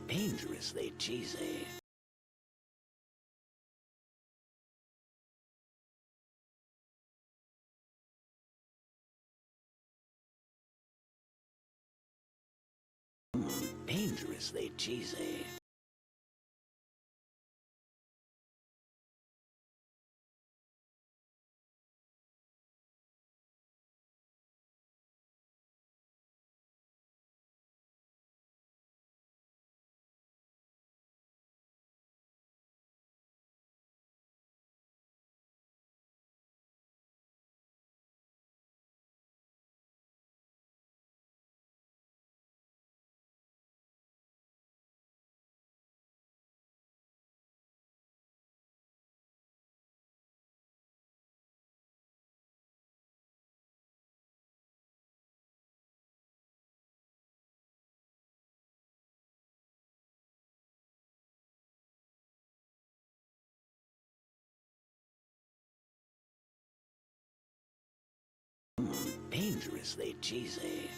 Dangerously cheesy. Dangerously cheesy. Dangerously cheesy.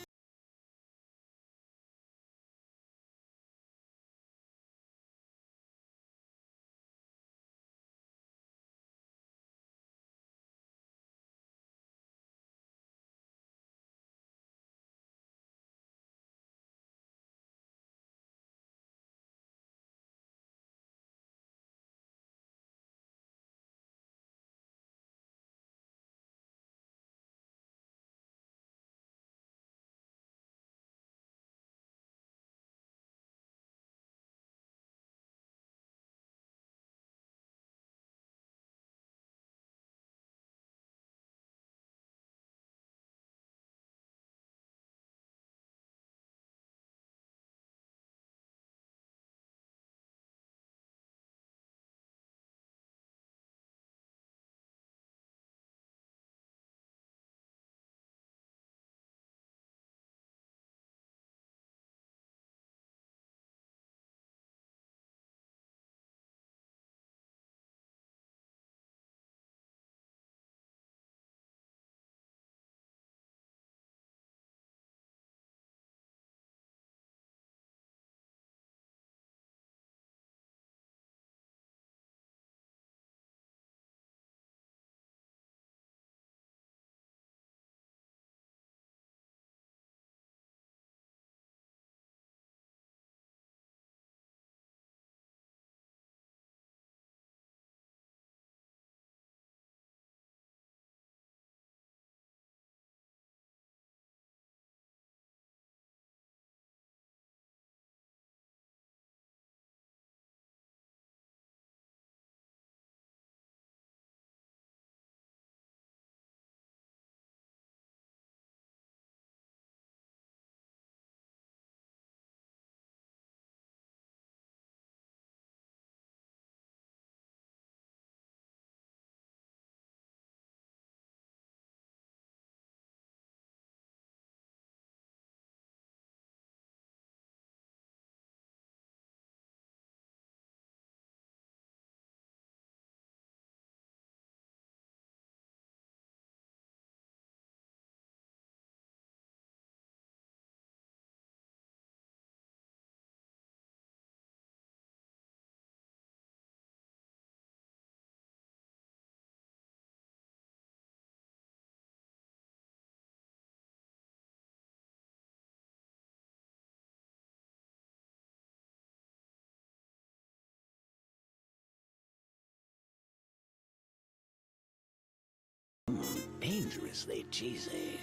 Dangerously cheesy.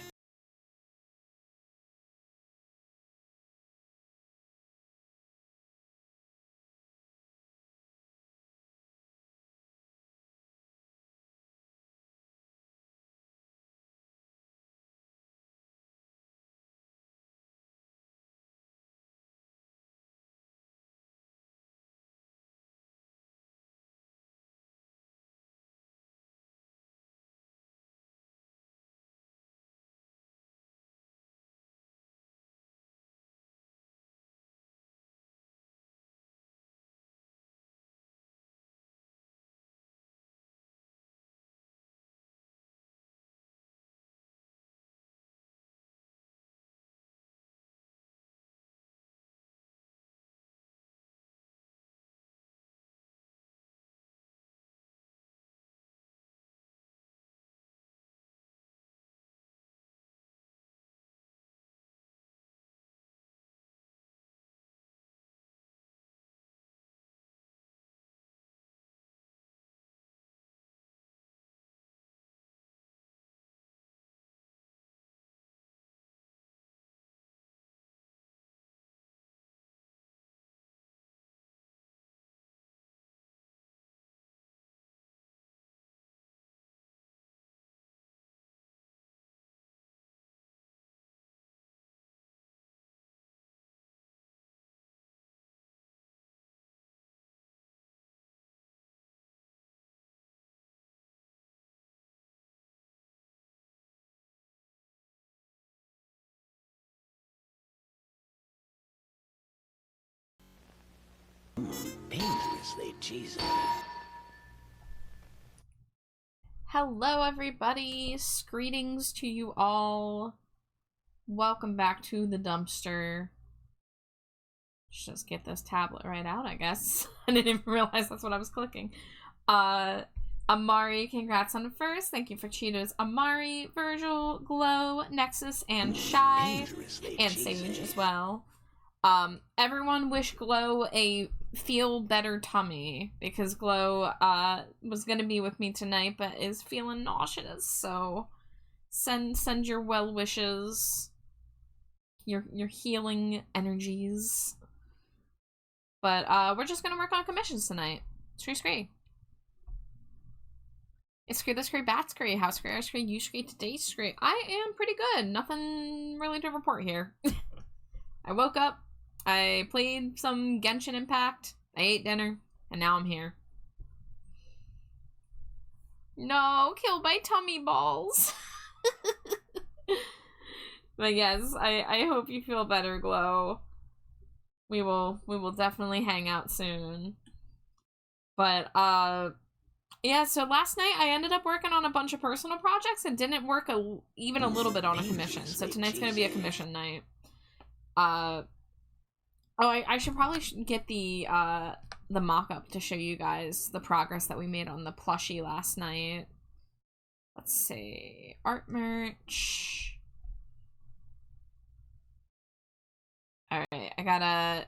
Dangerously cheesy. Hello everybody, greetings to you all. Welcome back to the dumpster. Just get this tablet right out, I guess. I didn't even realize that's what I was clicking. Amari, congrats on the first. Thank you for Cheetos. Amari, Virgil, Glow, Nexus, and Shy, and Sage as well. Everyone wish Glow a feel better tummy, because Glow was gonna be with me tonight but is feeling nauseous, so send your well wishes, your healing energies. But we're just gonna work on commissions tonight. Scree. It's Scree the Scree, Bat Scree, House Scree, I Scree, You Scree, Today Scree. I am pretty good. Nothing really to report here. I woke up, I played some Genshin Impact, I ate dinner, and now I'm here. No, killed by tummy balls. But yes, I hope you feel better, Glow. We will definitely hang out soon. But yeah, so last night I ended up working on a bunch of personal projects and didn't work even a little bit on a commission. So tonight's gonna be a commission night. Oh, I should probably get the mock-up to show you guys the progress that we made on the plushie last night. Let's see, art merch. All right, I gotta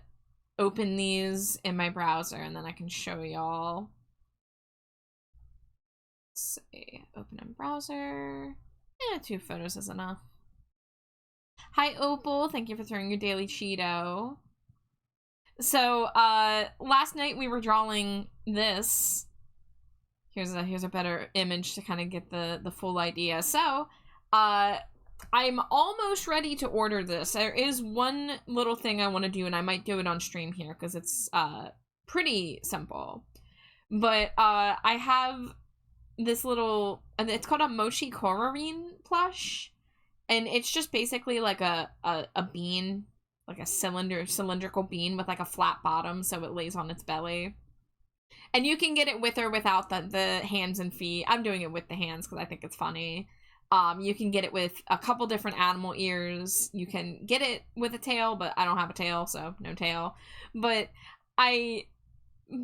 open these in my browser and then I can show y'all. Let's see, open in browser. 2 photos is enough. Hi Opal, thank you for throwing your daily Cheeto. So last night we were drawing this. Here's a better image to kind of get the full idea. So I'm almost ready to order this. There is one little thing I want to do, and I might do it on stream here because it's pretty simple. But I have this little, it's called a Mochi Kororine plush, and it's just basically like a bean, like a cylindrical bean with like a flat bottom, so it lays on its belly. And you can get it with or without the hands and feet. I'm doing it with the hands because I think it's funny. You can get it with a couple different animal ears. You can get it with a tail, but I don't have a tail, so no tail. But I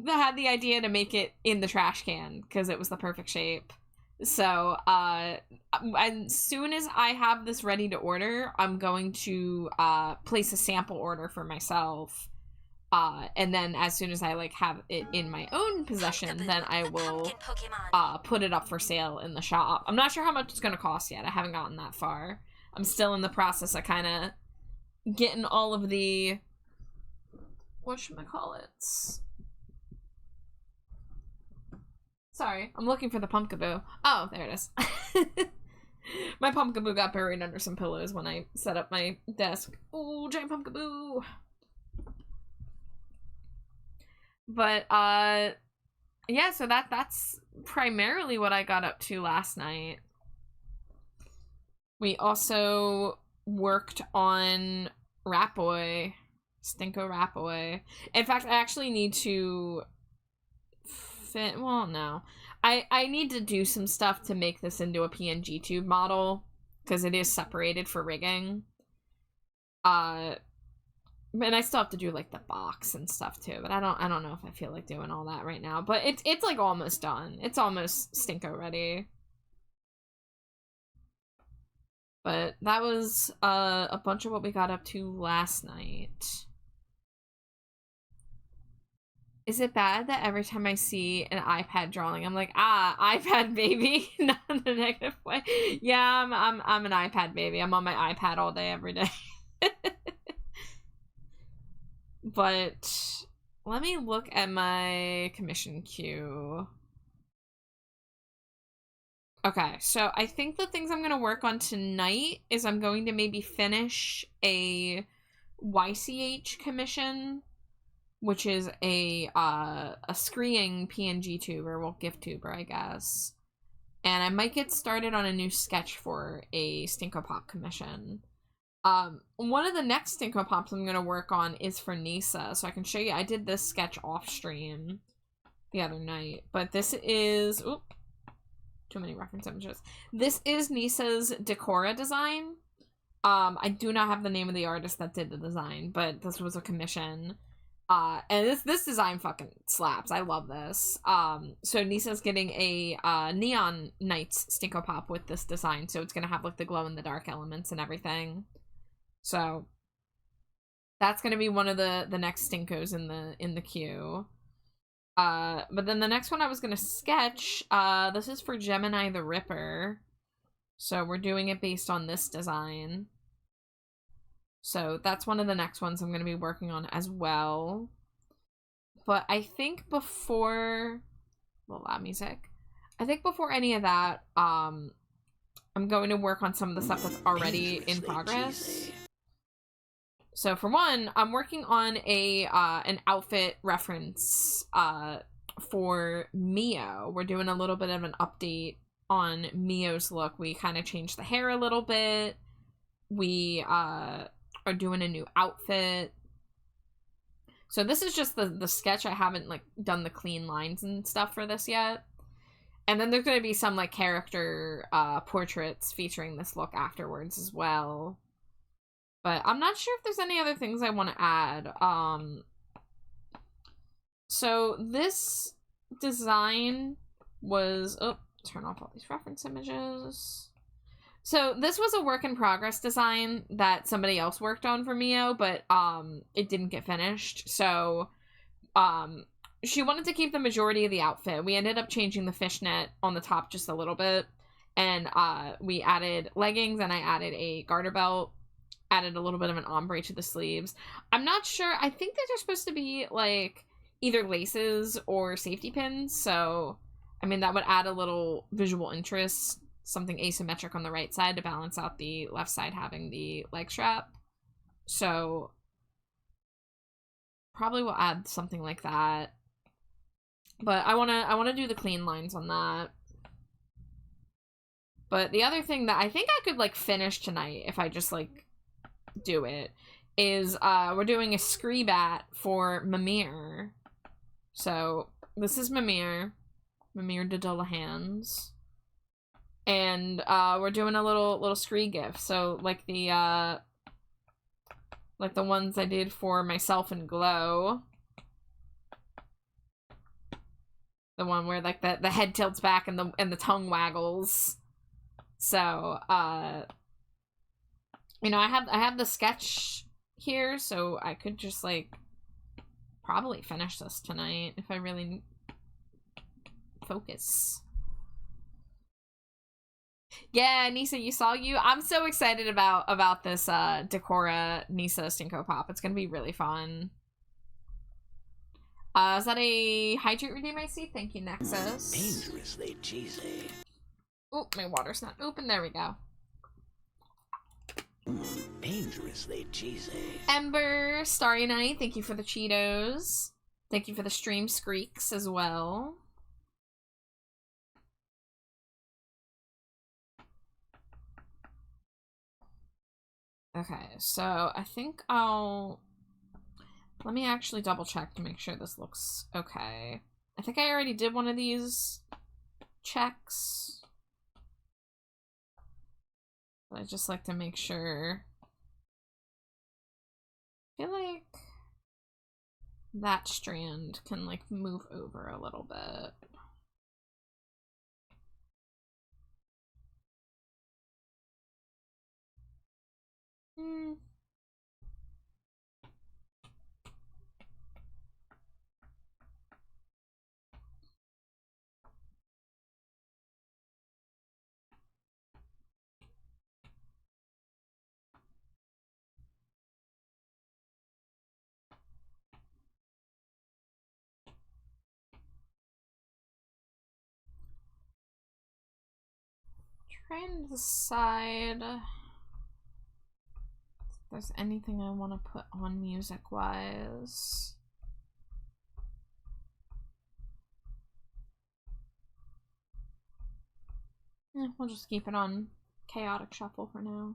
had the idea to make it in the trash can because it was the perfect shape. So as soon as I have this ready to order, I'm going to place a sample order for myself. And then as soon as I like have it in my own possession, then I will put it up for sale in the shop. I'm not sure how much it's gonna cost yet. I haven't gotten that far. I'm still in the process of kind of getting all of the, whatchamacallits. Sorry, I'm looking for the Pumpkaboo. Oh, there it is. My Pumpkaboo got buried under some pillows when I set up my desk. Oh, giant Pumpkaboo. But yeah, so that's primarily what I got up to last night. We also worked on Rat Boy, Stinko Rat Boy. In fact, I actually need to I need to do some stuff to make this into a PNG tube model because it is separated for rigging. And I still have to do like the box and stuff too, but I don't know if I feel like doing all that right now. But it's like almost done. It's almost Stinko ready. But that was a bunch of what we got up to last night. Is it bad that every time I see an iPad drawing, I'm like, iPad baby, not in a negative way? Yeah, I'm an iPad baby. I'm on my iPad all day, every day. But let me look at my commission queue. Okay, so I think the things I'm going to work on tonight is I'm going to maybe finish a YCH commission, which is a screeing PNG tuber, well, GIF tuber, I guess. And I might get started on a new sketch for a Stinko Pop commission. One of the next Stinko Pops I'm going to work on is for Nisa, so I can show you. I did this sketch off stream. the other night. But this is... Oop, too many reference images. This is Nisa's Decora design. I do not have the name of the artist that did the design, but this was a commission. And this design fucking slaps. I love this. So Nisa's getting a Neon Knights Stinko Pop with this design, so it's gonna have like the glow in the dark elements and everything. So that's gonna be one of the next Stinkos in the queue. But then the next one I was gonna sketch, this is for Gemini the Ripper. So we're doing it based on this design. So that's one of the next ones I'm going to be working on as well. But I think before... Well, loud music. I think before any of that, I'm going to work on some of the stuff that's already in progress. So for one, I'm working on an outfit reference for Mio. We're doing a little bit of an update on Mio's look. We kind of changed the hair a little bit. We are doing a new outfit. So this is just the sketch. I haven't like done the clean lines and stuff for this yet. And then there's going to be some like character portraits featuring this look afterwards as well. But I'm not sure if there's any other things I want to add. So this design was... Oh, turn off all these reference images. So this was a work in progress design that somebody else worked on for Mio, but it didn't get finished. So she wanted to keep the majority of the outfit. We ended up changing the fishnet on the top just a little bit, and we added leggings, and I added a garter belt, added a little bit of an ombre to the sleeves. I'm not sure. I think that they're supposed to be like either laces or safety pins, so I mean that would add a little visual interest, something asymmetric on the right side to balance out the left side having the leg strap. So probably will add something like that. But I wanna do the clean lines on that. But the other thing that I think I could like finish tonight if I just like do it is we're doing a Screebat for Mimir. So this is Mimir de Dullahans. And we're doing a little scree gif. So like the ones I did for myself and Glow. The one where like the head tilts back and the tongue waggles. So you know, I have the sketch here, so I could just like probably finish this tonight if I really focus. Yeah, Nisa, you saw you. I'm so excited about this Decora Nisa Stinko Pop. It's gonna be really fun. Is that a hydrate redeem I see? Thank you, Nexus. Dangerously cheesy. Oh, my water's not open. There we go. Dangerously cheesy. Ember, Starry Night, thank you for the Cheetos. Thank you for the stream screaks as well. Okay, so I think let me actually double check to make sure this looks okay. I think I already did one of these checks. But I just like to make sure. I feel like that strand can like move over a little bit. Trying to decide if there's anything I want to put on music-wise. We'll just keep it on Chaotic Shuffle for now.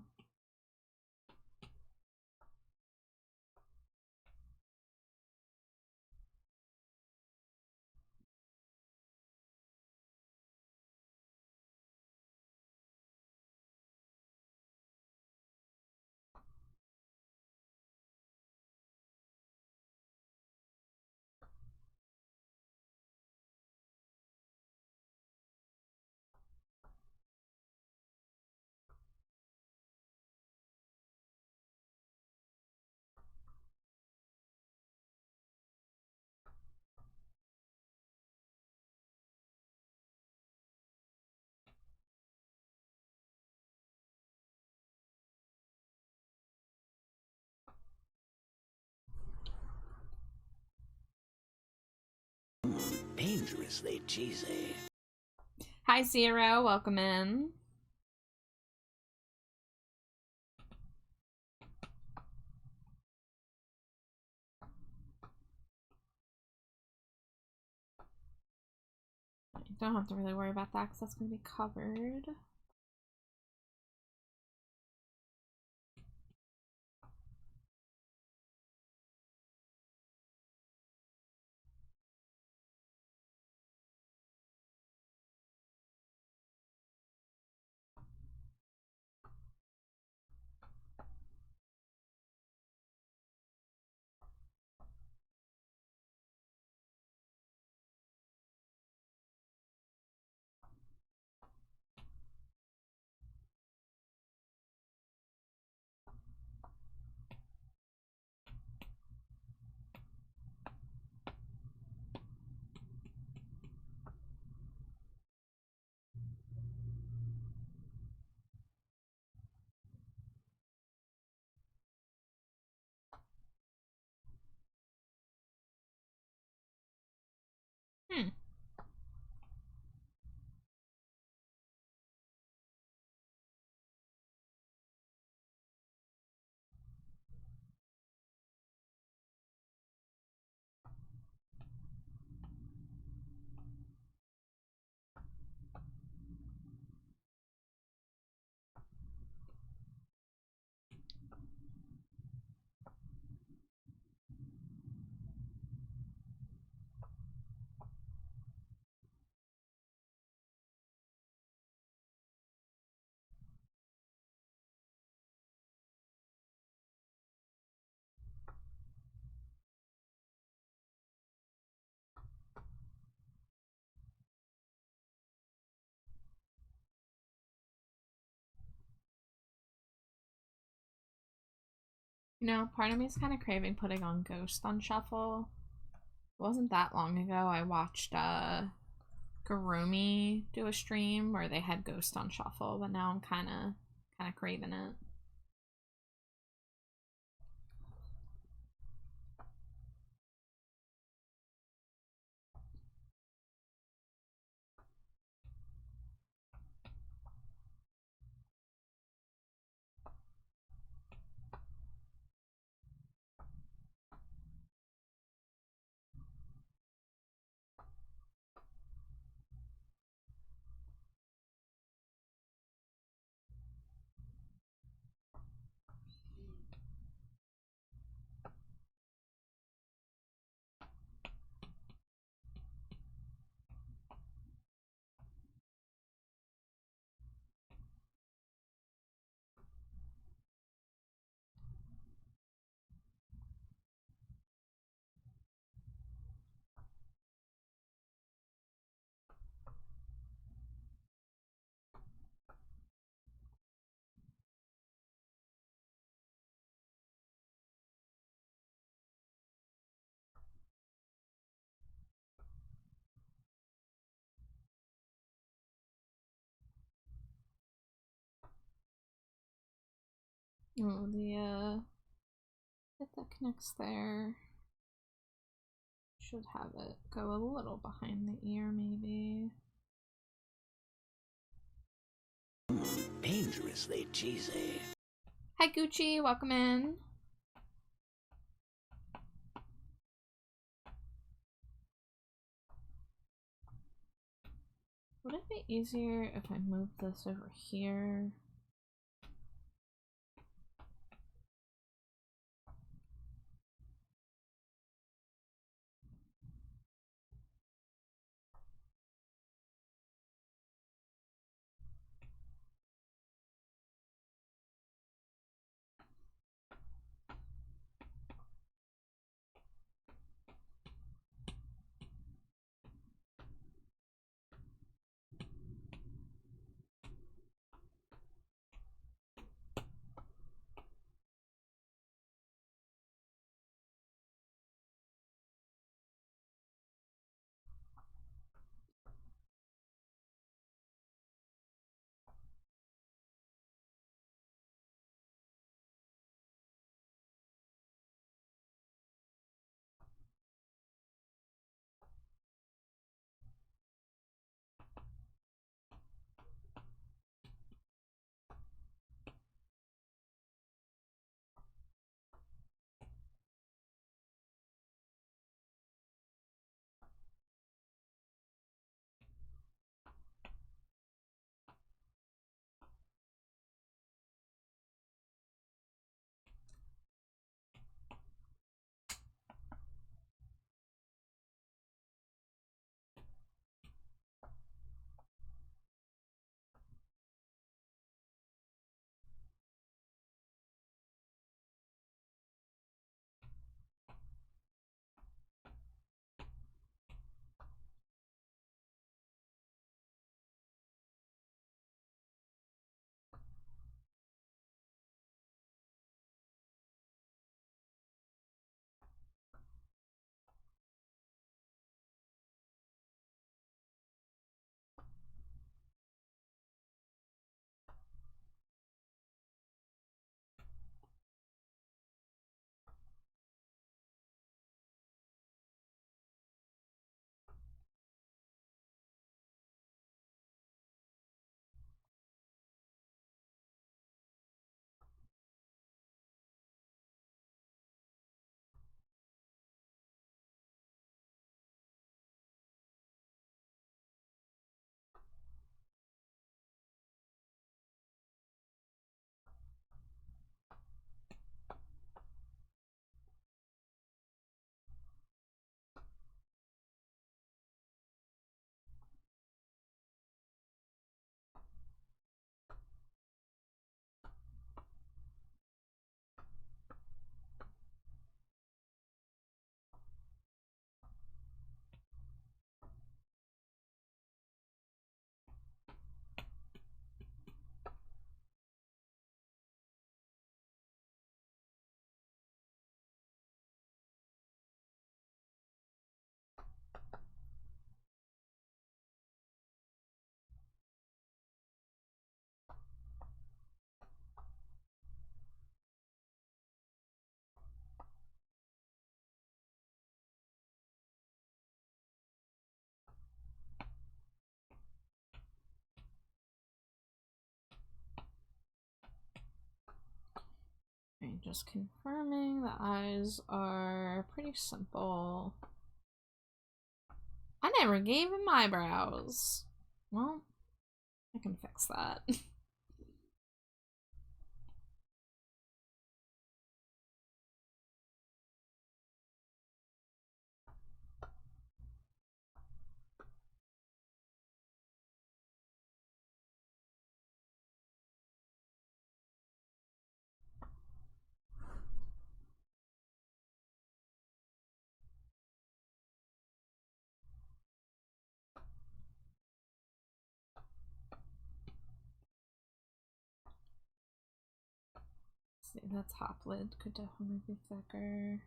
Dangerously cheesy. Hi, Zero. Welcome in. You don't have to really worry about that because that's going to be covered. You know, part of me is kind of craving putting on Ghost on Shuffle. It wasn't that long ago I watched Garumi do a stream where they had Ghost on Shuffle, but now I'm kind of craving it. Oh, the bit that connects there. Should have it go a little behind the ear, maybe. Dangerously cheesy. Hi, Gucci. Welcome in. Would it be easier if I moved this over here? Okay, just confirming the eyes are pretty simple. I never gave him eyebrows. Well, I can fix that. See, the top lid could definitely be thicker.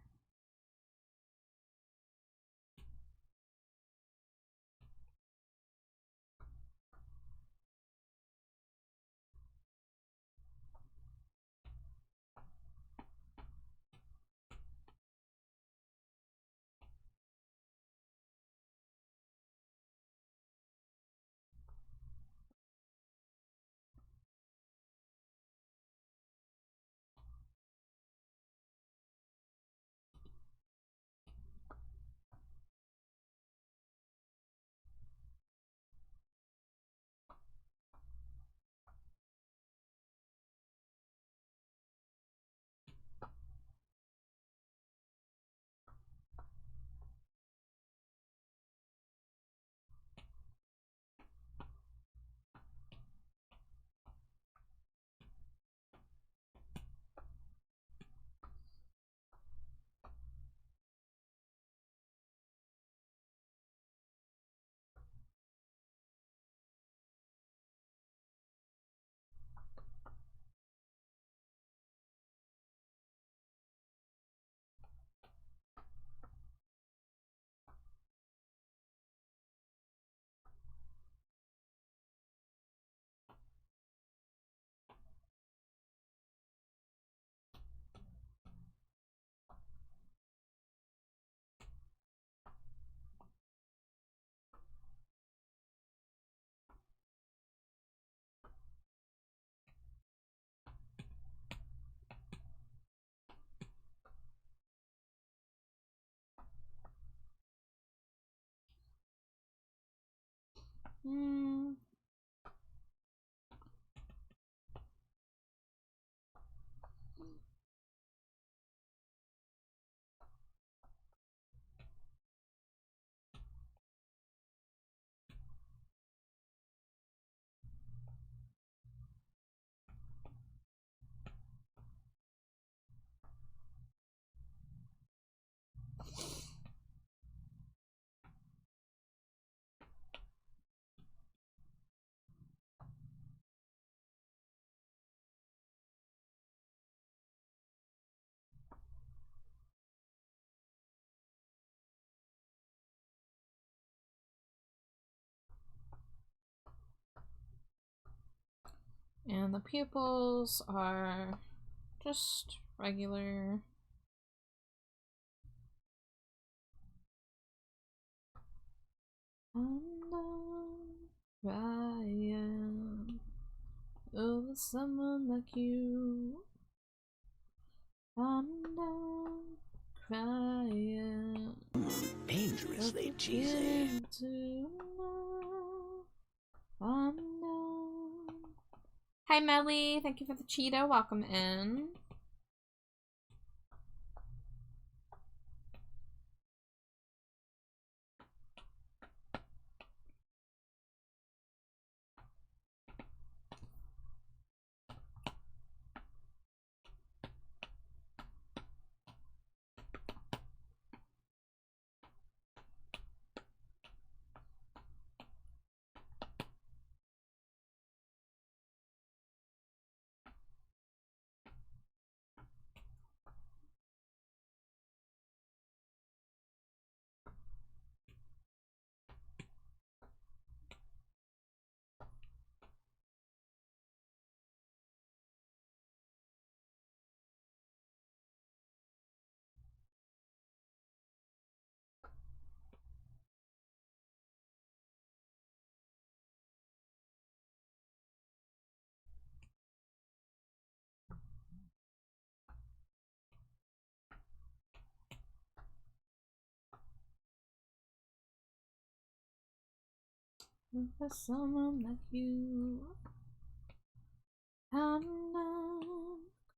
Hmm. And the pupils are just regular. I'm done crying over someone like you. I'm done crying. Dangerously cheesy. I'm done. Hi Melly, thank you for the Cheeto. Welcome in. For someone like you, I'm not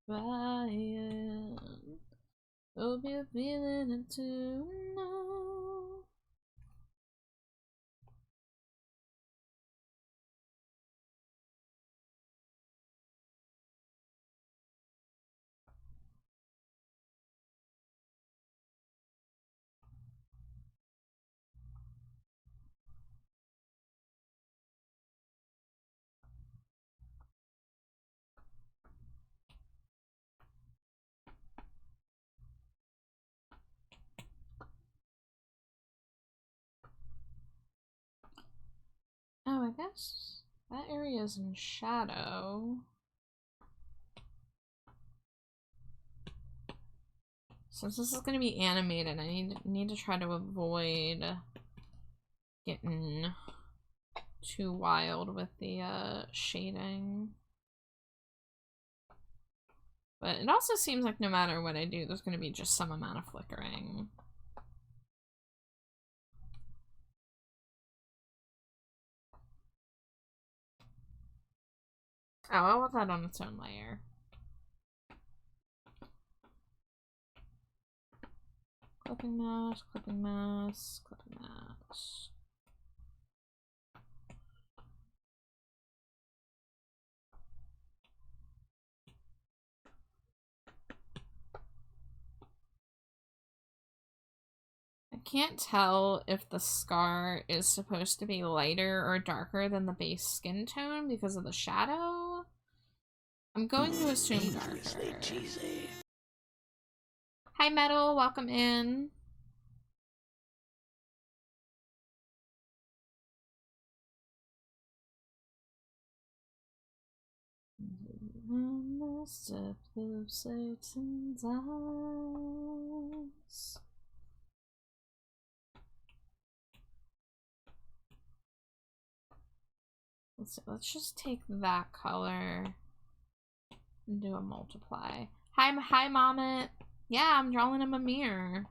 crying. Hope you're feeling it too now. Oh, I guess that area is in shadow. Since this is going to be animated, I need to try to avoid getting too wild with the shading. But it also seems like no matter what I do, there's going to be just some amount of flickering. Oh, I want that on its own layer. Clipping mask, clipping mask, clipping mask. I can't tell if the scar is supposed to be lighter or darker than the base skin tone because of the shadow. I'm going to assume darker. Hi Metal, welcome in. On the step of Satan's eyes. Let's just take that color and do a multiply. Hi, Mommet. Yeah, I'm drawing him a mirror.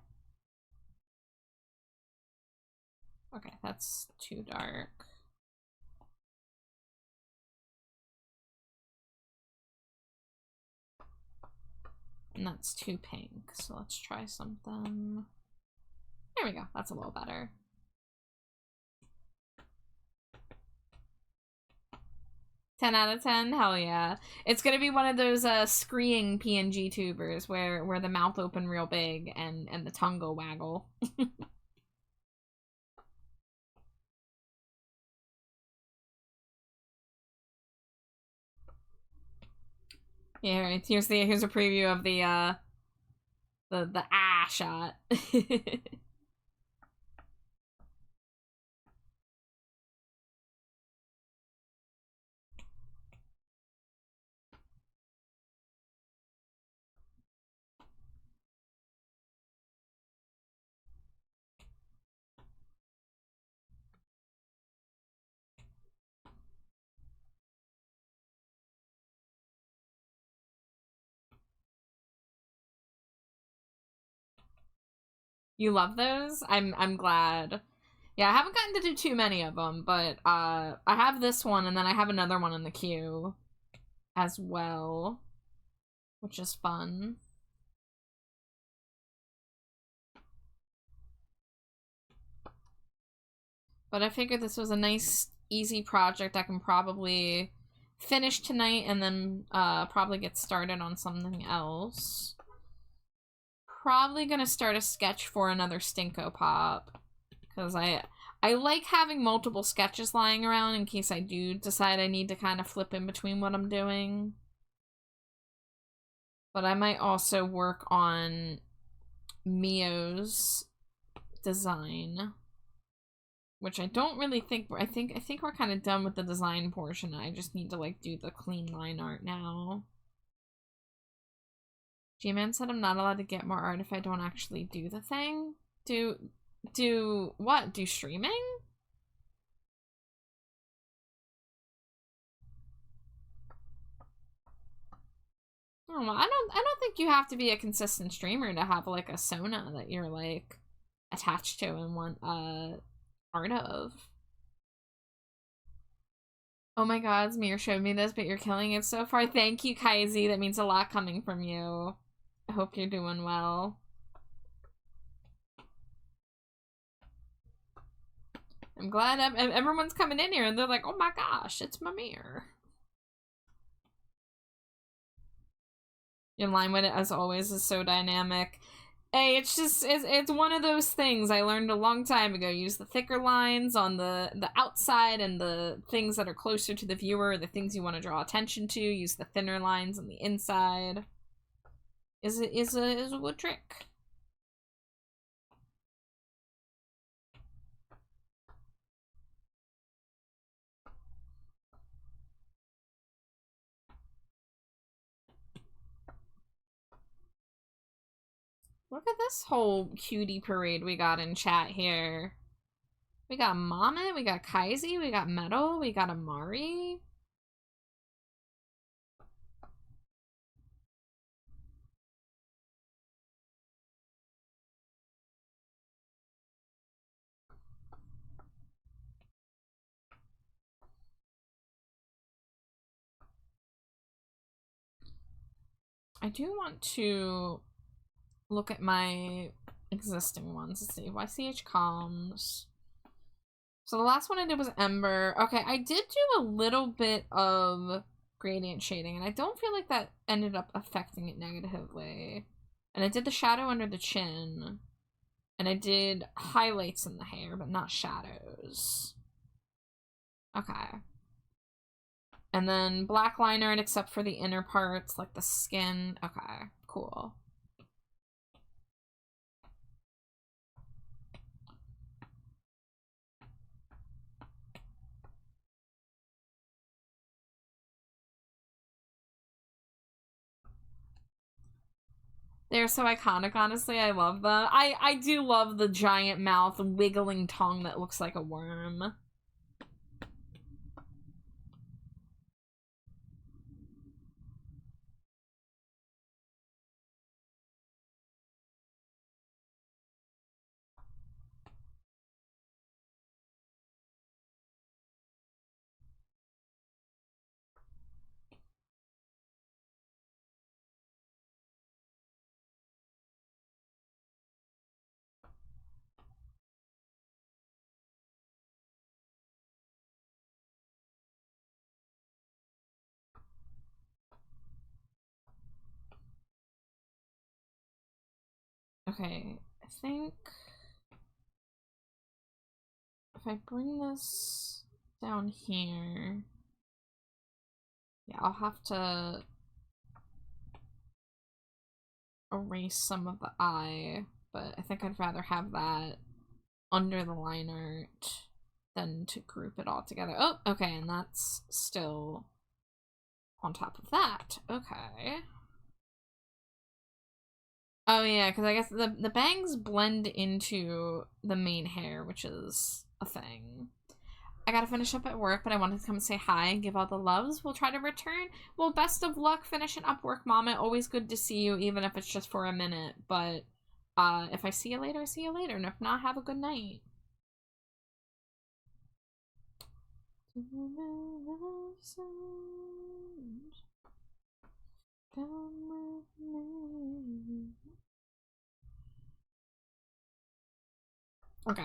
Okay, that's too dark. And that's too pink, so let's try something. There we go, that's a little better. Ten out of 10? Hell yeah. It's gonna be one of those screeing PNG tubers where the mouth open real big and the tongue go waggle. Yeah, here's a preview of the shot. You love those? I'm glad. Yeah, I haven't gotten to do too many of them, but I have this one and then I have another one in the queue as well, which is fun. But I figured this was a nice, easy project I can probably finish tonight and then probably get started on something else. Probably gonna start a sketch for another Stinko Pop, because I like having multiple sketches lying around in case I do decide I need to kind of flip in between what I'm doing. But I might also work on Mio's design, which I don't really think, I think we're kind of done with the design portion. I just need to like do the clean line art now. G-Man said I'm not allowed to get more art if I don't actually do the thing. Do what? Do streaming? Oh, I don't think you have to be a consistent streamer to have like a Sona that you're like attached to and want art of. Oh my god, Mir showed me this, but you're killing it so far. Thank you, Kaizi. That means a lot coming from you. I hope you're doing well. I'm glad everyone's coming in here and they're like, oh my gosh, it's Mimir. Your line with it, as always, is so dynamic. Hey, it's just, it's one of those things I learned a long time ago. Use the thicker lines on the outside and the things that are closer to the viewer, the things you want to draw attention to. Use the thinner lines on the inside. Is a good trick. Look at this whole cutie parade we got in chat here. We got Mama, we got Kaizi, we got Metal, we got Amari. I do want to look at my existing ones. Let's see. YCH comms. So the last one I did was Ember. Okay, I did do a little bit of gradient shading, and I don't feel like that ended up affecting it negatively. And I did the shadow under the chin. And I did highlights in the hair, but not shadows. Okay. And then black liner, and except for the inner parts, like the skin. Okay, cool. They're so iconic, honestly. I love them. I do love the giant mouth, wiggling tongue that looks like a worm. Okay, I think if I bring this down here, yeah, I'll have to erase some of the eye, but I think I'd rather have that under the line art than to group it all together. Oh, okay, and that's still on top of that. Okay. Oh yeah, because I guess the bangs blend into the main hair, which is a thing. I gotta finish up at work, but I wanted to come say hi and give all the loves. We'll try to return. Well, best of luck finishing up work, Mama. Always good to see you, even if it's just for a minute. But if I see you later, I see you later. And if not, have a good night. Okay.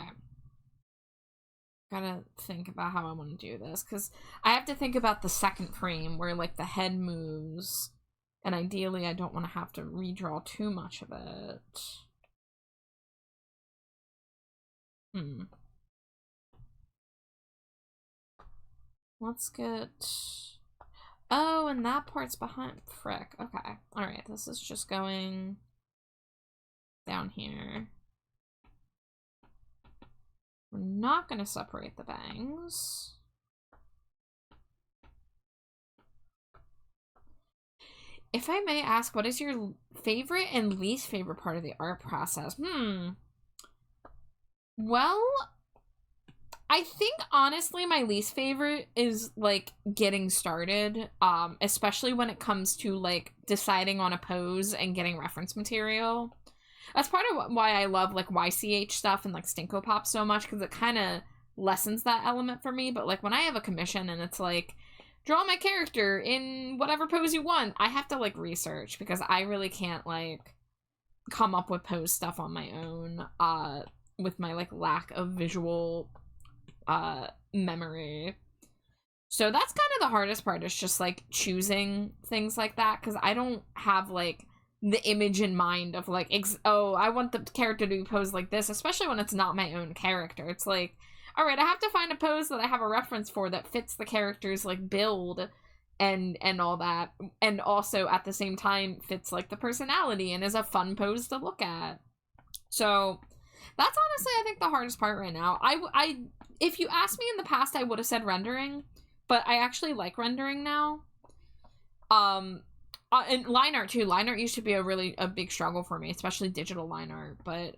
Gotta think about how I want to do this, because I have to think about the second frame where, like, the head moves, and ideally I don't want to have to redraw too much of it. Let's get... Oh, and that part's behind. Frick. Okay. Alright, this is just going down here. We're not going to separate the bangs. If I may ask, what is your favorite and least favorite part of the art process? Well, I think honestly my least favorite is like getting started, especially when it comes to like deciding on a pose and getting reference material. That's part of why I love like YCH stuff and like Stinko Pop so much, because it kind of lessens that element for me. But like when I have a commission and it's like draw my character in whatever pose you want. I have to, like, research because I really can't, like, come up with pose stuff on my own, with my, like, lack of visual, memory. So that's kind of the hardest part, is just, like, choosing things like that, because I don't have, like, the image in mind of, like, oh, I want the character to be posed like this, especially when it's not my own character. It's like, all right, I have to find a pose that I have a reference for that fits the character's, like, build and all that, and also at the same time fits, like, the personality and is a fun pose to look at. So that's honestly, I think, the hardest part right now. I if you asked me in the past, I would have said rendering, but I actually like rendering now. And line art too. Line art used to be a big struggle for me, especially digital line art, but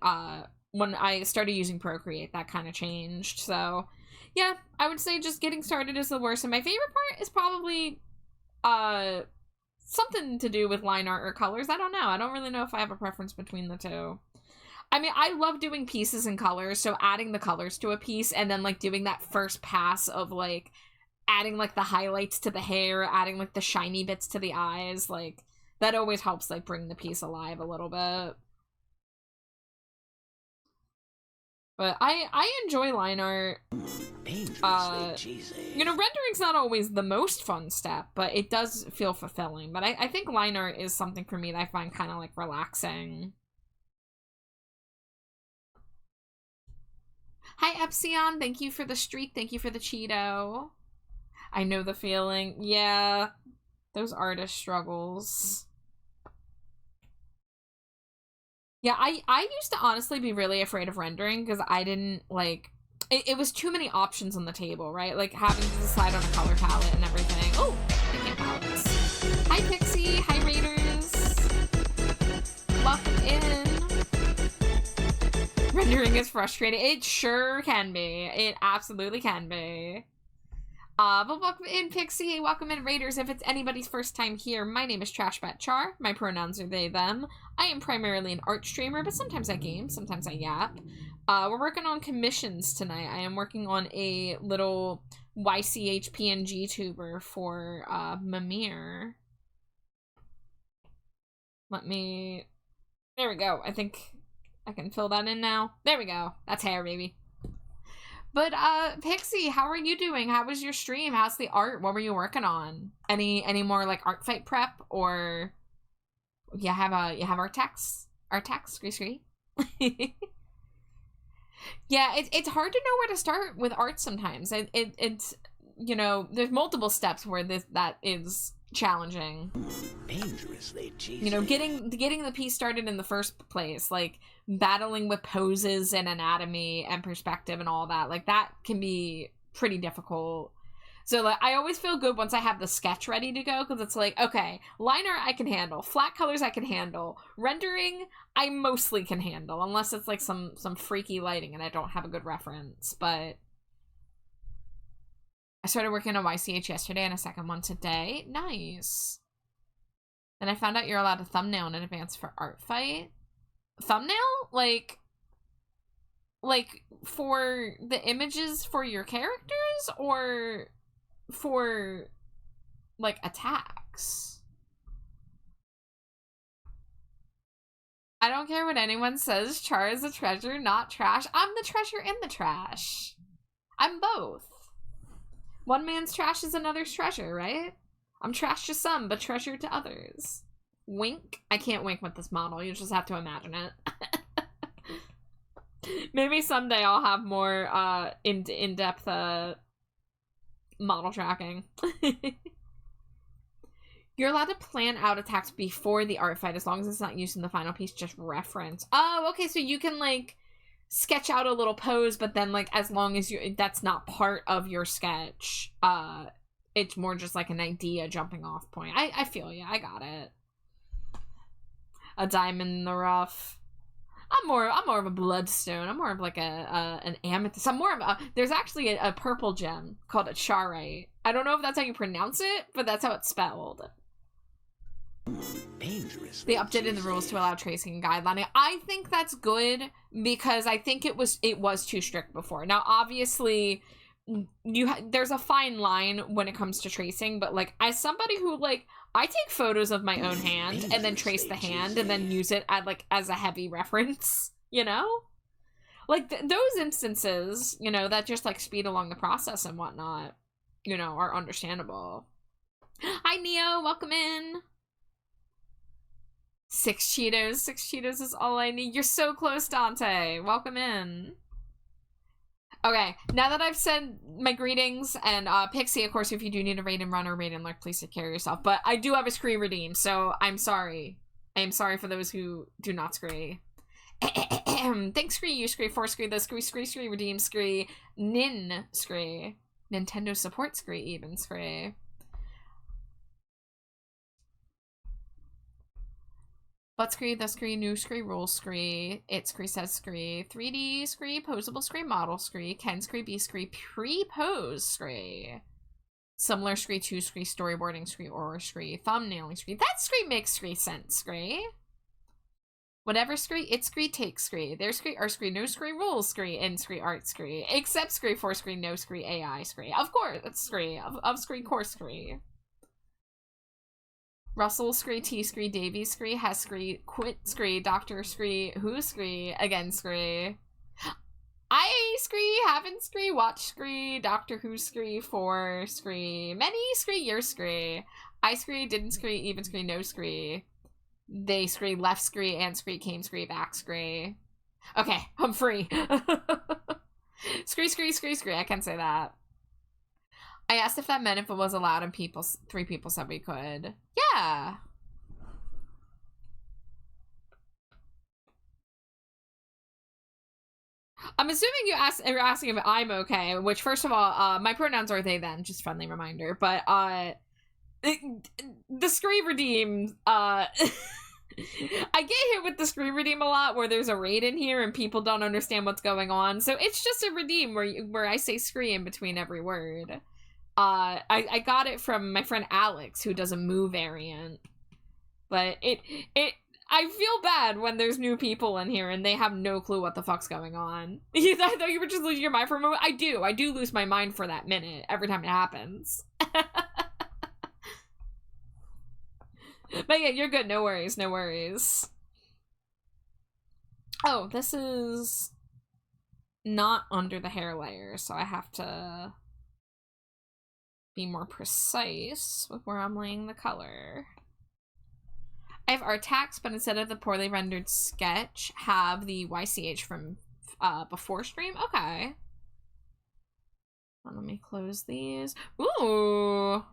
when I started using Procreate, that kind of changed. So yeah, I would say just getting started is the worst, and my favorite part is probably something to do with line art or colors. I don't know. I don't really know if I have a preference between the two. I mean, I love doing pieces and colors, so adding the colors to a piece and then, like, doing that first pass of, like, adding, like, the highlights to the hair, adding, like, the shiny bits to the eyes, like, that always helps, like, bring the piece alive a little bit. But I enjoy line art. Dangerously cheesy. You know, rendering's not always the most fun step, but it does feel fulfilling. But I think line art is something for me that I find kind of, like, relaxing. Hi, Epsilon. Thank you for the streak. Thank you for the Cheeto. I know the feeling. Yeah, those artist struggles. Yeah, I used to honestly be really afraid of rendering because I didn't, like, it was too many options on the table, right? Like, having to decide on a color palette and everything. Oh, thinking palettes. Hi, Pixie. Hi, Raiders. Welcome in. Rendering is frustrating. It sure can be. It absolutely can be. But welcome in, Pixie. Welcome in, Raiders. If it's anybody's first time here, my name is TrashBatChar. My pronouns are they, them. I am primarily an art streamer, but sometimes I game, sometimes I yap. We're working on commissions tonight. I am working on a little YCH PNG tuber for Mimir. There we go. I think I can fill that in now. There we go. That's hair, baby. But Pixie, how are you doing? How was your stream? How's the art? What were you working on? Any more, like, art fight prep, or you have art text? Scree. Yeah, it's hard to know where to start with art sometimes. It's, you know, there's multiple steps where that is challenging. Dangerously cheesy. You know, getting the piece started in the first place, like battling with poses and anatomy and perspective and all that, like that can be pretty difficult. So, like, I always feel good once I have the sketch ready to go, because it's like, okay, line art I can handle, flat colors I can handle, rendering I mostly can handle, unless it's like some freaky lighting and I don't have a good reference. But I started working on YCH yesterday and a second one today. Nice. Then I found out you're allowed to thumbnail in advance for art fight. Thumbnail? Like for the images for your characters, or for, like, attacks? I don't care what anyone says. Char is a treasure, not trash. I'm the treasure in the trash. I'm both. One man's trash is another's treasure, right? I'm trash to some, but treasure to others. Wink? I can't wink with this model. You just have to imagine it. Maybe someday I'll have more in-depth model tracking. You're allowed to plan out attacks before the art fight as long as it's not used in the final piece, just reference. Oh, okay, so you can, like, sketch out a little pose, but then, like, as long as that's not part of your sketch, it's more just like an idea jumping off point. I feel you. I got it. A diamond in the rough. I'm more of a bloodstone. I'm more of like an amethyst. I'm more of there's actually a purple gem called a charite. I don't know if that's how you pronounce it, but that's how it's spelled. Dangerous. They updated the rules to allow tracing and guidelining. I think that's good, because I think it was too strict before. Now, obviously, there's a fine line when it comes to tracing, but like as somebody who like I take photos of my own hand and then trace the hand and then use it as a heavy reference, you know? Like those instances, you know, that just like speed along the process and whatnot, you know, are understandable. Hi Neo, welcome in. 6 Cheetos. 6 Cheetos is all I need. You're so close, Dante. Welcome in. Okay, now that I've said my greetings, and Pixie, of course, if you do need a raid and run or raid and lurk, please take care of yourself. But I do have a scree redeem, so I'm sorry. I am sorry for those who do not scree. Thanks, scree, you scree, for scree, the scree, redeem scree, nin scree, Nintendo support scree, even scree. But scree, the scree, new scree, rule scree, it scree, says scree, 3D scree, posable scree, model scree, Ken scree, B scree, pre-pose scree, similar scree, 2 scree, storyboarding scree, or scree, thumbnailing scree. That scree makes scree sense, scree. Whatever scree, it scree, take scree, their scree, our scree, no scree, rules scree, in scree, art scree, except scree, for scree, no scree, AI scree. Of course, it's scree, of scree, course scree. Russell scree, T scree, Davy scree, Hess scree, quit scree, Doctor scree, who scree, again scree. I scree, haven't scree, watch scree, Doctor who scree, for scree, many scree, your scree. I scree, didn't scree, even scree, no scree. They scree, left scree, and scree, came scree, back scree. Okay, I'm free. Scree, I can say that. I asked if that meant if it was allowed and 3 people said we could. Yeah. I'm assuming you're asking if I'm okay, which first of all, my pronouns are they them, just friendly reminder. But the scree redeem, I get hit with the scree redeem a lot where there's a raid in here and people don't understand what's going on. So it's just a redeem where I say scree in between every word. I got it from my friend Alex, who does a moo variant. But I feel bad when there's new people in here and they have no clue what the fuck's going on. I thought you were just losing your mind for a moment. I do lose my mind for that minute every time it happens. But yeah, you're good. No worries, no worries. Oh, this is not under the hair layer, so I have to be more precise with where I'm laying the color. I have Artax, but instead of the poorly rendered sketch, have the YCH from before stream. Okay. Well, let me close these. Ooh.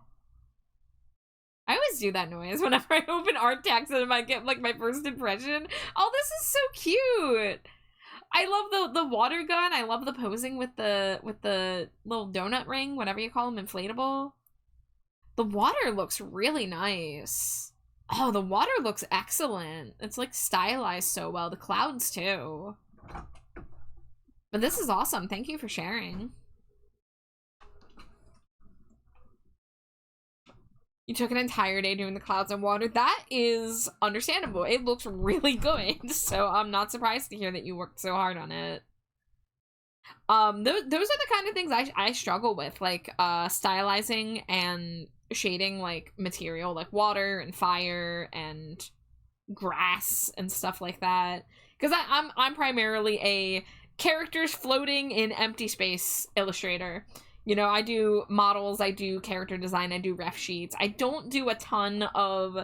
I always do that noise whenever I open Artax and I get like my first impression. Oh, this is so cute. I love the water gun. I love the posing with the little donut ring, whatever you call them, inflatable. The water looks really nice. Oh, the water looks excellent. It's like stylized so well. The clouds too. But this is awesome. Thank you for sharing. You took an entire day doing the clouds and water. That is understandable. It looks really good. So I'm not surprised to hear that you worked so hard on it. Those are the kind of things I struggle with, like stylizing and shading like material, like water and fire and grass and stuff like that. Because I'm primarily a characters floating in empty space illustrator. You know, I do models, I do character design, I do ref sheets. I don't do a ton of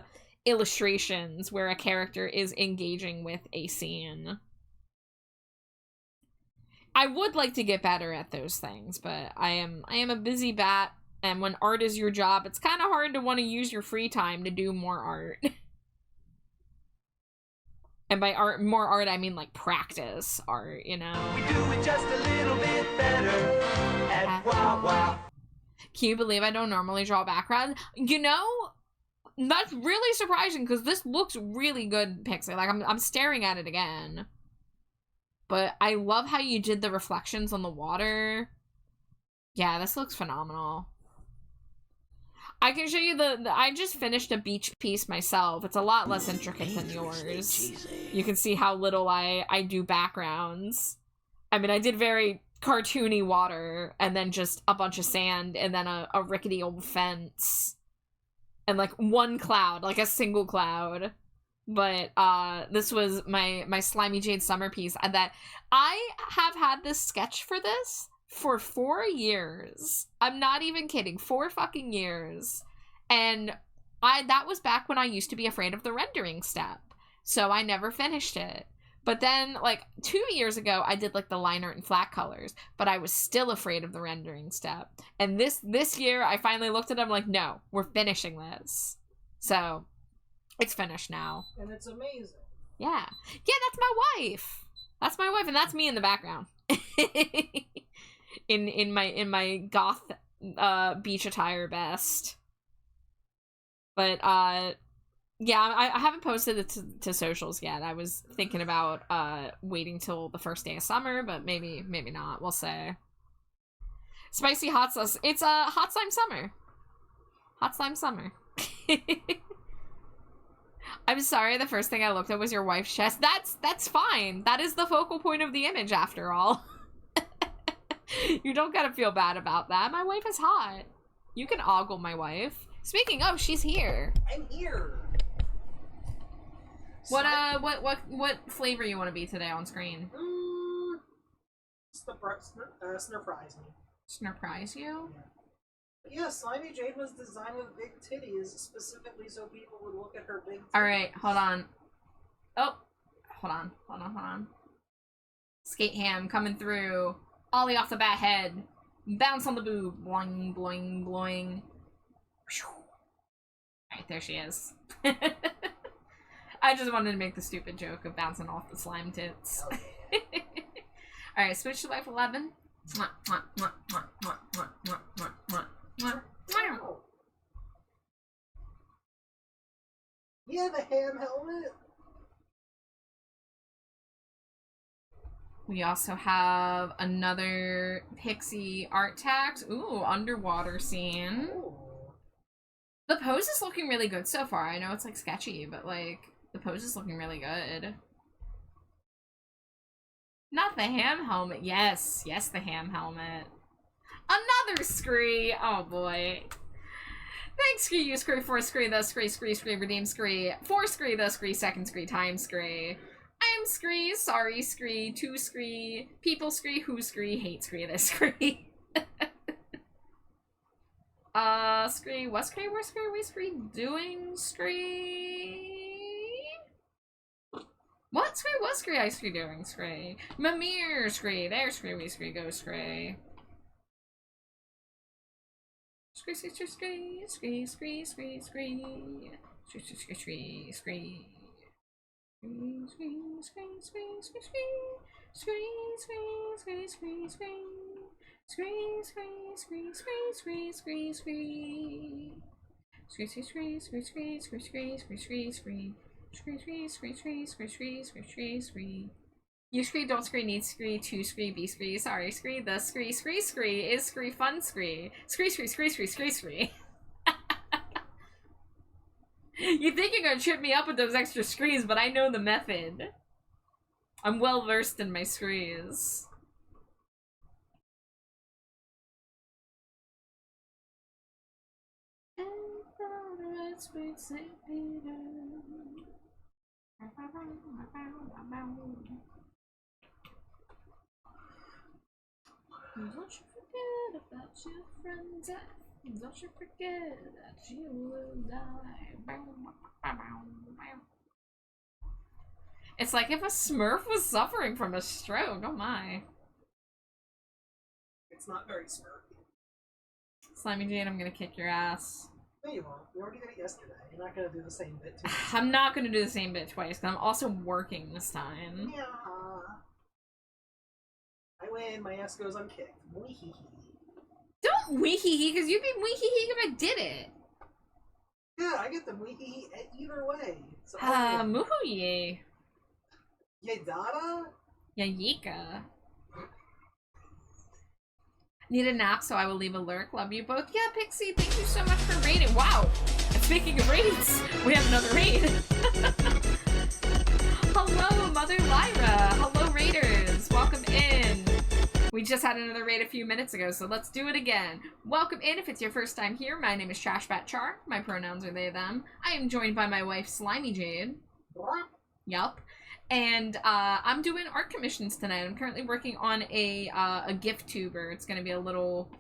illustrations where a character is engaging with a scene. I would like to get better at those things, but I am a busy bat, and when art is your job, it's kind of hard to want to use your free time to do more art. And by art, more art, I mean like practice art, you know? We do it just a little bit better at Wawa. Can you believe I don't normally draw background? You know, that's really surprising because this looks really good, Pixie. Like, I'm staring at it again. But I love how you did the reflections on the water. Yeah, this looks phenomenal. I can show you I just finished a beach piece myself. It's a lot less intricate than yours. You can see how little I do backgrounds. I mean, I did very cartoony water, and then just a bunch of sand, and then a rickety old fence, and like one cloud, like a single cloud. But this was my Slimy Jade summer piece, and that I have had this sketch for this for 4 years. I'm not even kidding, 4 fucking years. And that was back when I used to be afraid of the rendering step, so I never finished it. But then, like, 2 years ago, I did, like, the line art and flat colors, but I was still afraid of the rendering step. And this year, I finally looked at it, I'm like, no, we're finishing this. So, it's finished now. And it's amazing. Yeah. Yeah, that's my wife. That's my wife, and that's me in the background. in my goth beach attire best. But yeah, I haven't posted it to socials yet. I was thinking about waiting till the first day of summer, but maybe not. We'll see. Spicy hot sauce. It's a hot slime summer. Hot slime summer. I'm sorry, the first thing I looked at was your wife's chest. That's fine. That is the focal point of the image, after all. You don't gotta feel bad about that. My wife is hot. You can ogle my wife. Speaking of, she's here. I'm here. What flavor you want to be today on screen? Snurprise me. Snurprise you? Yeah. But yeah, Slimy Jade was designed with big titties specifically so people would look at her big titties. Alright, hold on. Oh, hold on. Skate ham coming through. Ollie off the bat head. Bounce on the boob. Bloing, bloing, bloing. Alright, there she is. I just wanted to make the stupid joke of bouncing off the slime tits. Alright, switch to life 11. Yeah, the ham helmet. We also have another Pixie art tags. Ooh, underwater scene. Ooh. The pose is looking really good so far. I know it's like sketchy, but like the pose is looking really good. Not the ham helmet. Yes, the ham helmet. Another scree. Oh boy. Thanks, scree, you scree, for scree, the scree, redeem scree, for scree, the scree, second scree, time scree. I am scree, sorry scree, to scree, people scree, who scree, hate scree, this scree. Scree, what scree, where scree, we scree, doing scree? What scree, what scree, I scree, doing scree? Mimir scree, there scree, we scree, go scree. Scree, scree, scree, scree, scree, scree, scree, scree, scree, scree, scree, scree. Scree, scree, scree, scree, scree, scree, scree, scree, scree, scree. Scree, scree, scree, scree, scree, scree, scree. Scree, scree, scree, scree, scree, scree, scree, scree, scree, scree. Scree, scree, scree, scree, scree, scree, scree, scree, scree. You scree, don't scree, need scree, to scree, be scree, sorry scree, the scree, scree, scree, is scree, fun scree. Scree, scree, scree, scree, scree, scree. You think you're gonna trip me up with those extra screes, but I know the method. I'm well versed in my screes. Don't you forget about your friends. Don't you forget that you will die. It's like if a Smurf was suffering from a stroke. Oh my. It's not very smurfy. Slimy Jane, I'm gonna kick your ass. No, you won't. You already did it yesterday. You're not gonna do the same bit too. I'm not gonna do the same bit twice, because I'm also working this time. Yeah. I win. My ass goes unkicked. Wee-hee-hee. Don't wee-hee-hee, because you'd be wee-hee-hee if I did it. Yeah, I get the wee-hee either way. So Muhuye. Yedada? Yayika. Need a nap, so I will leave a lurk. Love you both. Yeah, Pixie, thank you so much for raiding. Wow. And speaking of raids, we have another raid. Hello, Mother Lyra. Hello, raiders. Welcome in. We We just had another raid a few minutes ago, so let's do it again. Welcome in if it's your first time here. My name is TrashBatChar. My pronouns are they, them. I am joined by my wife, Slimy Jade. Yup. And I'm doing art commissions tonight. I'm currently working on a gift tuber. It's gonna be a little...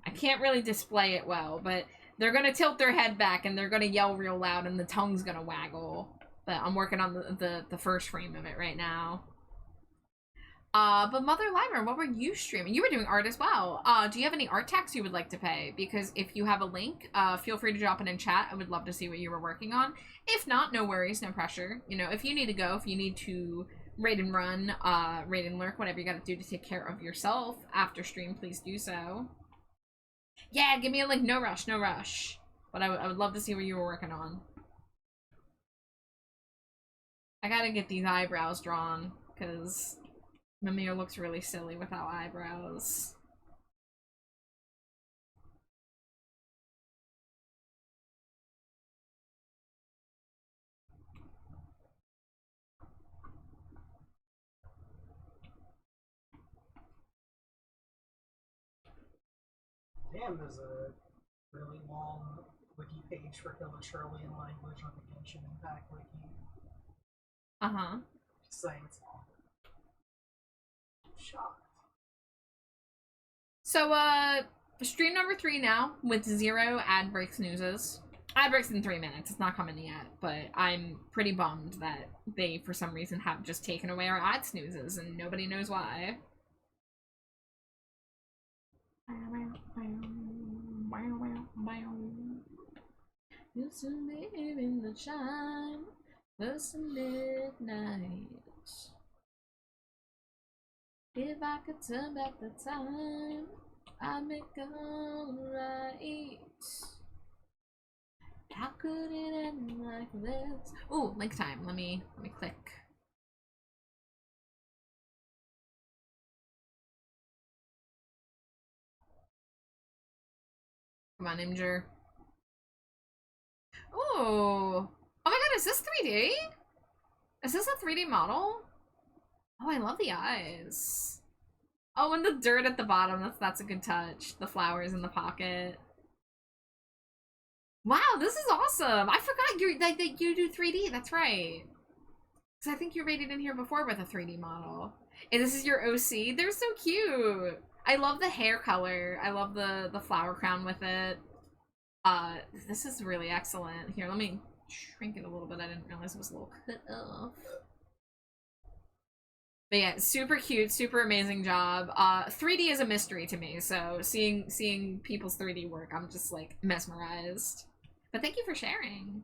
I can't really display it well, but they're gonna tilt their head back and they're gonna yell real loud and the tongue's gonna waggle. But I'm working on the first frame of it right now. But Mother Limer, what were you streaming? You were doing art as well. Do you have any art tax you would like to pay? Because if you have a link, feel free to drop it in chat. I would love to see what you were working on. If not, no worries, no pressure. You know, if you need to go, if you need to raid and run, raid and lurk, whatever you gotta do to take care of yourself after stream, please do so. Yeah, give me a link. No rush, no rush. But I would love to see what you were working on. I gotta get these eyebrows drawn, because Mimir looks really silly without eyebrows. Damn, there's a really long wiki page for Hilichurlian language on the Genshin Impact wiki. Uh-huh. Just saying it's long. I'm shocked. So, stream number 3 now, with 0 ad breaks snoozes. Ad breaks in 3 minutes, it's not coming yet, but I'm pretty bummed that they, for some reason, have just taken away our ad snoozes, and nobody knows why. Used to live in the shine, first midnight. If I could turn back the time, I'd make alright. How could it end like this? Ooh, link time. Let me click. Come on, Imgur. Ooh. Oh my god, is this 3D? Is this a 3D model? Oh, I love the eyes. Oh, and the dirt at the bottom. That's a good touch. The flowers in the pocket. Wow, this is awesome. I forgot that you do 3D. That's right. Because I think you rated in here before with a 3D model. And this is your OC. They're so cute. I love the hair color. I love the flower crown with it. This is really excellent. Here, let me shrink it a little bit. I didn't realize it was a little cut off. But yeah, super cute, super amazing job. 3D is a mystery to me, so seeing people's 3D work, I'm just like mesmerized. But thank you for sharing.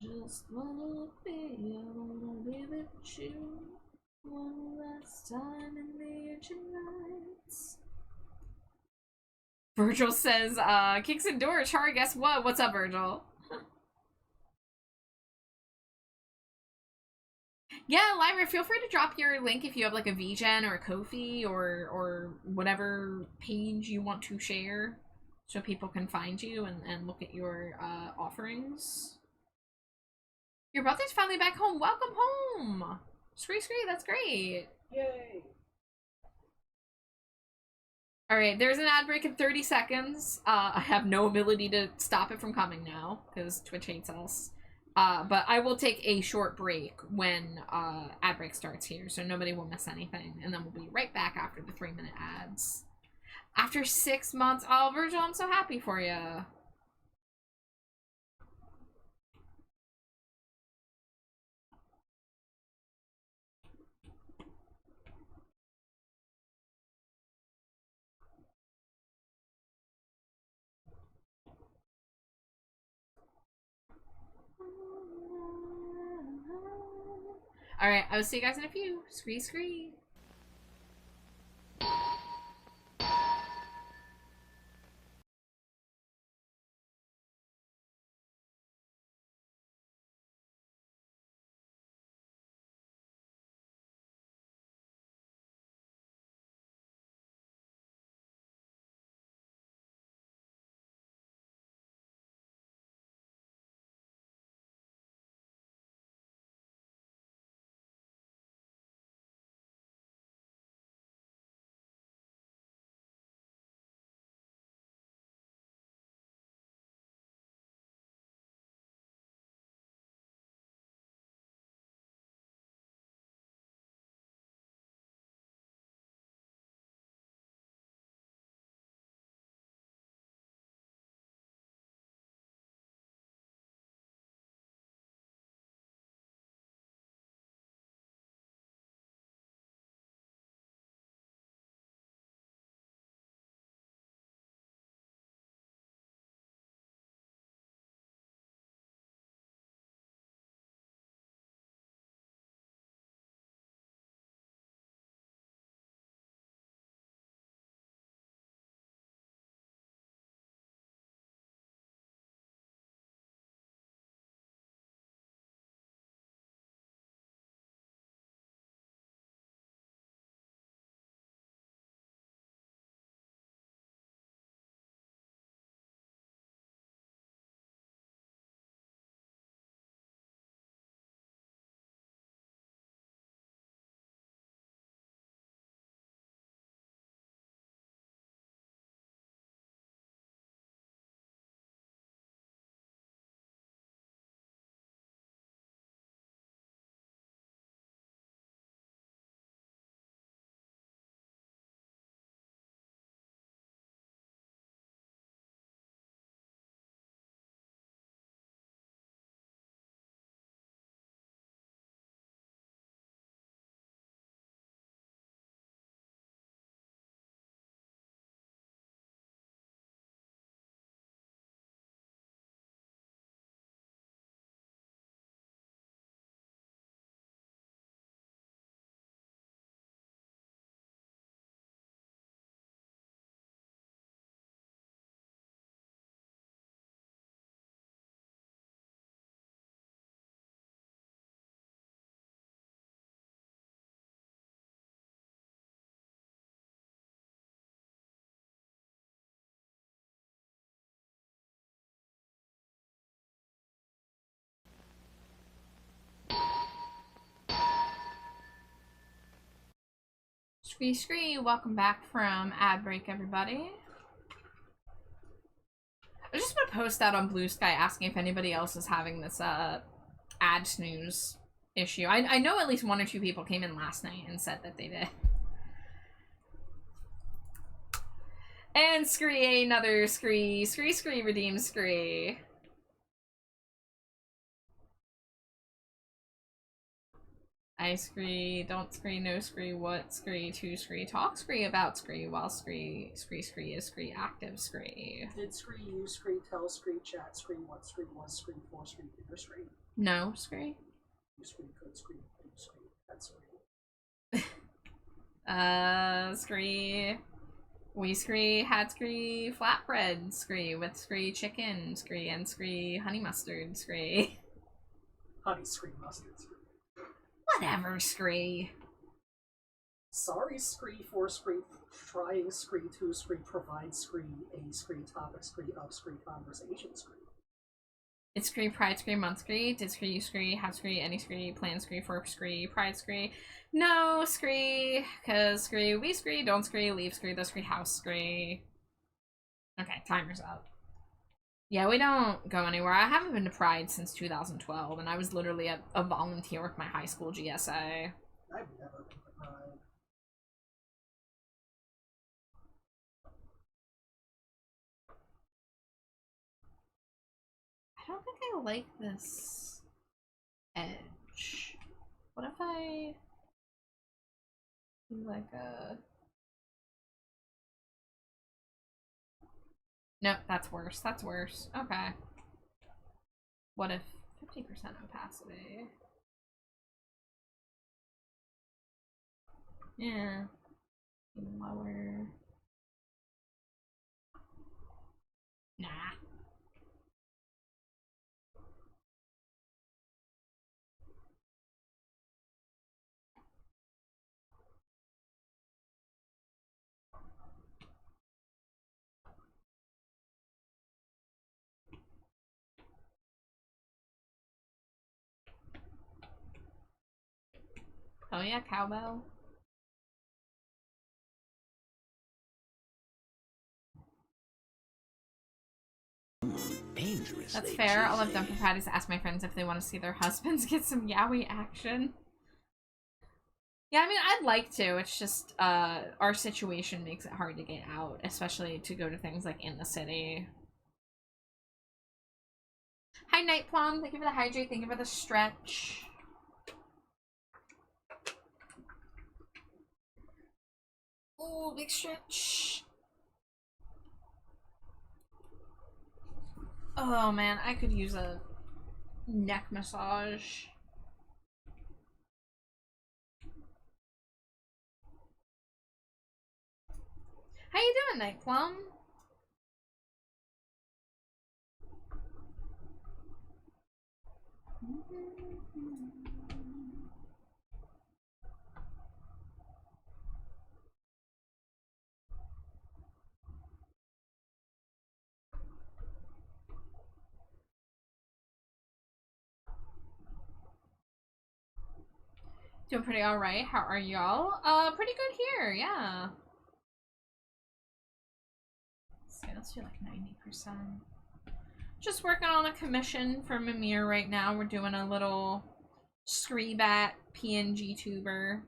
Just wanna be with you one last time in the ancient nights. Virgil says, kicks and doors, Char, guess what? What's up, Virgil? Yeah, Lyra, feel free to drop your link if you have like a VGen or a Ko-fi or whatever page you want to share so people can find you and look at your offerings. Your brother's finally back home. Welcome home! Scree, that's great. Yay! Alright, there's an ad break in 30 seconds. I have no ability to stop it from coming now, because Twitch hates us. But I will take a short break when ad break starts here, so nobody will miss anything. And then we'll be right back after the 3-minute ads. After 6 months. Oh, Virgil, I'm so happy for you. Alright, I will see you guys in a few. Scree. Scree, welcome back from ad break, everybody. I just want to post out on Blue Sky asking if anybody else is having this ad snooze issue. I know at least 1 or 2 people came in last night and said that they did. And Scree, another Scree. Scree, redeem Scree. I Scree, don't Scree, no Scree, what Scree, to Scree, talk Scree about Scree, while Scree is Scree, active Scree. Did Scree use Scree, tell Scree, chat Scree, what Scree was Scree, for Scree, bigger Scree? No Scree. You Scree, could Scree, do Scree, that Scree. Scree. We Scree, had Scree, flatbread Scree, with Scree chicken Scree, and Scree honey mustard Scree. Honey Scree, mustard Scree. Whatever, Scree. Sorry, Scree, for Scree, trying Scree, to Scree, provide Scree, a Scree, topic Scree, of Scree, conversation Scree. It's Scree, Pride Scree, Month Scree, did Scree, you Scree, have Scree, any Scree, plan Scree, for Scree, Pride Scree. No Scree, cause Scree, we Scree, don't Scree, leave Scree, the Scree, house Scree. Okay, timer's up. Yeah, we don't go anywhere. I haven't been to Pride since 2012, and I was literally a volunteer with my high school GSA. I've never been to Pride. I don't think I like this edge. What if I do like a... Nope, that's worse. That's worse. Okay. What if 50% opacity? Yeah. Even lower. Nah. Oh yeah, cowbell. Dangerously. That's fair. All I've done cheesy. for Pride is ask my friends if they want to see their husbands get some yaoi action. Yeah, I mean, I'd like to. It's just, our situation makes it hard to get out, especially to go to things like in the city. Hi, Night Plum. Thank you for the hydrate. Thank you for the stretch. Ooh, big stretch. Oh, man. I could use a neck massage. How you doing, Night Plum? Doing pretty alright. How are y'all? Pretty good here, yeah. So let's do like 90%. Just working on a commission for Mimir right now. We're doing a little Screebat PNG tuber.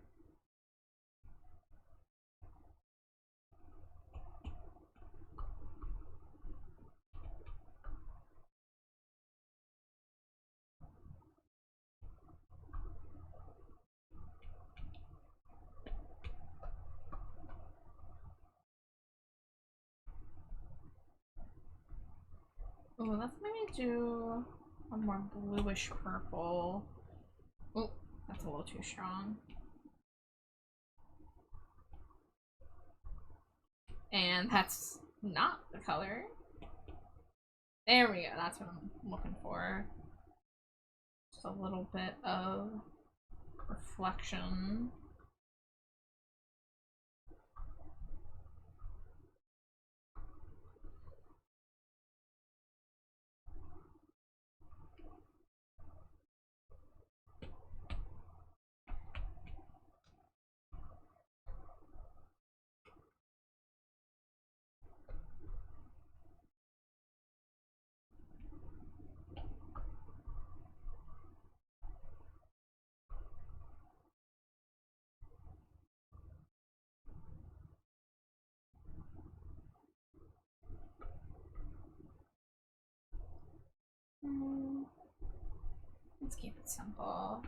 Oh, let's maybe do a more bluish purple. Oh, that's a little too strong. And that's not the color. There we go. That's what I'm looking for. Just a little bit of reflection. Let's keep it simple.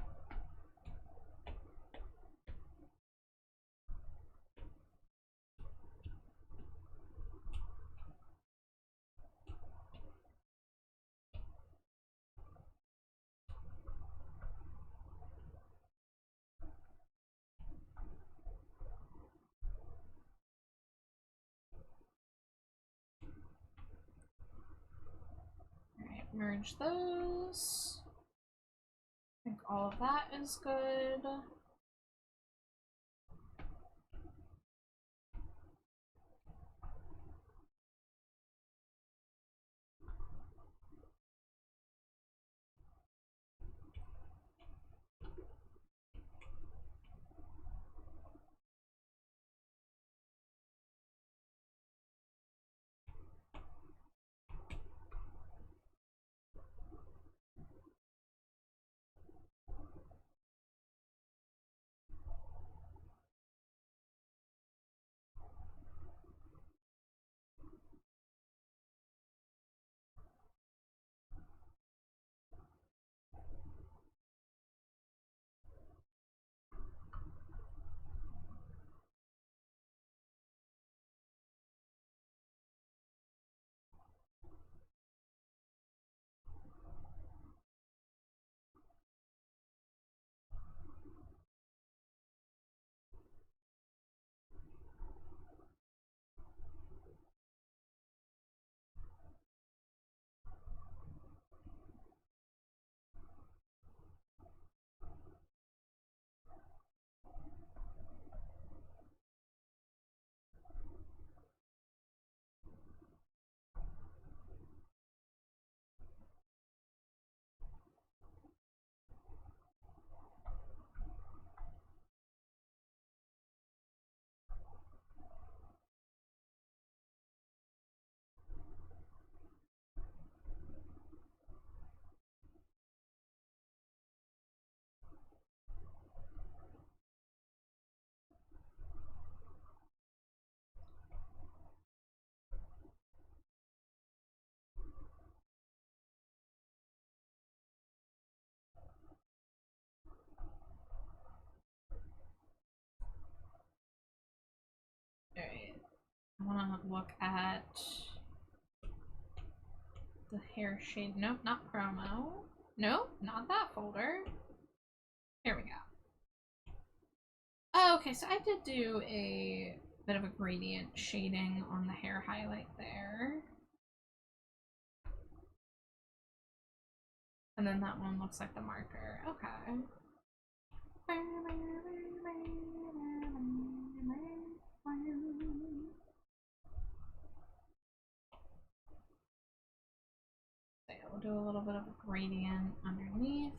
Alright, merge those. I think all of that is good. Alright, I want to look at the hair shade. Nope, not promo. Nope, not that folder. Here we go. Oh, okay, so I did do a bit of a gradient shading on the hair highlight there. And then that one looks like the marker. Okay. So yeah, we'll do a little bit of a gradient underneath.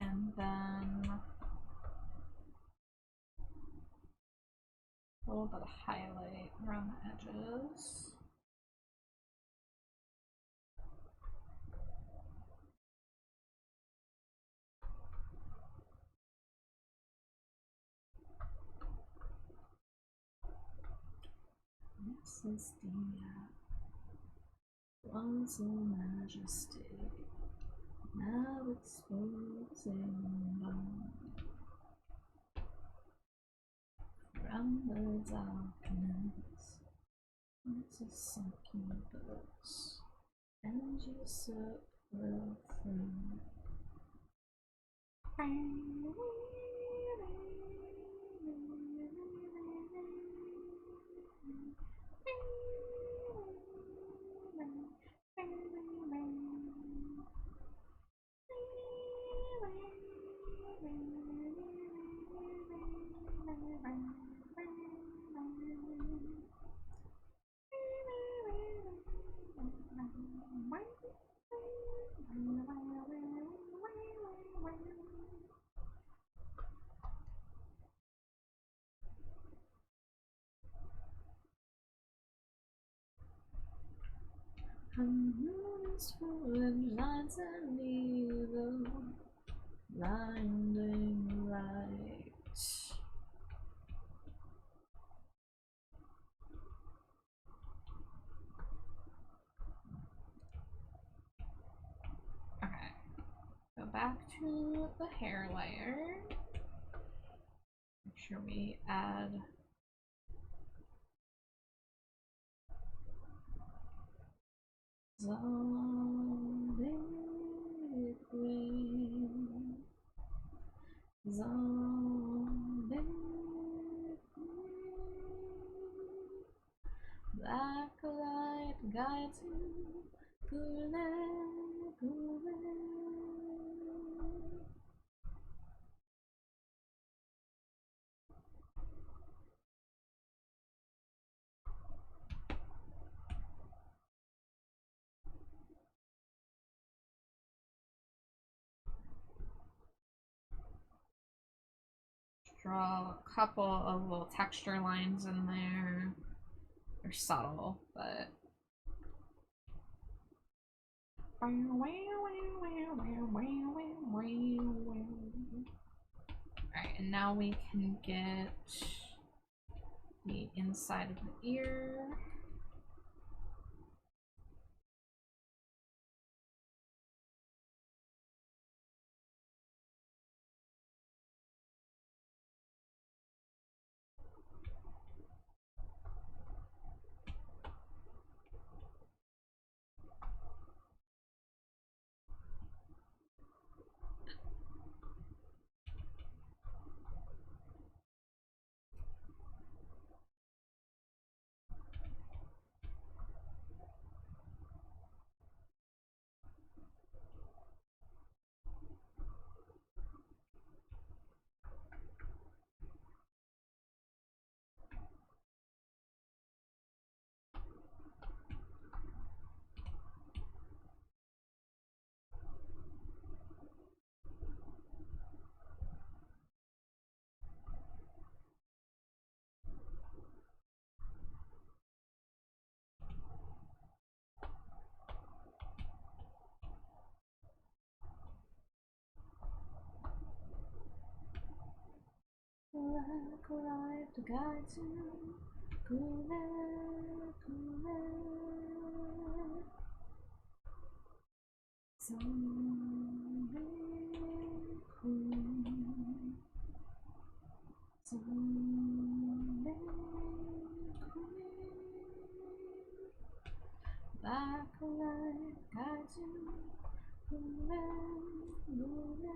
And then a little bit of highlight around the edges. This is the once majesty, now exposing from the darkness. It's a sinking boat, and you circle through. Moon's food lights and evil, blinding light. back to the hair layer. Make sure we add zombie queen. Zombie queen. Blacklight guides you. Goulet, goulet. Draw a couple of little texture lines in there. They're subtle, but alright, and now we can get the inside of the ear. Black light to guide you. Goulet, goulet. Zombie queen. Zombie queen. Black light guides you. Goulet, goulet.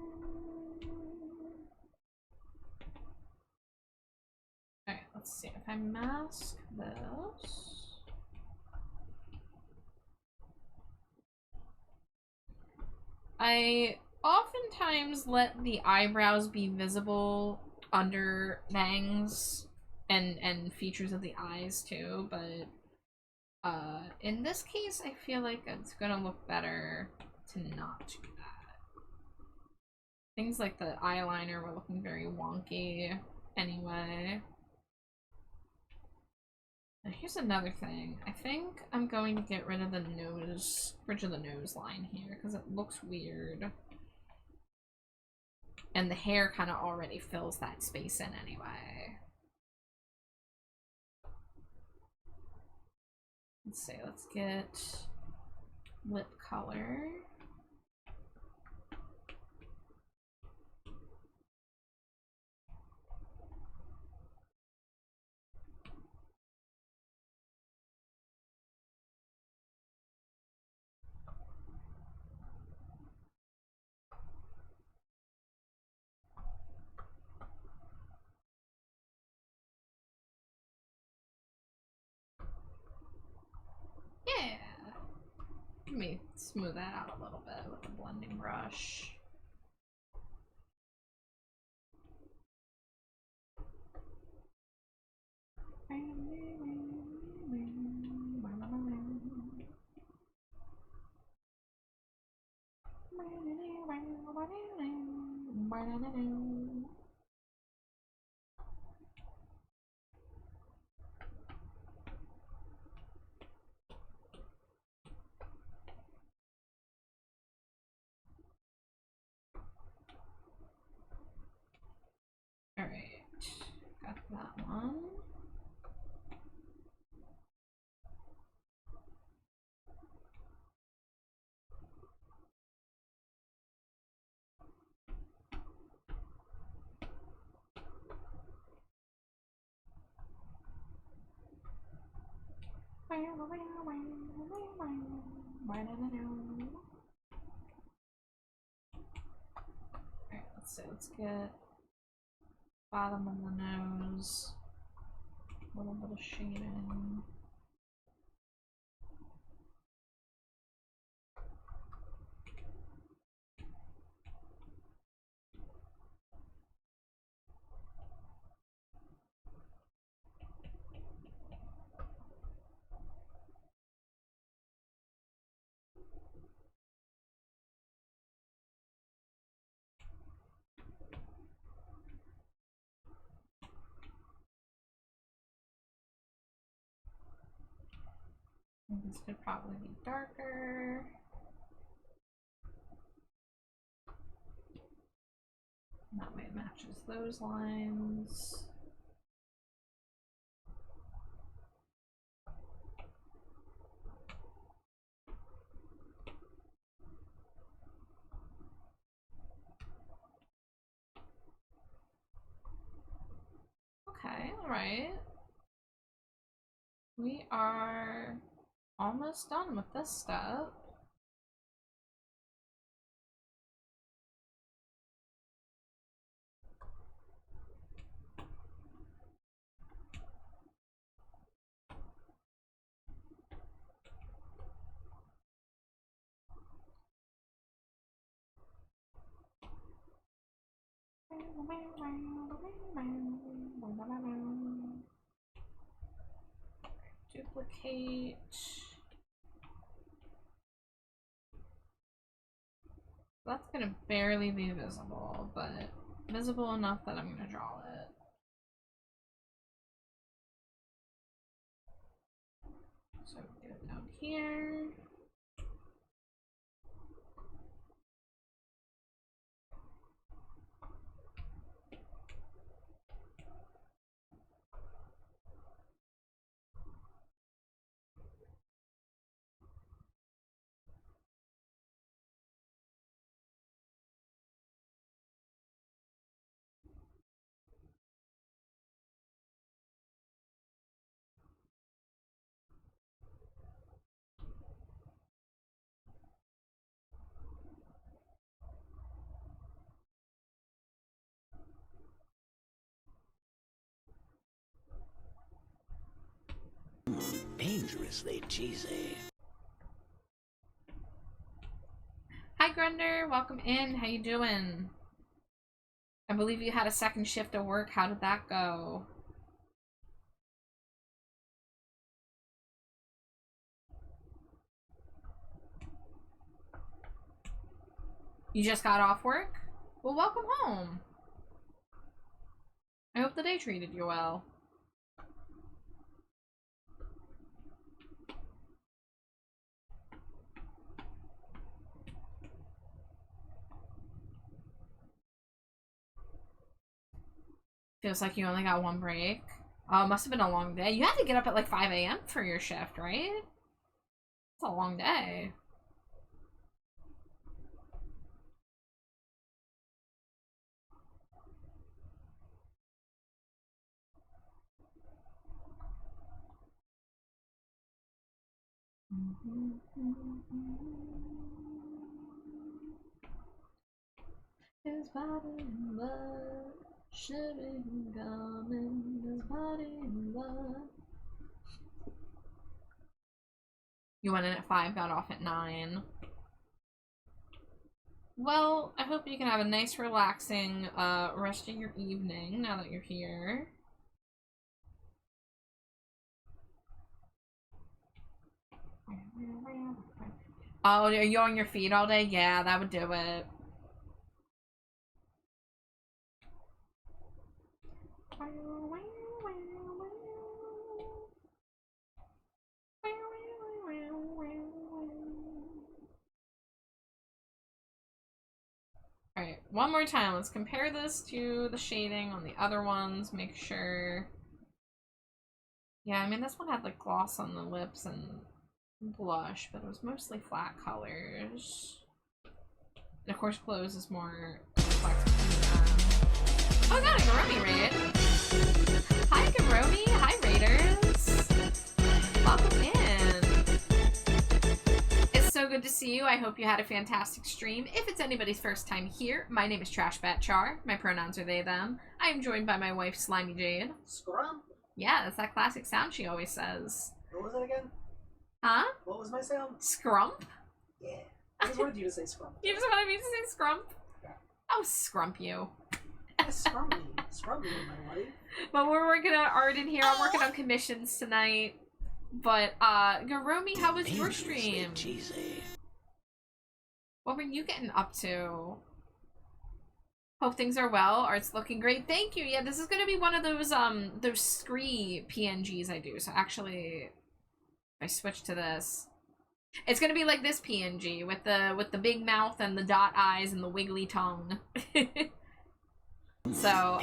Alright, let's see if I mask this. I oftentimes let the eyebrows be visible under bangs and features of the eyes too, but in this case I feel like it's gonna look better to not do that. Things like the eyeliner were looking very wonky anyway. Now here's another thing. I think I'm going to get rid of the bridge of the nose line here because it looks weird. And the hair kind of already fills that space in anyway. Let's see, let's get lip color. Yeah. Let me smooth that out a little bit with the blending brush. Alright, got that one. Alright, let's get bottom of the nose. A little bit of shading. This could probably be darker. That way it matches those lines. Okay, alright. We are almost done with this step. Duplicate. That's gonna barely be visible, but visible enough that I'm gonna draw it. So get it down here. Dangerously cheesy. Hi Grunder, welcome in. How you doing? I believe you had a second shift of work. How did that go? You just got off work? Well, welcome home. I hope the day treated you well. Feels like you only got one break. Oh, it must have been a long day. You had to get up at like 5 a.m. for your shift, right? It's a long day. His body and blood, shivering gum in his body and blood. You went in at 5, got off at 9. Well, I hope you can have a nice, relaxing rest of your evening now that you're here. Oh, are you on your feet all day? Yeah, that would do it. Alright, one more time. Let's compare this to the shading on the other ones. Make sure. Yeah, I mean, this one had like gloss on the lips and blush, but it was mostly flat colors. And of course, clothes is more complex. Oh, I got a Garomi raid. Hi, Garomi. Hi, Raiders. Welcome in. It's so good to see you. I hope you had a fantastic stream. If it's anybody's first time here, my name is TrashBatChar. My pronouns are they, them. I am joined by my wife, Slimy Jade. Scrump. Yeah, that's that classic sound she always says. What was it again? Huh? What was my sound? Scrump? Yeah. I just wanted you to say scrump. You just wanted me to say scrump? Yeah. Oh, scrump you. Yeah, scrump me. Scrump me, my wife. But we're working on art in here. I'm working on commissions tonight. But, Garumi, how was your stream? Cheesy. What were you getting up to? Hope things are well. Art's looking great. Thank you. Yeah, this is gonna be one of those Scree PNGs I do. So actually, if I switch to this, it's gonna be like this PNG with the big mouth and the dot eyes and the wiggly tongue. So,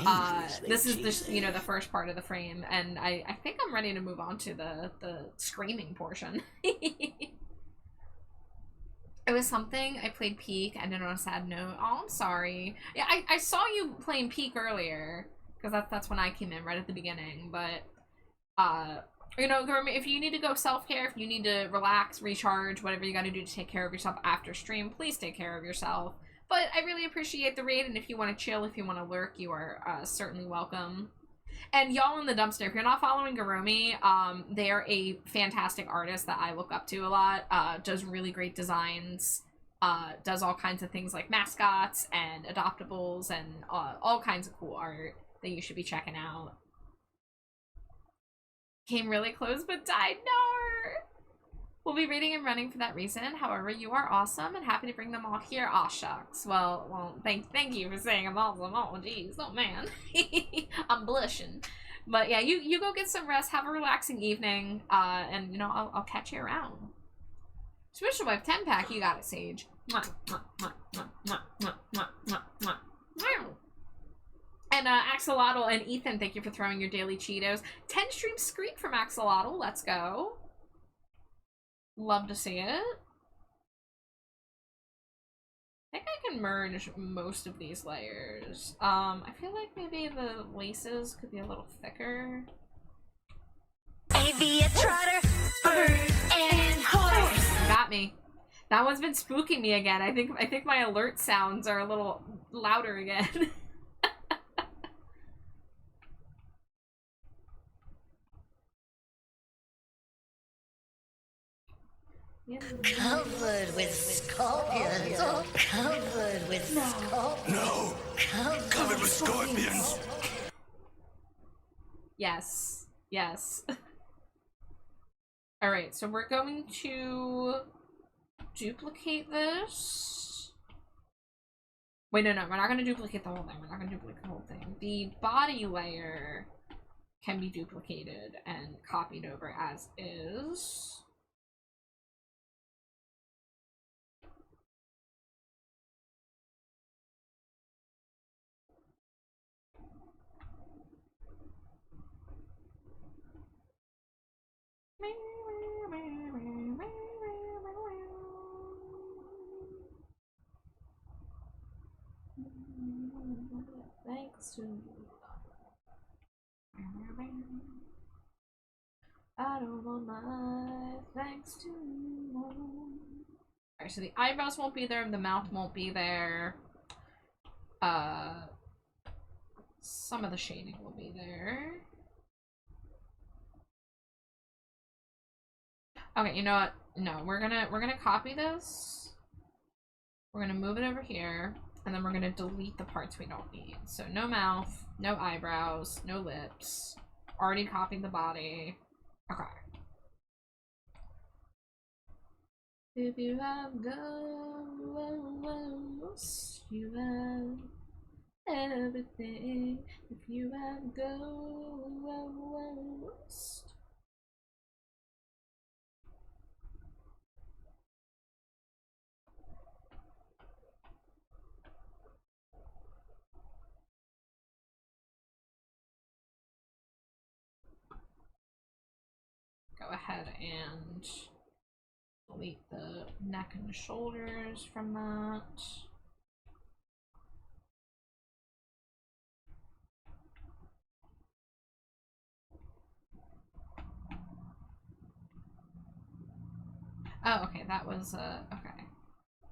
this is the, you know, the first part of the frame, and I think I'm ready to move on to the screaming portion. It was something, I played Peak, ended on a sad note. Oh, I'm sorry. Yeah, I saw you playing Peak earlier, because that's when I came in, right at the beginning, but, you know, if you need to go self-care, if you need to relax, recharge, whatever you gotta do to take care of yourself after stream, please take care of yourself. But I really appreciate the raid, and if you want to chill, if you want to lurk, you are certainly welcome. And y'all in the dumpster, if you're not following Garumi, they're a fantastic artist that I look up to a lot. Does really great designs, does all kinds of things like mascots and adoptables and all kinds of cool art that you should be checking out. Came really close but died. No! We'll be reading and running for that reason. However, you are awesome and happy to bring them all here. Aw, shucks. Well, thank you for saying I'm awesome. Oh, jeez. Oh, man. I'm blushing. But yeah, you go get some rest. Have a relaxing evening. And, you know, I'll catch you around. Switch to Wife 10-pack. You got it, Sage. And Axolotl and Ethan, thank you for throwing your daily Cheetos. 10 stream screek from Axolotl. Let's go. Love to see it. I think I can merge most of these layers. I feel like maybe the laces could be a little thicker. Avian trotter, bird, and horse. Got me. That one's been spooking me again. I think my alert sounds are a little louder again. Covered with scorpions. Covered with scorpions. No! Covered with scorpions! Yes. Yes. Alright, so we're going to duplicate this. Wait, no, we're not going to duplicate the whole thing. We're not going to duplicate the whole thing. The body layer can be duplicated and copied over as is. Thanks to I don't want my thanks to Alright, so the eyebrows won't be there, the mouth won't be there. Some of the shading will be there. Okay, you know what? No, we're gonna copy this. We're gonna move it over here, and then we're gonna delete the parts we don't need. So no mouth, no eyebrows, no lips. Already copied the body. Okay. If you have ghosts, you have everything. If you have ghosts. Go ahead and delete the neck and shoulders from that. Oh, okay, that was, okay.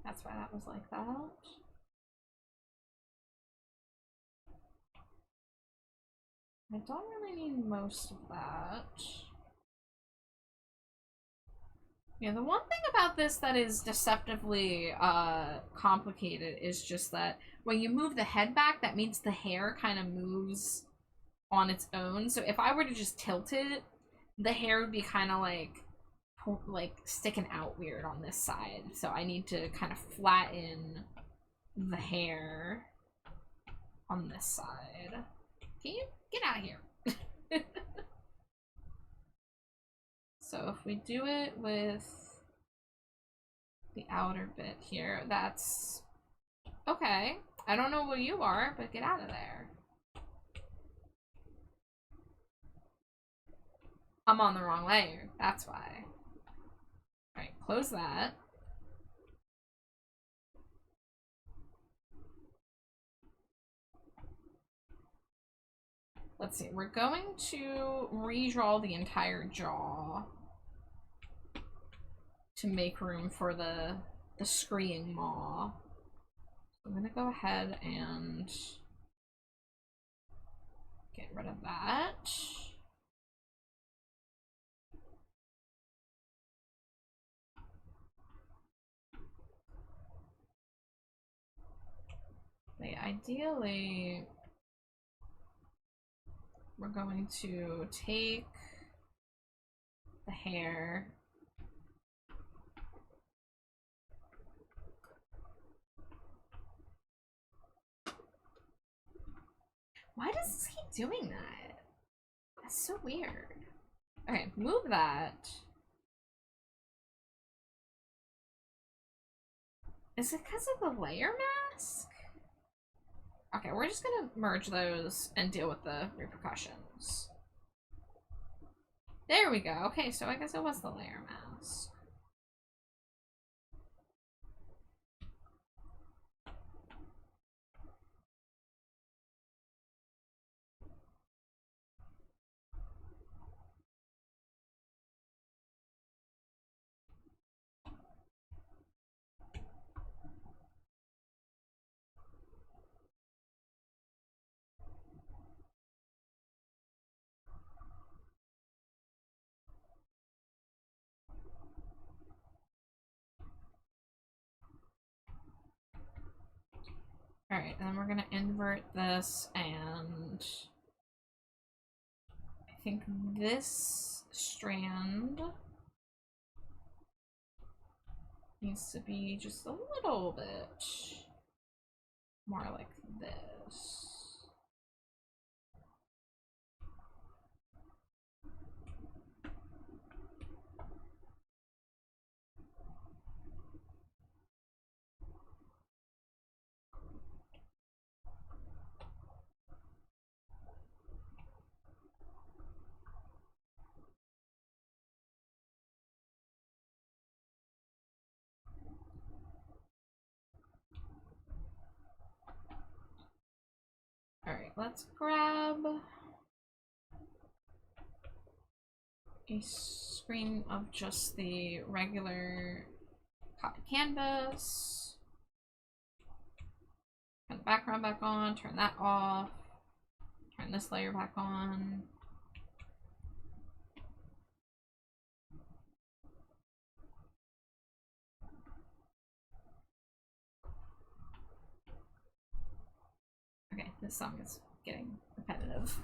That's why that was like that. I don't really need most of that. Yeah, the one thing about this that is deceptively complicated is just that when you move the head back, that means the hair kind of moves on its own. So if I were to just tilt it, the hair would be kind of like sticking out weird on this side. So I need to kind of flatten the hair on this side. Can you get out of here? So if we do it with the outer bit here, that's okay. I don't know where you are, but get out of there. I'm on the wrong layer, that's why. Alright, close that. Let's see, we're going to redraw the entire jaw to make room for the screeing maw. I'm gonna go ahead and get rid of that. Ideally, we're going to take the hair. Why does this keep doing that? That's so weird. Okay, move that. Is it because of the layer mask? Okay, we're just gonna merge those and deal with the repercussions. There we go. Okay, so I guess it was the layer mask. Alright, then we're gonna invert this, and I think this strand needs to be just a little bit more like this. Alright, let's grab a screen of just the regular cotton canvas. Turn the background back on, turn that off, turn this layer back on. Okay, this song is getting repetitive.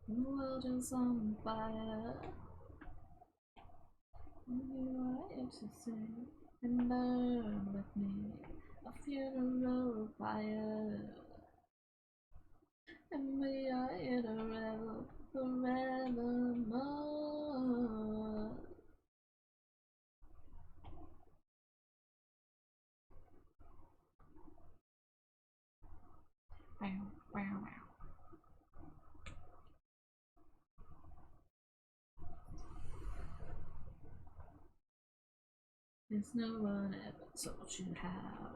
The world is on fire. You are to sing and burn with me a funeral fire. And we are in a revel forevermore. There's no one ever told you how.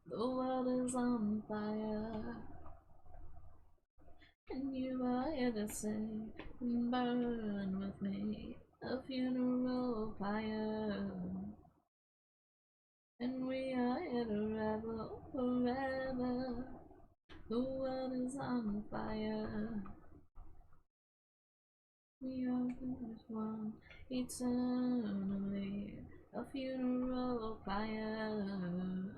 The world is on fire. And you are here to say, burn with me, a funeral pyre. And we are here to rebel forever. The world is on fire. We are just one eternally, a funeral pyre.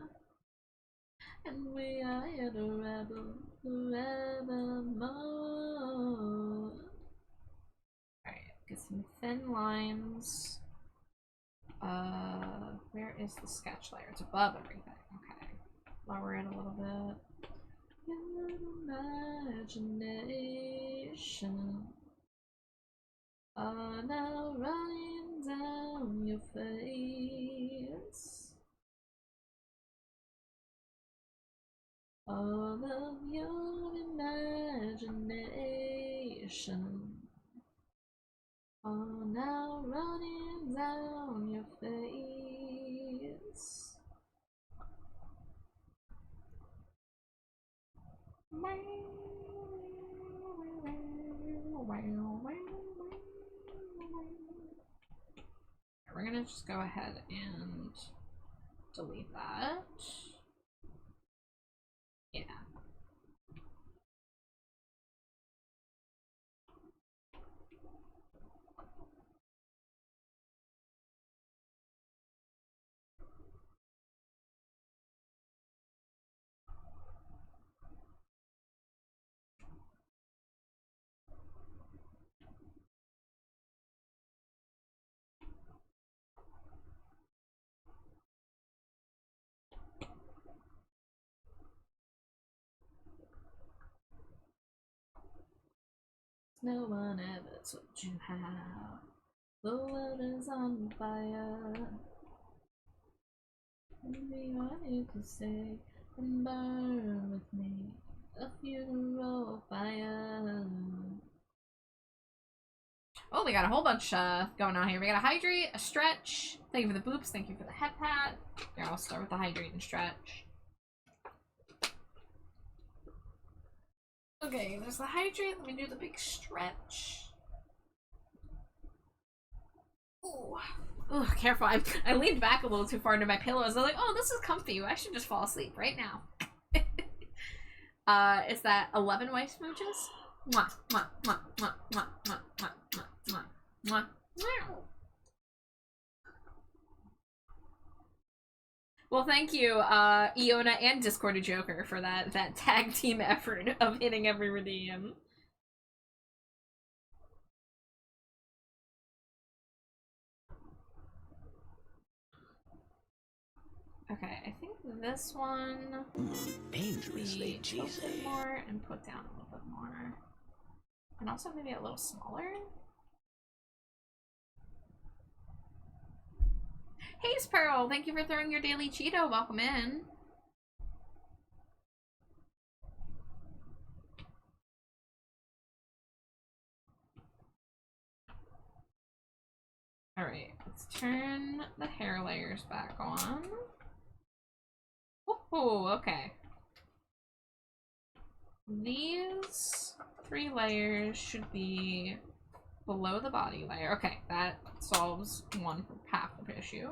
And we are here to rebel forevermore. Alright, get some thin lines. Where is the sketch layer? It's above everything. Okay. Lower it a little bit. Your imagination are now running down your face. All of your imagination are now running down your face. We're gonna just go ahead and delete that. Yeah. No one ever told you how. The world is on fire. And we want you to stay and burn with me, a funeral fire. Oh, we got a whole bunch going on here. We got a hydrate, a stretch. Thank you for the boops. Thank you for the head pat. Here, I'll start with the hydrate and stretch. Okay, there's the hydrate. Let me do the big stretch. Ooh. Oh, careful. I leaned back a little too far into my pillows. I was like, oh, this is comfy. I should just fall asleep right now. Is that 11 wife smooches? Mwah, mwah, mwah, mwah, mwah, mwah, mwah, mwah, mwah, mwah. Well, thank you, Iona and Discorded Joker for that tag team effort of hitting every redeem. Okay, I think this one Dangerously cheesy. more and put down a little bit more. And also maybe a little smaller. Hey Pearl, thank you for throwing your daily Cheeto. Welcome in. Alright, let's turn the hair layers back on. Oh, okay. These 3 layers should be below the body layer. Okay, that solves half the issue.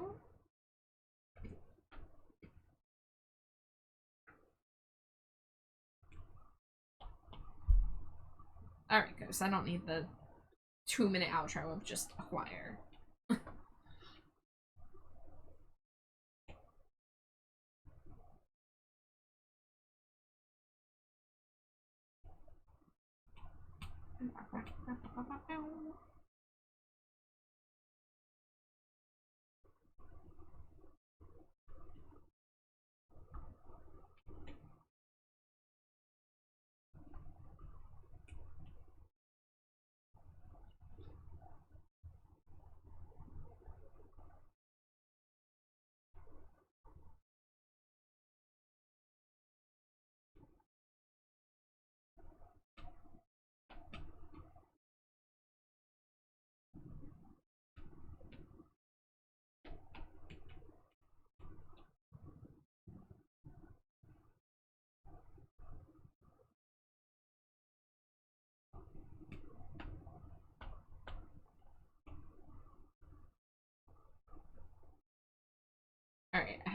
Alright, guys, I don't need the 2-minute outro of just acquire.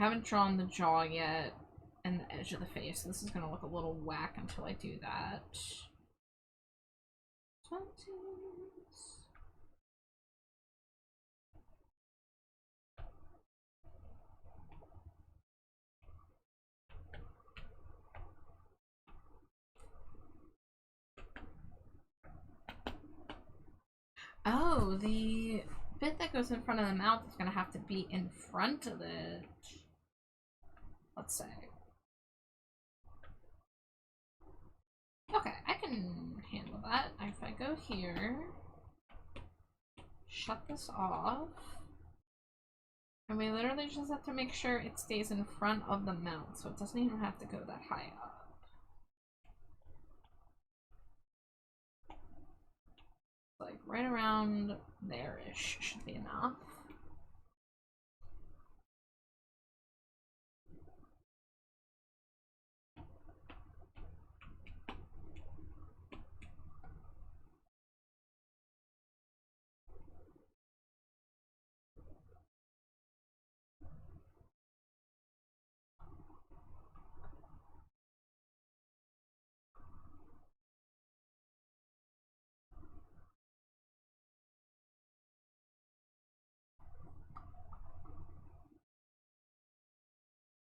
haven't drawn the jaw yet and the edge of the face. This is gonna look a little whack until I do that. 20s. Oh, the bit that goes in front of the mouth is gonna have to be in front of it. Let's say. Okay, I can handle that. If I go here, shut this off, and we literally just have to make sure it stays in front of the mouth, so it doesn't even have to go that high up. Like right around there-ish should be enough.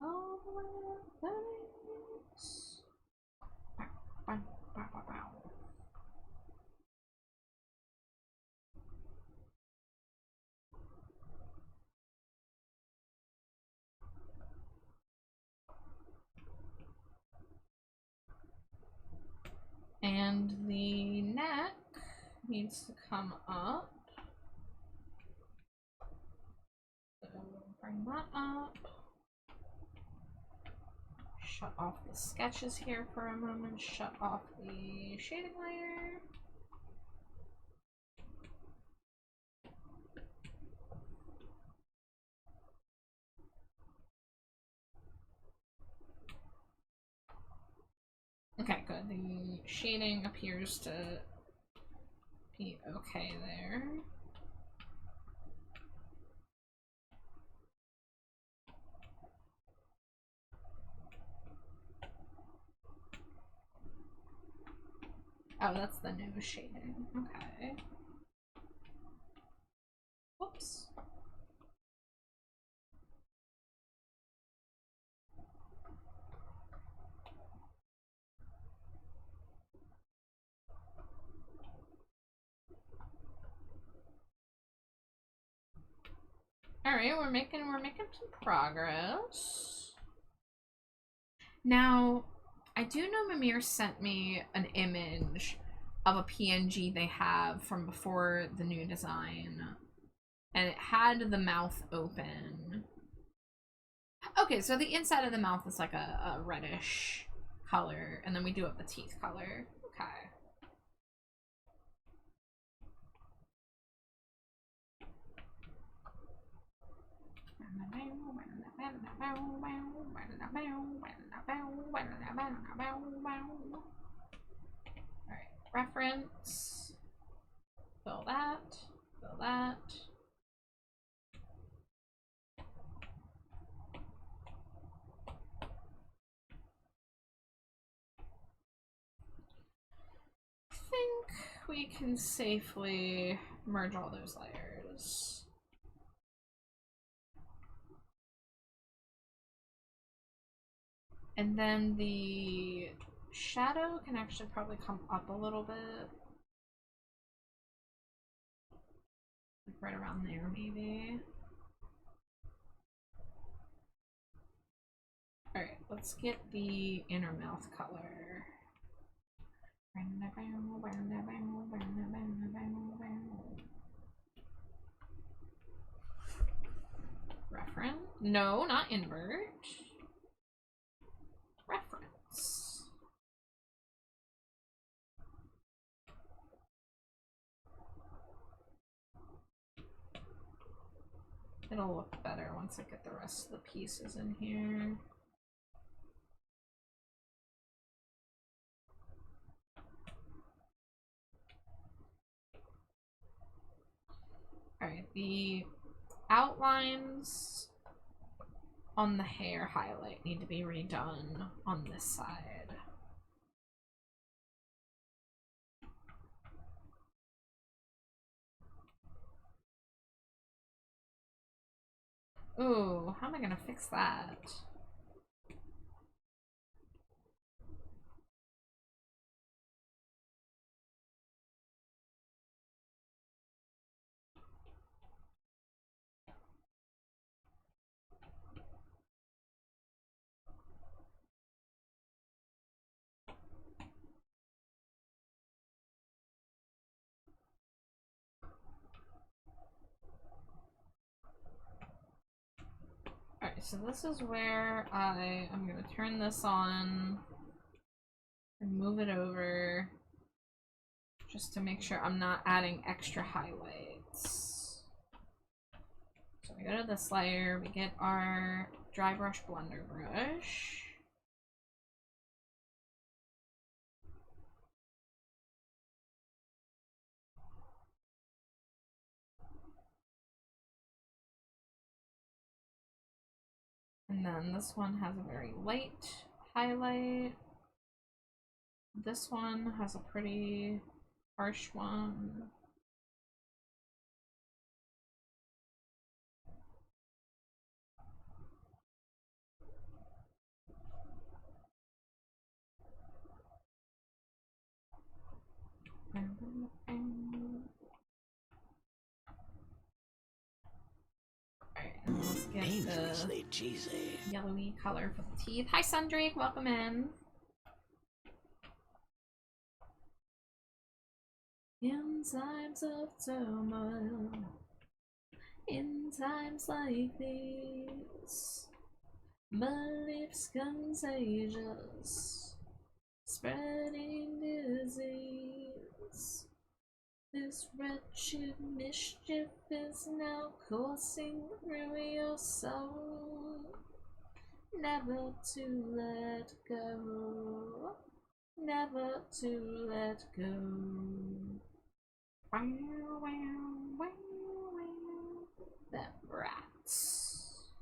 Oh, thanks. Bow, bow, bow, bow. And the neck needs to come up. So bring that up. Shut off the sketches here for a moment. Shut off the shading layer. Okay, good. The shading appears to be okay there. Oh, that's the new shading. Okay. Whoops. Alright, we're making some progress. Now, I do know Mimir sent me an image of a PNG they have from before the new design. And it had the mouth open. Okay, so the inside of the mouth is like a reddish color, and then we do have the teeth color. Okay. Alright, reference. Fill that. Fill that. I think we can safely merge all those layers. And then the shadow can actually probably come up a little bit. Like right around there, maybe. Alright, let's get the inner mouth color. Reference? No, not invert. Reference. It'll look better once I get the rest of the pieces in here. Alright, the outlines on the hair highlight need to be redone on this side. Ooh, how am I gonna fix that? Alright, so this is where I'm gonna turn this on and move it over just to make sure I'm not adding extra highlights. So we go to this layer, we get our dry brush blender brush. And then this one has a very light highlight. This one has a pretty harsh one. Alright, and let's get Dangerously cheesy. the yellowy color for the teeth. Hi Sundrake, welcome in. In times of turmoil, in times like these, beliefs contagious, spreading disease. This wretched mischief is now coursing through your soul, never to let go, never to let go. Them rats.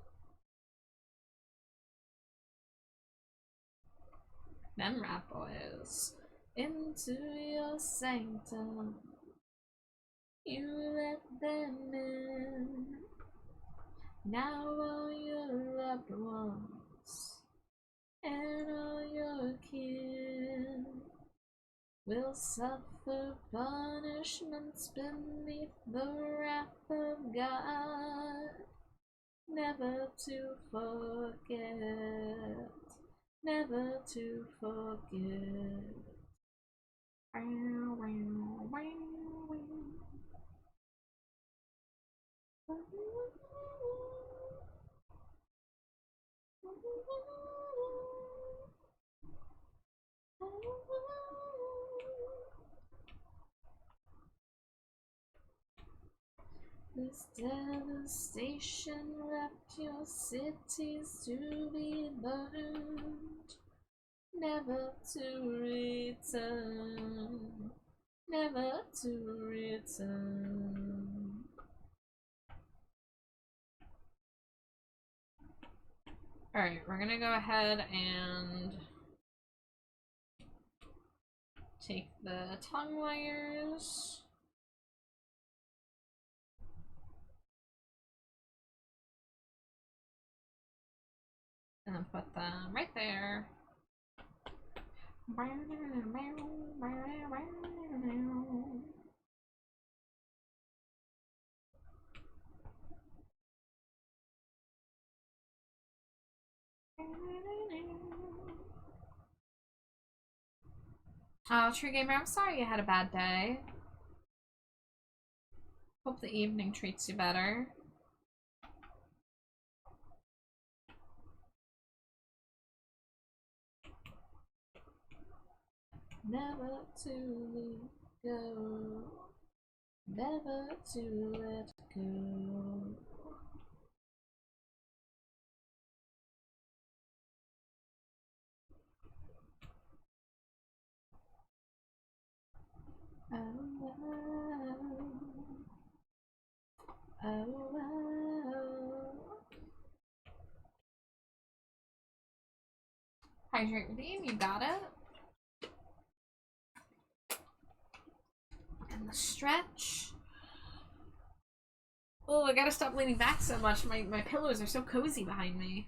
Them rat boys. Into your sanctum, you let them in. Now all your loved ones and all your kin will suffer punishments beneath the wrath of God, never to forget, never to forget. This devastation left your cities to be burned, never to return, never to return. Alright, we're gonna go ahead and take the tongue layers. And then put them right there. Oh, True Gamer, I'm sorry you had a bad day. Hope the evening treats you better. Never to let go, never to let go. Oh, oh, oh, oh. Hydrate redeem, you got it. And the stretch. Oh, I gotta stop leaning back so much. My pillows are so cozy behind me.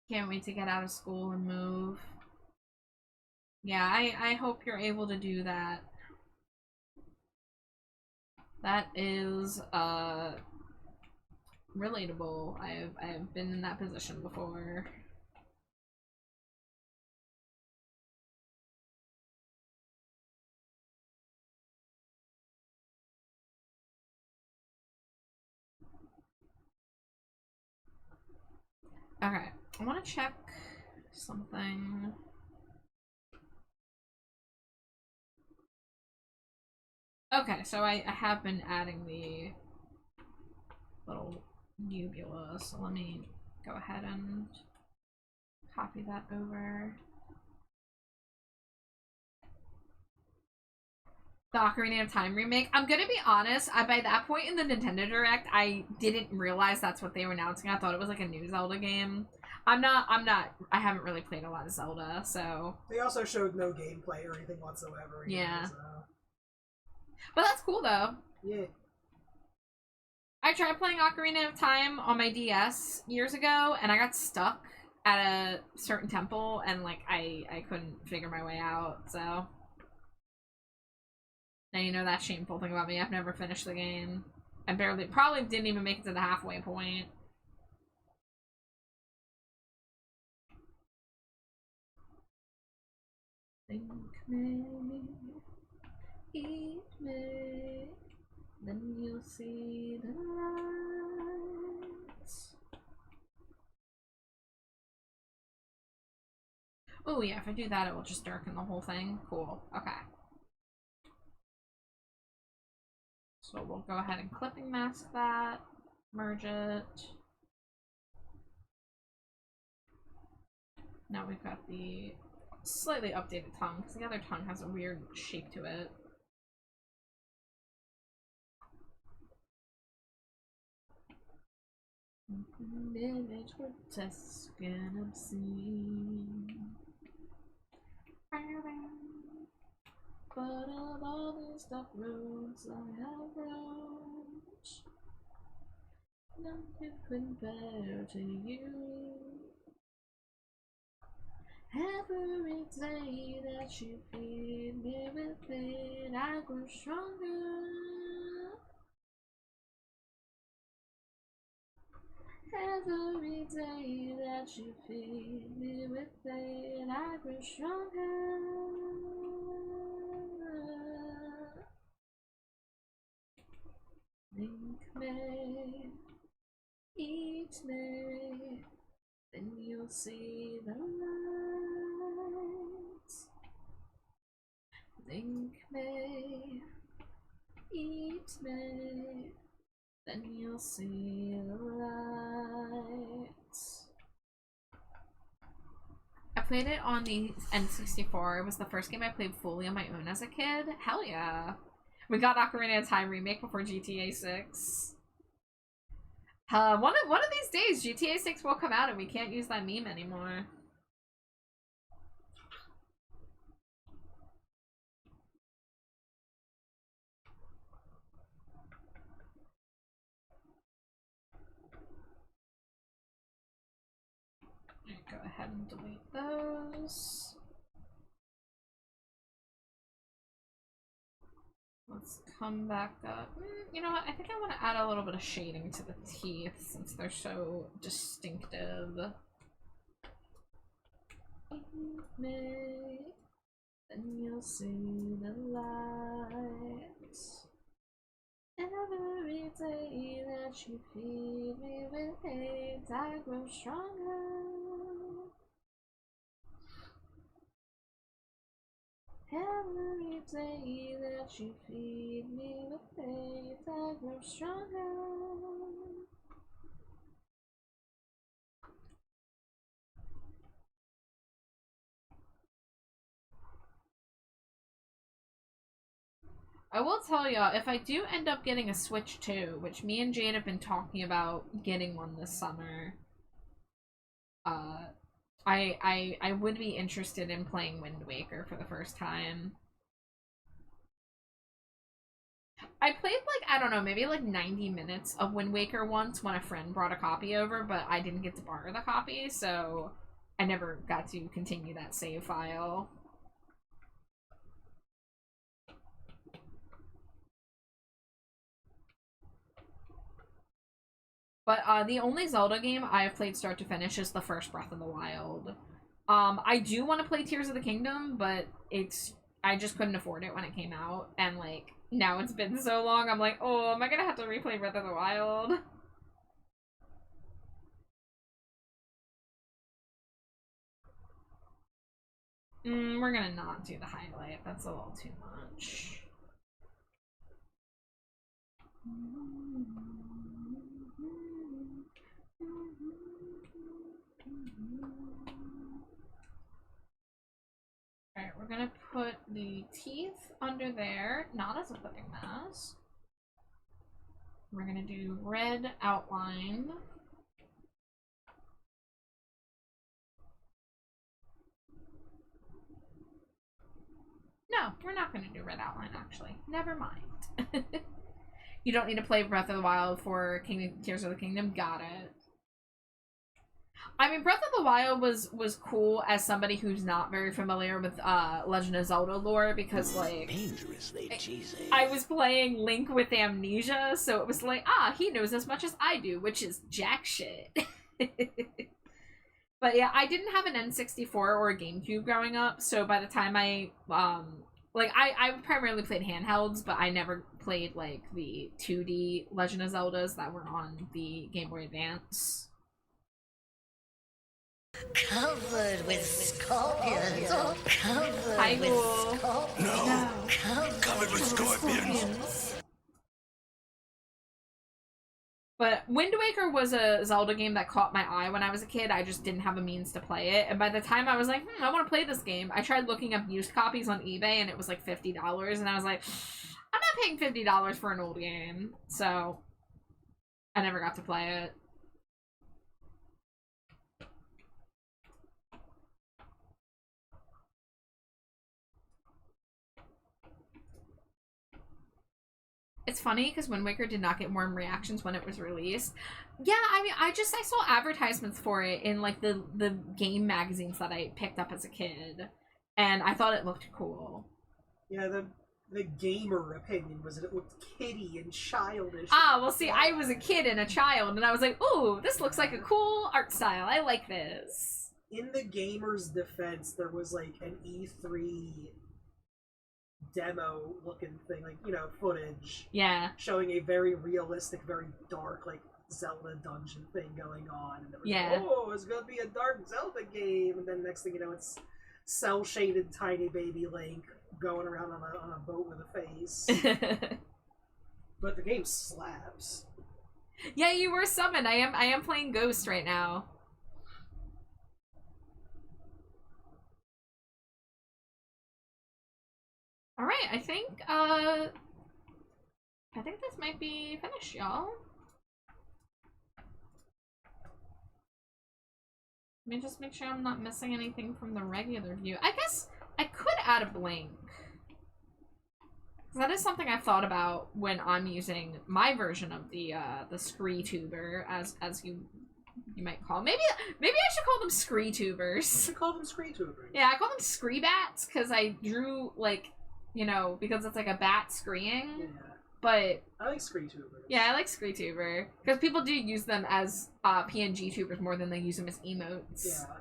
Can't wait to get out of school and move. Yeah, I hope you're able to do that. That is, relatable. I've been in that position before. Okay, I want to check something. Okay, so I have been adding the little uvula, so let me go ahead and copy that over. The Ocarina of Time remake. I'm gonna be honest, by that point in the Nintendo Direct, I didn't realize that's what they were announcing. I thought it was like a new Zelda game. I haven't really played a lot of Zelda, so. They also showed no gameplay or anything whatsoever. Either, yeah. So. But that's cool though. Yeah. I tried playing Ocarina of Time on my DS years ago, and I got stuck at a certain temple, and like I couldn't figure my way out, so. Now you know that shameful thing about me. I've never finished the game. I probably didn't even make it to the halfway point. Think me, eat me, then you'll see the lights. Oh yeah, if I do that, it will just darken the whole thing. Cool. Okay. So we'll go ahead and clipping mask that, merge it. Now we've got the slightly updated tongue, because the other tongue has a weird shape to it. Image grotesque and obscene. But of all the stuff roads I have roamed, none can compare to you. Every day that you feed me with it, I grow stronger. Every day that you feed me with it, I grow stronger. Think me, eat me, then you'll see the lights. Think me, eat me, then you'll see the lights. I played it on the N64. It was the first game I played fully on my own as a kid. Hell yeah. We got Ocarina of Time remake before GTA 6. One of these days, GTA 6 will come out and we can't use that meme anymore. Go ahead and delete those. Let's come back up. You know what? I think I want to add a little bit of shading to the teeth since they're so distinctive. Then you'll see the lights. Every day that you feed me with hate, I grow stronger. Every day that you feed me with faith, I grow stronger. I will tell y'all, if I do end up getting a Switch 2, which me and Jade have been talking about getting one this summer, I would be interested in playing Wind Waker for the first time. I played, like, I don't know, maybe like 90 minutes of Wind Waker once when a friend brought a copy over, but I didn't get to borrow the copy, so I never got to continue that save file. But the only Zelda game I've played start to finish is the first Breath of the Wild. I do want to play Tears of the Kingdom, but I just couldn't afford it when it came out, and like now it's been so long, I'm like, oh, am I gonna have to replay Breath of the Wild? We're gonna not do the highlight. That's a little too much. Alright, we're gonna put the teeth under there, not as a pudding mask. We're gonna do red outline. No, we're not gonna do red outline, actually. Never mind. You don't need to play Breath of the Wild for Tears of the Kingdom? Got it. I mean, Breath of the Wild was cool as somebody who's not very familiar with Legend of Zelda lore, because like Dangerously cheesy. I was playing Link with amnesia, so it was like, he knows as much as I do, which is jack shit. But yeah, I didn't have an N64 or a GameCube growing up, so by the time I I primarily played handhelds, but I never played like the 2D Legend of Zeldas that were on the Game Boy Advance. Covered with scorpions. Covered Hi, with Ghoul. scorpions. No. Covered with scorpions. But Wind Waker was a Zelda game that caught my eye when I was a kid. I just didn't have a means to play it. And by the time I was like, I want to play this game, I tried looking up used copies on eBay, and it was like $50. And I was like, I'm not paying $50 for an old game. So I never got to play it. It's funny because Wind Waker did not get warm reactions when it was released. Yeah, I mean, I saw advertisements for it in like the game magazines that I picked up as a kid, and I thought it looked cool. Yeah, the gamer opinion was that it looked kiddie and childish. Well, see, I was a kid and a child, and I was like, ooh, this looks like a cool art style. I like this. In the gamer's defense, there was like an E3 demo looking thing, like, you know, footage. Yeah. Showing a very realistic, very dark, like, Zelda dungeon thing going on. And it was Yeah. like, oh, it's gonna be a dark Zelda game. And then next thing you know, it's cel-shaded tiny baby Link going around on a boat with a face. But the game slaps. Yeah, you were summoned. I am playing Ghost right now. Alright, I think this might be finished, y'all. Let me just make sure I'm not missing anything from the regular view. I guess I could add a blink. That is something I've thought about when I'm using my version of the Scree-tuber, as you might call them. Maybe I should call them Scree-tubers. You should call them Scree-tubers. Yeah, I call them Scree-bats because I drew, like, you know, because it's like a bat screeing. Yeah. But I like Scree-tubers. yeah, I like Scree-tuber because people do use them as PNG tubers more than they use them as emotes. Yeah.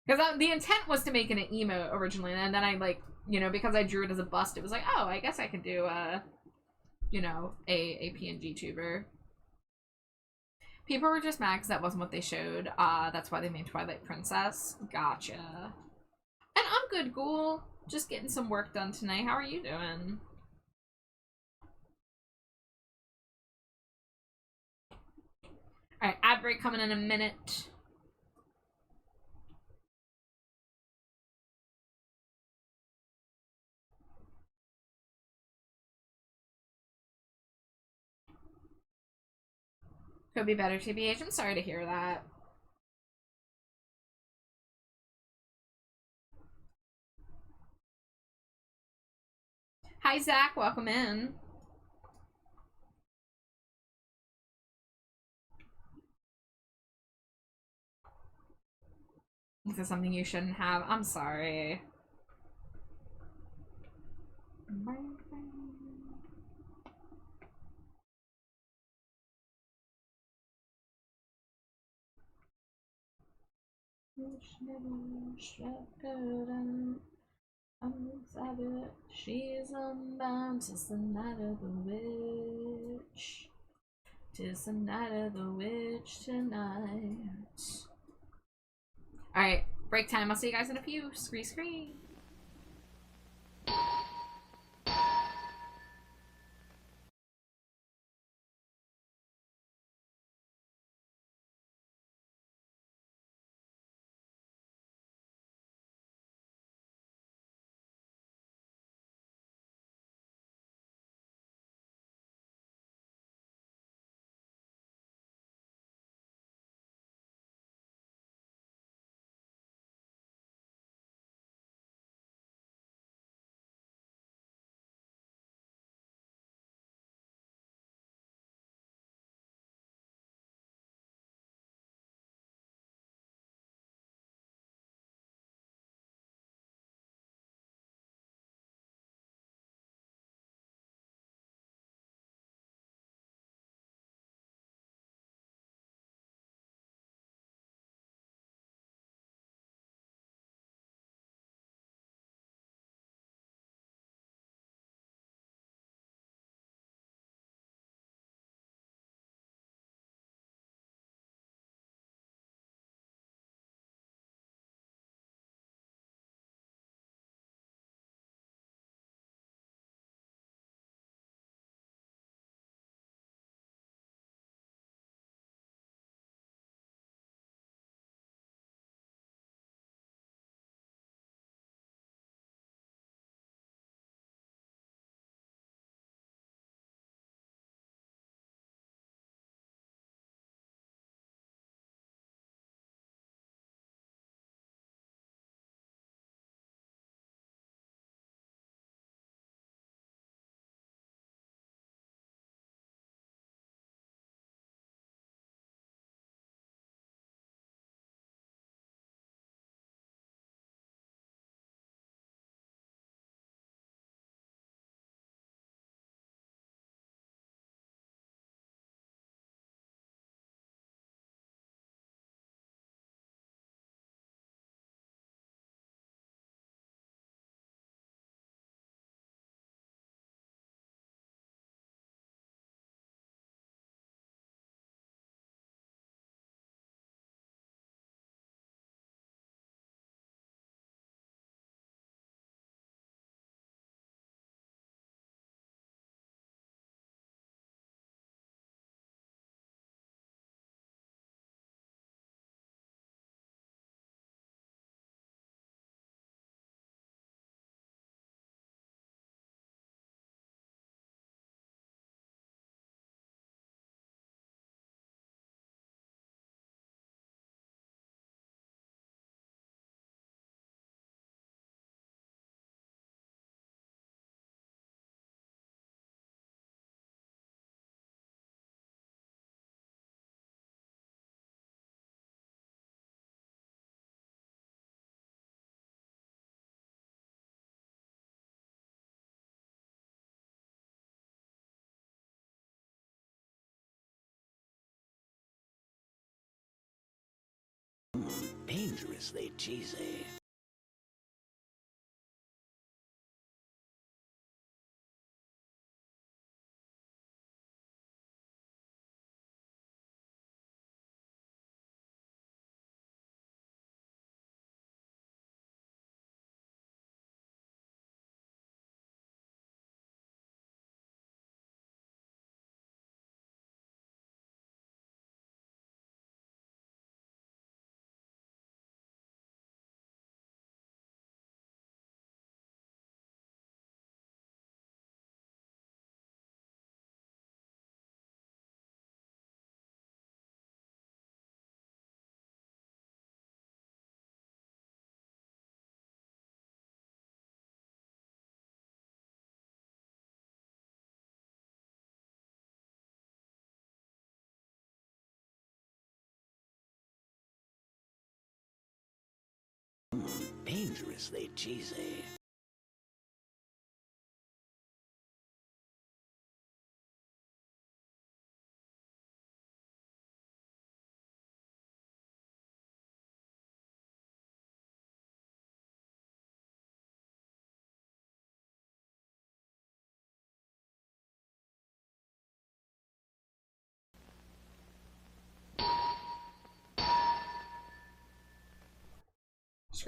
Because the intent was to make it an emote originally, and then I, like, you know, because I drew it as a bust, it was like, oh, I guess I could do you know, a PNG tuber. People were just mad because that wasn't what they showed. That's why they made Twilight Princess. Gotcha. And I'm good, Ghoul. Just getting some work done tonight. How are you doing? Alright, ad break coming in a minute. Could be better, TBH. I'm sorry to hear that. Hi, Zach. Welcome in. This is something you shouldn't have. I'm sorry. She's unbound, 'tis the night of the witch. 'Tis the night of the witch tonight. Alright, break time. I'll see you guys in a few. Scree. Dangerously cheesy. dangerously cheesy.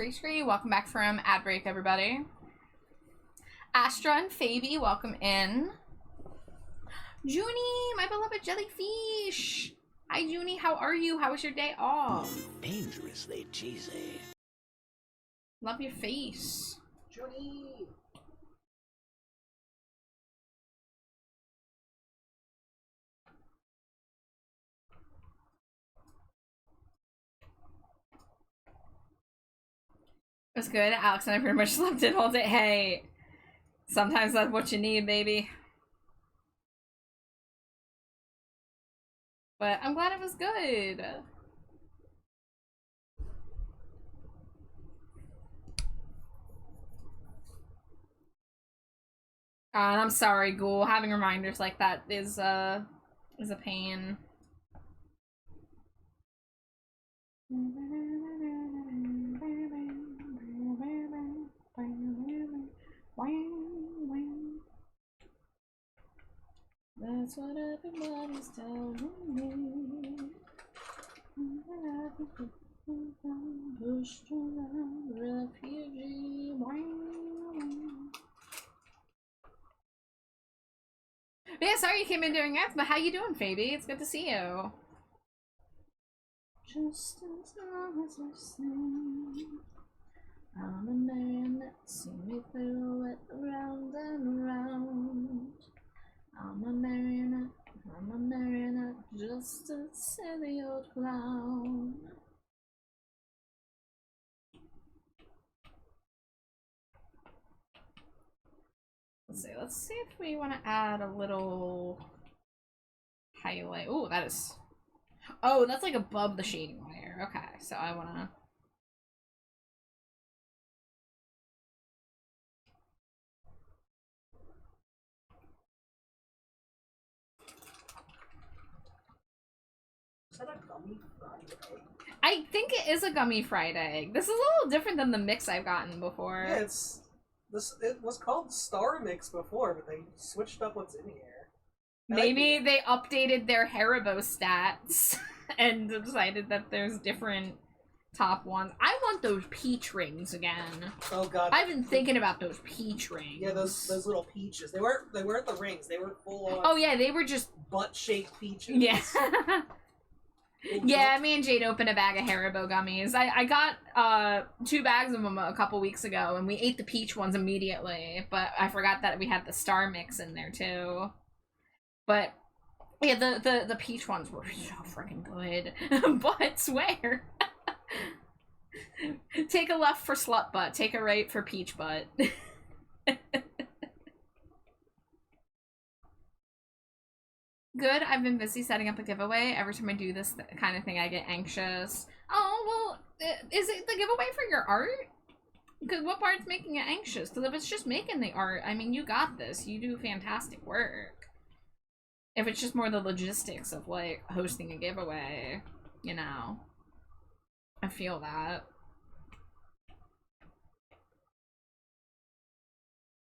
Scree, welcome back from ad break, everybody. Astra and Fabi, welcome in. Junie, my beloved jellyfish. Hi, Junie, how are you? How was your day off? Dangerously cheesy. Love your face. Junie! It was good. Alex and I pretty much slept in all day. Hey, sometimes that's what you need, baby. But I'm glad it was good. I'm sorry, Ghoul. Having reminders like that is a pain. That's what everybody's telling me. Pushed around refugee. Yeah, sorry you came in during ads, but how you doing, Fabi? It's good to see you. Just as long as I sing, I'm a marionette, see me throw it round and round. I'm a marionette, just a silly old clown. Let's see if we want to add a little highlight. Oh, that is... Oh, that's like above the shading layer. Okay, so I want to... Is that a gummy fried egg? I think it is a gummy fried egg. This is a little different than the mix I've gotten before. Yeah, it was called Star Mix before, but they switched up what's in here. Maybe they updated their Haribo stats and decided that there's different top ones. I want those peach rings again. Oh god. I've been thinking about those peach rings. Yeah, those little peaches. They weren't the rings. They were full on. Oh yeah, they were just butt-shaped peaches. Yeah. Yeah, me and Jade opened a bag of Haribo gummies. I got 2 bags of them a couple weeks ago, and we ate the peach ones immediately, but I forgot that we had the Star Mix in there too. But yeah, the peach ones were so freaking good. But swear. Take a left for slut butt, take a right for peach butt. Good, I've been busy setting up a giveaway. Every time I do this kind of thing, I get anxious. Oh, well, is it the giveaway for your art? Because what part's making it anxious? Because if it's just making the art, I mean, you got this. You do fantastic work. If it's just more the logistics of, like, hosting a giveaway, you know. I feel that.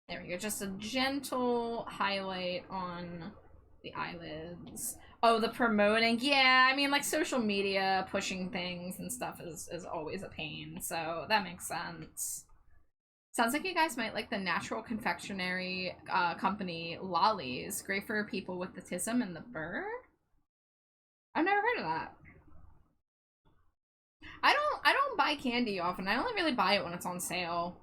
There we go. Just a gentle highlight on the eyelids. Oh, the promoting. Yeah, I mean, like, social media pushing things and stuff is always a pain, so that makes sense. Sounds like you guys might like the natural confectionery company Lollies. Great for people with the tism and the burr. I've never heard of that. I don't buy candy often. I only really buy it when it's on sale.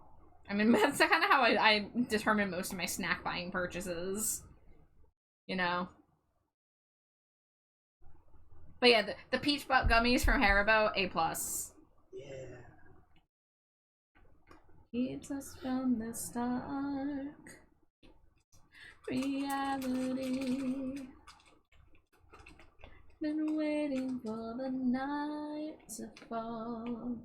I mean, that's kind of how I determine most of my snack buying purchases. You know? But yeah, the peach butt gummies from Haribo, A+. Yeah. Keeps us from this dark reality. Been waiting for the night to fall.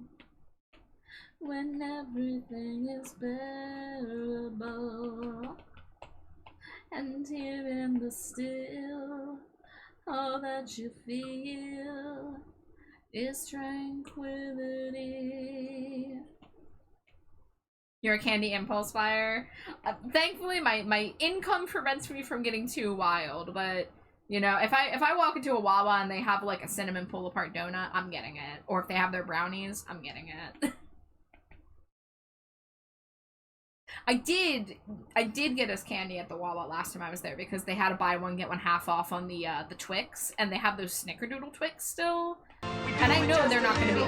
when everything is bearable, and here in the still, all that you feel is tranquility. You're a candy impulse buyer. Thankfully, my income prevents me from getting too wild, but you know, if I walk into a Wawa and they have like a cinnamon pull apart donut, I'm getting it. Or if they have their brownies, I'm getting it. I did get us candy at the Wawa last time I was there because they had a buy one get one half off on the Twix, and they have those Snickerdoodle Twix still. And I know they're not going to be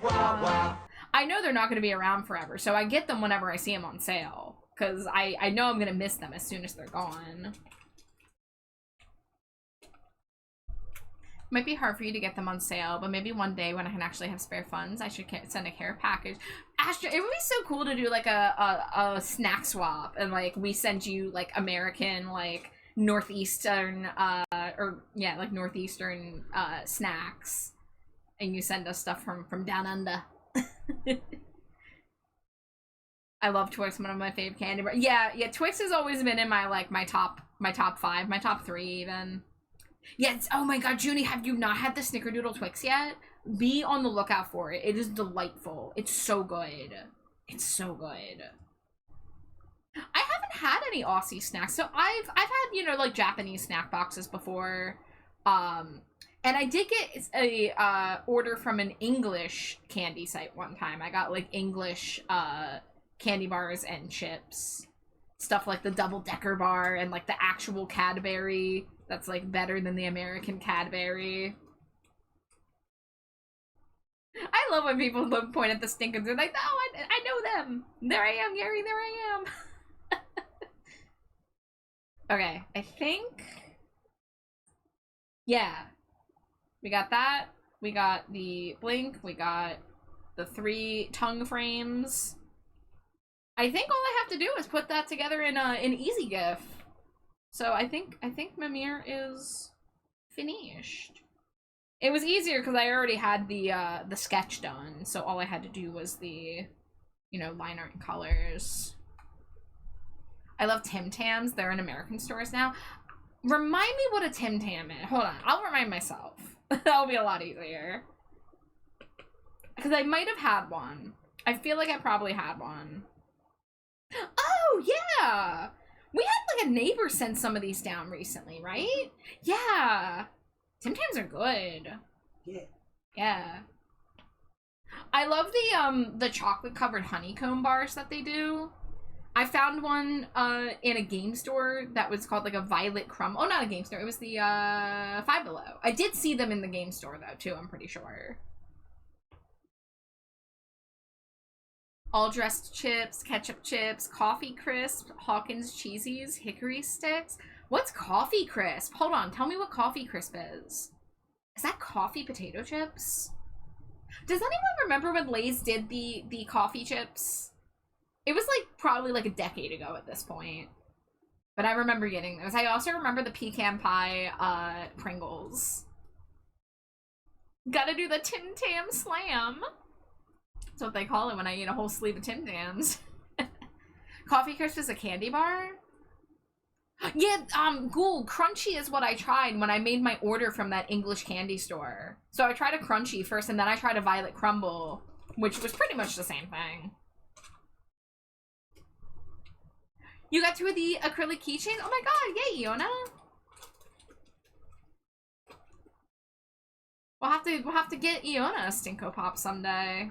perma. I know they're not going to be around forever, so I get them whenever I see them on sale because I know I'm going to miss them as soon as they're gone. Might be hard for you to get them on sale, but maybe one day when I can actually have spare funds, I should send a care package. Astra, it would be so cool to do like a snack swap, and like we send you like American like northeastern like northeastern snacks, and you send us stuff from down under. I love Twix, one of my favorite candy bars. Yeah, Twix has always been in my like my top 5, my top 3 even. Yes, oh my god, Junie, have you not had the Snickerdoodle Twix yet? Be on the lookout for it. It is delightful. It's so good. It's so good. I haven't had any Aussie snacks, so I've had, you know, like Japanese snack boxes before. And I did get a order from an English candy site one time. I got like English candy bars and chips. Stuff like the double-decker bar and like the actual Cadbury that's like better than the American Cadbury. I love when people point at the stinkers. They're like, oh, I know them. There I am, Gary, there I am. Okay, I think... Yeah. We got that. We got the blink. We got the 3 tongue frames. I think all I have to do is put that together in an easy GIF. So I think Mimir is finished. It was easier because I already had the sketch done, so all I had to do was the, you know, line art and colors. I love Tim Tams. They're in American stores now. Remind me what a Tim Tam is. Hold on, I'll remind myself. That'll be a lot easier. Because I might have had one. I feel like I probably had one. Oh, yeah! We had, like, a neighbor send some of these down recently, right? Yeah. Tim Tams are good. Yeah. Yeah. I love the chocolate-covered honeycomb bars that they do. I found one, in a game store that was called, like, a Violet Crumb. Oh, not a game store. It was the, Five Below. I did see them in the game store, though, too, I'm pretty sure. All dressed chips, ketchup chips, coffee crisp, Hawkins cheesies, hickory sticks. What's coffee crisp? Hold on, tell me what coffee crisp is. Is that coffee potato chips? Does anyone remember when Lay's did the coffee chips? It was like probably like a decade ago at this point. But I remember getting those. I also remember the pecan pie Pringles. Gotta do the Tim Tam Slam. That's what they call it when I eat a whole sleeve of Tim Tams. Coffee Crisp is a candy bar? Yeah, Ghoul, Crunchy is what I tried when I made my order from that English candy store. So I tried a Crunchy first, and then I tried a Violet Crumble, which was pretty much the same thing. You got 2 of the acrylic keychains? Oh my god, yay, Iona! We'll have to get Iona a Stinko Pop someday.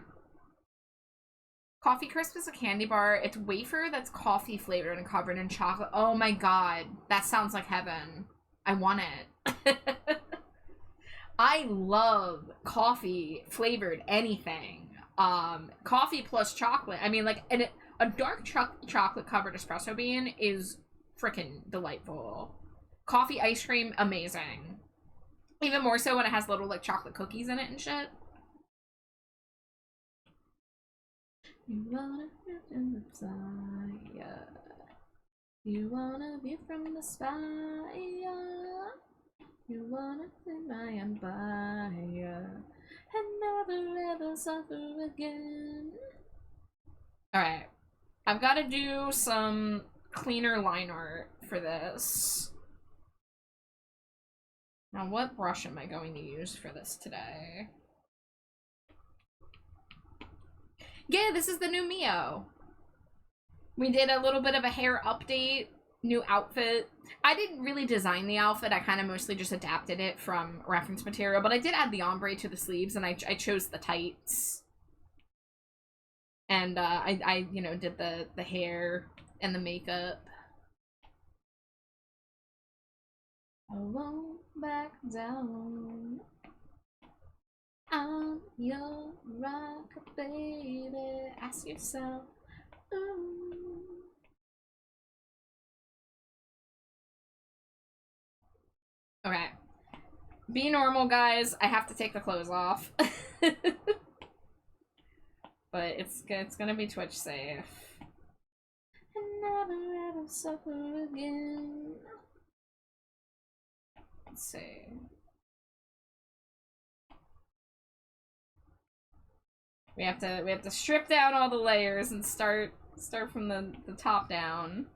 Coffee Crisp is a candy bar. It's wafer that's coffee flavored and covered in chocolate. Oh my god. That sounds like heaven. I want it. I love coffee flavored anything. Coffee plus chocolate. I mean, like, a dark chocolate covered espresso bean is freaking delightful. Coffee ice cream, amazing. Even more so when it has little, like, chocolate cookies in it and shit. You wanna be from the fire. You wanna be from the spire. You wanna be my empire. And never ever suffer again. Alright. I've got to do some cleaner line art for this. Now, what brush am I going to use for this today? Yeah, this is the new Mio. We did a little bit of a hair update, new outfit. I didn't really design the outfit. I kind of mostly just adapted it from reference material, but I did add the ombre to the sleeves, and I chose the tights. And I you know, did the hair and the makeup. I won't back down. I'm your rock, baby. Ask yourself. Ooh. Okay. Be normal, guys. I have to take the clothes off. But it's gonna be Twitch safe. And never ever suffer again. Let's see. We have to strip down all the layers and start from the top down.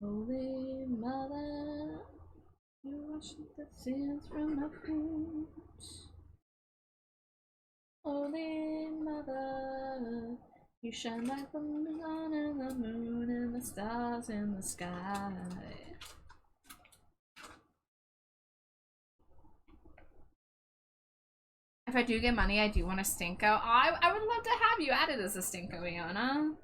Holy Mother, you wash the sins from my feet. Holy Mother, you shine like the sun and the moon and the stars in the sky. If I do get money, I do want a Stinko. I would love to have you added as a Stinko, Iona.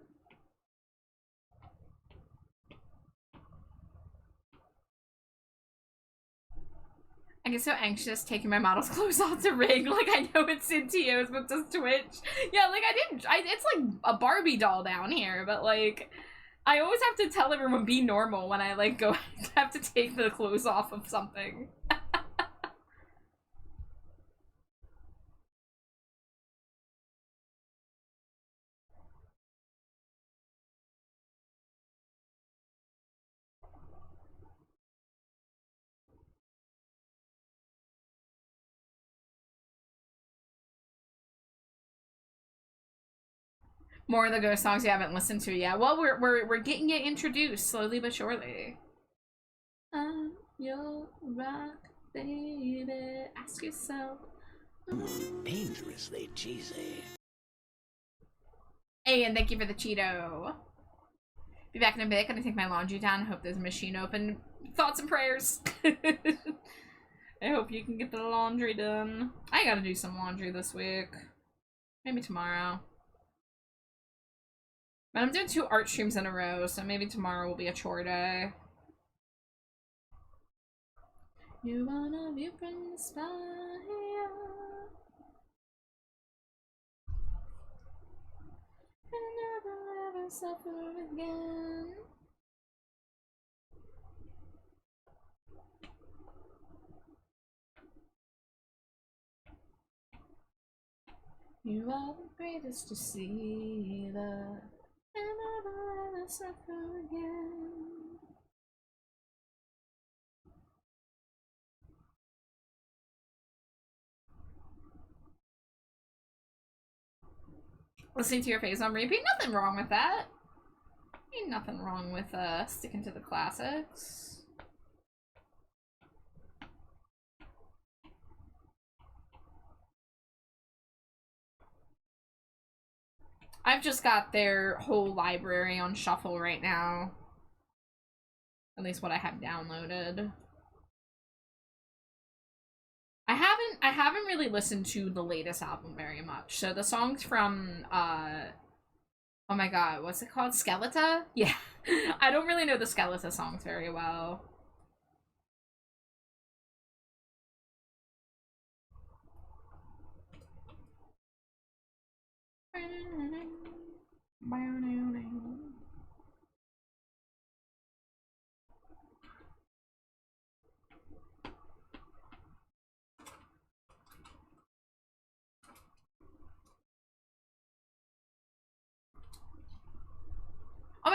I get so anxious taking my model's clothes off to rig. Like, I know it's in TOs, but does Twitch. Yeah, like, it's like a Barbie doll down here, but, like, I always have to tell everyone be normal when I, like, go have to take the clothes off of something. More of the ghost songs you haven't listened to yet. Well, we're getting it introduced slowly but surely. I'm your rock, baby. Ask yourself. Dangerously cheesy. Hey, and thank you for the Cheeto. Be back in a bit. Gonna take my laundry down. Hope there's a machine open. Thoughts and prayers. I hope you can get the laundry done. I gotta do some laundry this week. Maybe tomorrow. But I'm doing 2 art streams in a row, so maybe tomorrow will be a chore day. You wanna view from the spire. And never ever suffer again. You are the greatest deceiver. And never ever suffer again. Listening to your face on repeat, nothing wrong with that. Ain't nothing wrong with sticking to the classics. I've just got their whole library on shuffle right now. At least what I have downloaded. I haven't really listened to the latest album very much. So the songs from oh my god, what's it called? Skeleton? Yeah. I don't really know the Skeleton songs very well.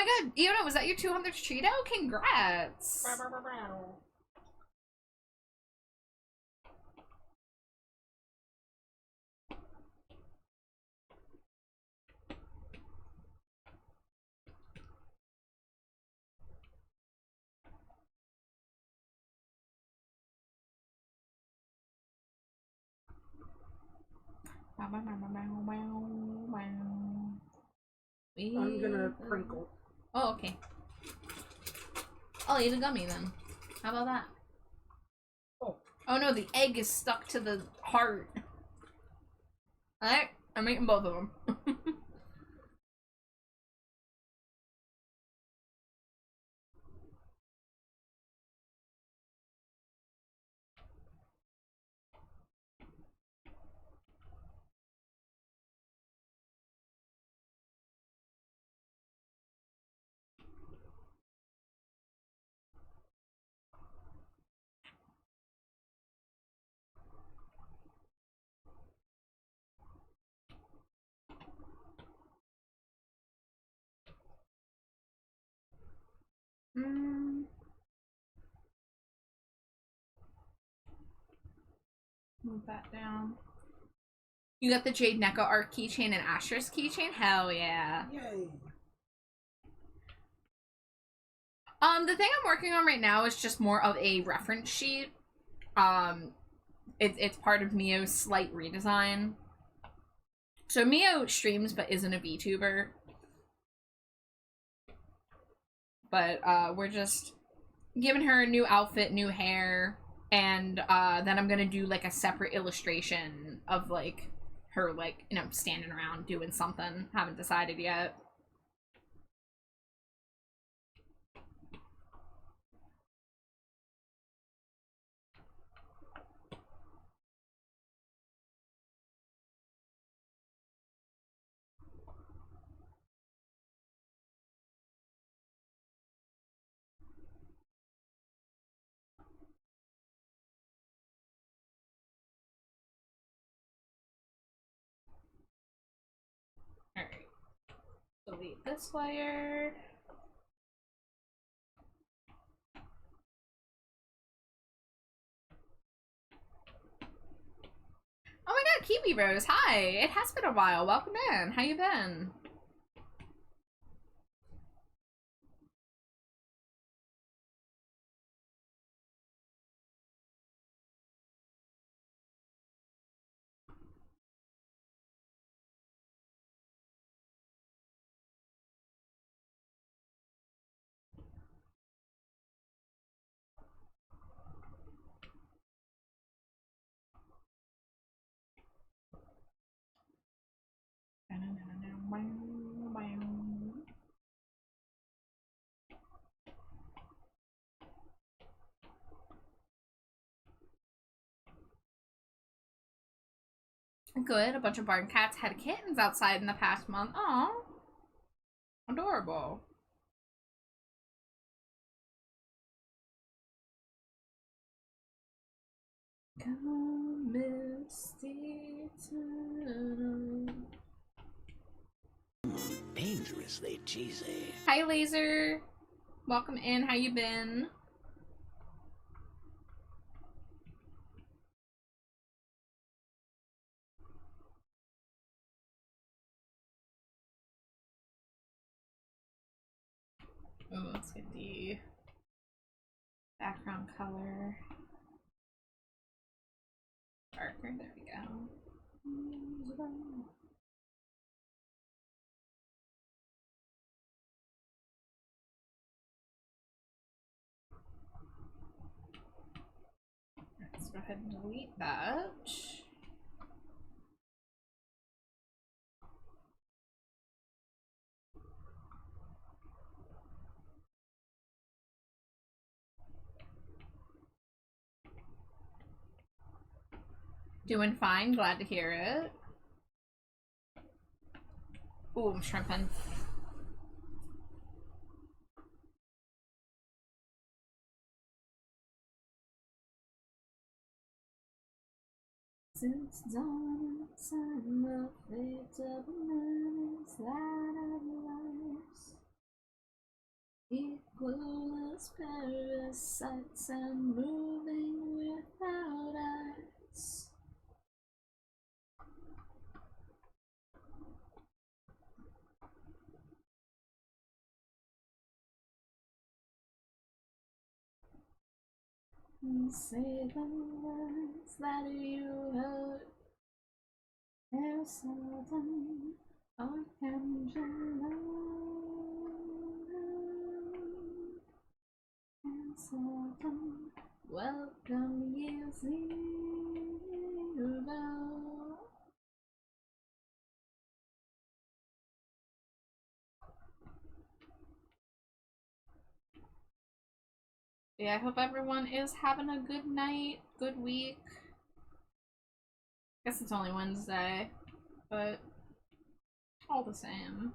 my god, Iona, was that your 200th Cheeto? Congrats! I'm gonna crinkle. Oh, okay. I'll eat a gummy then. How about that? Oh. Oh no, the egg is stuck to the heart. Alright, I'm eating both of them. Move that down. You got the Jade NECA art keychain and Asher's keychain? Hell yeah. Yay. The thing I'm working on right now is just more of a reference sheet. It's part of Mio's slight redesign. So Mio streams but isn't a VTuber. But we're just giving her a new outfit, new hair, and then I'm gonna do like a separate illustration of like her like, you know, standing around doing something. Haven't decided yet. Alright. Delete this layer. Oh my god, Kiwi Rose, hi! It has been a while. Welcome in. How you been? Good. A bunch of barn cats had kittens outside in the past month. Aw. Adorable. Come, misty tonight. Dangerously cheesy. Hi, Laser. Welcome in. How you been? Oh, let's get the background color darker. There we go. Let's go ahead and delete that. Doing fine, glad to hear it. Ooh, I'm shrimping. Since dawn, sun will fade to the moon inside of lives. Equal as parasites and moving without eyes. And say the words that you heard. They're seldom archangel and seldom welcome years zero. Yeah, I hope everyone is having a good night, good week. Guess it's only Wednesday, but all the same.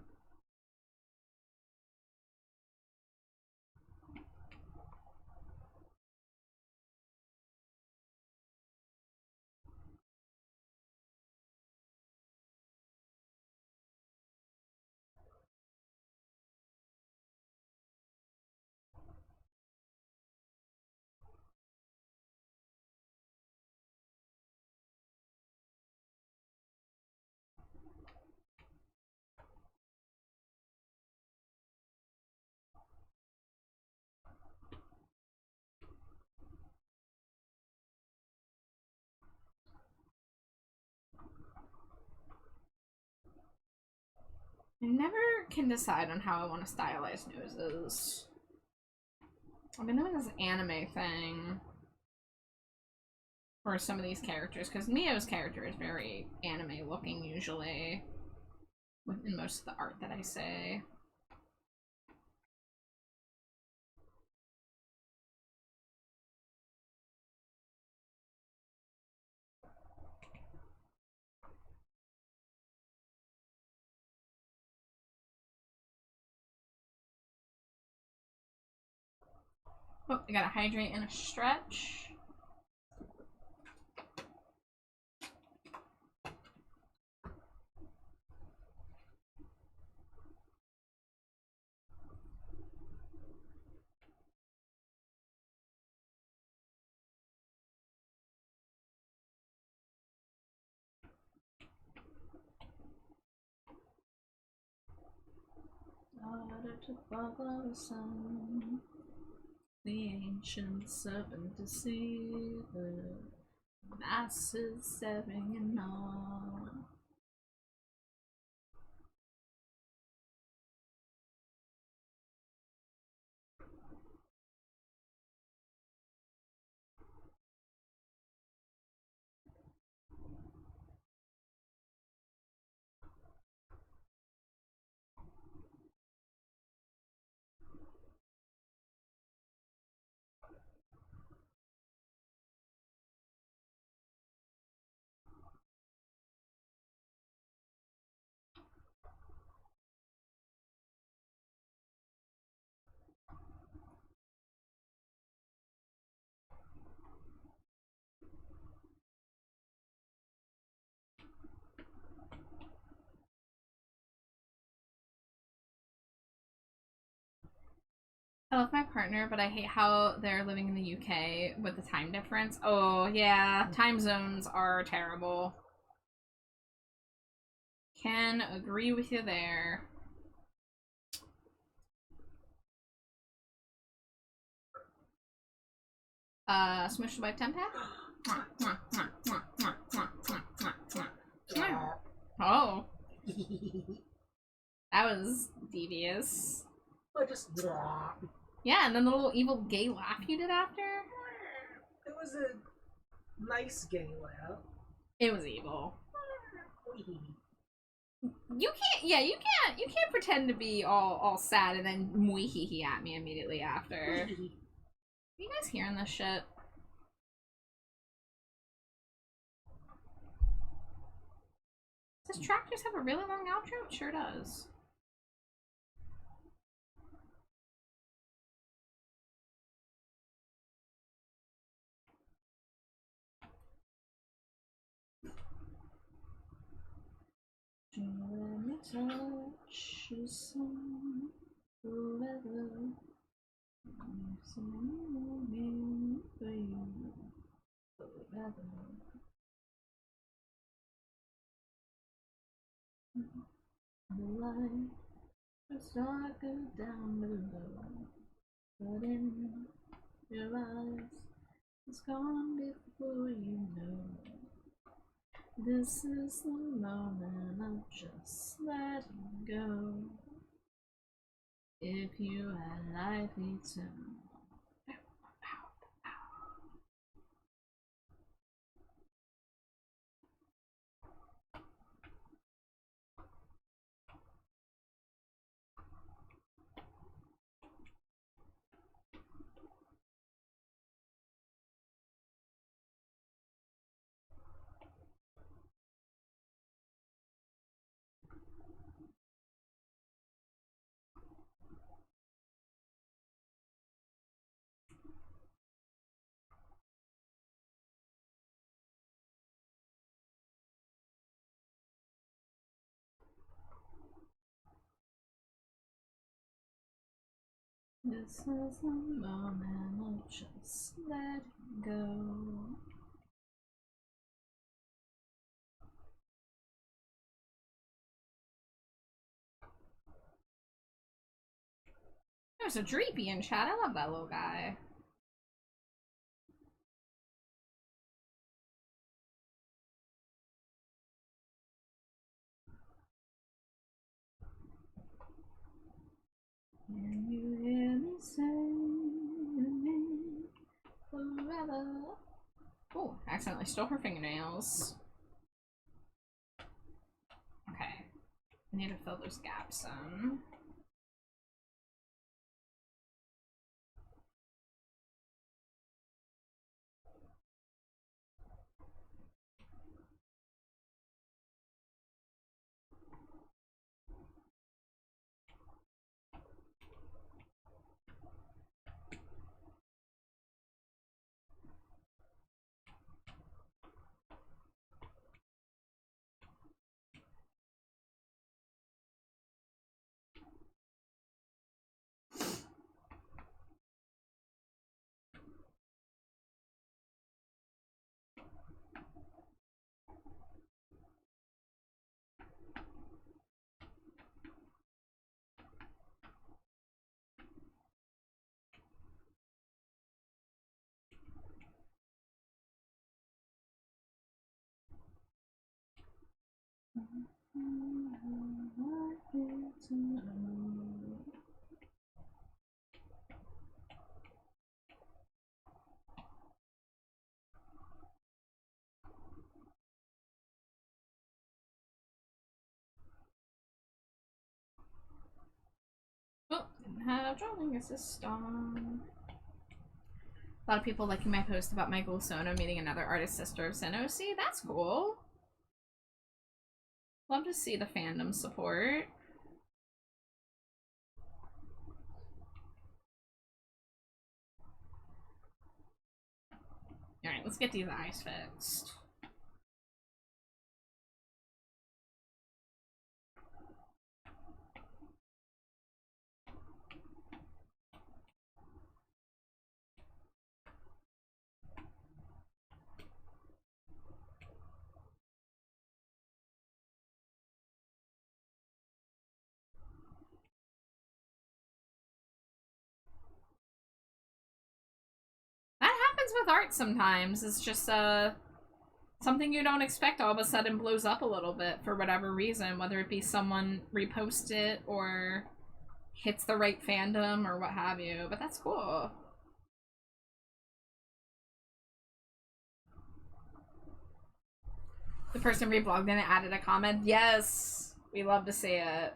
I never can decide on how I want to stylize noses. I've been doing this anime thing for some of these characters, because Mio's character is very anime looking usually, in most of the art that I say. Oh, I gotta hydrate and a stretch. Order to follow the sun, the ancient serpent deceiver, masses staring in awe. I love my partner, but I hate how they're living in the UK with the time difference. Oh, yeah. Time zones are terrible. Can agree with you there. Smushed by Tempat? Oh. That was devious. I just. Yeah, and then the little evil gay laugh you did after? It was a nice gay laugh. It was evil. You can't pretend to be all sad and then mwee at me immediately after. Are you guys hearing this shit? Does track just have a really long outro? It sure does. Let me touch you some forever. The light is darker down below, but in your eyes it's gone before you know. This is the moment of just letting go. If you had life eternal. This is the moment of just letting go. There's a Dreepy in chat. I love that little guy. Can you hear me say forever? Oh, accidentally stole her fingernails. Okay. I need to fill those gaps in. Oh, didn't have drawing assist on. A lot of people liking my post about Michael Sono meeting another artist sister of Senosi. That's cool. Love to see the fandom support. Alright, let's get these eyes fixed. That happens with art sometimes. It's just something you don't expect all of a sudden blows up a little bit for whatever reason, whether it be someone reposts it or hits the right fandom or what have you, but that's cool. The person reblogged and added a comment. Yes, we love to see it.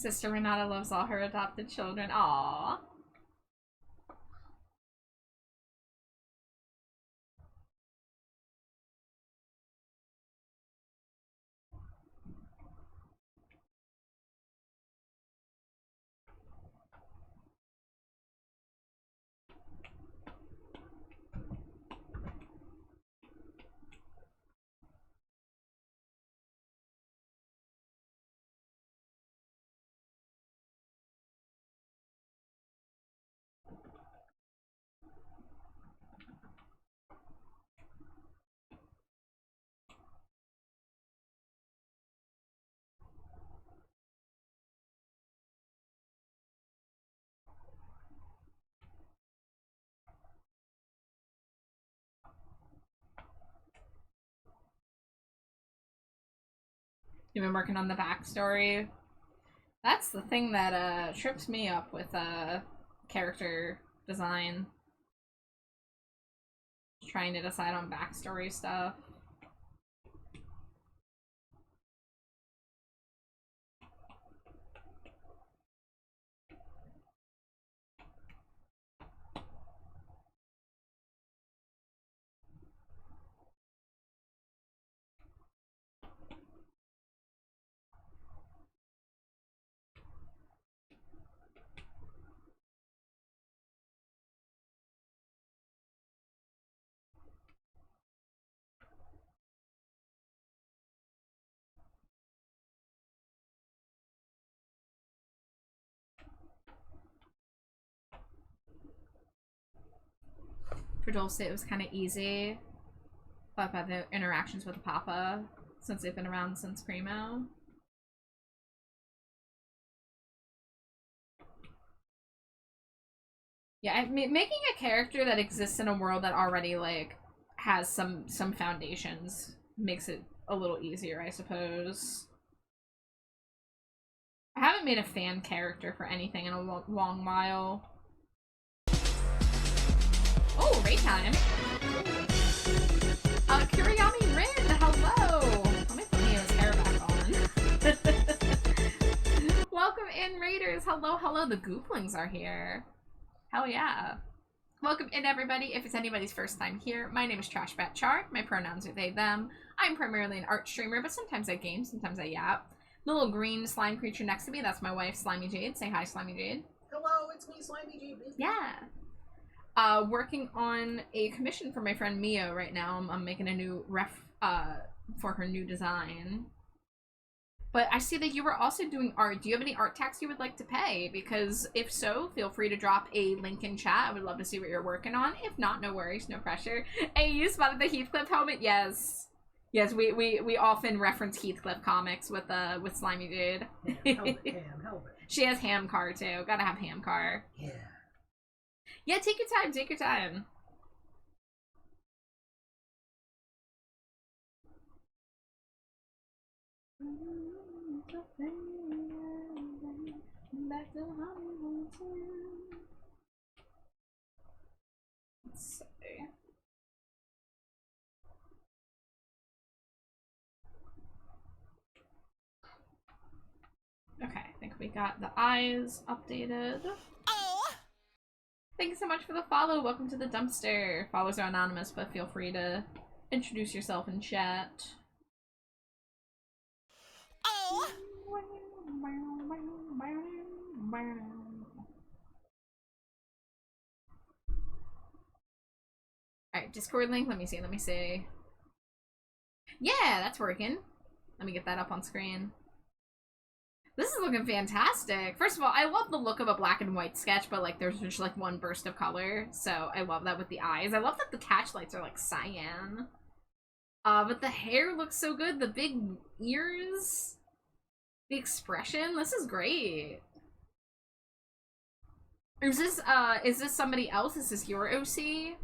Sister Renata loves all her adopted children. Aww. You've been working on the backstory. That's the thing that trips me up with character design. Trying to decide on backstory stuff. For Dulce, it was kind of easy, but by the interactions with Papa, since they've been around since Primo. Yeah, I mean, making a character that exists in a world that already, like, has some foundations makes it a little easier, I suppose. I haven't made a fan character for anything in a long while. Oh, raid time. Kuriami Rin, hello! Let me put Neo's hair back on. Welcome in, Raiders. Hello, hello. The Gooplings are here. Hell yeah. Welcome in, everybody. If it's anybody's first time here, my name is TrashBatChar. My pronouns are they, them. I'm primarily an art streamer, but sometimes I game, sometimes I yap. The little green slime creature next to me, that's my wife, Slimy Jade. Say hi, Slimy Jade. Hello, it's me, Slimy Jade. Yeah. Working on a commission for my friend Mio right now. I'm making a new ref for her new design. But I see that you were also doing art. Do you have any art tax you would like to pay? Because if so, feel free to drop a link in chat. I would love to see what you're working on. If not, no worries, no pressure. Hey, you spotted the Heathcliff helmet? Yes. Yes, we often reference Heathcliff comics with Slimy Jade. Ham, helmet. She has ham car too. Gotta have ham car. Yeah. Yeah, take your time, take your time. Let's see. Okay, I think we got the eyes updated. Oh! Thank you so much for the follow. Welcome to the dumpster. Follows are anonymous, but feel free to introduce yourself in chat. Oh! Alright, Discord link. Let me see. Yeah, that's working. Let me get that up on screen. This is looking fantastic. First of all, I love the look of a black and white sketch, but like there's just like one burst of color. So I love that with the eyes. I love that the catch lights are like cyan. But the hair looks so good. The big ears. The expression. This is great. Is this somebody else? Is this your OC?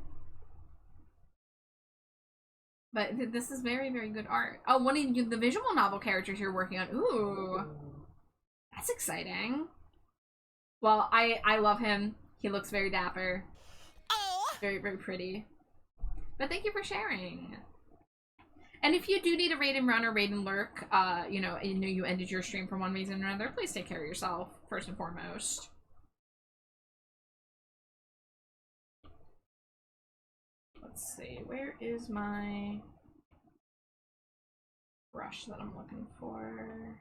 But this is very, very good art. Oh, one of the visual novel characters you're working on. Ooh. That's exciting. Well, I love him. He looks very dapper. Oh! Very, very pretty. But thank you for sharing. And if you do need a raid and run or raid and lurk, you know you ended your stream for one reason or another, please take care of yourself, first and foremost. Let's see, where is my brush that I'm looking for?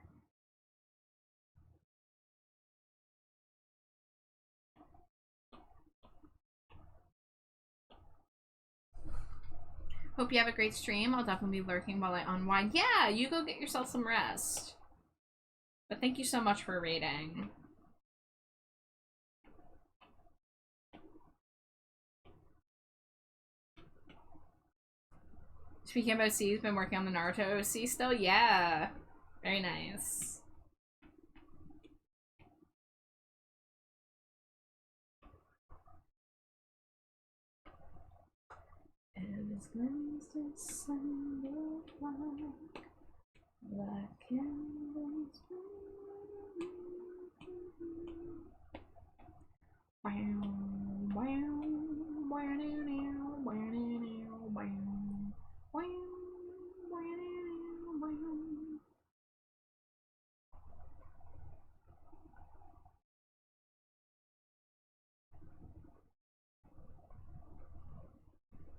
Hope you have a great stream. I'll definitely be lurking while I unwind. Yeah, you go get yourself some rest. But thank you so much for raiding. Speaking of OCs, been working on the Naruto OC still? Yeah. Very nice. It is glanced at Sunday black candles. Wow, wow, wow, wow, wow, wow, wow, wow.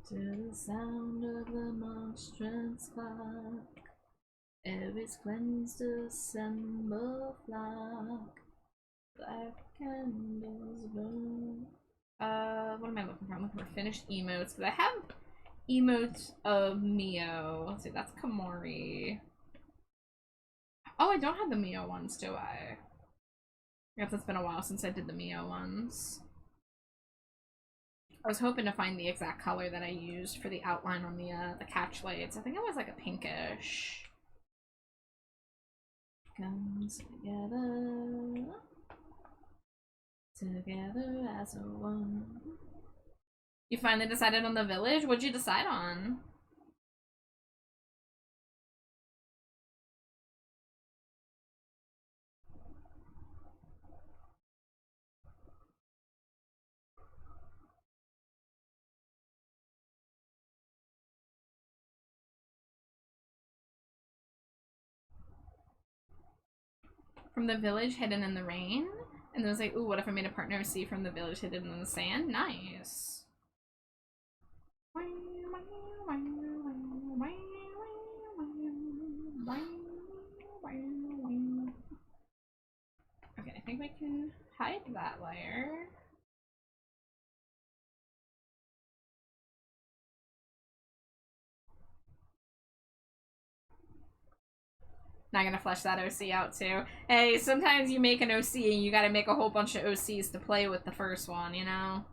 To the sound of the monstrous clock, every cleansed December flock, black candles burn. What am I looking for? I'm looking for finished emotes, because I have emotes of Mio. Let's see, that's Kamori. Oh, I don't have the Mio ones, do I? I guess it's been a while since I did the Mio ones. I was hoping to find the exact color that I used for the outline on the catch lights. I think it was like a pinkish. Comes together, together as a one. You finally decided on the village? What'd you decide on? From the village hidden in the rain? And then it was like, ooh, what if I made a partner see from the village hidden in the sand? Nice. Okay, I think we can hide that layer. Not gonna flesh that OC out too. Hey, sometimes you make an OC and you gotta make a whole bunch of OCs to play with the first one, you know?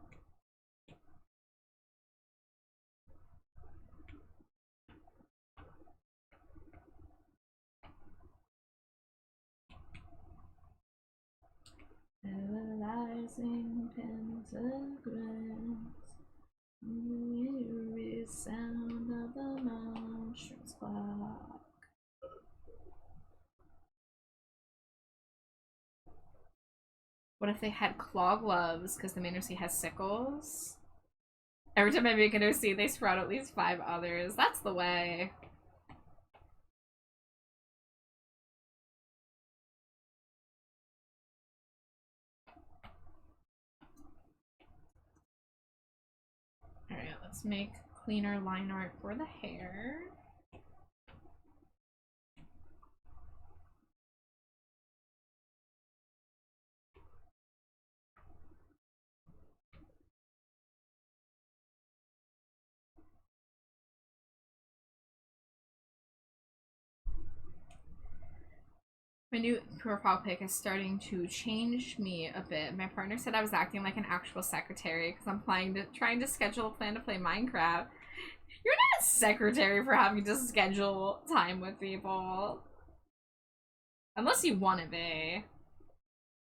Paralyzing pentagrams, the eerie sound of the monstrous clock. What if they had claw gloves because the main OC has sickles? Every time I make an OC, they sprout at least 5 others. That's the way. Alright, let's make cleaner line art for the hair. My new profile pic is starting to change me a bit. My partner said I was acting like an actual secretary because I'm trying to schedule a plan to play Minecraft. You're not a secretary for having to schedule time with people. Unless you want to be.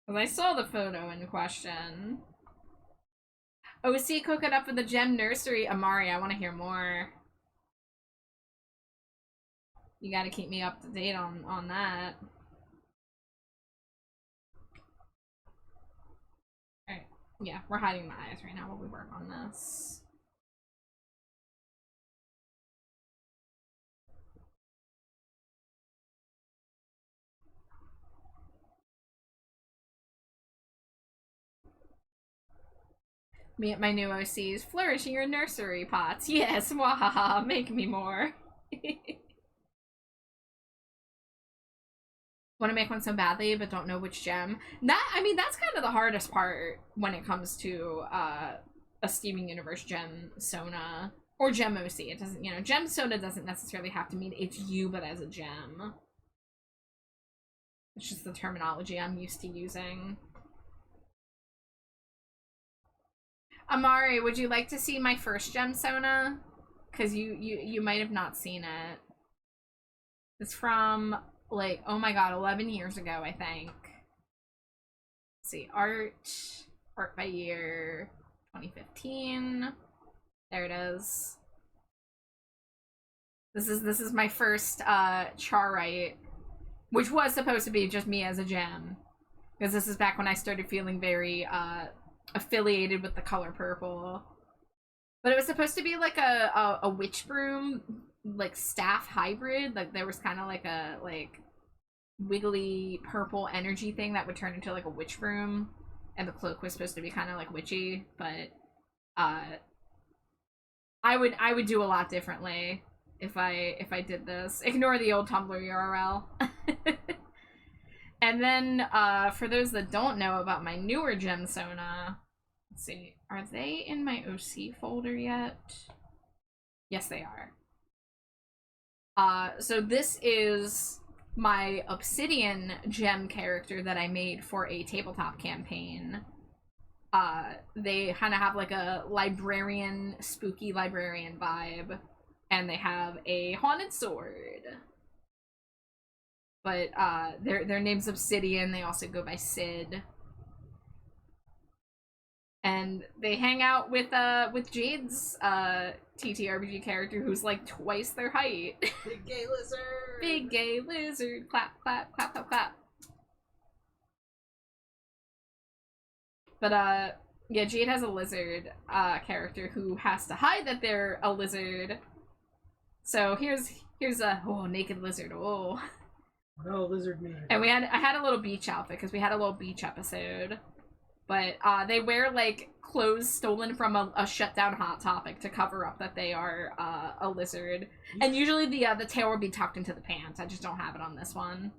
Because I saw the photo in question. OC cooking up for the gem nursery. Amari, I want to hear more. You gotta keep me up to date on that. Alright, yeah, we're hiding the eyes right now while we work on this. Me at my new OCs, flourishing your nursery pots. Yes, wahaha, make me more. Want to make one so badly, but don't know which gem. I mean, that's kind of the hardest part when it comes to a Steaming Universe gem Sona or gem OC. It doesn't, you know, gem Sona doesn't necessarily have to mean it's you, but as a gem. It's just the terminology I'm used to using. Amari, would you like to see my first gem Sona? Because you might have not seen it. It's from, like, oh my god, 11 years ago, I think. Let's see, art by year, 2015. There it is. This is my first Charite, which was supposed to be just me as a gem. Because this is back when I started feeling very affiliated with the color purple. But it was supposed to be like a witch broom, like staff hybrid. Like there was kind of like a wiggly purple energy thing that would turn into like a witch broom, and the cloak was supposed to be kind of like witchy. But I would do a lot differently if I did this. Ignore the old Tumblr URL. And then for those that don't know about my newer gem Sona, let's see, are they in my OC folder yet? Yes, they are. So this is my Obsidian gem character that I made for a tabletop campaign. They kind of have like a librarian, spooky librarian vibe, and they have a haunted sword. But their name's Obsidian. They also go by Sid. And they hang out with Jade's TTRPG character, who's like twice their height. Big gay lizard! Big gay lizard. Clap, clap, clap, clap, clap. But yeah, Jade has a lizard character who has to hide that they're a lizard. So here's a naked lizard. Oh. No, lizard me. And I had a little beach outfit because we had a little beach episode. But they wear like clothes stolen from a shut down Hot Topic to cover up that they are a lizard. And usually the tail will be tucked into the pants. I just don't have it on this one.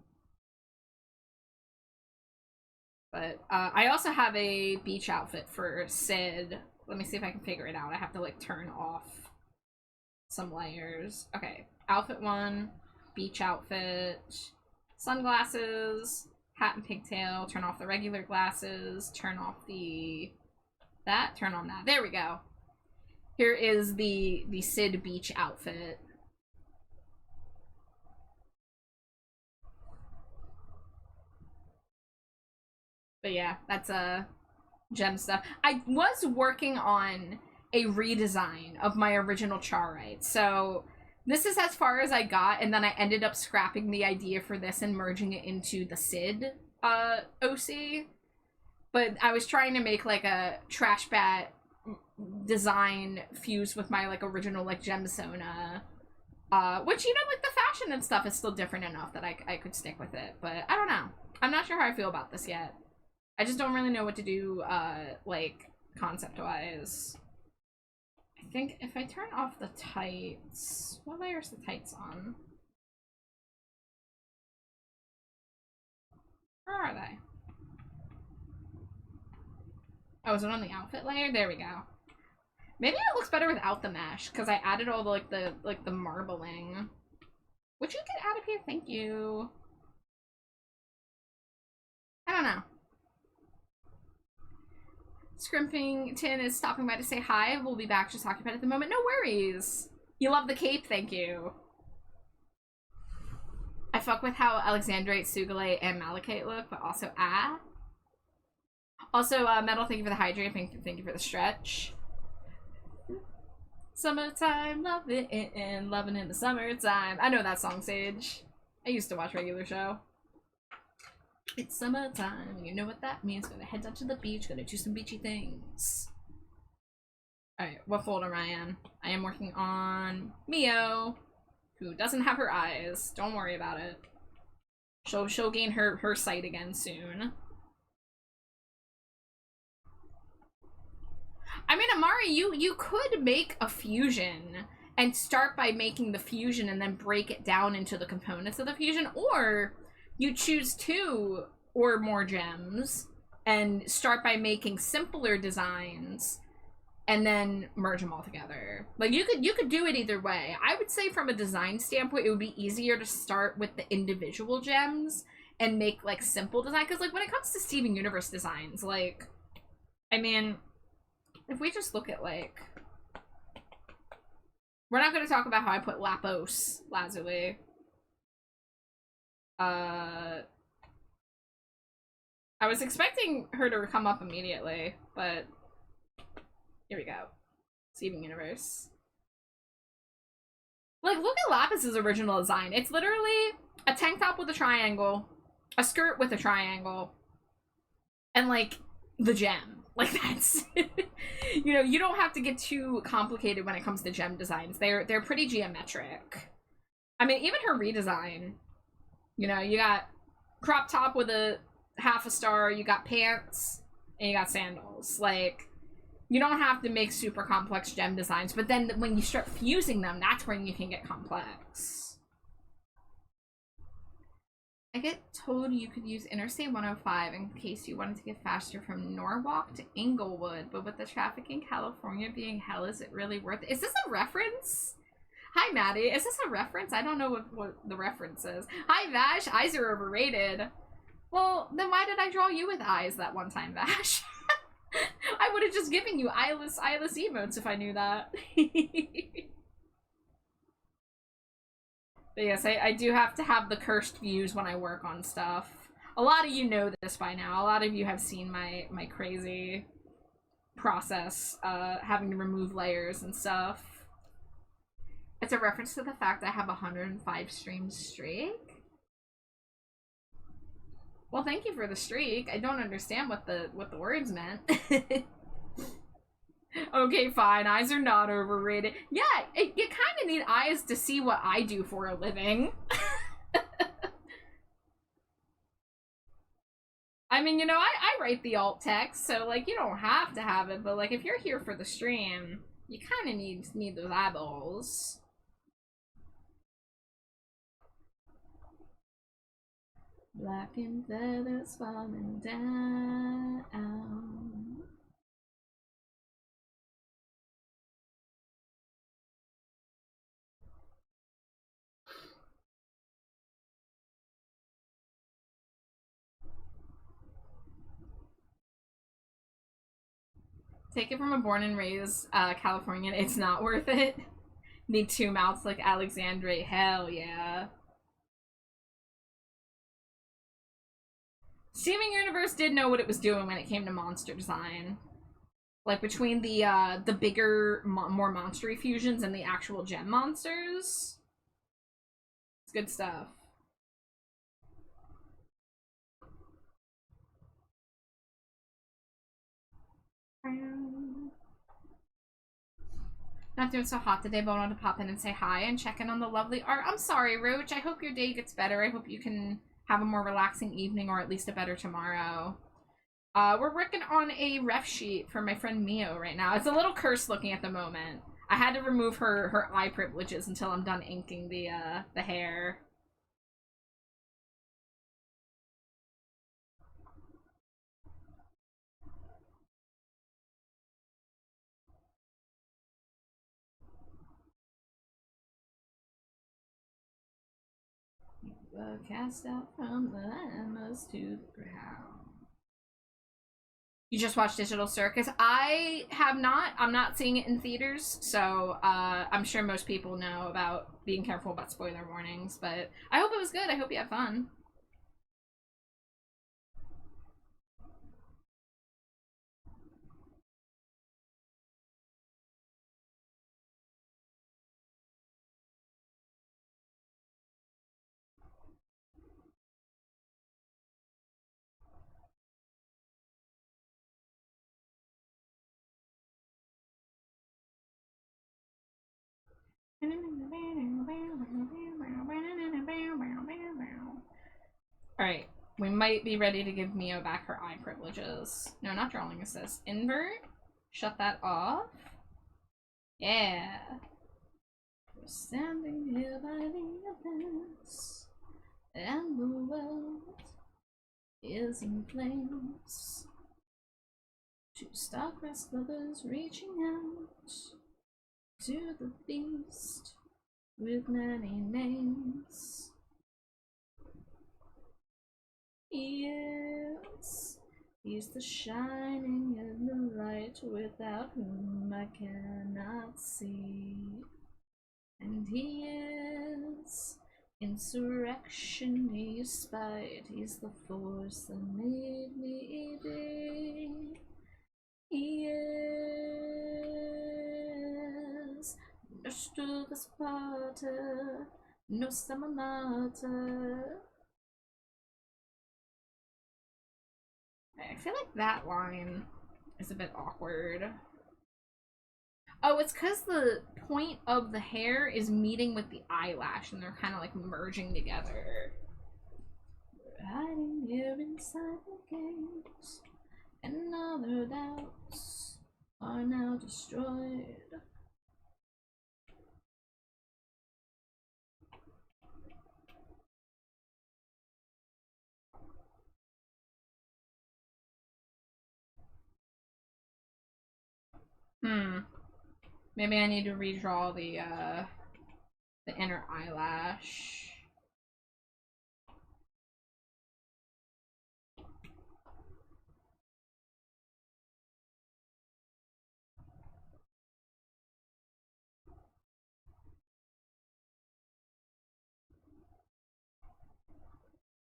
But I also have a beach outfit for Sid. Let me see if I can figure it out. I have to like turn off some layers. Okay, outfit 1, beach outfit, sunglasses, hat and pigtail, turn off the regular glasses, turn off turn on that. There we go. Here is the Sid beach outfit. But yeah, that's gem stuff. I was working on a redesign of my original Charite, so this is as far as I got, and then I ended up scrapping the idea for this and merging it into the Sid OC. But I was trying to make like a trash bat design fused with my like original like gem Sona, which, you know, like the fashion and stuff is still different enough that I could stick with it. But I don't know. I'm not sure how I feel about this yet. I just don't really know what to do, like, concept-wise. I think if I turn off the tights... What layer is the tights on? Where are they? Oh, is it on the outfit layer? There we go. Maybe it looks better without the mesh, because I added all the, the marbling. Would you get out of here? Thank you. I don't know. Scrimping Tin is stopping by to say hi. We'll be back, just occupied at the moment. No worries. You love the cape? Thank you. I fuck with how Alexandrite, Sugale, and Malachite look, but also Also, Metal, thank you for the hydrate. Thank you for the stretch. Summertime, loving in the summertime. I know that song, Sage. I used to watch Regular Show. It's summertime, you know what that means. Gonna head down to the beach, gonna do some beachy things. Alright, what folder am I in? I am working on Mio, who doesn't have her eyes. Don't worry about it. She'll gain her sight again soon. worry, you could make a fusion and start by making the fusion and then break it down into the components of the fusion, or you choose 2 or more gems and start by making simpler designs and then merge them all together. Like, you could do it either way. I would say from a design standpoint, it would be easier to start with the individual gems and make, like, simple design. Because, like, when it comes to Steven Universe designs, like, I mean, if we just look at, like... We're not going to talk about how I put Lapos Lazuli. I was expecting her to come up immediately, but here we go. Steven Universe. Like, look at Lapis's original design. It's literally a tank top with a triangle, a skirt with a triangle, and, like, the gem. Like, that's... you know, you don't have to get too complicated when it comes to gem designs. They're pretty geometric. I mean, even her redesign, you know, you got crop top with a half a star, you got pants, and you got sandals. Like, you don't have to make super complex gem designs, but then when you start fusing them, that's when you can get complex. I get told you could use Interstate 105 in case you wanted to get faster from Norwalk to Inglewood, but with the traffic in California being hell, is it really worth it? Is this a reference? Hi, Maddie. Is this a reference? I don't know what the reference is. Hi, Vash. Eyes are overrated. Well, then why did I draw you with eyes that one time, Vash? I would have just given you eyeless emotes if I knew that. But yes, I do have to have the cursed views when I work on stuff. A lot of you know this by now. A lot of you have seen my crazy process, having to remove layers and stuff. It's a reference to the fact I have 105 streams streak. Well, thank you for the streak. I don't understand what the words meant. Okay, fine. Eyes are not overrated. Yeah, you kind of need eyes to see what I do for a living. I mean, you know, I write the alt text, so, like, you don't have to have it, but, like, if you're here for the stream, you kind of need those eyeballs. Black and feathers falling down. Take it from a born and raised Californian. It's not worth it. Need 2 mouths like Alexandre. Hell yeah. Steven Universe did know what it was doing when it came to monster design. Like, between the bigger, more monstery fusions and the actual gem monsters. It's good stuff. Not doing so hot today, but I wanted to pop in and say hi and check in on the lovely art. I'm sorry, Roach. I hope your day gets better. I hope you can have a more relaxing evening, or at least a better tomorrow. We're working on a ref sheet for my friend Mio right now. It's a little cursed looking at the moment. I had to remove her eye privileges until I'm done inking the hair. Cast out from the landmass to the ground. You just watched Digital Circus? I have not. I'm not seeing it in theaters, so I'm sure most people know about being careful about spoiler warnings, but I hope it was good. I hope you had fun. Alright, we might be ready to give Mio back her eye privileges. No, not drawing assist. Invert. Shut that off. Yeah. We're standing here by the abyss, and the world is in flames. Two star-crossed lovers reaching out to the beast with many names. Yes, he's the shining in the light without whom I cannot see. And he is insurrection, he is spite, he's the force that made me be. He is Nostro Sparta, Nostra Manata. I feel like that line is a bit awkward. Oh, it's because the point of the hair is meeting with the eyelash and they're kind of like merging together. We're hiding here inside the gates, and other doubts are now destroyed. Maybe I need to redraw the inner eyelash.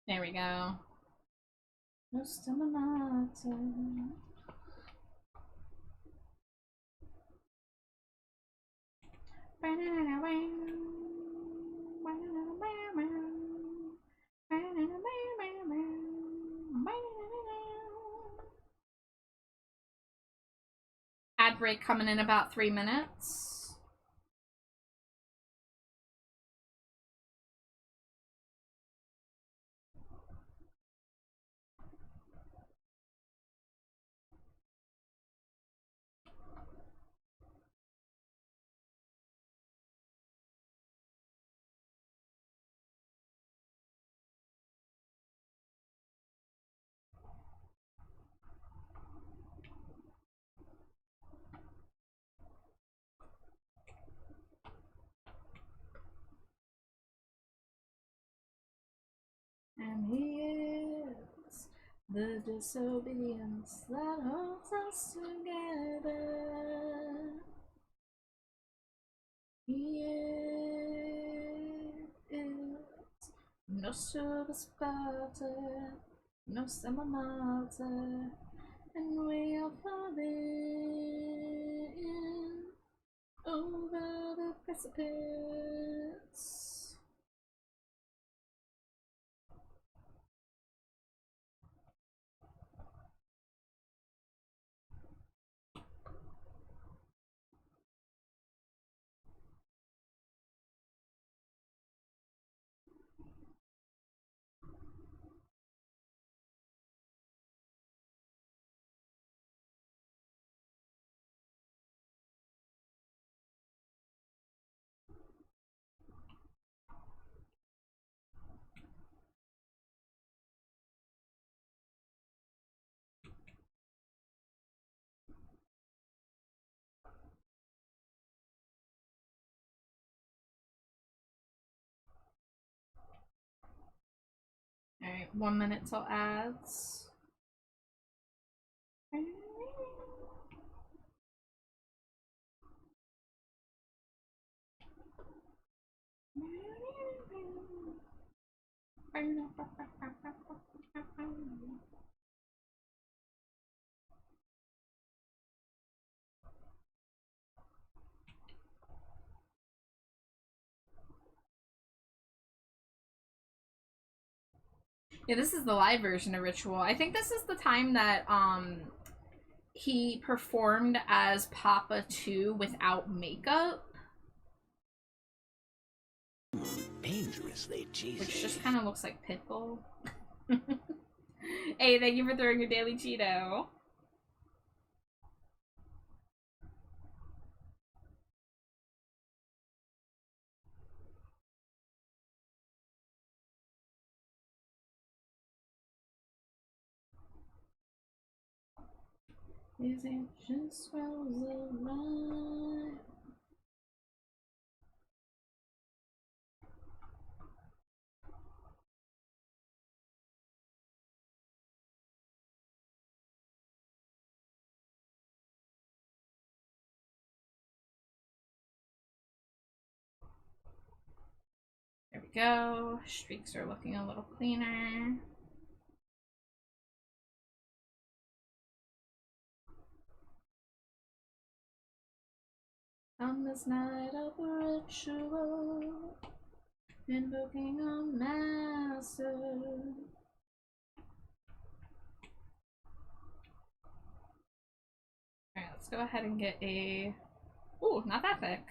There we go. No staminata. Ad break coming in about 3 minutes. And he is the disobedience that holds us together. He is no silver Sparta, no summer Malta, and we are falling over the precipice. Alright, 1 minute till ads. Yeah, this is the live version of Ritual. I think this is the time that he performed as Papa 2 without makeup. Dangerously cheesy. Which just kind of looks like Pitbull. Hey, thank you for throwing your daily Cheeto. Is it just Rosaline? There we go. Streaks are looking a little cleaner. On this night of ritual, invoking a master. Alright, let's go ahead and get a... Ooh, not that thick.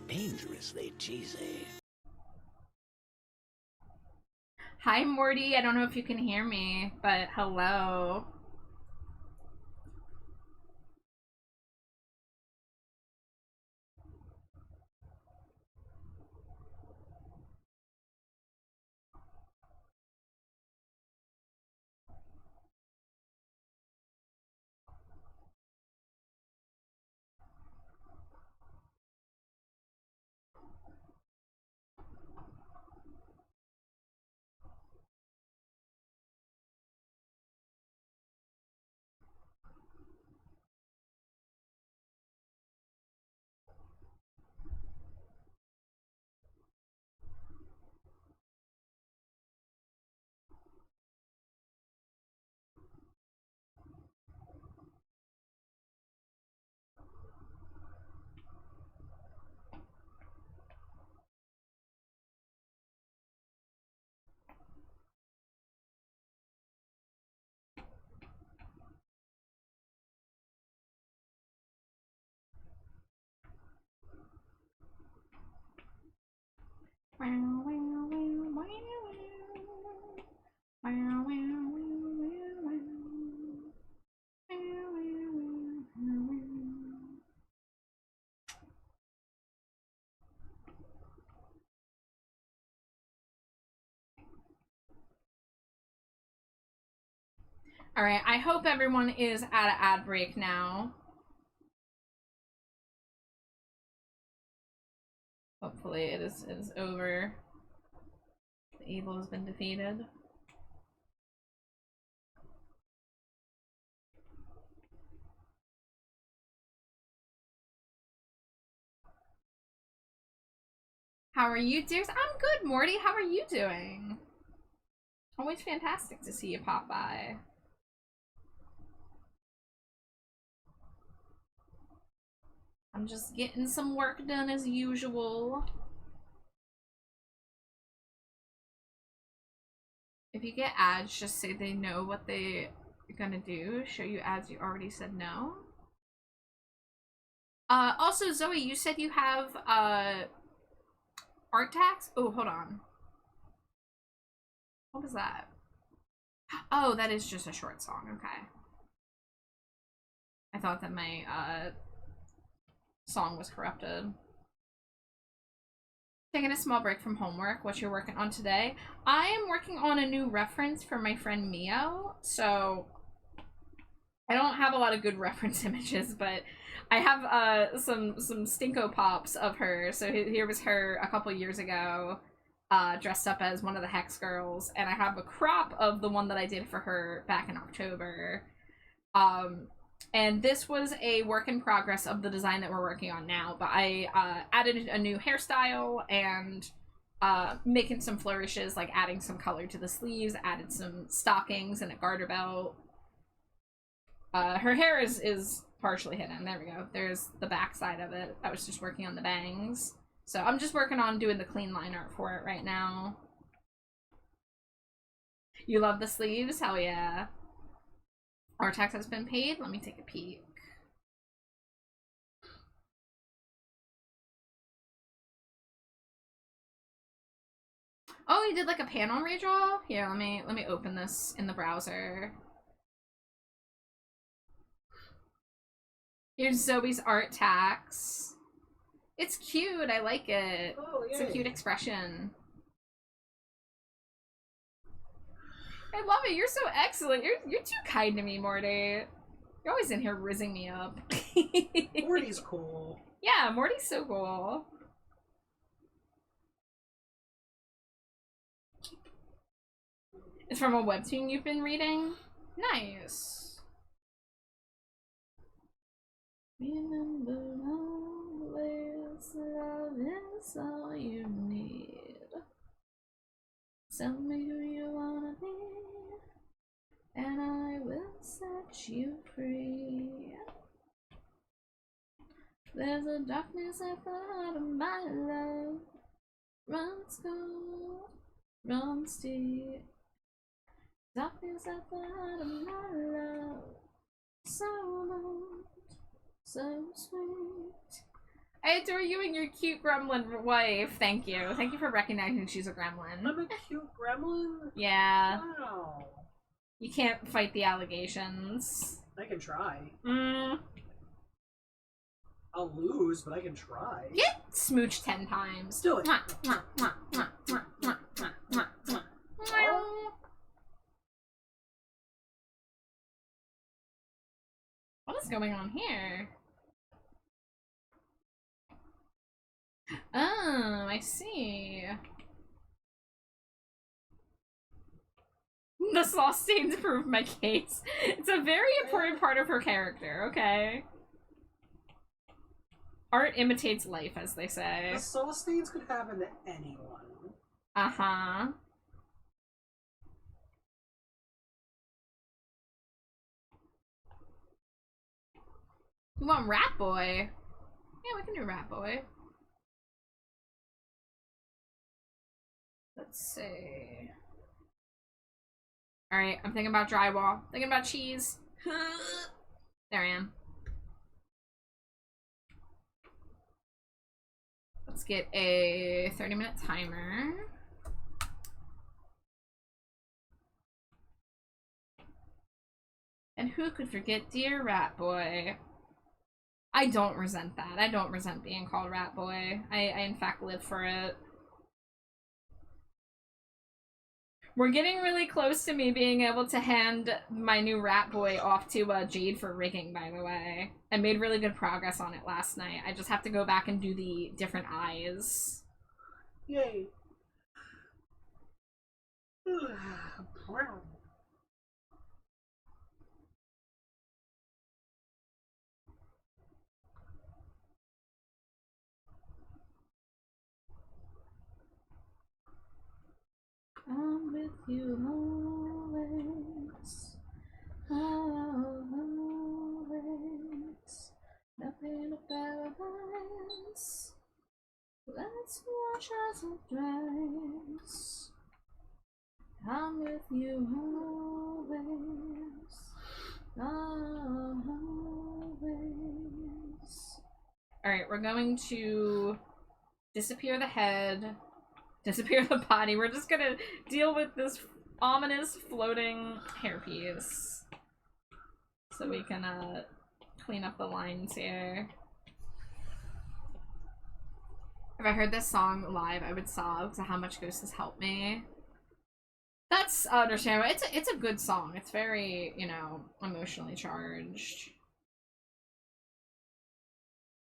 Dangerously cheesy. Hi, Morty. I don't know if you can hear me, but hello. Alright, I hope everyone is at an ad break now. Hopefully it is over. The evil has been defeated. How are you, dears? I'm good, Morty. How are you doing? Always fantastic to see you pop by. I'm just getting some work done as usual. If you get ads, just say they know what they're gonna do. Show you ads you already said no. Also, Zoe, you said you have, art tags? Oh, hold on. What was that? Oh, that is just a short song. Okay. I thought that my, song was corrupted. Taking a small break from homework. What you're working on today? I am working on a new reference for my friend Mio, so I don't have a lot of good reference images, but I have some Stinko pops of her. So here was her a couple years ago, dressed up as one of the Hex girls, and I have a crop of the one that I did for her back in October. And this was a work in progress of the design that we're working on now, but I added a new hairstyle and making some flourishes, like adding some color to the sleeves, added some stockings and a garter belt. Her hair is partially hidden. There we go. There's the back side of it. I was just working on the bangs. So I'm just working on doing the clean line art for it right now. You love the sleeves? Hell yeah. Our tax has been paid. Let me take a peek. Oh, you did like a panel redraw? Here, let me open this in the browser. Here's Zoe's art tax. It's cute. I like it. Oh, it's a cute expression. I love it. You're so excellent. You're too kind to me, Morty. You're always in here rizzing me up. Morty's cool. Yeah, Morty's so cool. It's from a webtoon you've been reading? Nice. Remember always, love is all you need. Tell me who you wanna be, and I will set you free. There's a darkness at the heart of my love. Runs cold, runs deep. Darkness at the heart of my love. So bold, so sweet. I adore you and your cute gremlin wife. Thank you. Thank you for recognizing she's a gremlin. I'm a cute gremlin? Yeah. Wow. You can't fight the allegations. I can try. I'll lose, but I can try. Get smooched 10 times. Do it. Mwah, mwah, mwah, mwah, mwah, mwah, mwah, mwah, mwah. Oh. What is going on here? Oh, I see. The sauce stains prove my case. It's a very important part of her character, okay? Art imitates life, as they say. The soul stains could happen to anyone. Uh-huh. You want Rat Boy? Yeah, we can do Rat Boy. Let's see. Alright, I'm thinking about drywall. Thinking about cheese. There I am. Let's get a 30-minute timer. And who could forget Dear Rat Boy? I don't resent that. I don't resent being called Rat Boy. I in fact live for it. We're getting really close to me being able to hand my new Rat Boy off to Jade for rigging, by the way. I made really good progress on it last night. I just have to go back and do the different eyes. Yay. I'm with you always, always, nothing but paradise. Let's watch as it dries. I'm with you always, always. Alright, we're going to disappear the head. Disappear the body. We're just gonna deal with this ominous floating hairpiece. So we can clean up the lines here. If I heard this song live, I would sob to how much Ghost has helped me. That's understandable. It's a good song. It's very, you know, emotionally charged.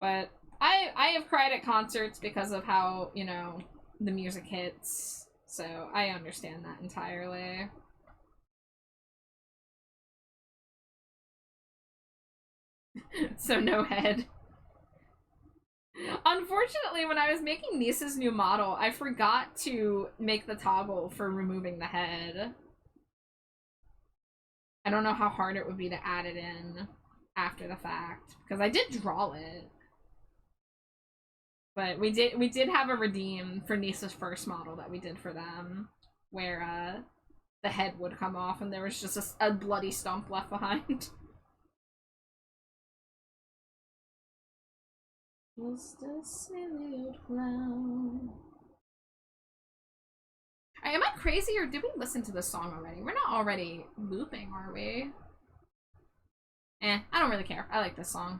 But I have cried at concerts because of how, you know, the music hits, so I understand that entirely. So no head. Unfortunately, when I was making Nisa's new model, I forgot to make the toggle for removing the head. I don't know how hard it would be to add it in after the fact, because I did draw it. But we did have a redeem for Nisa's first model that we did for them, where the head would come off and there was just a bloody stump left behind. Just a silly old clown. Am I crazy or did we listen to this song already? We're not already looping, are we? I don't really care. I like this song.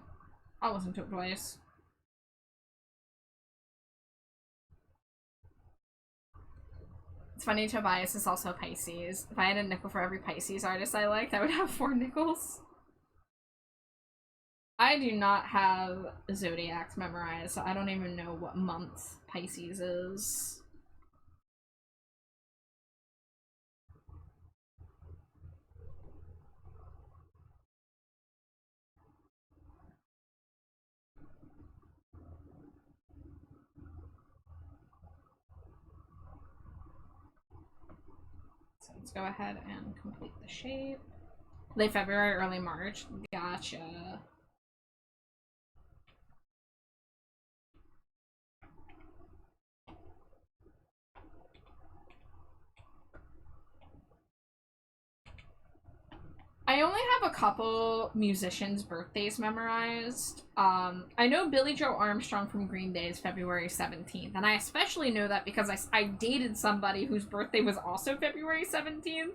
I'll listen to it twice. It's funny, Tobias is also Pisces. If I had a nickel for every Pisces artist I liked, I would have 4 nickels. I do not have zodiacs memorized, so I don't even know what month Pisces is. So let's go ahead and complete the shape. Late February, early March. Gotcha. I only have a couple musicians' birthdays memorized. I know Billie Joe Armstrong from Green Day is February 17th, and I especially know that because I dated somebody whose birthday was also February 17th,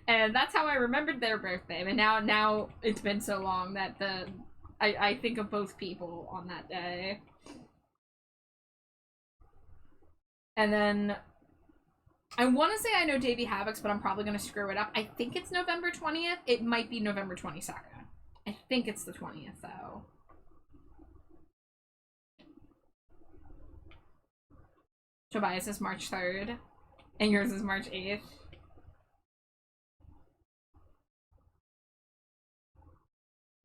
and that's how I remembered their birthday. But now it's been so long that I think of both people on that day. And then I want to say I know Davey Havoc's, but I'm probably going to screw it up. I think it's November 20th. It might be November 22nd. I think it's the 20th, though. Tobias is March 3rd, and yours is March 8th.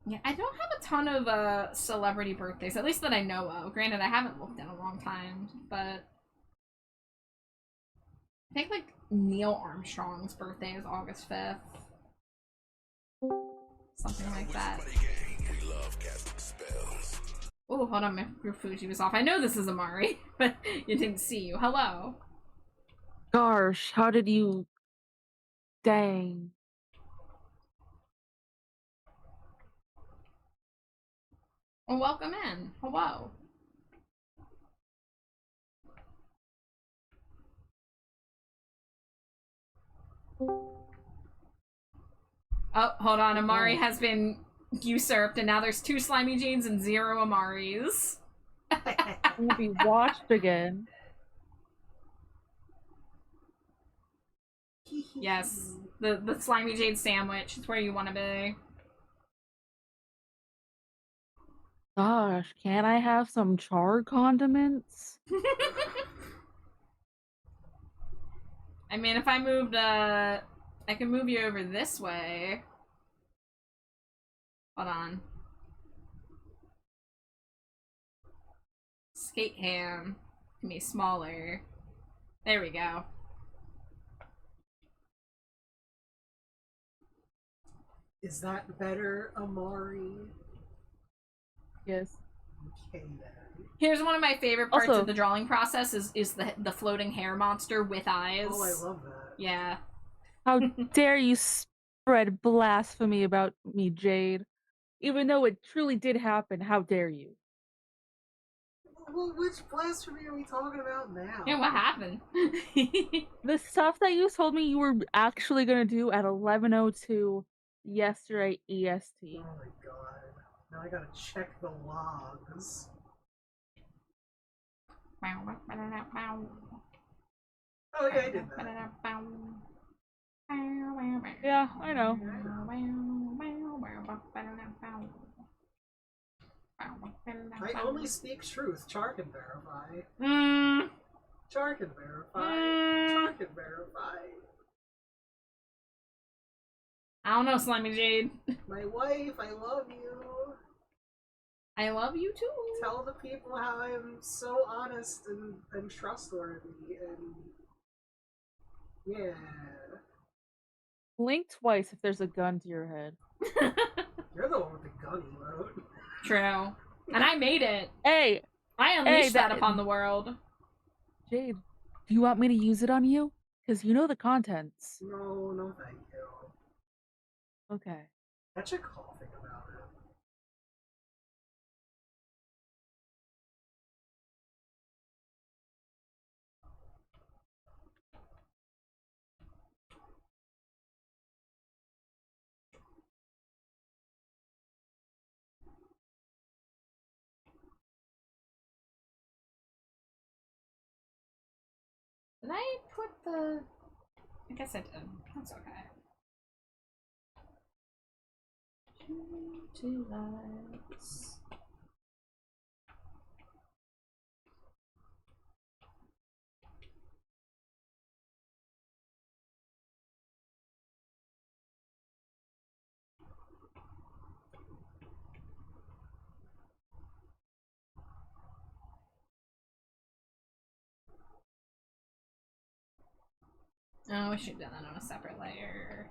Yeah, I don't have a ton of celebrity birthdays, at least that I know of. Granted, I haven't looked in a long time, but I think, like, Neil Armstrong's birthday is August 5th. Something like that. Oh, hold on, my Fuji was off. I know this is Amari, but you didn't see you. Hello. Gosh, how did you... Dang. Well, welcome in. Hello. Oh, hold on. Amari has been usurped, and now there's 2 Slimy Janes and 0 Amaris. I'm gonna be watched again. Yes, the Slimy Jade sandwich is where you want to be. Gosh, can I have some char condiments? I mean, if I moved, I can move you over this way. Hold on. Skate ham can be smaller. There we go. Is that better, Amari? Yes. Okay then. Here's one of my favorite parts Also- of the drawing process is the floating hair monster with eyes. Oh, I love that. Yeah. How dare you spread blasphemy about me, Jade? Even though it truly did happen, how dare you? Well, which blasphemy are we talking about now? Yeah, what happened? The stuff that you told me you were actually gonna do at 11:02 yesterday EST. Oh my god. Now I gotta check the logs. Oh yeah, I did that. Yeah, I know. I only speak truth. Char can verify. Mm. Char can verify. Char can verify. I don't know, Slimy Jade. My wife, I love you. I love you too. Tell the people how I am so honest and trustworthy and yeah. Blink twice if there's a gun to your head. You're the one with the gun emote. True. And I made it. Hey, I unleashed that that- upon the world. Jade, do you want me to use it on you? Because you know the contents. No, no, thank you. Okay. Catch a coughing about it. Did I put the... I guess I did. That's okay. Two lights. Oh, we should have done that on a separate layer.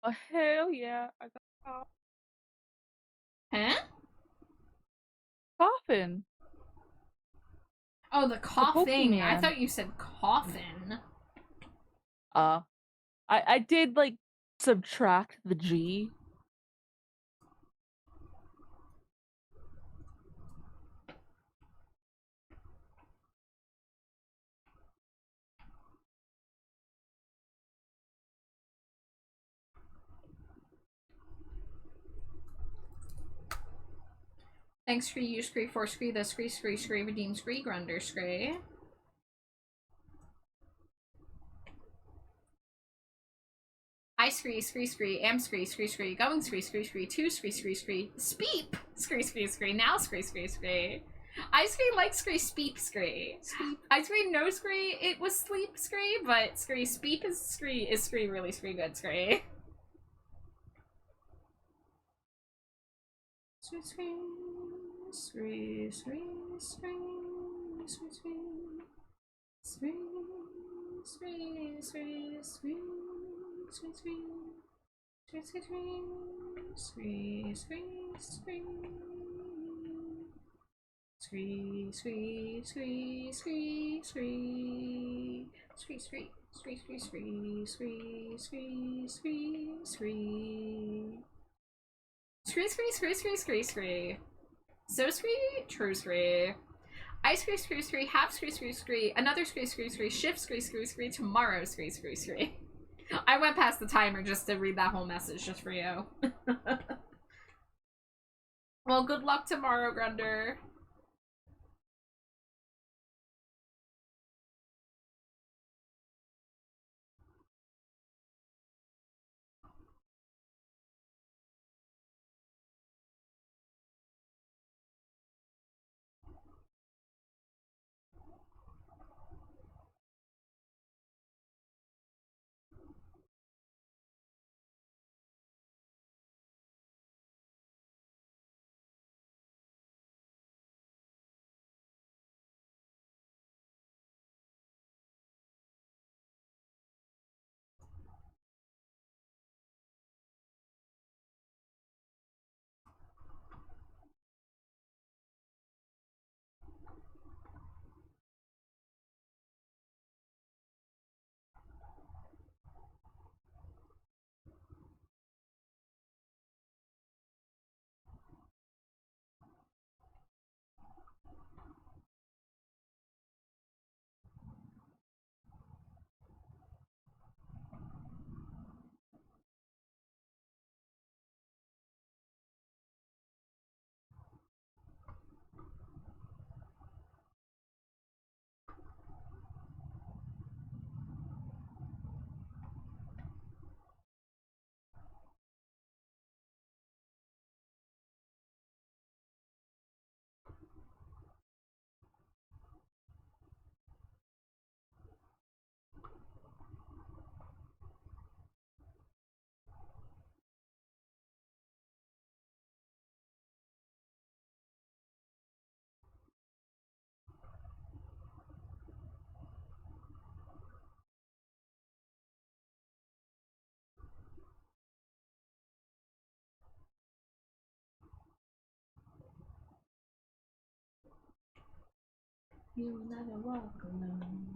Oh, hell yeah. I got Huh? coffin. Oh, the The coughing. I Pokemon. thought you said coffin. Uh, I did, like, subtract the G. Thanks for you, Scree, for Scree, the Scree, Scree, Scree, redeem Scree, Grunder, Scree. I Scree, Scree, Scree, am Scree, Scree, Scree, going Scree, Scree, Scree, two Scree, Scree, Scree, Speep, Scree, Scree, Scree, now Scree, Scree, Scree. I Scree like Scree, Speep, Scree. I Scree, no Scree, it was Sleep, Scree, but Scree, Speep is Scree, really Scree good, Scree. Scree, Scree, Scree, Scree, Scree, Scree, Scree. Scree, scree, scree, scree, scree, scree. Scree, scree, scree, scree, scree. Scree, scree, scree, scree, scree. Scree, scree, scree, scree, scree, scree, scree, scree, scree. Scree, scree, scree, scree, scree, scree. So scree, true scree. I scree, scree, scree, half scree, scree, scree, another scree, scree, scree, shift scree, scree, scree, tomorrow scree, scree, scree. I went past the timer just to read that whole message just for you. Well, good luck tomorrow, Grunder. You will never walk alone.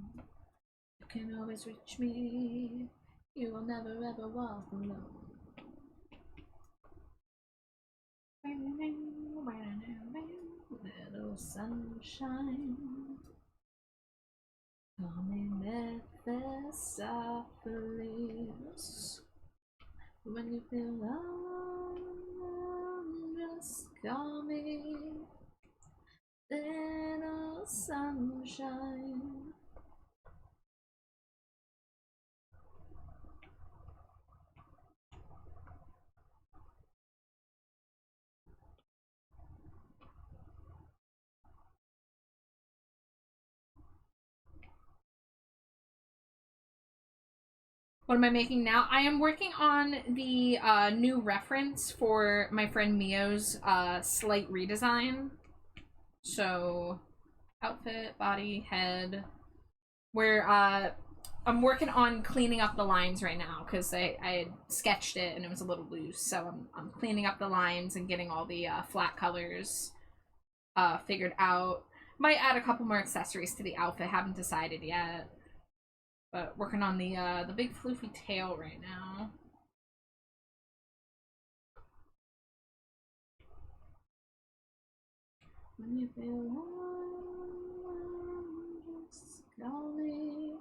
You can always reach me. You will never ever walk alone. Little sunshine, coming back there softly. When you feel alone, just call me. Little sunshine. What am I making now? I am working on the new reference for my friend Mio's slight redesign. So, outfit, body, head. Where I'm working on cleaning up the lines right now because I had sketched it and it was a little loose. So I'm cleaning up the lines and getting all the flat colors figured out. Might add a couple more accessories to the outfit. Haven't decided yet. But working on the big floofy tail right now. When you feel alone, just call me.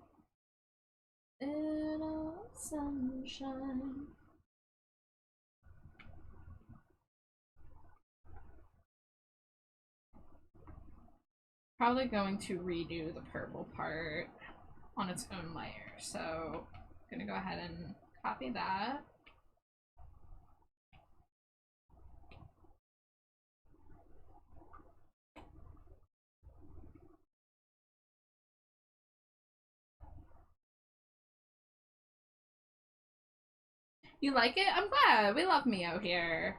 Little sunshine. Probably going to redo the purple part on its own layer. So I'm gonna go ahead and copy that. You like it? I'm glad. We love Mio here.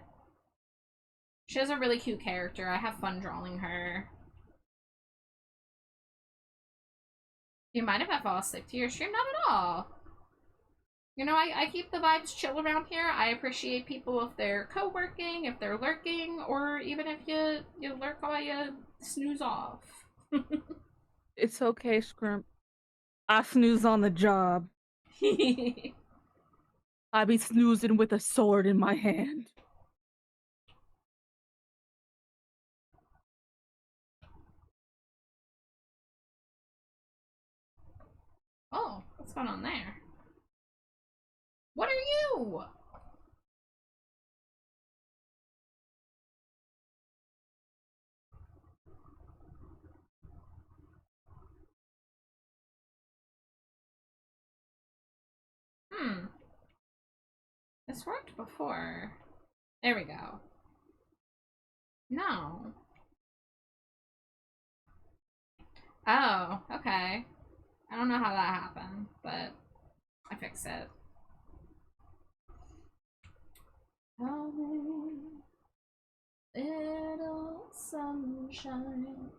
She has a really cute character. I have fun drawing her. Do you mind if I fall asleep to your stream? Not at all. You know, I keep the vibes chill around here. I appreciate people if they're co-working, if they're lurking, or even if you lurk while you snooze off. It's okay, Scrimp. I snooze on the job. I be snoozing with a sword in my hand. Oh, what's going on there? What are you? This worked before. There we go. No. Oh, okay. I don't know how that happened, but I fixed it. Tell me, little sunshine.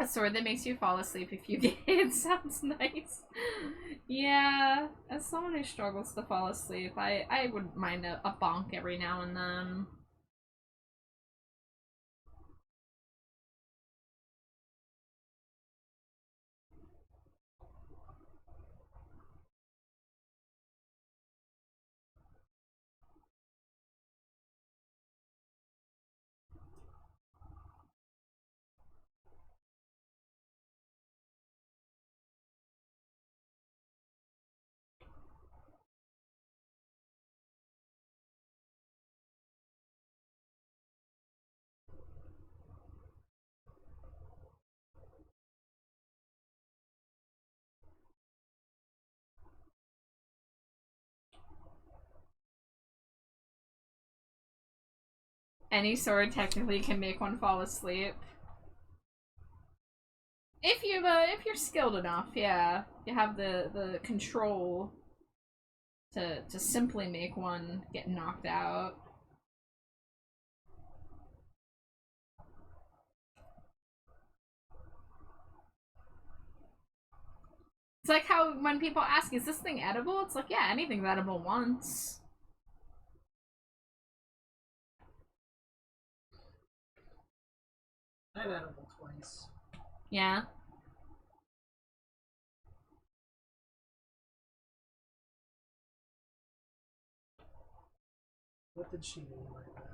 A sword that makes you fall asleep if you get it sounds nice. Yeah, as someone who struggles to fall asleep, I wouldn't mind a bonk every now and then. Any sword technically can make one fall asleep. If you're skilled enough, yeah. You have the control to simply make one get knocked out. It's like how when people ask, is this thing edible? It's like, yeah, anything's edible once. I've edible twice. Yeah. What did she mean by that?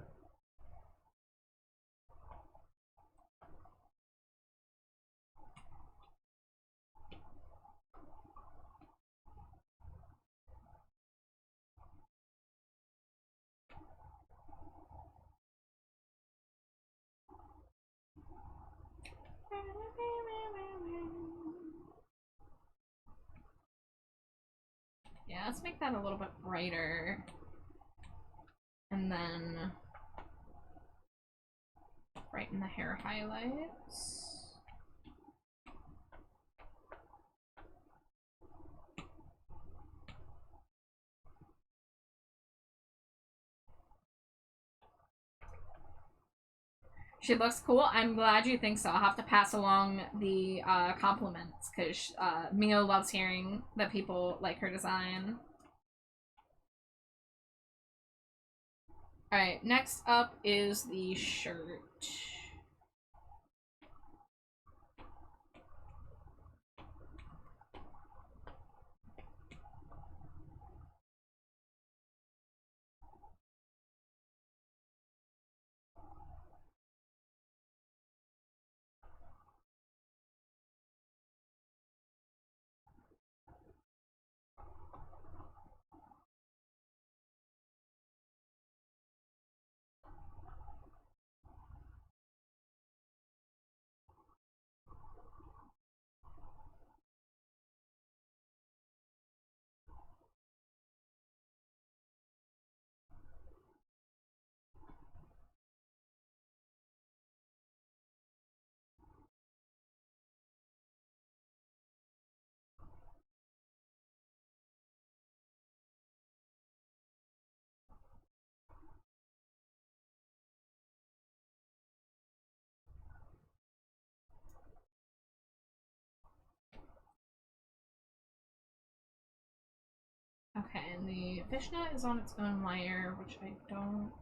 Yeah, let's make that a little bit brighter. And then brighten the hair highlights. She looks cool. I'm glad you think so. I'll have to pass along the compliments because Mio loves hearing that people like her design. Alright, next up is the shirt. Okay, and the fishnet is on its own layer, which I don't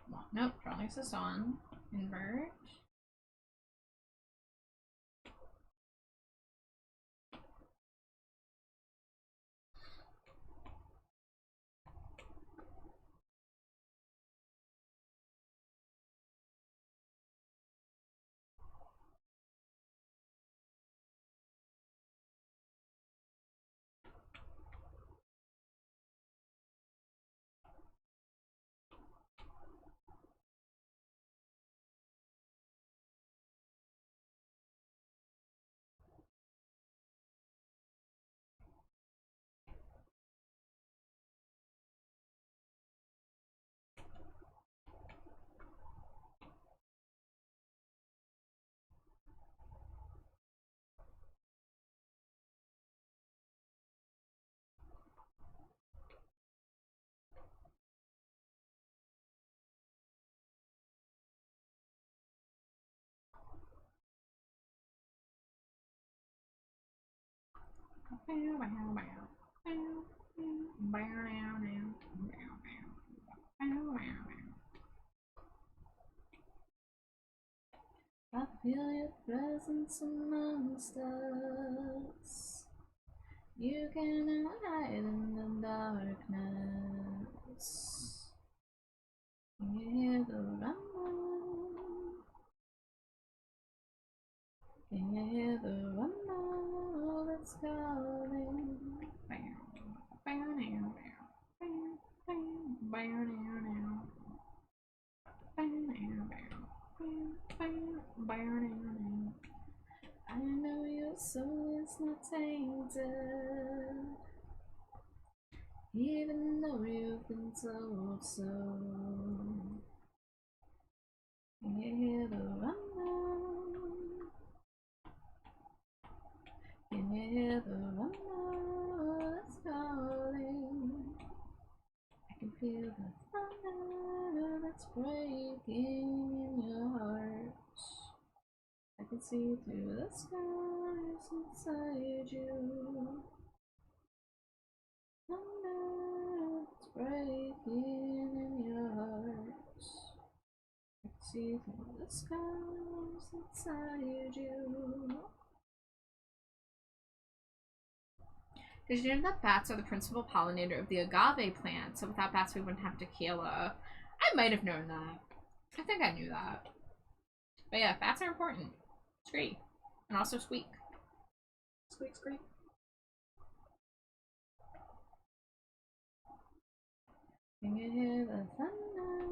want. Nope, drawing this on. Invert. I feel your presence amongst us. You can hide in the darkness. Can you hear the rumble? Can you hear the rumble that's calling? I know your soul is not tainted, even though you've been told so. Can you hear the rumble? Can you hear the rumble that's calling? I can feel the thunder that's breaking in your heart. I can see through the skies inside you. Thunder that's breaking in your heart. I can see through the skies inside you. Did you know that bats are the principal pollinator of the agave plant? So without bats, we wouldn't have tequila. I might have known that. I think I knew that. But yeah, bats are important. It's great. And also squeak. Squeak, squeak. Can you hear the thunder?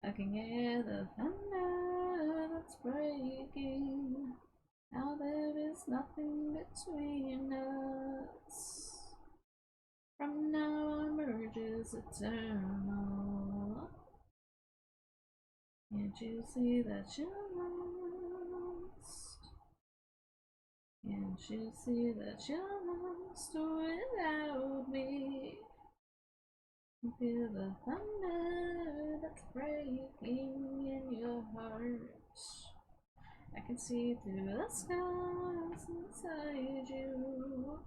I can hear the thunder that's breaking. Now there is nothing between us. From now our merge is eternal. Can't you see that you're lost? Can't you see that you're lost without me? Feel the thunder that's breaking in your heart. I can see through the skies inside you.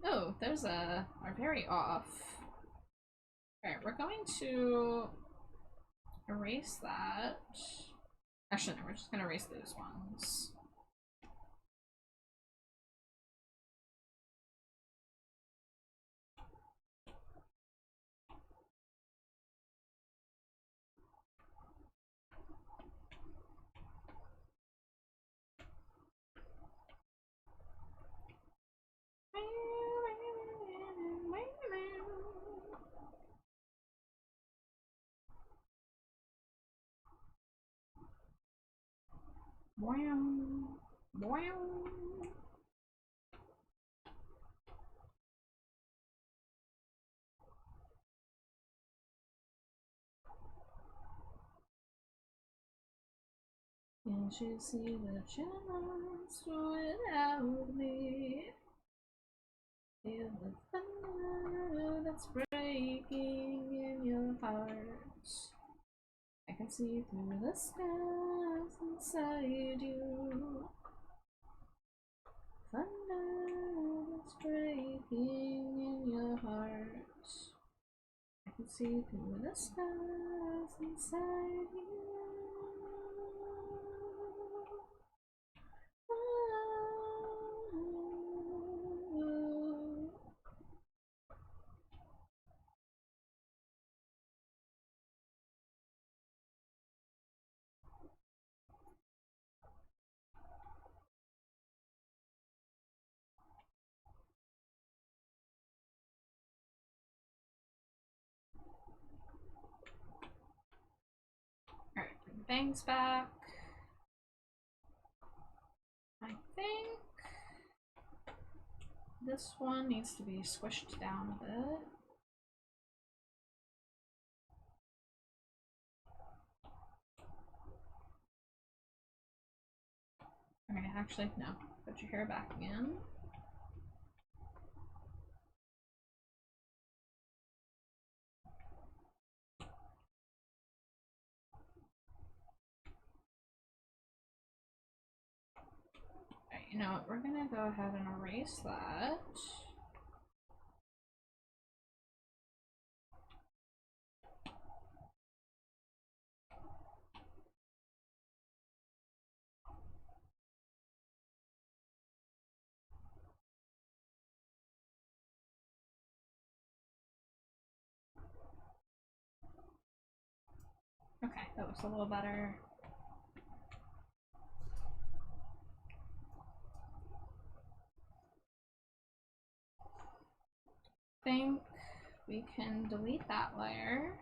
Oh, there's our very off. Alright, we're going to erase that. Actually, no, we're just gonna erase those ones. Wow. Wow. Can't you see the chance without me? Feel the thunder that's breaking in your heart. I can see through the skies inside you. Thunder that's breaking in your heart. I can see through the skies inside you. Alright, bring the bangs back. I think this one needs to be squished down a bit. Okay, actually, no. Put your hair back again. Alright, you know what? We're gonna go ahead and erase that. Okay, that looks a little better. Think we can delete that layer.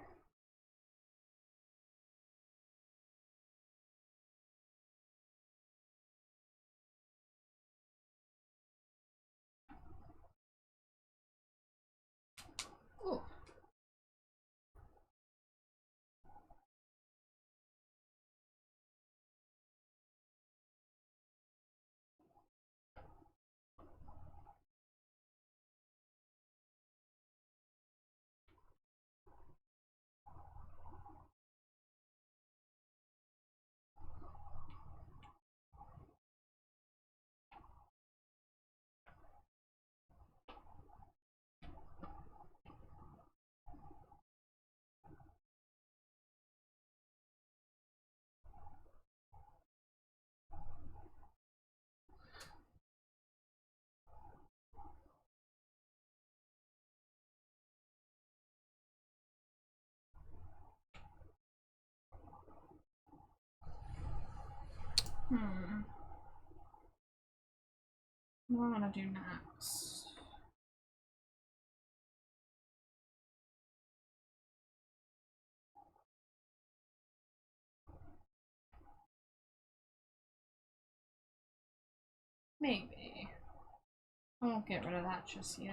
Ooh. Hmm. What do I want to do next? Maybe. I won't get rid of that just yet.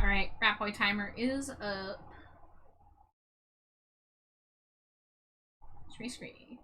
Alright, Rat Boy timer is up. Scree.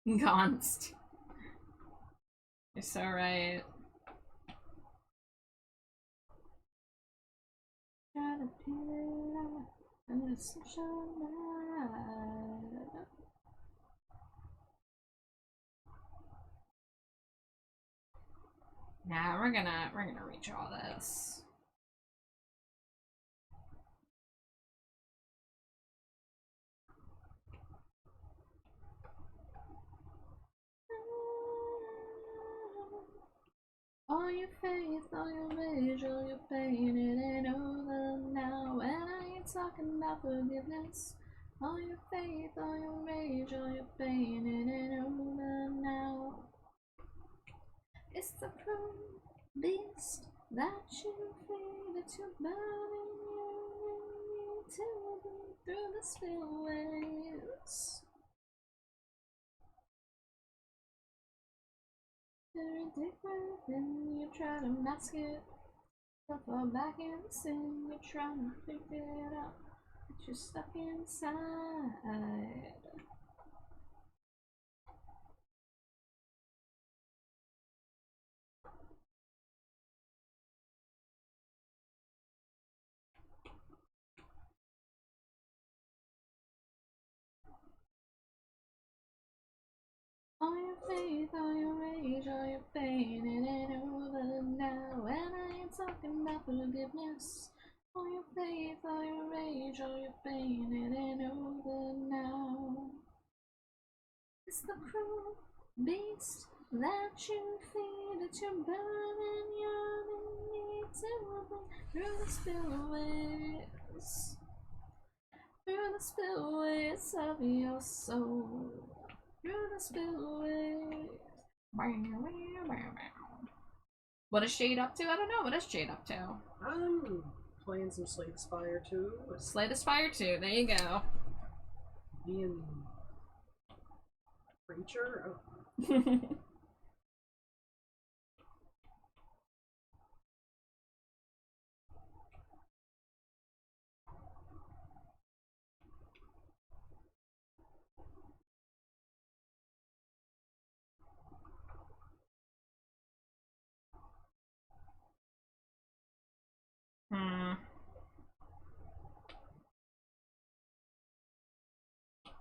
Gonst. You're so right. Nah, we're gonna redraw this. All your faith, all your rage, all your pain, it ain't over now. And I ain't talking about forgiveness. All your faith, all your rage, all your pain, it ain't over now. It's the cruel beast that you feed, it's your burning you utility through the spillways. Very different than you try to mask it. So fall back in sin, you're trying to pick it up. But you're stuck inside. All your faith, all your rage, all your pain, it ain't over now. And I ain't talking about forgiveness. All your faith, all your rage, all your pain, it ain't over now. It's the cruel beast that you feed, it's your burden, you need to open through the spillways. Through the spillways of your soul. Through the spillways. What is Jade up to? I don't know. What is Jade up to? I'm playing some Slade Spire 2. Slay the Spire 2. There you go. Being preacher? Oh.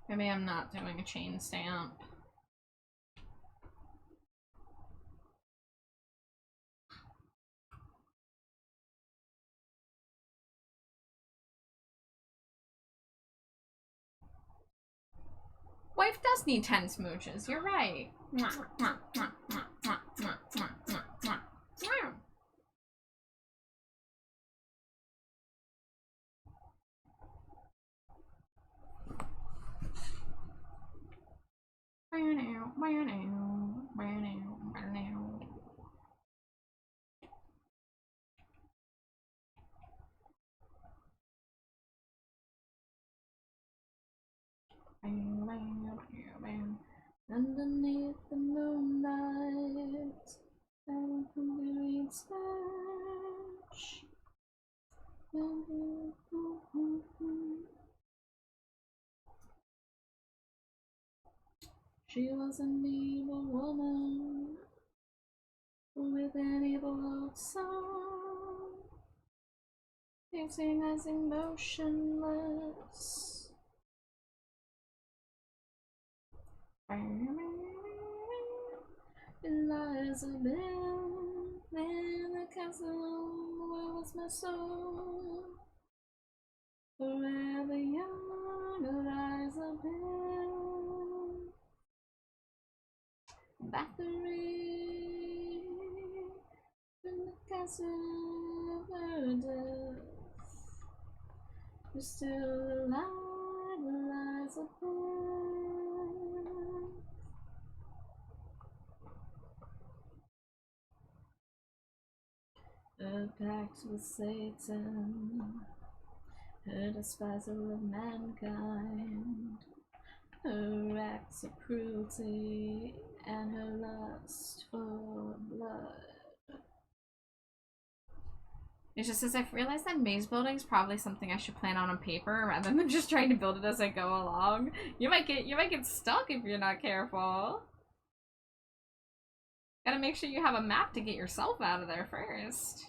Maybe I'm not doing a chain stamp. Wife does need 10 smooches, you're right. Underneath the moonlight, and complete sketch. She was an evil woman with an evil song, piercing as emotionless. Elizabeth in the castle, where was my soul? Forever young Elizabeth. Battery in the castle of her death. You're still alive, Elizabeth. Her pact with Satan, her despiser of mankind, her acts of cruelty, and her lust for blood. It's just as I've realized that maze building is probably something I should plan on paper rather than just trying to build it as I go along. You might get stuck if you're not careful. Gotta make sure you have a map to get yourself out of there first.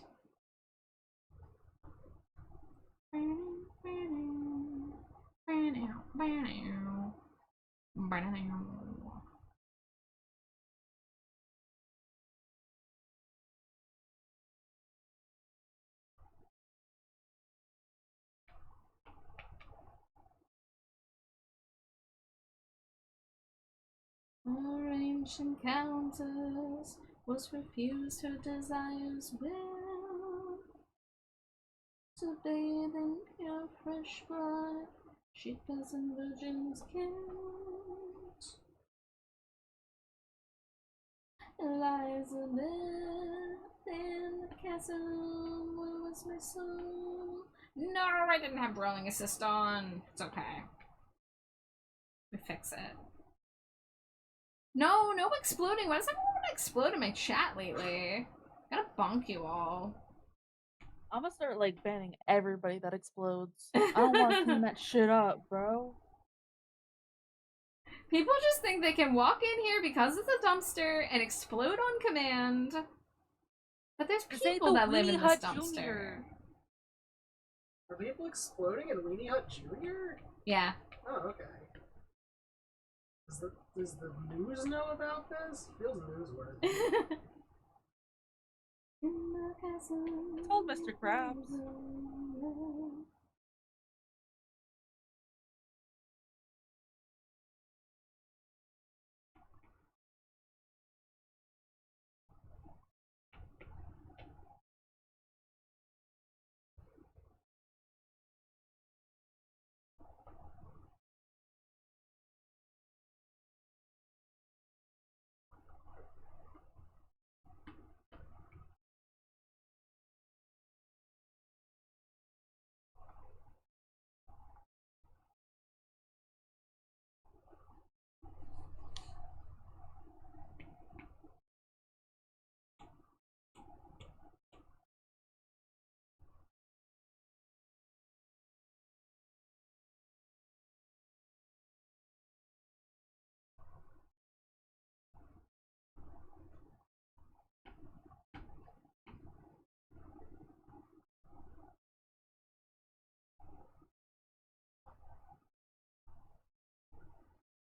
Our ancient countess was refused her desires will. To bathe in pure fresh blood, she dozen virgins killed. Elizabeth in the castle, where was my soul? No, I didn't have rolling assist on. It's okay. We fix it. No, no exploding. Why does everyone want to explode in my chat lately? Gotta bonk you all. I'm gonna start like banning everybody that explodes. I don't want to clean that shit up, bro. People just think they can walk in here because it's a dumpster and explode on command. But there's This ain't people the that live in Weenie this Hut dumpster. Junior. Are people exploding in Weenie Hut Jr.? Yeah. Oh, okay. Does the news know about this? Feels newsworthy. I told Mr. Krabs.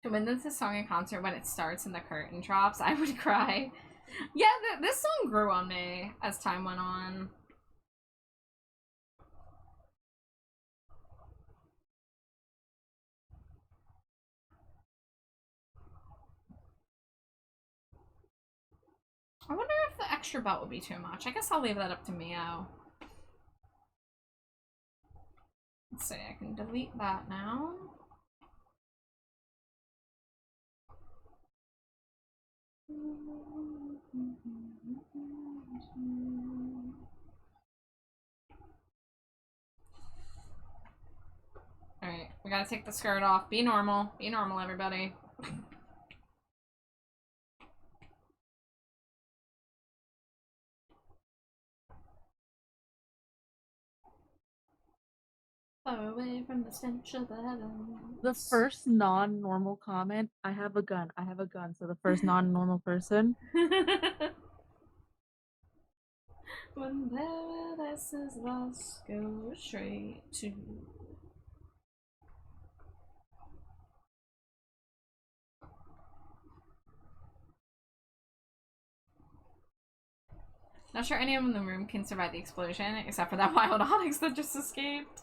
When this is a song in concert, when it starts and the curtain drops, I would cry. Yeah, this song grew on me as time went on. I wonder if the extra belt would be too much. I guess I'll leave that up to Mio. Let's see, I can delete that now. Alright, we gotta take the skirt off. Be normal. Be normal, everybody. Far away from the stench of the heavens. The first non-normal comment, I have a gun. So the first non-normal person. When paradise is lost, go straight to. Not sure anyone in the room can survive the explosion, except for that wild onyx that just escaped.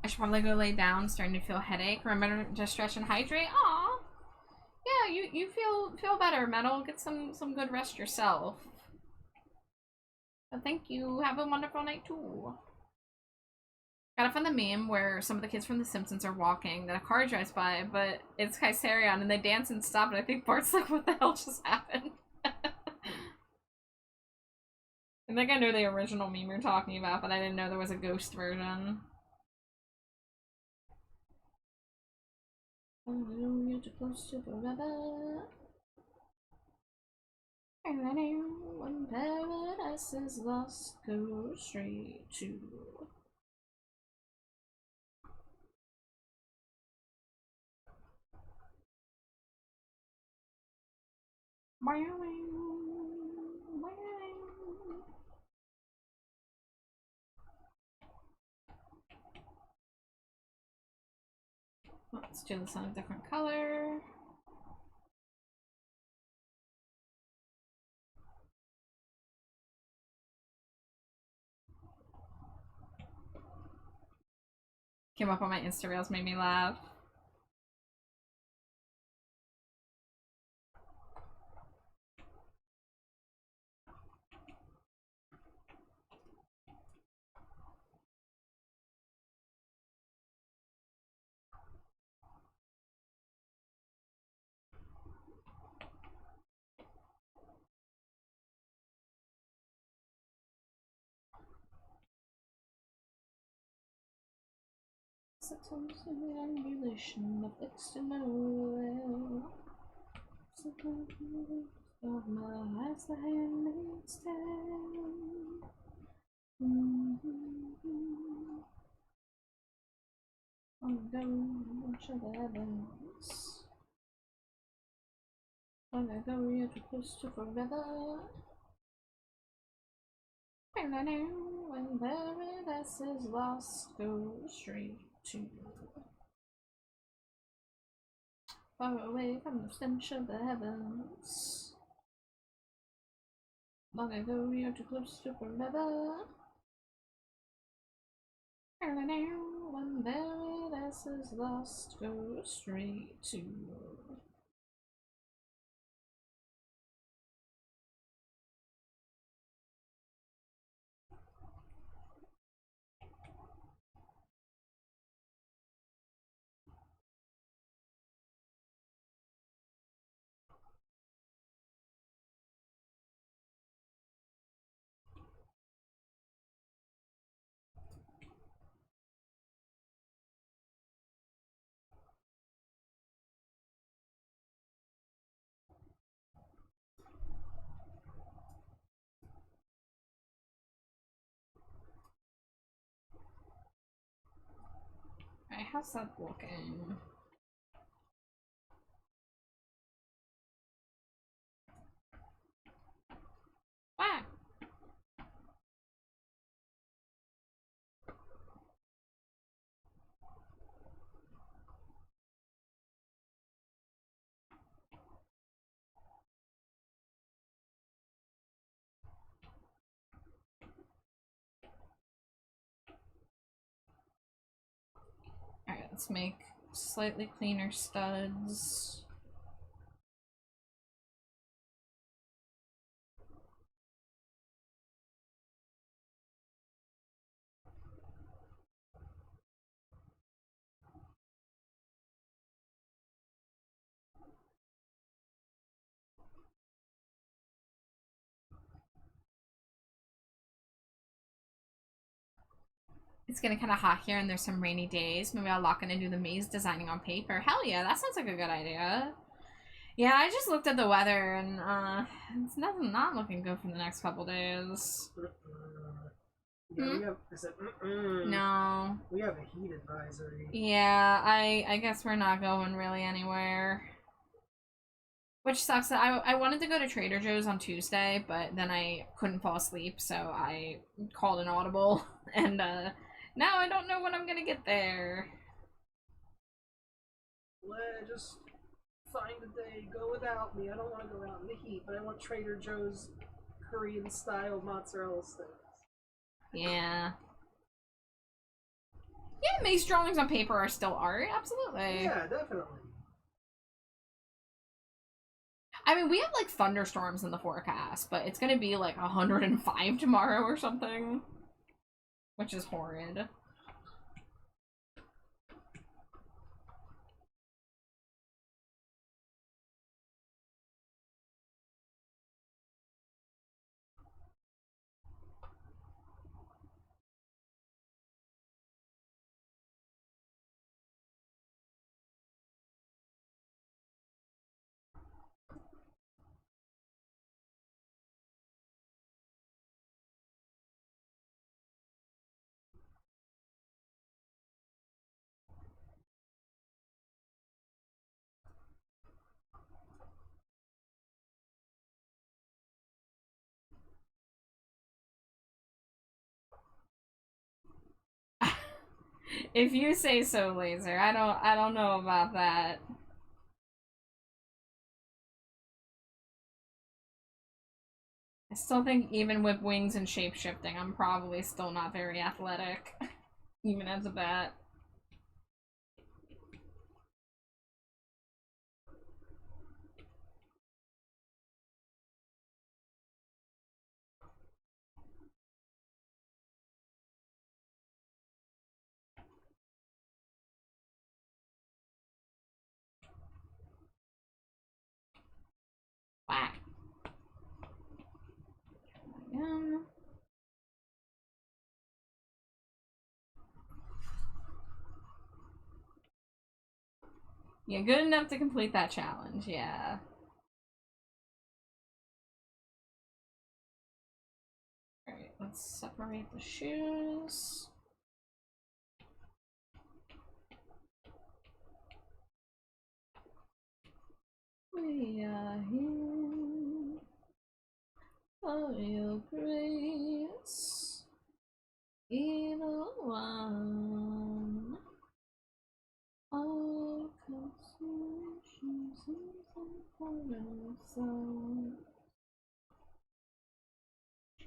I should probably go lay down, starting to feel a headache. Remember to stretch and hydrate. Aw. Yeah, you feel better, Metal. Get some good rest yourself. But thank you. Have a wonderful night too. Gotta find the meme where some of the kids from The Simpsons are walking, then a car drives by, but it's Kaiserion, and they dance and stop, and I think Bart's like, what the hell just happened? I think I know the original meme you're talking about, but I didn't know there was a ghost version. Oh, you're too close to forever. When paradise is lost, go straight to. Let's do this on a different color. Came up on my Insta Reels, made me laugh. Sometimes the ambulation of external. Of my eyes, the handmaid's tale. I'm going to the heavens. I'm gonna go you're too close to forever. And I know when paradise is lost, go straight to far away from the stench of the heavens. Long ago, you're too close to forever. And I know when paradise is lost, go straight to. Alright, how's that looking? Ah! Alright, let's make slightly cleaner studs. It's getting kind of hot here and there's some rainy days. Maybe I'll lock in and do the maze designing on paper. Hell yeah, that sounds like a good idea. Yeah, I just looked at the weather and it's not looking good for the next couple days. Yeah, we have. I said, No. We have a heat advisory. Yeah, I guess we're not going really anywhere. Which sucks. I wanted to go to Trader Joe's on Tuesday, but then I couldn't fall asleep, so I called an audible, and now I don't know when I'm gonna get there. Just find a day, go without me. I don't want to go out in the heat, but I want Trader Joe's Korean style mozzarella sticks. Yeah. Yeah, maze drawings on paper are still art, absolutely. Yeah, definitely. I mean, we have like thunderstorms in the forecast, but it's gonna be like 105 tomorrow or something, which is horrid. If you say so, Laser. I don't know about that. I still think even with wings and shape-shifting, I'm probably still not very athletic. Even as a bat. Whack. Yeah, good enough to complete that challenge, yeah. Alright, let's separate the shoes. We are here for your grace, evil one. All consumptions and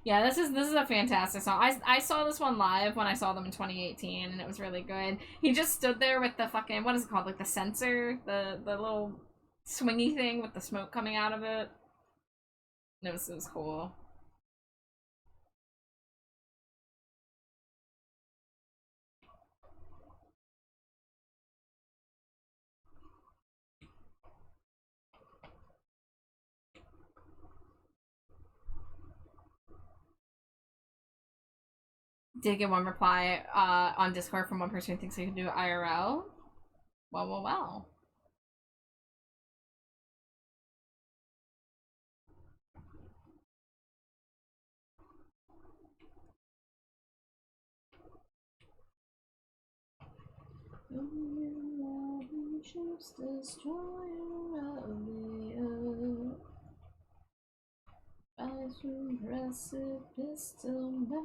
yeah, this is a fantastic song. I saw this one live when I saw them in 2018, and it was really good. He just stood there with the fucking, what is it called, like the sensor, the little swingy thing with the smoke coming out of it. It was cool. Did get one reply on Discord from one person who thinks he can do it IRL. Well. Destroyer of the earth. Rise from precipice till birth.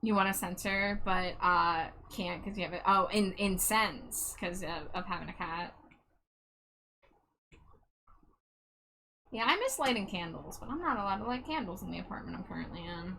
You want to censor, but can't because you have it. Oh, in sense, because of having a cat. Yeah, I miss lighting candles, but I'm not allowed to light candles in the apartment I'm currently in.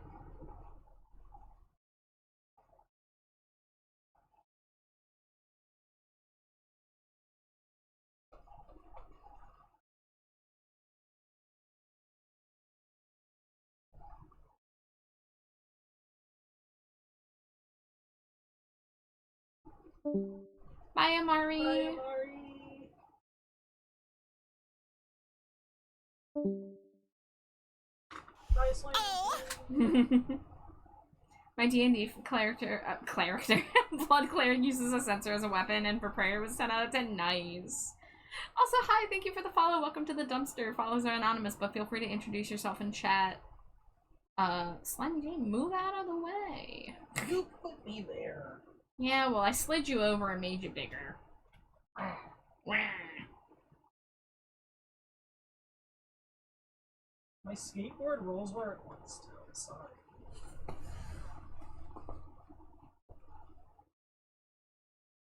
Bye, Amari. Bye, Amari. Bye, Slime. Oh. My D&D character, Blood Cleric uses a censer as a weapon, and for prayer was 10 out of 10. Nice. Also, hi, thank you for the follow. Welcome to the dumpster. Follows are anonymous, but feel free to introduce yourself in chat. Slimy Jane, move out of the way. You put me there. Yeah, well, I slid you over and made you bigger. My skateboard rolls where it wants to. I'm sorry.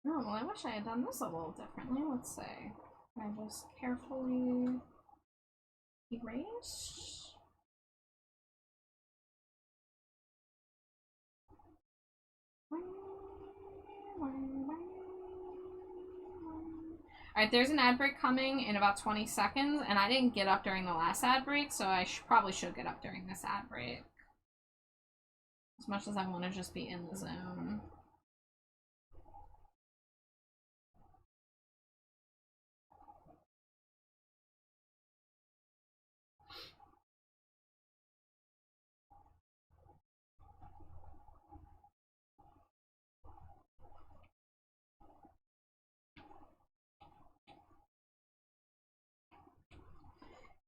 Oh, well, I wish I had done this a little differently. Let's see. I just carefully erase. Alright, there's an ad break coming in about 20 seconds, and I didn't get up during the last ad break, so I probably should get up during this ad break. As much as I want to just be in the zone.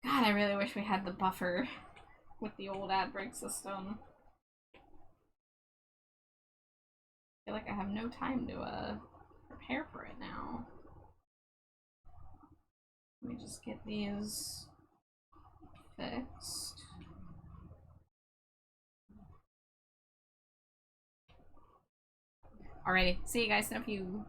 God, I really wish we had the buffer with the old ad break system. I feel like I have no time to prepare for it now. Let me just get these fixed. Alrighty, see you guys in a few.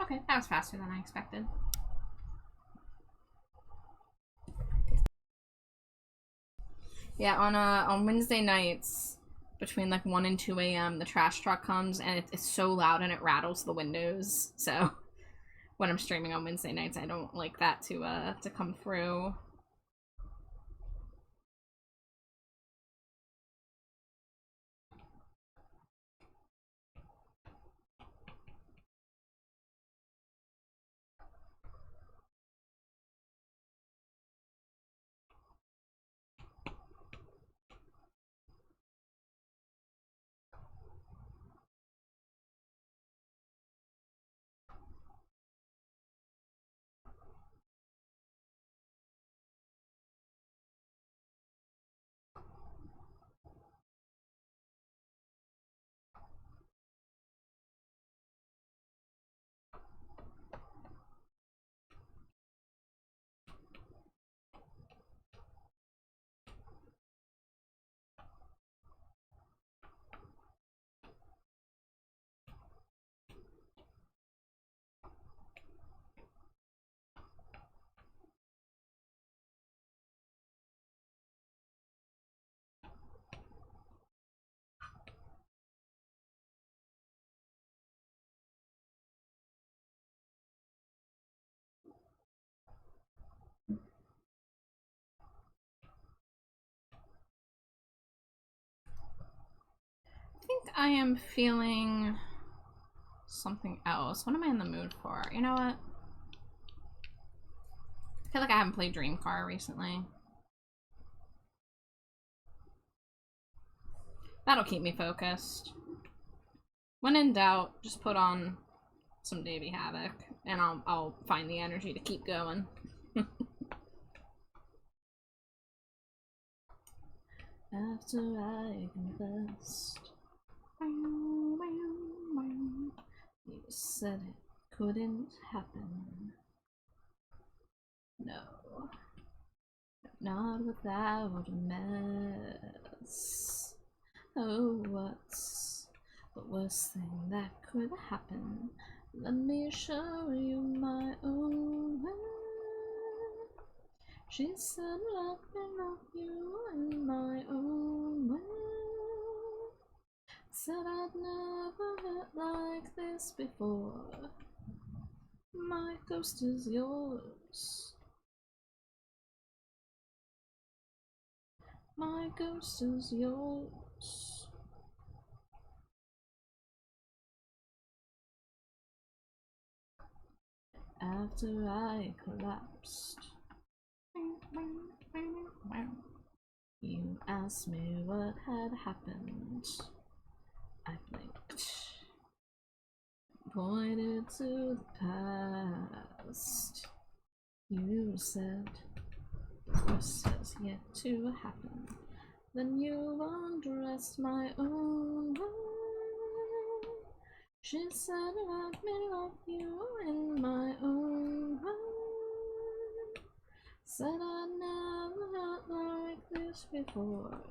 Okay, that was faster than I expected. Yeah, on Wednesday nights, between like 1 and 2 a.m., the trash truck comes, and it's so loud and it rattles the windows. So when I'm streaming on Wednesday nights, I don't like that to come through. I think I am feeling something else. What am I in the mood for? You know what? I feel like I haven't played Dream Car recently. That'll keep me focused. When in doubt, just put on some Davey Havoc, and I'll find the energy to keep going. After I confessed, you said it couldn't happen. No, not without a mess. Oh, what's the worst thing that could happen? Let me show you my own way. She said, let me love you in my own way. Said I'd never hurt like this before. My ghost is yours. My ghost is yours. After I collapsed, you asked me what had happened. I blinked, pointed to the past. You said the worst has yet to happen. Then you undressed my own way. She said, let me love you in my own way. Said I'd never felt like this before.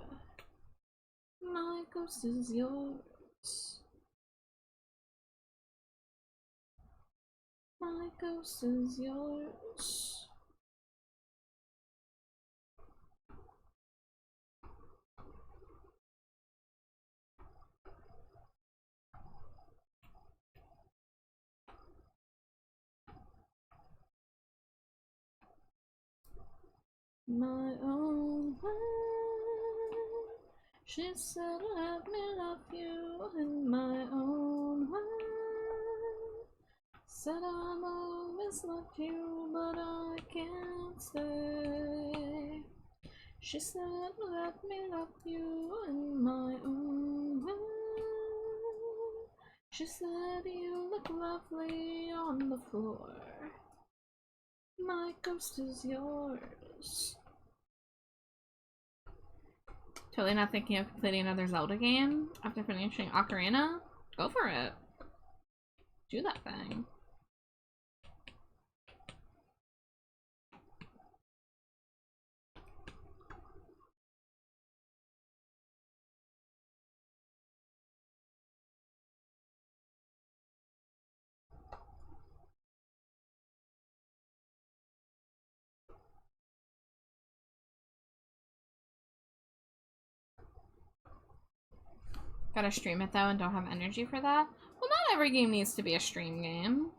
My ghost is yours. My ghost is yours. My own way. She said, let me love you in my own way. Said I'll always love you, but I can't stay. She said, let me love you in my own way. She said, you look lovely on the floor. My ghost is yours. Totally not thinking of completing another Zelda game after finishing Ocarina? Go for it. Do that thing. Gotta stream it though and don't have energy for that. Well, not every game needs to be a stream game.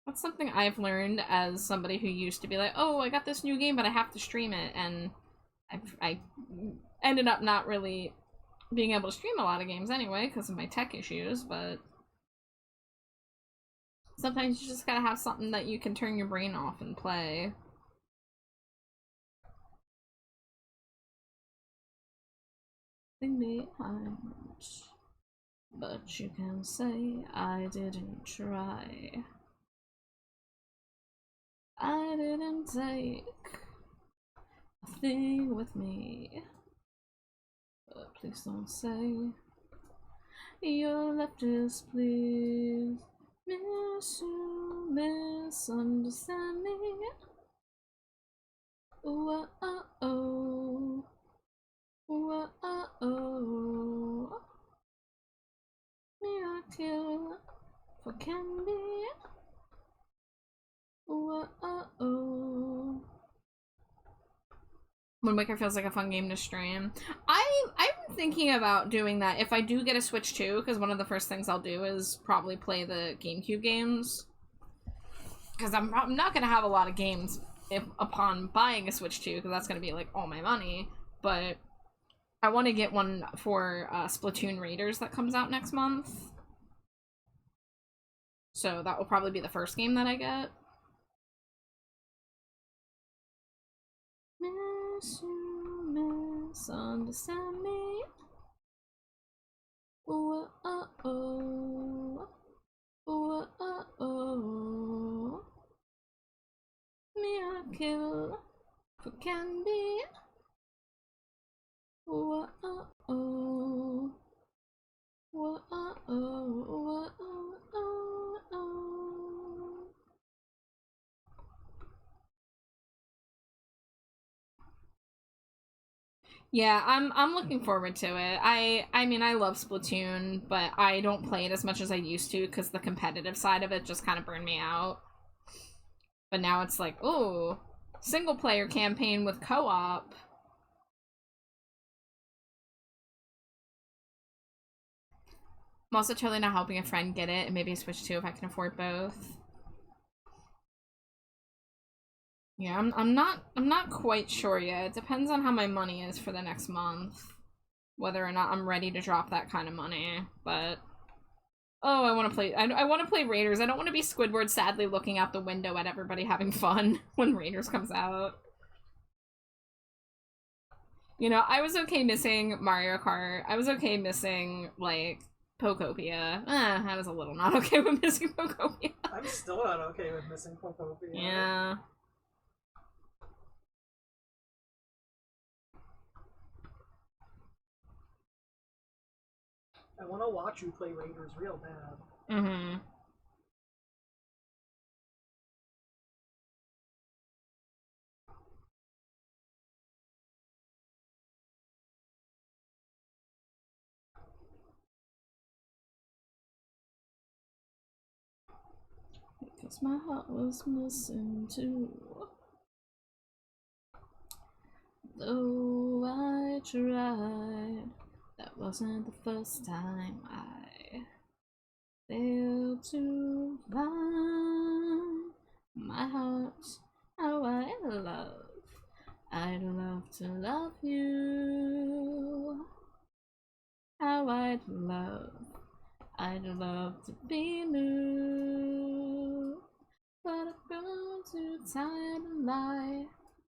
That's something I've learned as somebody who used to be like, oh, I got this new game, but I have to stream it. And I ended up not really being able to stream a lot of games anyway because of my tech issues, but sometimes you just gotta have something that you can turn your brain off and play. Behind, but you can say I didn't try. I didn't take a thing with me. But please don't say your left is please. Misunderstand me. Whoa, oh, oh. Whoa, oh, oh. Me I kill for candy. Whoa, oh, oh. Wind Waker feels like a fun game to stream. I'm thinking about doing that if I do get a Switch 2, because one of the first things I'll do is probably play the GameCube games. Because I'm not going to have a lot of games upon buying a Switch 2, because that's going to be like all my money. But I want to get one for Splatoon Raiders that comes out next month. So that will probably be the first game that I get. Misunderstand me. Whoa, oh, oh. Whoa, oh, oh. Me I kill for candy. Whoa, oh, oh. Whoa, oh, oh. Whoa, oh, oh, oh. Yeah, I'm looking forward to it. I mean, I love Splatoon, but I don't play it as much as I used to because the competitive side of it just kind of burned me out. But now it's like, ooh, single player campaign with co-op. I'm also totally not helping a friend get it, and maybe a Switch 2 if I can afford both. Yeah, I'm not quite sure yet. It depends on how my money is for the next month. Whether or not I'm ready to drop that kind of money. But oh, I want to play I want to play Raiders. I don't want to be Squidward sadly looking out the window at everybody having fun when Raiders comes out. You know, I was okay missing Mario Kart. I was okay missing like Pokopia. I was a little not okay with missing Pokopia. I'm still not okay with missing Pokopia. Yeah. I want to watch you play Raiders real bad. Mm-hmm. Because my heart was missing too. Though I tried, that wasn't the first time I failed to find my heart. How I love, I'd love to love you. How I'd love to be new. But I've grown too tired to lie.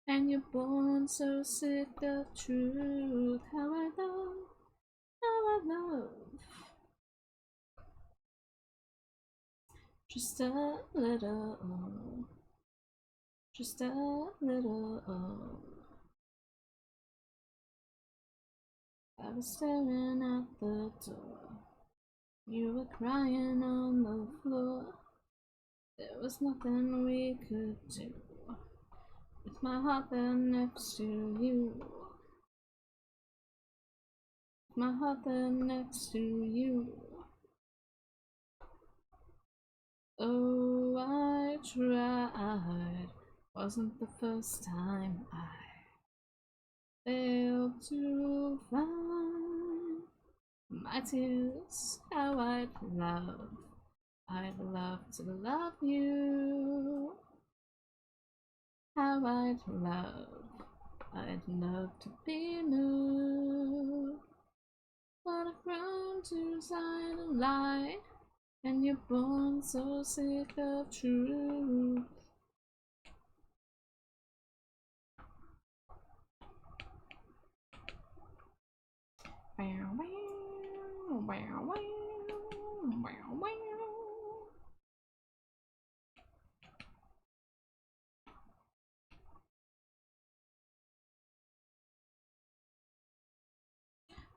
And you're born so sick of truth. How I love. Just a little. Just a little. I was staring at the door. You were crying on the floor. There was nothing we could do. With my heart there next to you. With my heart there next to you. Oh, I tried. Wasn't the first time I failed to find my tears. How I'd love to love you. How I'd love to be moved. But I've grown too tired of lie, and you're born so sick of truth. Wow, wow, wow, wow, wow, wow.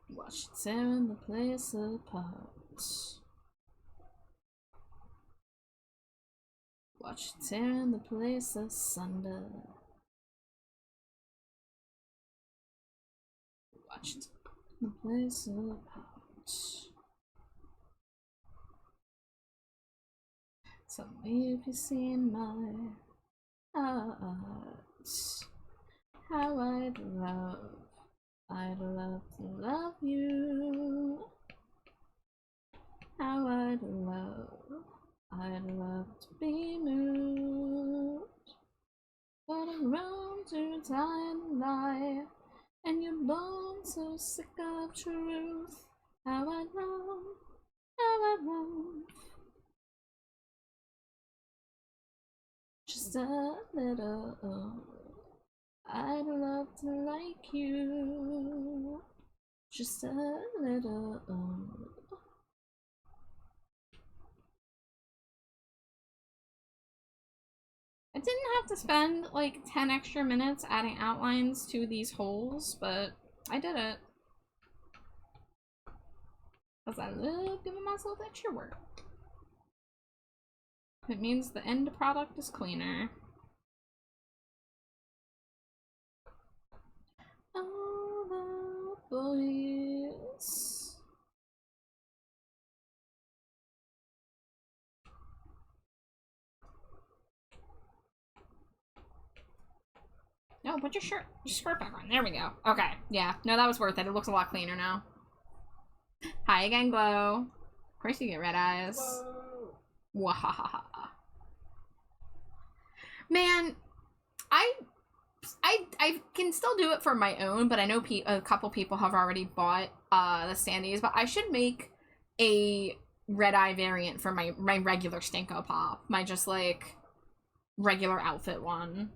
Watch it tearing the place apart. Watch it tearing the place asunder. Watch it tearing the place apart. Tell me if you've seen my heart. How I'd love to love you. How I'd love to be moved. But I'm grown too tired to lie, and you're born so sick of truth. How I love, just a little. I'd love to like you, just a little. I didn't have to spend like 10 extra minutes adding outlines to these holes, but I did it. Because I love giving myself extra work. It means the end product is cleaner. All the boys. No, put your skirt back on. There we go. Okay, yeah. No, that was worth it. It looks a lot cleaner now. Hi again, Glow. Of course you get red eyes. Wahahaha. Man, I can still do it for my own, but I know a couple people have already bought the standees, but I should make a red eye variant for my regular Stinko Pop. My just like regular outfit one.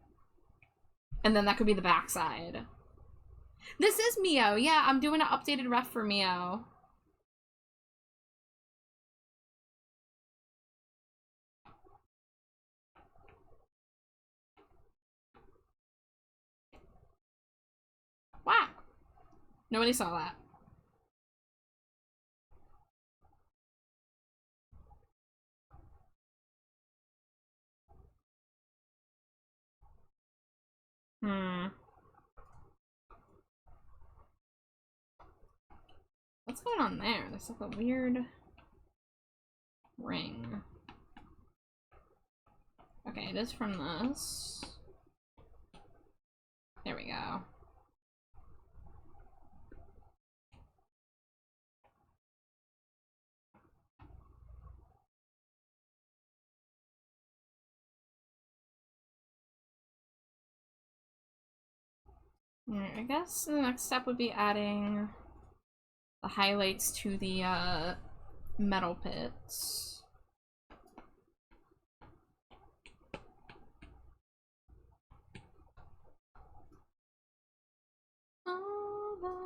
And then that could be the backside. This is Mio. Yeah, I'm doing an updated ref for Mio. Wow. Nobody saw that. What's going on there? There's like a weird ring. Okay, it is from this. There we go. I guess the next step would be adding the highlights to the metal pits. All the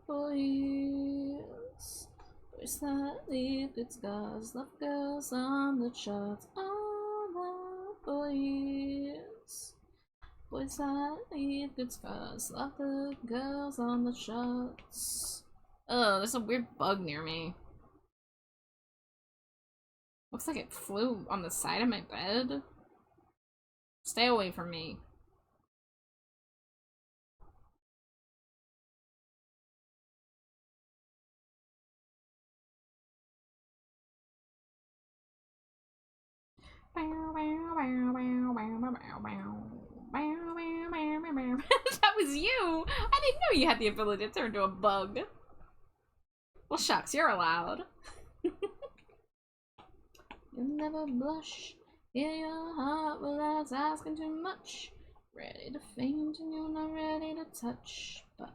boys that leave good scars, love girls on the charts. All the boys that leave good scars, love the girls on the charts. Oh, there's a weird bug near me. Looks like it flew on the side of my bed. Stay away from me. That was you! I didn't know you had the ability to turn into a bug. Well, shucks, you're allowed. You'll never blush in your heart without asking too much. Ready to faint and you're not ready to touch. But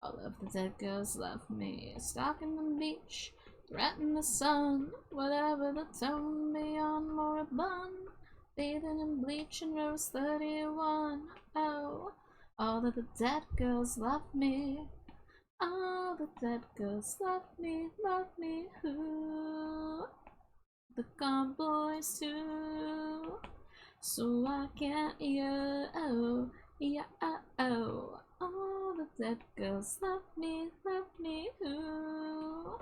all of the dead girls love me. Stalking the beach, threaten the sun. Whatever the tone, beyond moribund. Bathing in bleach and Rose 31. Oh, all of the dead girls love me. All the dead girls love me, who? The gone boys too. So I can't, yeah, oh, yeah, oh. All the dead girls love me, who?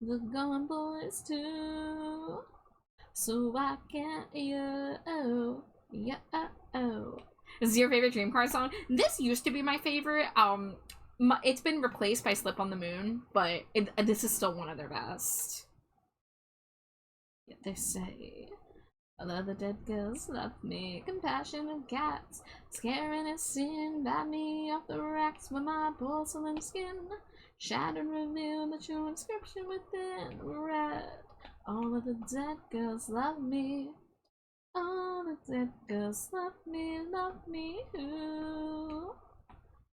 The gone boys too. So I can't, yeah, oh, yeah, oh. This is your favorite Dream Car song? This used to be my favorite. It's been replaced by Slip on the Moon, but this is still one of their best. Yet they say, all of the dead girls love me. Compassionate cats, scaring and sin, bat me off the racks with my porcelain skin. Shattered, reveal the true inscription within red. All of the dead girls love me. All the dead girls love me, who?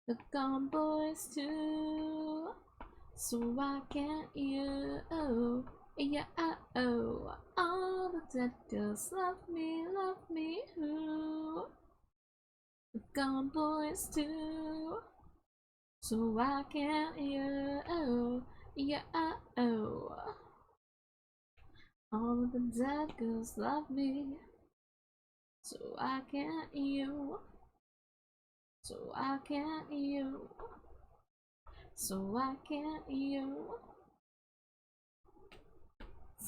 The gone boys too. So I can't, yeah, oh, yeah, oh. All the dead girls love me, who? The gone boys too. So I can't, yeah, oh, yeah, oh. All of the dead girls love me. So I can't, you. So I can't, you. So I can't, you.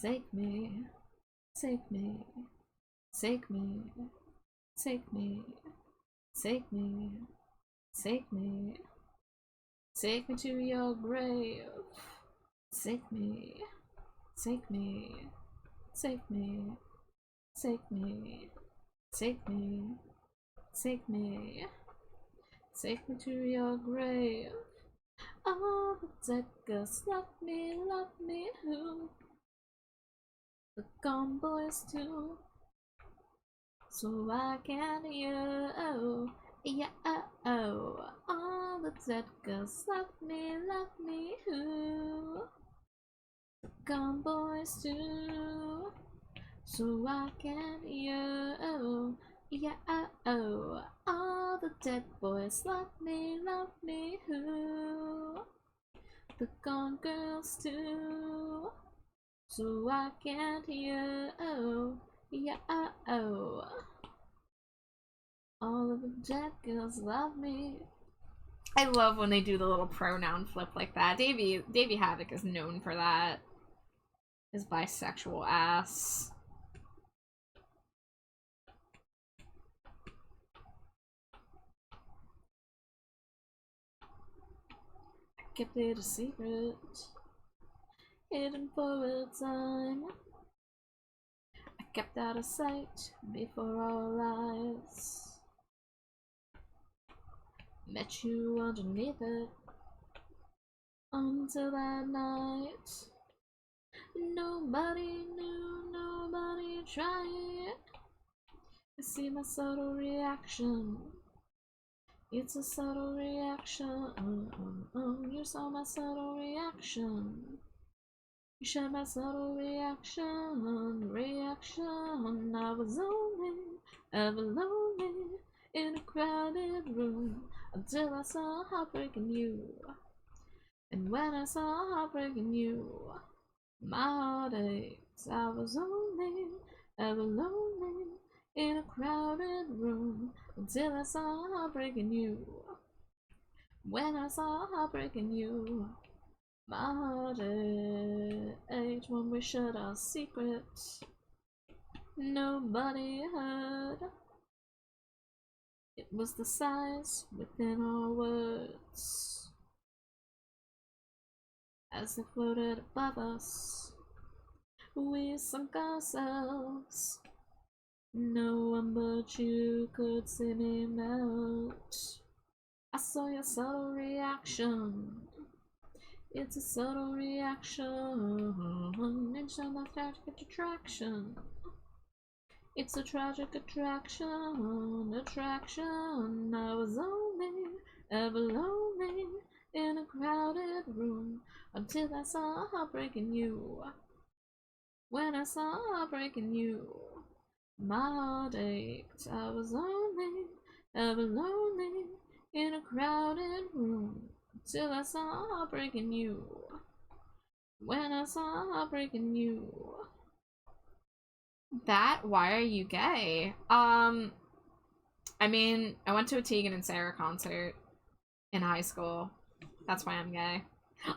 Take me, take me, take me, take me, take me, take me, take me to your grave. Take me, take me, take me, take me, take me, take me, take me to your grave. All the dead girls love me, who? The gone boys too. So I can't, yeah, oh, yeah, oh. All the dead girls love me, who? The gone boys too. So I can't, yeah, oh, yeah, oh. All the dead boys love me, who? The gone girls too. So I can't, yeah, oh, yeah, oh. All of the dead girls love me. I love when they do the little pronoun flip like that. Davey Havoc is known for that. His bisexual ass. I kept it a secret, hidden for a time. I kept out of sight before our eyes. Met you underneath it until that night. Nobody knew, nobody tried. I see my subtle reaction. It's a subtle reaction. You saw my subtle reaction. You shared my subtle reaction. I was lonely, ever lonely, in a crowded room until I saw heartbreak in you. And when I saw heartbreak in you, my heart aches. I was lonely, ever lonely, in a crowded room until I saw heartbreak in you. When I saw heartbreak in you, my heart ached. When we shared our secret, nobody heard. It was the sighs within our words as they floated above us. We sunk ourselves No one but you could see me melt. I saw your subtle reaction. It's a subtle reaction. It's a tragic attraction. It's a tragic attraction. Attraction. I was only ever lonely in a crowded room until I saw her breaking you. When I saw her breaking you, my heart ached. I was only ever lonely in a crowded room till I saw her breaking you. When I saw her breaking you. That, why are you gay? I mean, I went to a Tegan and Sarah concert in high school. That's why I'm gay.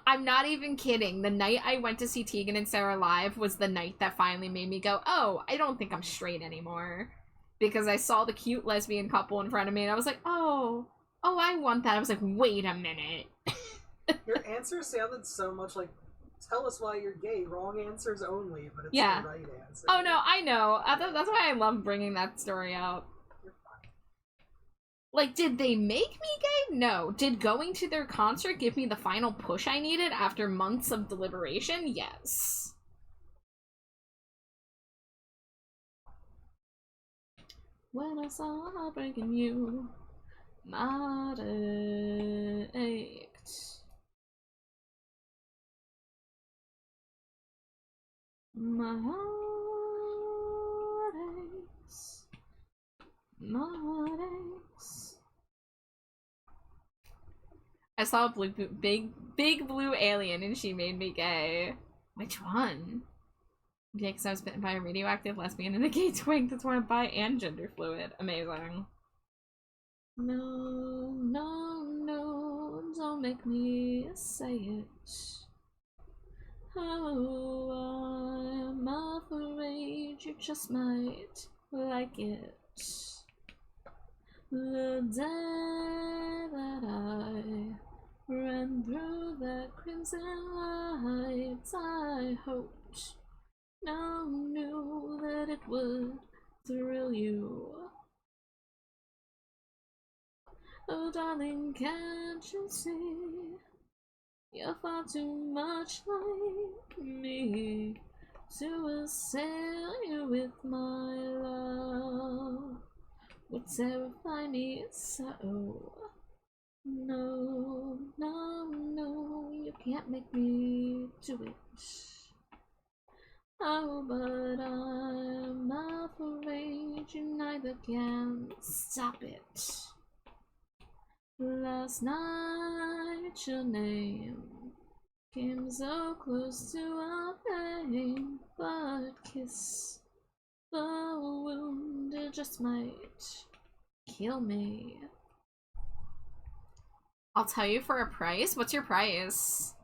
I'm not even kidding. The night I went to see Tegan and Sarah live was the night that finally made me go, oh, I don't think I'm straight anymore. Because I saw the cute lesbian couple in front of me and I was like, oh, I want that. I was like, wait a minute. Your answer sounded so much like, tell us why you're gay. Wrong answers only, but it's the right answer. Oh, no, I know. That's why I love bringing that story up. Like, did they make me gay? No. Did going to their concert give me the final push I needed after months of deliberation? Yes. When I saw her breaking you, my heart ached. My heart aches. My heart aches. I saw a big blue alien and she made me gay. Which one? Yeah, because I was bitten by a radioactive lesbian and a gay twink that's why I'm bi and gender fluid. Amazing. No, no, no, don't make me say it. Oh, I'm afraid you just might like it. The day that I ran through the crimson lights, I hoped no one knew that it would thrill you. Oh darling, can't you see? You're far too much like me to assail you with my love. Would terrify me so. No, no, no, you can't make me do it. Oh, but I'm afraid you neither can stop it. Last night your name came so close to our pain, but kiss the wound, it just might kill me. I'll tell you for a price. What's your price?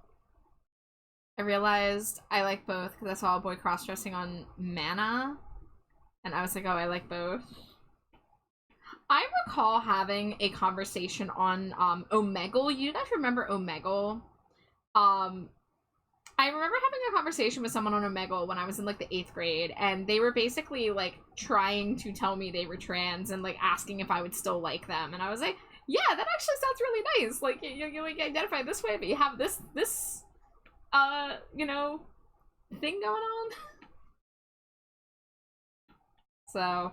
I realized I like both because I saw a boy cross-dressing on Mana, and I was like, oh, I like both. I recall having a conversation on Omegle. You guys remember Omegle? I remember having a conversation with someone on Omegle when I was in like the 8th grade, and they were basically like trying to tell me they were trans and like asking if I would still like them, and I was like, yeah, that actually sounds really nice. Like you like identify this way, but you have this you know, thing going on. So,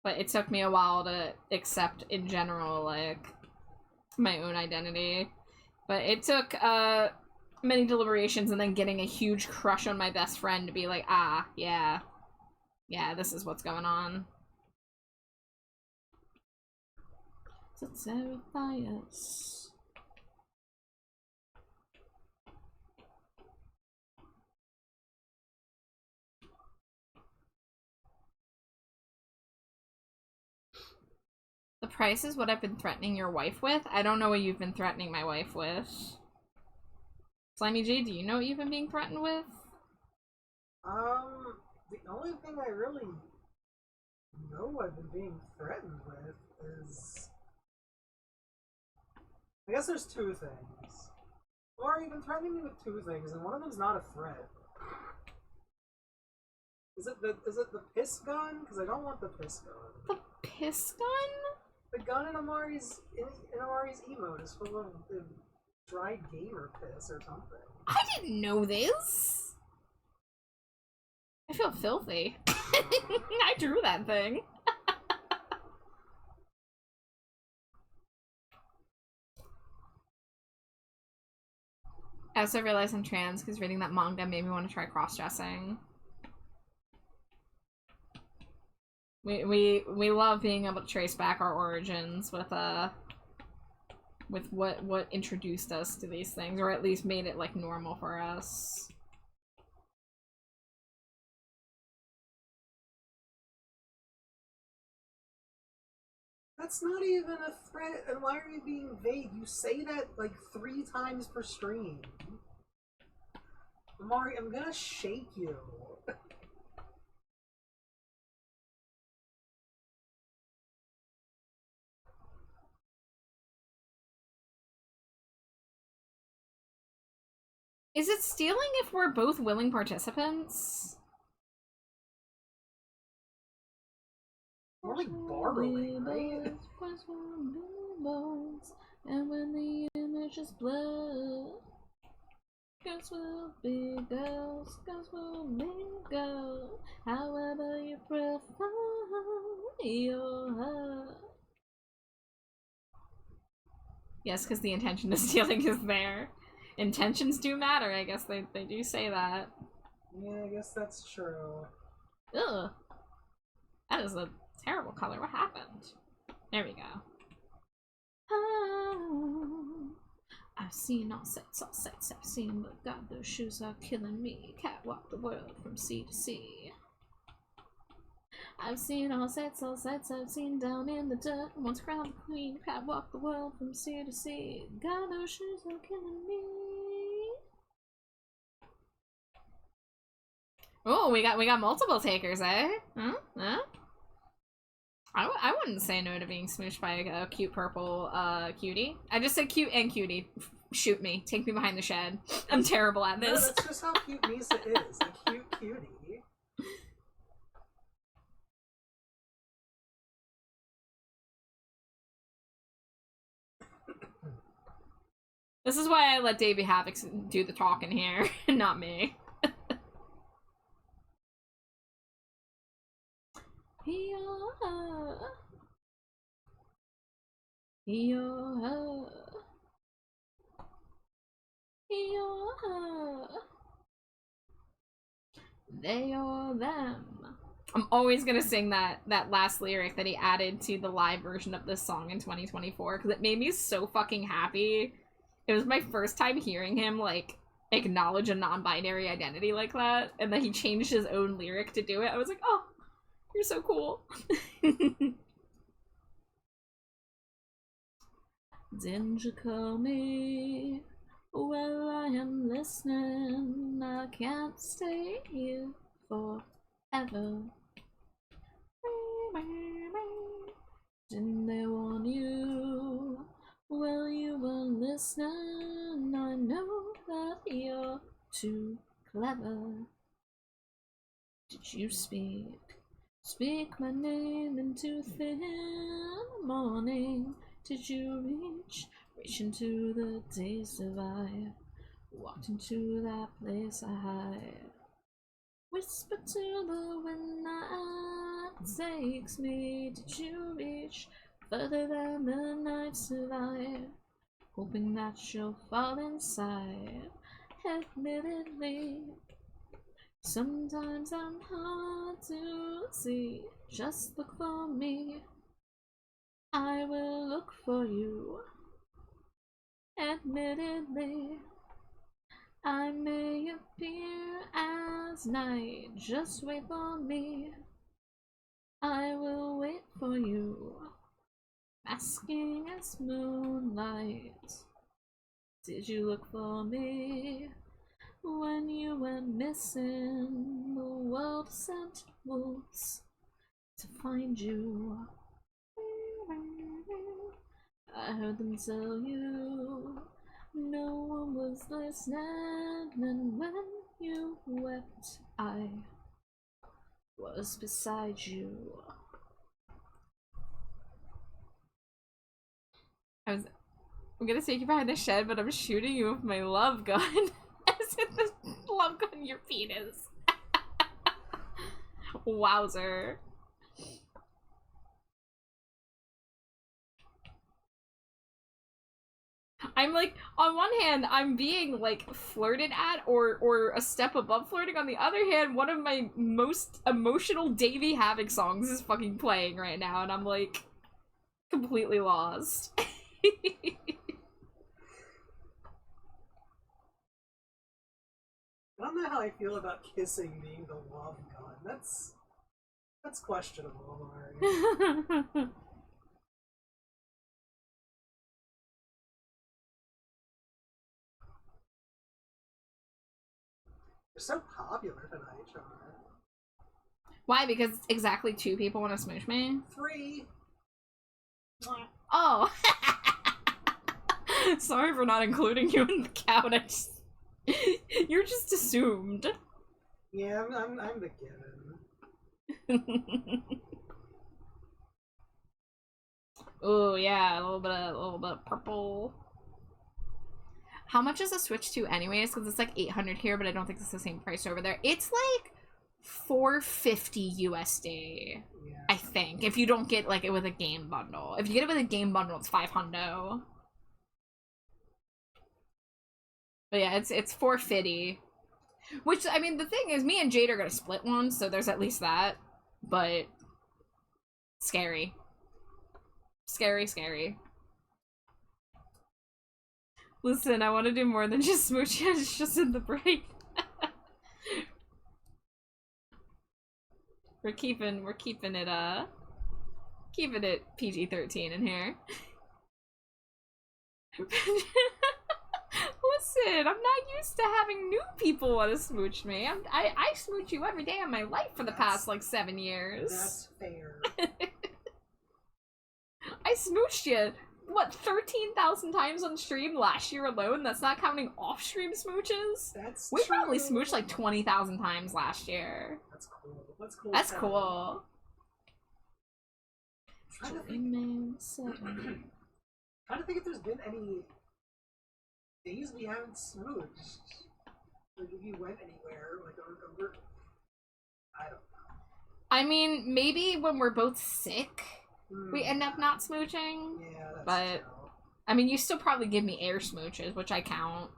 but it took me a while to accept in general like my own identity. But it took many deliberations and then getting a huge crush on my best friend to be like, ah, yeah, this is what's going on. To terrify us. The price is what I've been threatening your wife with? I don't know what you've been threatening my wife with. Slimy J, do you know what you've been being threatened with? The only thing I really know I've been being threatened with is... I guess there's two things. Or you've been threatening me with two things, and one of them's not a threat. Is it the piss gun? Because I don't want the piss gun. The piss gun? The gun in Amari's emote is full of dried gamer piss or something. I didn't know this. I feel filthy. I drew that thing. I also realized I'm trans because reading that manga made me want to try cross-dressing. We love being able to trace back our origins with what introduced us to these things, or at least made it like normal for us. That's not even a threat, and why are you being vague? You say that like 3 times per stream. Amari, I'm gonna shake you. Is it stealing if we're both willing participants? More like borrowing, right? And when the image is blood, girls will be girls, girls will be girls, however you prefer your heart. Yes, because the intention of stealing is there. Intentions do matter, I guess they do say that. Yeah, I guess that's true. Ugh. That is a terrible color. What happened? There we go. Oh, I've seen all sets I've seen, but God, those shoes are killing me. Catwalk the world from sea to sea. I've seen all sets I've seen down in the dirt. Once crowned queen, catwalk the world from sea to sea. God, those shoes are killing me. Oh, we got multiple takers, eh? Huh? Huh? I wouldn't say no to being smooshed by a cute purple cutie. I just said cute and cutie. Shoot me. Take me behind the shed. I'm terrible at this. No, that's just how cute Misa is. A cute cutie. This is why I let Davey Havoc do the talking here, not me. They or them. I'm always gonna sing that last lyric that he added to the live version of this song in 2024 because it made me so fucking happy. It was my first time hearing him like acknowledge a non-binary identity like that, and that he changed his own lyric to do it. I was like, oh, you're so cool. Didn't you call me? Well, I am listening. I can't stay here forever. Didn't they warn you? Well, you were listening. I know that you're too clever. Did you speak my name into thin morning? Did you reach into the days of I walked into that place I hide? Whisper to the wind that takes me. Did you reach further than the night survive? Hoping that you'll fall inside. Admittedly, sometimes I'm hard to see. Just look for me. I will look for you. Admittedly, I may appear as night. Just wait for me. I will wait for you. Basking as moonlight. Did you look for me? When you went missing, the world sent wolves to find you. I heard them tell you no one was listening, and when you wept, I was beside you. I'm gonna take you behind the shed, but I'm shooting you with my love gun. As in the love gun your penis. Wowzer. I'm like, on one hand, I'm being like flirted at or a step above flirting. On the other hand, one of my most emotional Davey Havoc songs is fucking playing right now, and I'm like completely lost. I don't know how I feel about kissing being the love gun. That's questionable, Amari. You're so popular tonight, Char. Why? Because exactly 2 people want to smooch me? 3. Oh. Sorry for not including you in the count. You're just assumed. Yeah, I'm the given. Oh yeah, a little bit of purple. How much is a Switch 2 anyways? Because it's like 800 here, but I don't think it's the same price over there. It's like $450 USD. Yeah. I think. If you don't get like it with a game bundle. If you get it with a game bundle, it's $500. But yeah, it's $450. Which, I mean, the thing is, me and Jade are gonna split one, so there's at least that. But scary. Scary, scary. Listen, I want to do more than just smooch. It's just in the brain. we're keeping it PG-13 in here. Listen, I'm not used to having new people want to smooch me. I smooch you every day of my life for the past like 7 years. That's fair. I smooched you, what, 13,000 times on stream last year alone? That's not counting off-stream smooches? We probably smooched like 20,000 times last year. That's cool. That's cool. That's cool. Trying to think if there's been any days we haven't smooched. Like if you went anywhere, like over. I don't know. I mean, maybe when we're both sick, we end up not smooching. Yeah, that's but true. I mean, you still probably give me air smooches, which I count.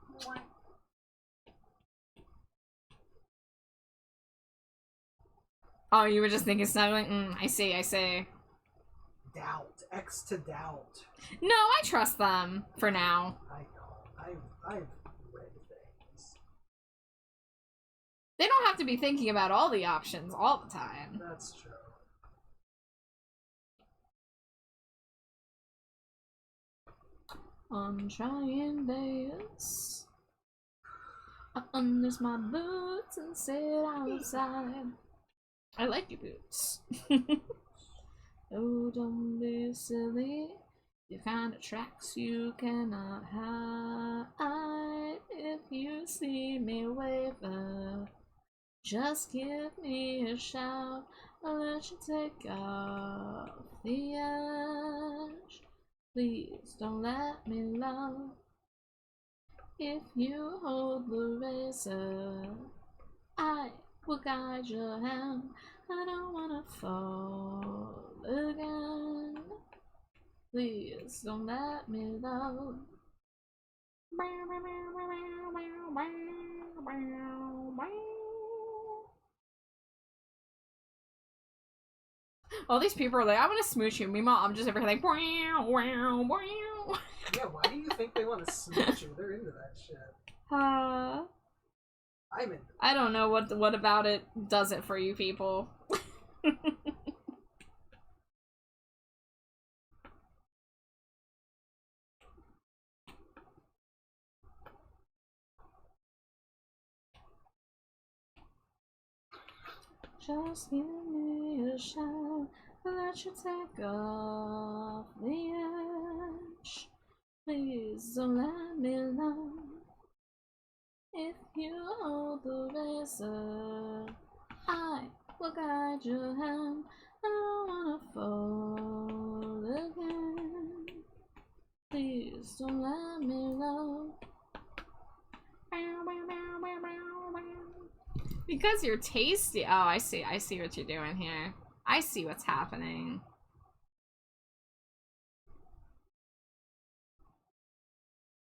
Oh, you were just thinking snuggling? I see, I see. Doubt. X to doubt. No, I trust them for now. I know. I've read things. They don't have to be thinking about all the options all the time. That's true. I'm trying this. I undress my boots and sit outside. I like your boots. Oh, don't be silly. You find tracks you cannot hide. If you see me waver, just give me a shout. I'll let you take off the edge. Please don't let me love. If you hold the razor, I will guide your hand. I don't wanna fall again. Please don't let me love. All these people are like, I want to smooch you. Meanwhile, I'm just over here like, wow, wow, wow. Yeah, why do you think they want to smooch you? They're into that shit. I'm into it. I don't know what about it does it for you people. Just give me a shout, let you take off the edge. Please don't let me know. If you hold the razor, I will guide your hand. I don't wanna fall again. Please don't let me love. Because you're tasty. Oh, I see what you're doing here. I see what's happening.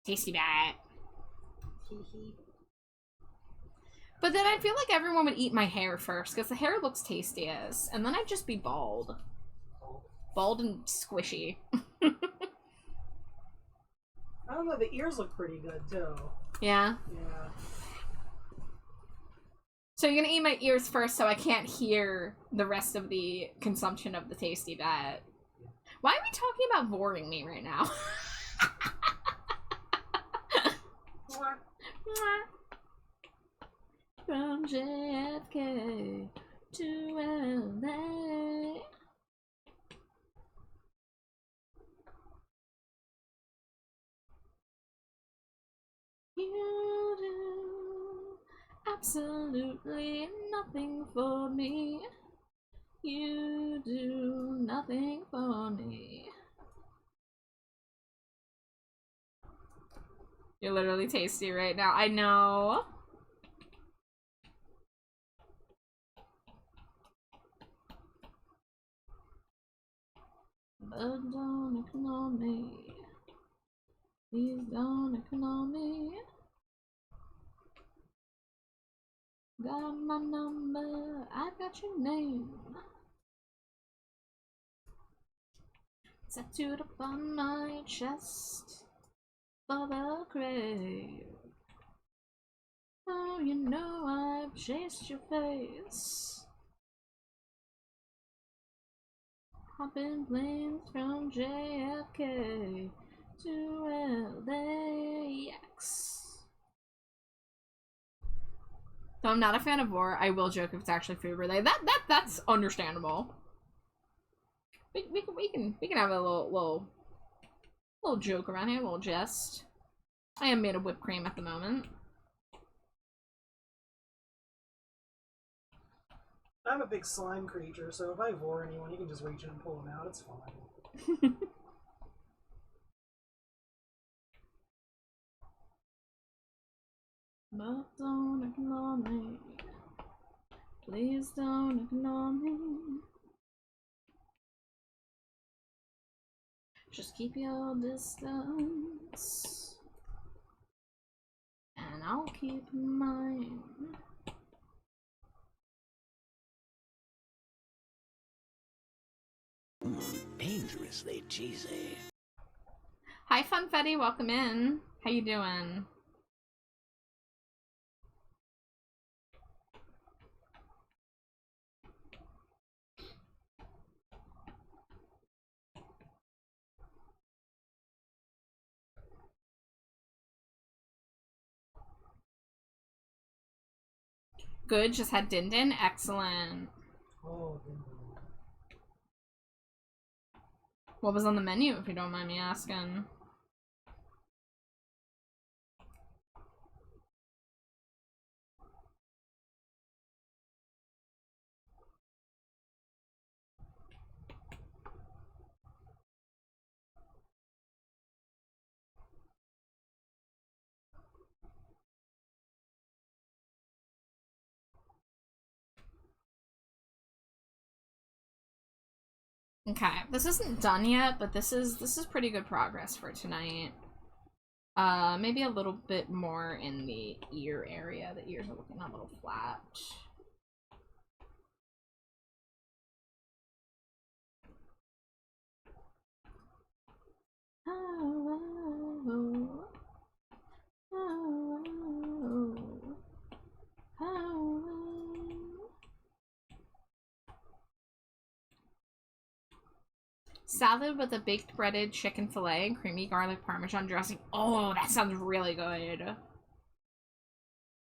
Tasty bat. But then I feel like everyone would eat my hair first, because the hair looks tastiest, and then I'd just be bald. Bald and squishy. I don't know, the ears look pretty good, too. Yeah? Yeah. So you're gonna eat my ears first so I can't hear the rest of the consumption of the tasty bat. Why are we talking about boring me right now? From JFK to LA. You do absolutely nothing for me. You do nothing for me. You're literally tasty right now. I know. But don't ignore me. Please don't ignore me. Got my number, I got your name. Tattooed up on my chest for the grave. Oh, you know I've chased your face. Hopping planes from JFK to LAX. So I'm not a fan of vor. I will joke if it's actually food related. That's understandable. We can have a little joke around here, a little jest. I am made of whipped cream at the moment. I'm a big slime creature, so if I vor anyone, you can just reach in and pull them out. It's fine. But don't ignore me. Please don't ignore me. Just keep your distance. And I'll keep mine. Dangerously cheesy. Hi Funfetti, welcome in. How you doing? Good, just had Din Din. Excellent. Oh, What was on the menu, if you don't mind me asking? Okay, this isn't done yet, but this is pretty good progress for tonight. Maybe a little bit more in the ear area. The ears are looking a little flat. Oh, oh, oh, oh. Salad with a baked breaded chicken fillet and creamy garlic parmesan dressing. Oh, that sounds really good.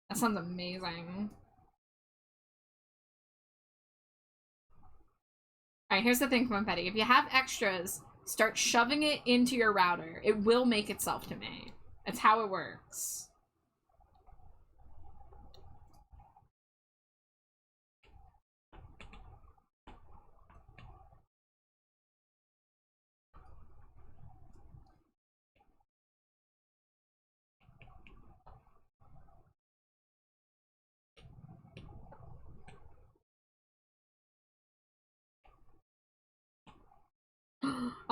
That sounds amazing. Alright, here's the thing, Funfetti. If you have extras, start shoving it into your router. It will make itself to me. That's how it works.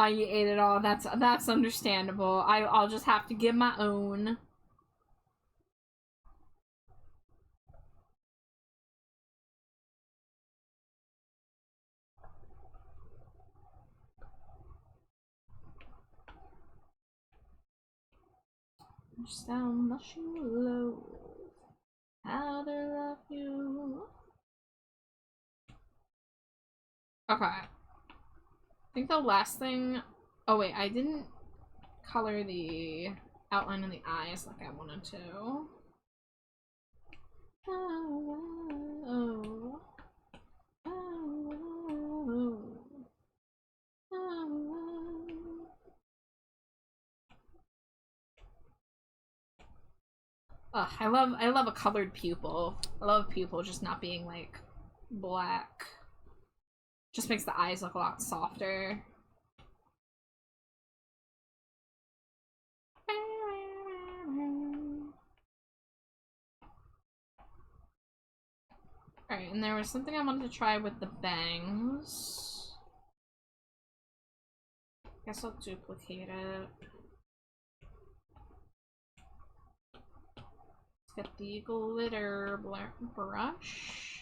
Oh, you ate it all. That's understandable. I'll just have to give my own. Just how much you love, how to love you. Okay. I think the last thing. Oh wait, I didn't color the outline in the eyes like I wanted to. Ugh, I love a colored pupil. I love pupil just not being like black. Just makes the eyes look a lot softer. Alright, and there was something I wanted to try with the bangs. Guess I'll duplicate it. Let's get the glitter brush.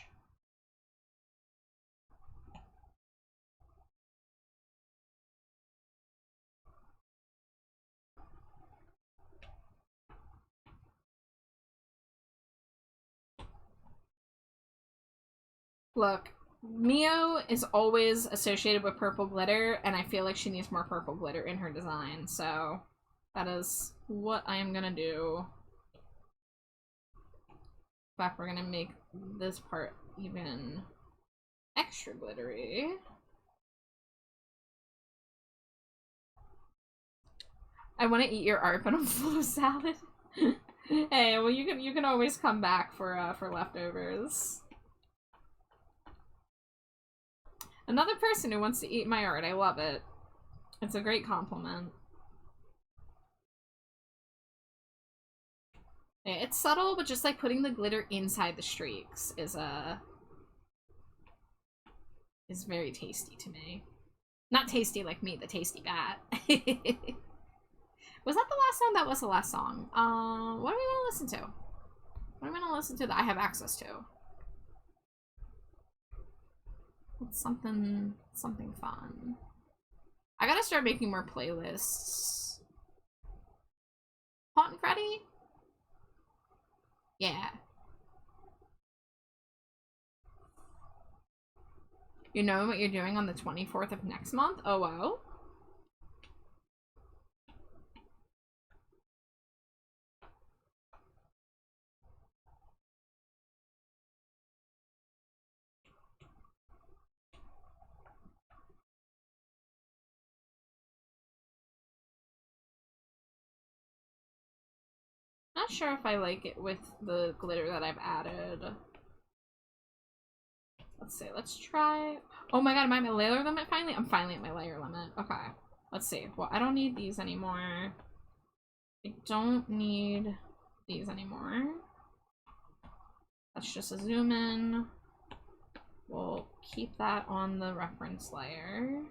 Look, Mio is always associated with purple glitter, and I feel like she needs more purple glitter in her design, so that is what I am gonna do. In fact, we're gonna make this part even extra glittery. I want to eat your art, but I'm full of salad. Hey, well you can always come back for leftovers. Another person who wants to eat my art. I love it. It's a great compliment. It's subtle, but just like putting the glitter inside the streaks is very tasty to me. Not tasty like me, the tasty bat. Was that the last song? That was the last song. What are we gonna listen to? What am I gonna listen to that I have access to? It's something fun. I gotta start making more playlists. Haunt and Freddy? Yeah. You know what you're doing on the 24th of next month? Oh, wow. Not sure if I like it with the glitter that I've added. Let's see, let's try... Oh my god, am I at my layer limit finally? I'm finally at my layer limit. Okay. Let's see. Well, I don't need these anymore. I don't need these anymore. That's just a zoom in. We'll keep that on the reference layer.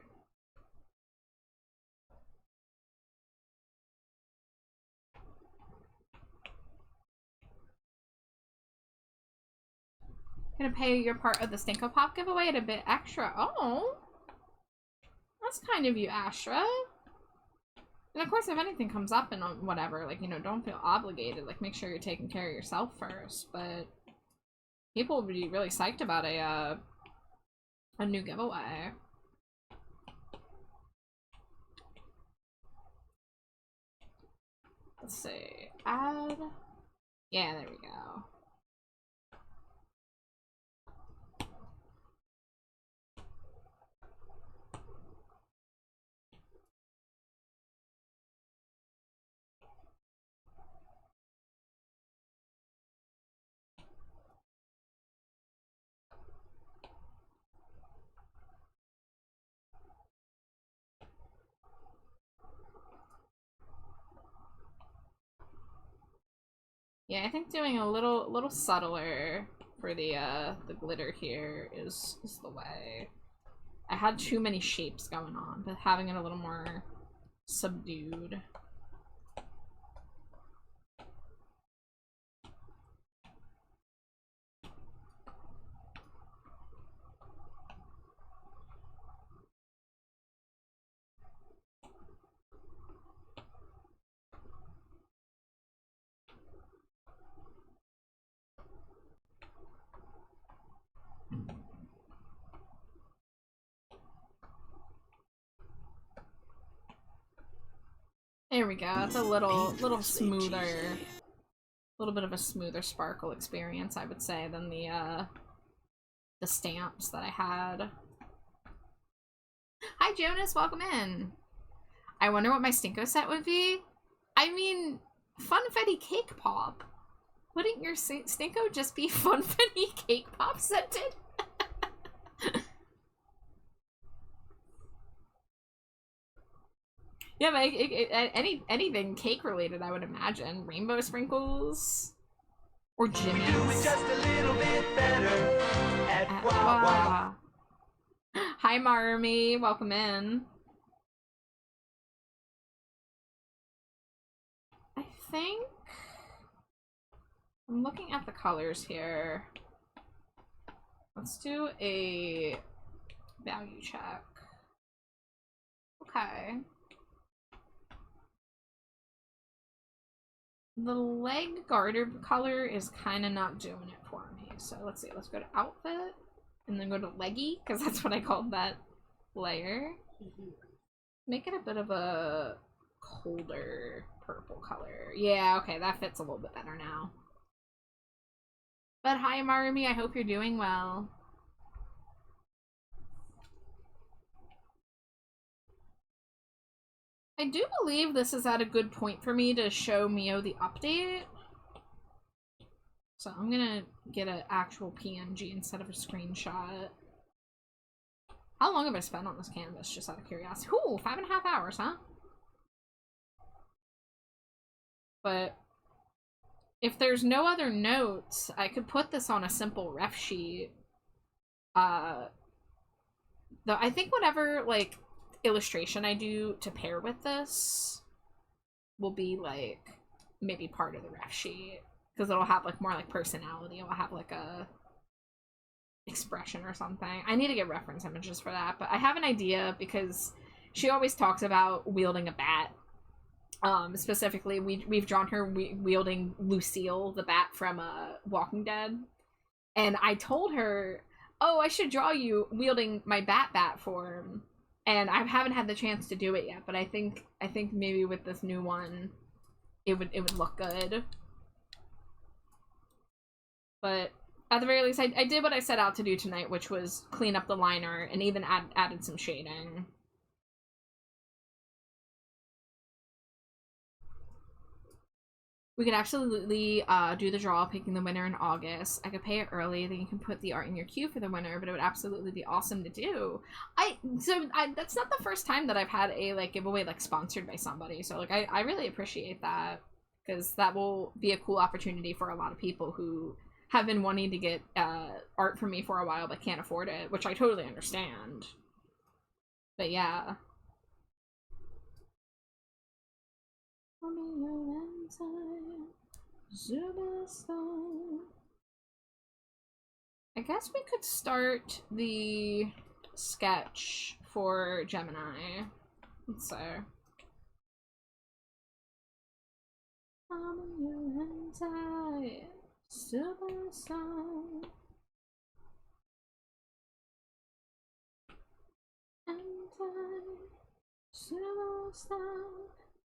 Gonna pay your part of the Stinko Pop giveaway at a bit extra. Oh! That's kind of you, Astra. And of course, if anything comes up and whatever, like, you know, don't feel obligated. Like, make sure you're taking care of yourself first. But people would be really psyched about a new giveaway. Let's see. Add. Yeah, there we go. Yeah, I think doing a little subtler for the glitter here is the way. I had too many shapes going on, but having it a little more subdued. There we go. It's a little smoother, a little bit of a smoother sparkle experience, I would say, than the stamps that I had. Hi, Jonas. Welcome in. I wonder what my Stinko set would be. I mean, Funfetti Cake Pop. Wouldn't your Stinko just be Funfetti Cake Pop scented? Yeah, but anything cake related, I would imagine. Rainbow sprinkles or Jimmy's. We do it just a little bit better at Wawa. Hi, Marmy. Welcome in. I think I'm looking at the colors here. Let's do a value check. Okay. The leg garter color is kind of not doing it for me. So let's see. Let's go to outfit and then go to leggy, because that's what I called that layer. Make it a bit of a colder purple color. Yeah, okay. That fits a little bit better now. But hi, Marmy. I hope you're doing well. I do believe this is at a good point for me to show Mio the update. So I'm gonna get an actual PNG instead of a screenshot. How long have I spent on this canvas, just out of curiosity? Ooh, 5.5 hours, huh? But if there's no other notes, I could put this on a simple ref sheet. Though I think whatever, like, illustration I do to pair with this will be, like, maybe part of the ref sheet. Because it'll have, like, more, like, personality. It'll have, like, a expression or something. I need to get reference images for that. But I have an idea because she always talks about wielding a bat. Specifically, we've drawn her wielding Lucille, the bat from Walking Dead. And I told her, oh, I should draw you wielding my bat form. And I haven't had the chance to do it yet, but I think maybe with this new one, it would look good. But at the very least, I did what I set out to do tonight, which was clean up the liner and even added some shading. We could absolutely do the draw, picking the winner in August. I could pay it early, then you can put the art in your queue for the winner, but it would absolutely be awesome to do. That's not the first time that I've had a, like, giveaway, like, sponsored by somebody, so, like, I really appreciate that, because that will be a cool opportunity for a lot of people who have been wanting to get art from me for a while but can't afford it, which I totally understand. But yeah. I guess we could start the sketch for Gemini. Let's see.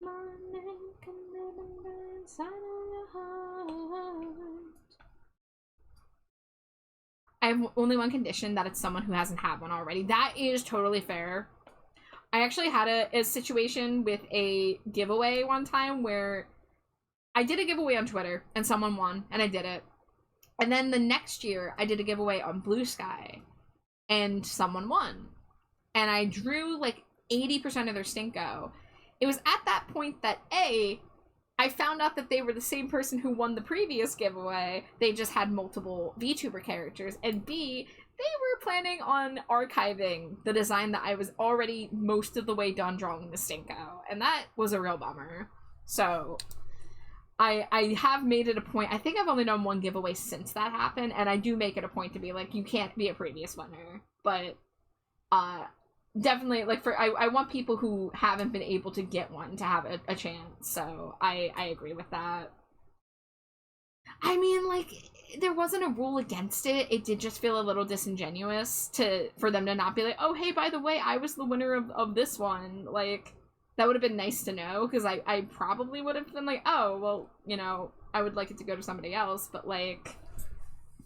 My name can live inside of your heart. I have only one condition, that it's someone who hasn't had one already. That is totally fair. I actually had a situation with a giveaway one time where I did a giveaway on Twitter and someone won and I did it. And then the next year I did a giveaway on Blue Sky and someone won. And I drew like 80% of their Stinko. It was at that point that A, I found out that they were the same person who won the previous giveaway. They just had multiple VTuber characters. And B, were planning on archiving the design that I was already most of the way done drawing the Stinko, and that was a real bummer. So I have made it a point. I think I've only done one giveaway since that happened, and I do make it a point to be like, you can't be a previous winner. But definitely, like, I want people who haven't been able to get one to have a chance. So I agree with that. I mean, like, there wasn't a rule against it. It did just feel a little disingenuous for them to not be like, oh, hey, by the way, I was the winner of this one. Like, that would have been nice to know, because I probably would have been like, oh, well, you know, I would like it to go to somebody else. But, like,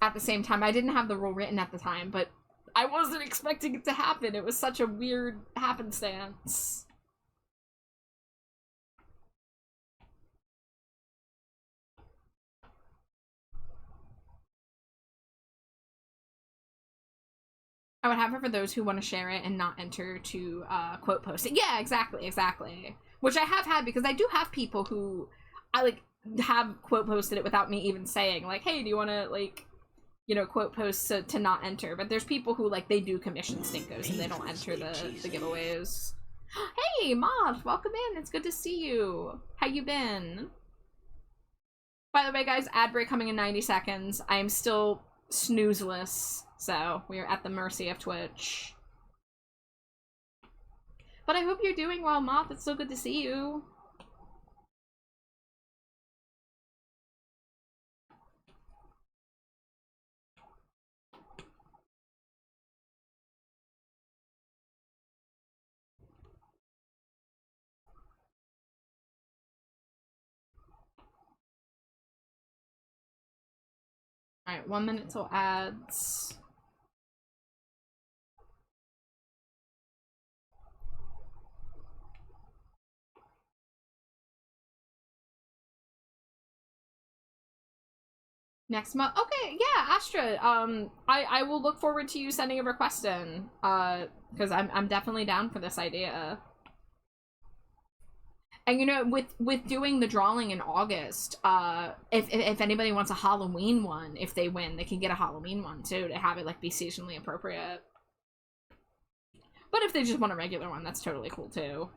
at the same time, I didn't have the rule written at the time, but I wasn't expecting it to happen. It was such a weird happenstance. I would have it for those who want to share it and not enter to quote post it. Yeah, exactly. Which I have had, because I do have people who I like have quote posted it without me even saying, like, hey, do you want to, like, you know, quote post to not enter. But there's people who, like, they do commission Stinkos and they don't enter the giveaways. Hey, Moth, welcome in. It's good to see you. How you been? By the way, guys, ad break coming in 90 seconds. I am still snoozeless, so we are at the mercy of Twitch. But I hope you're doing well, Moth. It's so good to see you. Alright, 1 minute till ads. Next month. Okay, yeah, Astra. I will look forward to you sending a request in. Because I'm definitely down for this idea. And you know, with doing the drawing in August, if anybody wants a Halloween one, if they win, they can get a Halloween one too, to have it like be seasonally appropriate. But if they just want a regular one, that's totally cool too.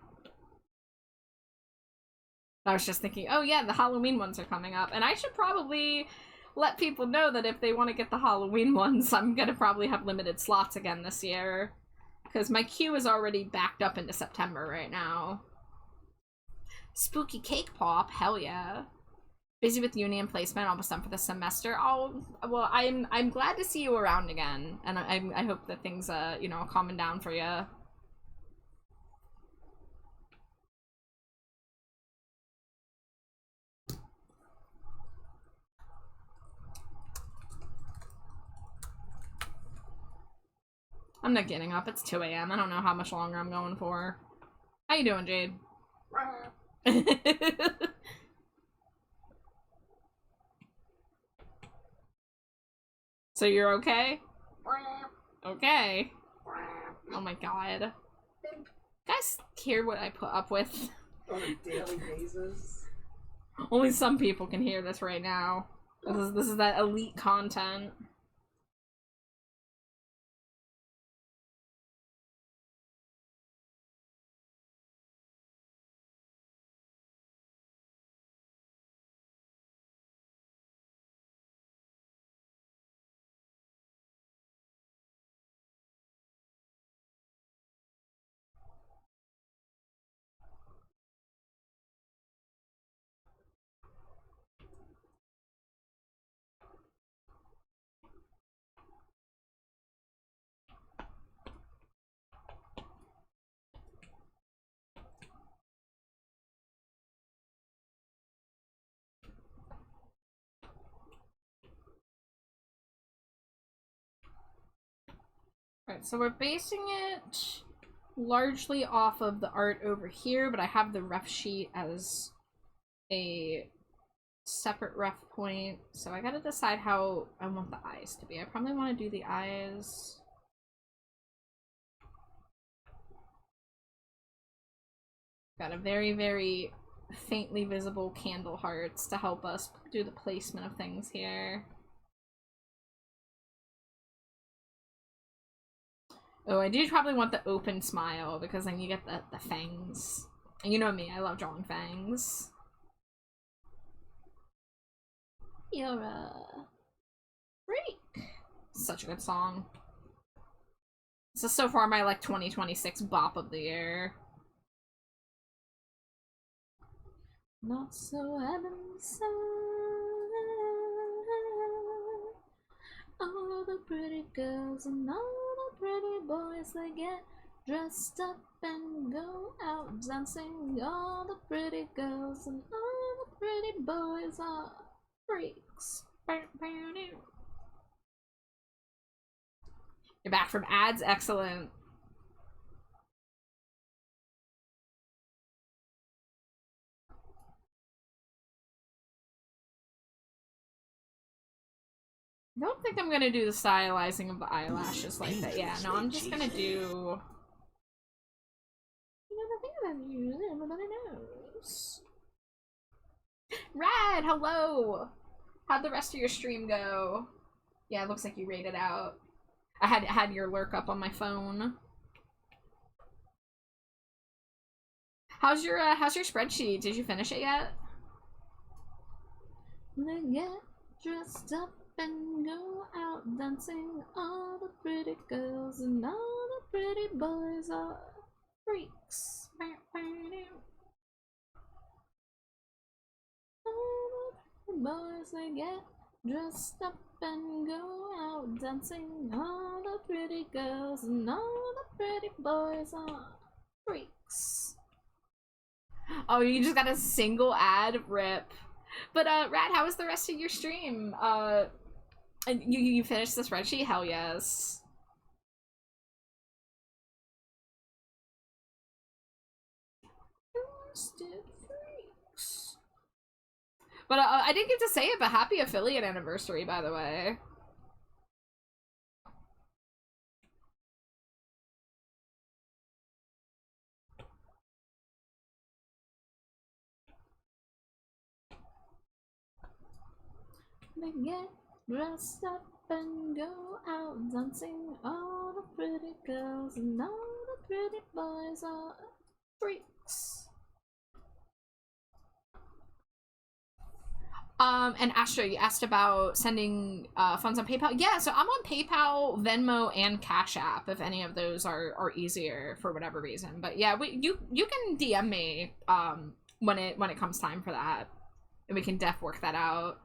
I was just thinking, oh yeah, the Halloween ones are coming up, and I should probably let people know that if they want to get the Halloween ones, I'm gonna probably have limited slots again this year. Because my queue is already backed up into September right now. Spooky Cake Pop, hell yeah. Busy with uni and placement, almost done for the semester. Oh, well, I'm glad to see you around again. And I hope that things, you know, are calming down for you. I'm not getting up. It's 2 a.m. I don't know how much longer I'm going for. How you doing, Jade? So you're okay? Okay. Oh my god. Guys hear what I put up with? On a daily basis. Only some people can hear this right now. This is that elite content. Alright, so we're basing it largely off of the art over here, but I have the ref sheet as a separate ref point, so I gotta decide how I want the eyes to be. I probably want to do the eyes... Got a very, very faintly visible candle hearts to help us do the placement of things here. Oh, I do probably want the open smile because then you get the fangs. And you know me, I love drawing fangs. You're a freak. Such a good song. This is so far my like 2026 bop of the year. Not so heaven side. All the pretty girls and all the pretty boys, they get dressed up and go out dancing. All the pretty girls and all the pretty boys are freaks. You're back from ads? Excellent. I don't think I'm gonna do the stylizing of the eyelashes like that. Yeah, no, I'm just gonna do... You know, the thing about you, everybody knows. Rad, hello! How'd the rest of your stream go? Yeah, it looks like you rated out. I had your lurk up on my phone. How's your spreadsheet? Did you finish it yet? They get dressed up and go out dancing. All the pretty girls and all the pretty boys are freaks. All the pretty boys, they get dressed up and go out dancing. All the pretty girls and all the pretty boys are freaks. Oh, you just got a single ad? Rip. But Rad, how was the rest of your stream? And you finished the spreadsheet? Hell yes. Freaks. But I didn't get to say it, but happy affiliate anniversary, by the way. They get dressed up and go out dancing. All the pretty girls and all the pretty boys are freaks. And Astra, you asked about sending funds on PayPal. Yeah, so I'm on PayPal, Venmo, and Cash App if any of those are easier for whatever reason. But yeah, you can DM me when it comes time for that, and we can work that out.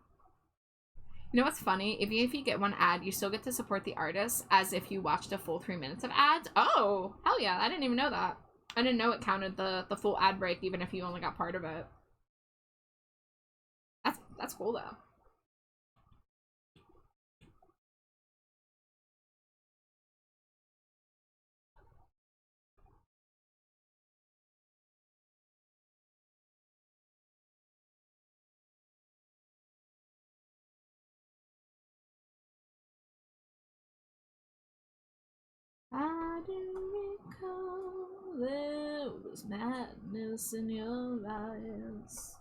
You know what's funny? If you get one ad, you still get to support the artist as if you watched a full 3 minutes of ads. Oh, hell yeah! I didn't even know that. I didn't know it counted the full ad break even if you only got part of it. That's cool though. I do recall there was madness in your eyes.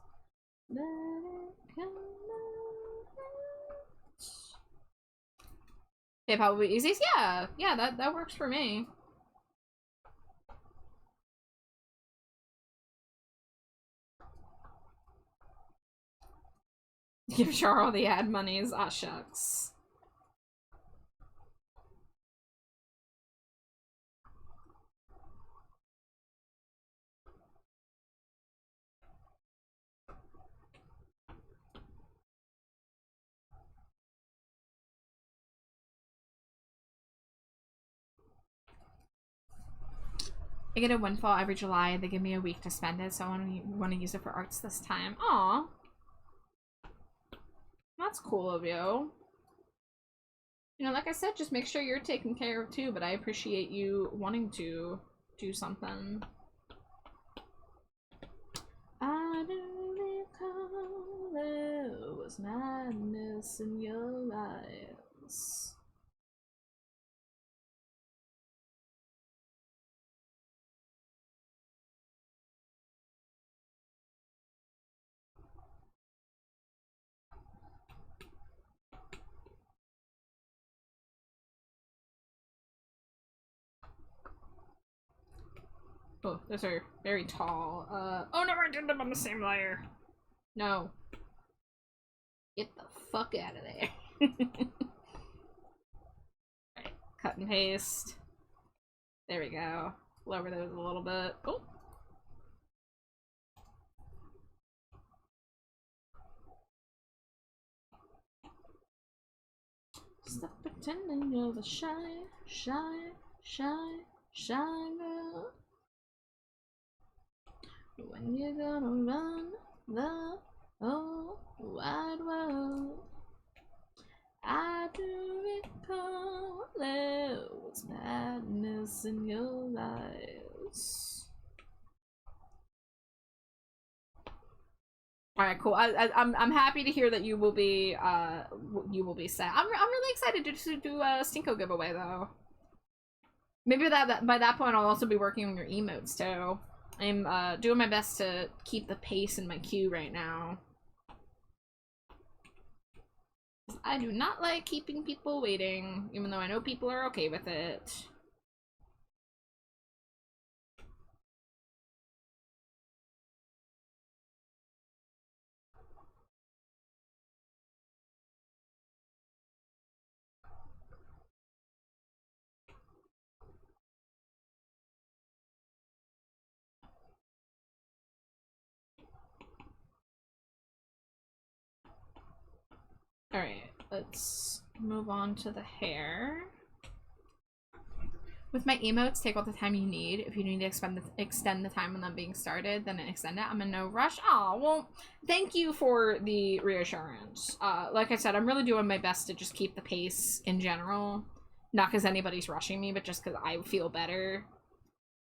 Let it come out. PayPal will be easy? Yeah, that works for me. Give Char the ad monies. Ah, shucks. I get a windfall every July. They give me a week to spend it, so I want to use it for arts this time. Aw. That's cool of you. You know, like I said, just make sure you're taken care of too, but I appreciate you wanting to do something. I do recall there was madness in your eyes. Oh, those are very tall. Oh no, I did them on the same layer. No. Get the fuck out of there. Alright, cut and paste. There we go. Lower those a little bit. Oh. Stop pretending you're the shy girl. When you're gonna run the whole wide world. I do recall there was madness in your lives. All right, cool. I'm happy to hear that you will be set. I'm really excited to do a Stinko giveaway though. Maybe that by that point I'll also be working on your emotes too. I'm doing my best to keep the pace in my queue right now. I do not like keeping people waiting, even though I know people are okay with it. Alright, let's move on to the hair. With my emotes, take all the time you need. If you need to extend the time on them being started, then extend it. I'm in no rush. Aw, well, thank you for the reassurance. Like I said, I'm really doing my best to just keep the pace in general. Not because anybody's rushing me, but just because I feel better.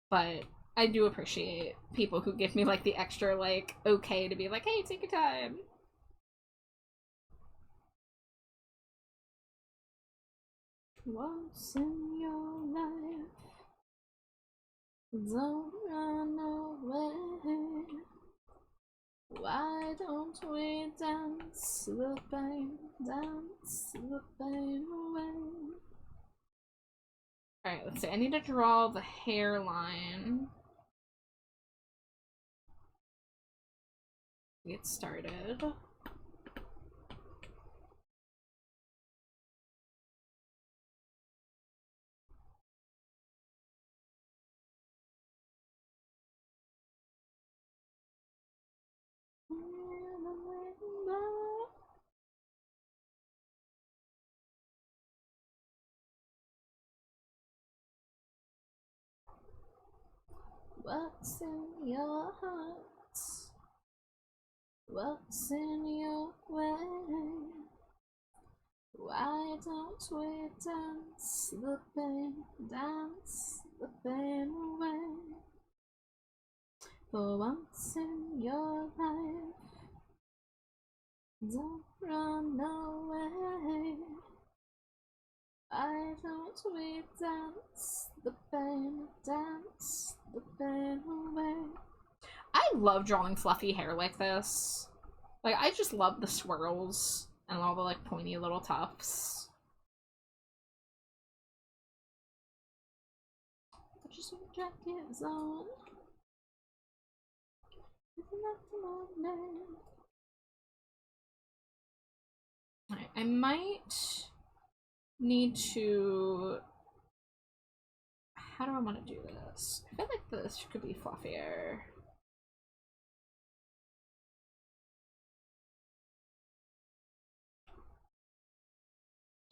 But I do appreciate people who give me, like, the extra, like, okay to be like, hey, take your time. Once in your life, don't run away. Why don't we dance the pain away? Alright, let's see. I need to draw the hairline. Get started. What's in your heart? What's in your way? Why don't we dance the pain away? For once in your life, don't run away. Why don't we dance the pain away? I love drawing fluffy hair like this. Like, I just love the swirls and all the, like, pointy little tufts. Put your sweet jackets on. Alright, I might need to... How do I want to do this? I feel like this could be fluffier.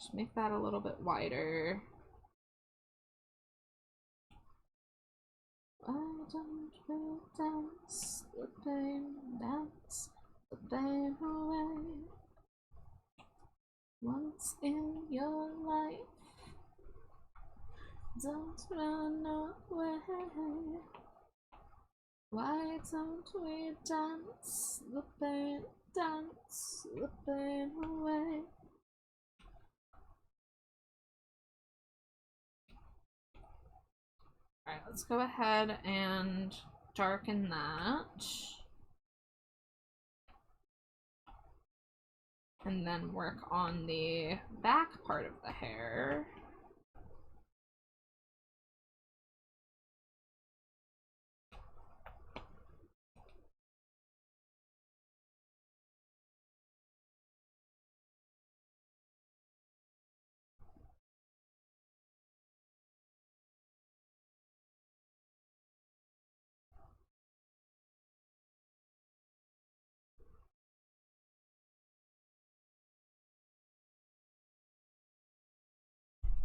Just make that a little bit wider. Why don't we dance the pain away? Once in your life, don't run away. Why don't we dance the pain away? Alright, let's go ahead and darken that. And then work on the back part of the hair.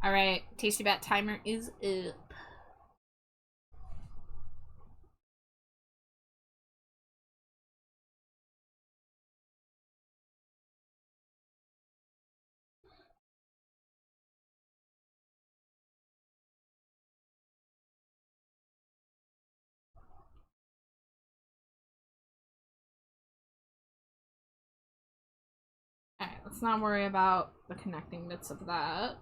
Alright, Tasty Bat timer is up. Alright, let's not worry about the connecting bits of that.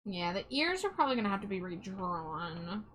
Yeah, the ears are probably gonna have to be redrawn.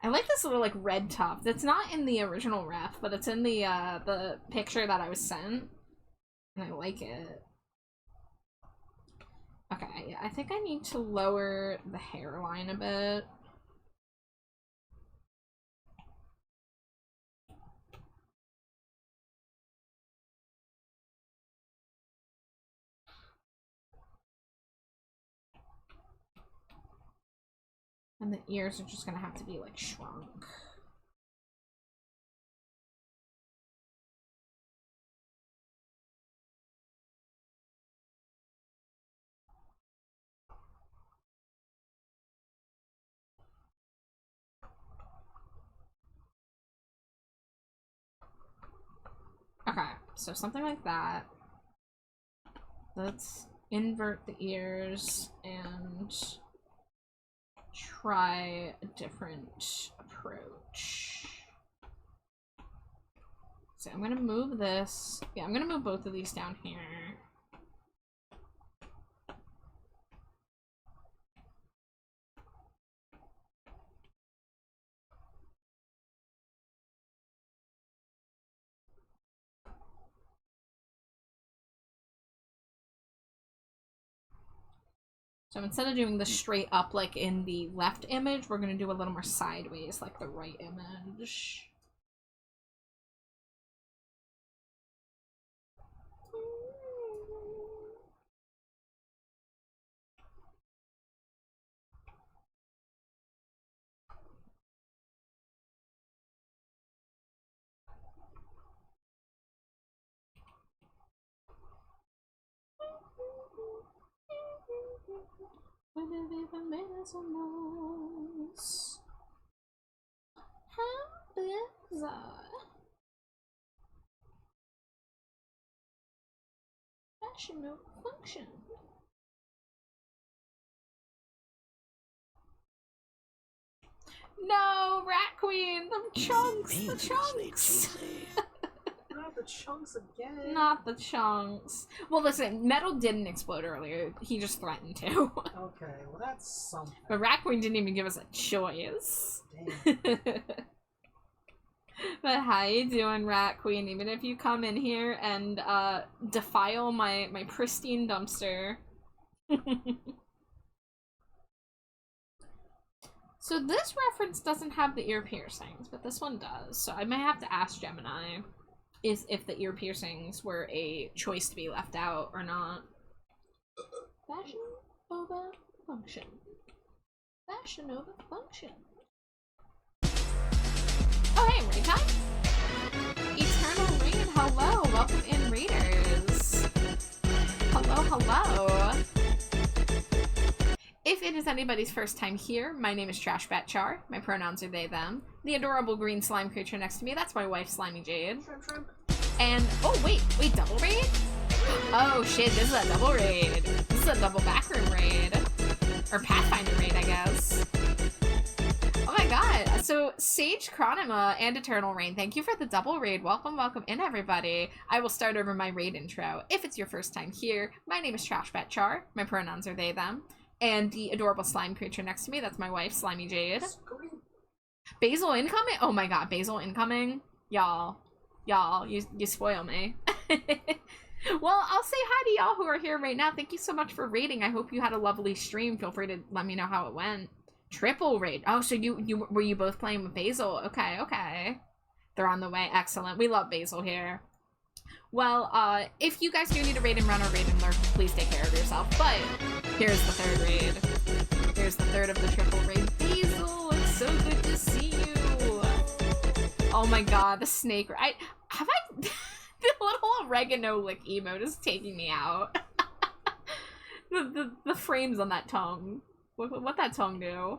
I like this little, like, red top. That's not in the original ref, but it's in the picture that I was sent. And I like it. Okay, I think I need to lower the hairline a bit. And the ears are just gonna have to be, like, shrunk. Okay, so something like that. Let's invert the ears and try a different approach. So I'm gonna move this. Yeah, I'm gonna move both of these down here. So instead of doing the straight up like in the left image, we're gonna do a little more sideways like the right image. How bizarre. Rational function. No, Rat Queen, the chunks, the chunks. Not the chunks again. Not the chunks. Well, listen, Metal didn't explode earlier. He just threatened to. Okay, well that's something. But Rat Queen didn't even give us a choice. Damn. But how you doing, Rat Queen? Even if you come in here and defile my pristine dumpster. So this reference doesn't have the ear piercings, but this one does. So I might have to ask Gemini if the ear piercings were a choice to be left out or not. Fashion over function. Fashion over function. Oh hey, raid time? Eternal Raid, hello! Welcome in, raiders! Hello, hello! If it is anybody's first time here, my name is Trashbatchar. My pronouns are they, them. The adorable green slime creature next to me, that's my wife, Slimy Jade. And, oh wait, double raid? Oh shit, this is a double raid. This is a double backroom raid. Or Pathfinder raid, I guess. Oh my god, so Sage Chronima and Eternal Rain, thank you for the double raid. Welcome, welcome in, everybody. I will start over my raid intro. If it's your first time here, my name is Trashbatchar. My pronouns are they, them. And the adorable slime creature next to me, that's my wife, Slimy Jade. Basil incoming? Oh my god, Basil incoming? Y'all, you spoil me. Well, I'll say hi to y'all who are here right now. Thank you so much for raiding. I hope you had a lovely stream. Feel free to let me know how it went. Triple raid. Oh, so you were you both playing with Basil? Okay, okay. They're on the way. Excellent. We love Basil here. Well, if you guys do need a raid and run or raid and lurk, please take care of yourself. But here's the third raid. Here's the third of the triple raid. Basil, it's so good to see you. Oh my god, the snake. Have I the little oregano lick emote is taking me out. the frames on that tongue. What that tongue do?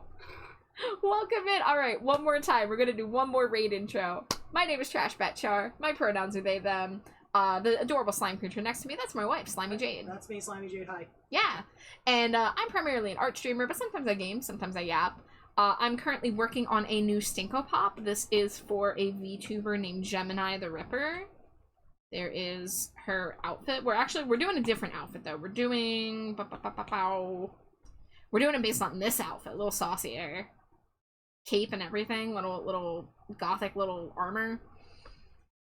Welcome in. Alright, one more time. We're gonna do one more raid intro. My name is Trash Batchar. My pronouns are they, them. The adorable slime creature next to me, that's my wife, Slimy Jade. That's me, Slimy Jade, hi. Yeah. And I'm primarily an art streamer, but sometimes I game, sometimes I yap. I'm currently working on a new Stinko Pop. This is for a VTuber named Gemini the Ripper. There is her outfit. We're doing a different outfit though. We're doing it based on this outfit, a little saucier. Cape and everything, little gothic little armor.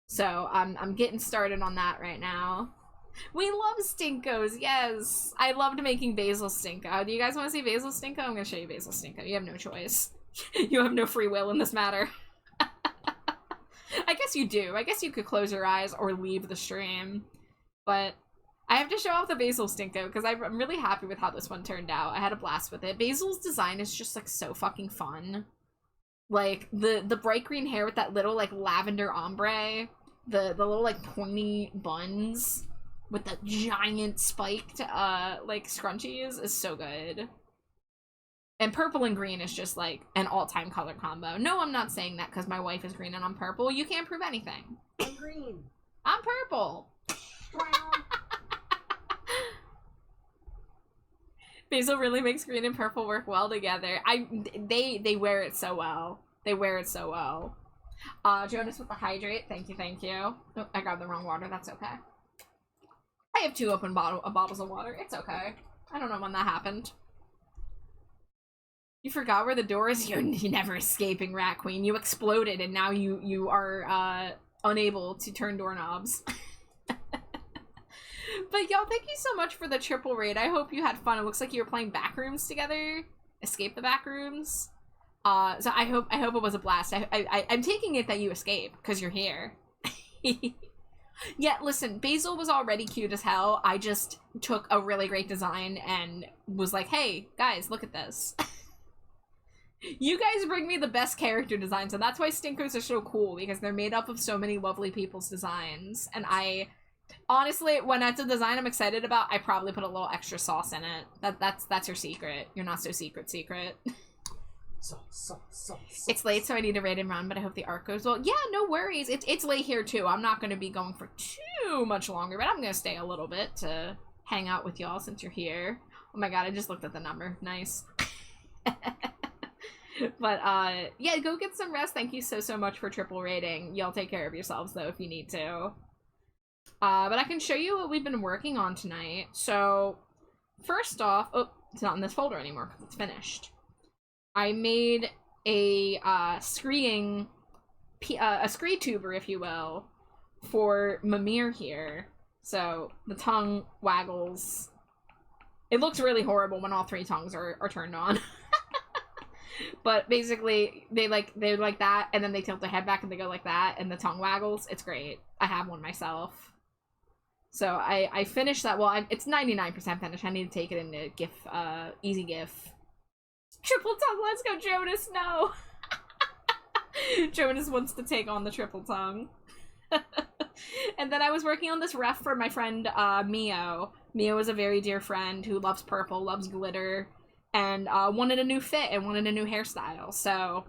So I'm getting started on that right now. We love Stinkos, yes. I loved making Basil Stinko. Do you guys want to see Basil Stinko? I'm gonna show you Basil Stinko. You have no choice. You have no free will in this matter. I guess you do. I guess you could close your eyes or leave the stream. But I have to show off the Basil Stinko because I'm really happy with how this one turned out. I had a blast with it. Basil's design is just like so fucking fun. Like the bright green hair with that little like lavender ombre, the little like pointy buns with the giant spiked like scrunchies is so good. And purple and green is just like an all-time color combo. No, I'm not saying that because my wife is green and I'm purple. You can't prove anything. I'm green. I'm purple. Basil really makes green and purple work well together. They wear it so well. They wear it so well. Jonas with the hydrate. Thank you, thank you. Oh, I grabbed the wrong water. That's okay. I have 2 open bottles of water. It's okay. I don't know when that happened. You forgot where the door is? You're never escaping, Rat Queen. You exploded and now you are unable to turn doorknobs. But y'all, thank you so much for the triple raid. I hope you had fun. It looks like you were playing Backrooms together. Escape the Backrooms. So I hope it was a blast. I'm taking it that you escaped because you're here. Yeah, listen, Basil was already cute as hell. I just took a really great design and was like, hey, guys, look at this. You guys bring me the best character designs, and that's why Stinkos are so cool, because they're made up of so many lovely people's designs. And honestly, when that's a design I'm excited about, I probably put a little extra sauce in it. That's your secret. You're not so secret. Sauce. It's late, so I need to raid and run, but I hope the arc goes well. Yeah, no worries. It's late here, too. I'm not going to be going for too much longer, but I'm going to stay a little bit to hang out with y'all since you're here. Oh my god, I just looked at the number. Nice. But, yeah, go get some rest. Thank you so much for triple raiding. Y'all take care of yourselves, though, if you need to. But I can show you what we've been working on tonight. So, first off... Oh, it's not in this folder anymore because it's finished. I made a scree tuber, if you will, for Mimir here. So, the tongue waggles. It looks really horrible when all 3 tongues are turned on. But basically, they're like that, and then they tilt their head back and they go like that, and the tongue waggles. It's great. I have one myself. So I finished that. Well, it's 99% finished. I need to take it into GIF, easy GIF. Triple tongue, let's go, Jonas. No. Jonas wants to take on the triple tongue. And then I was working on this ref for my friend Mio. Mio is a very dear friend who loves purple, loves glitter, and wanted a new fit and wanted a new hairstyle. So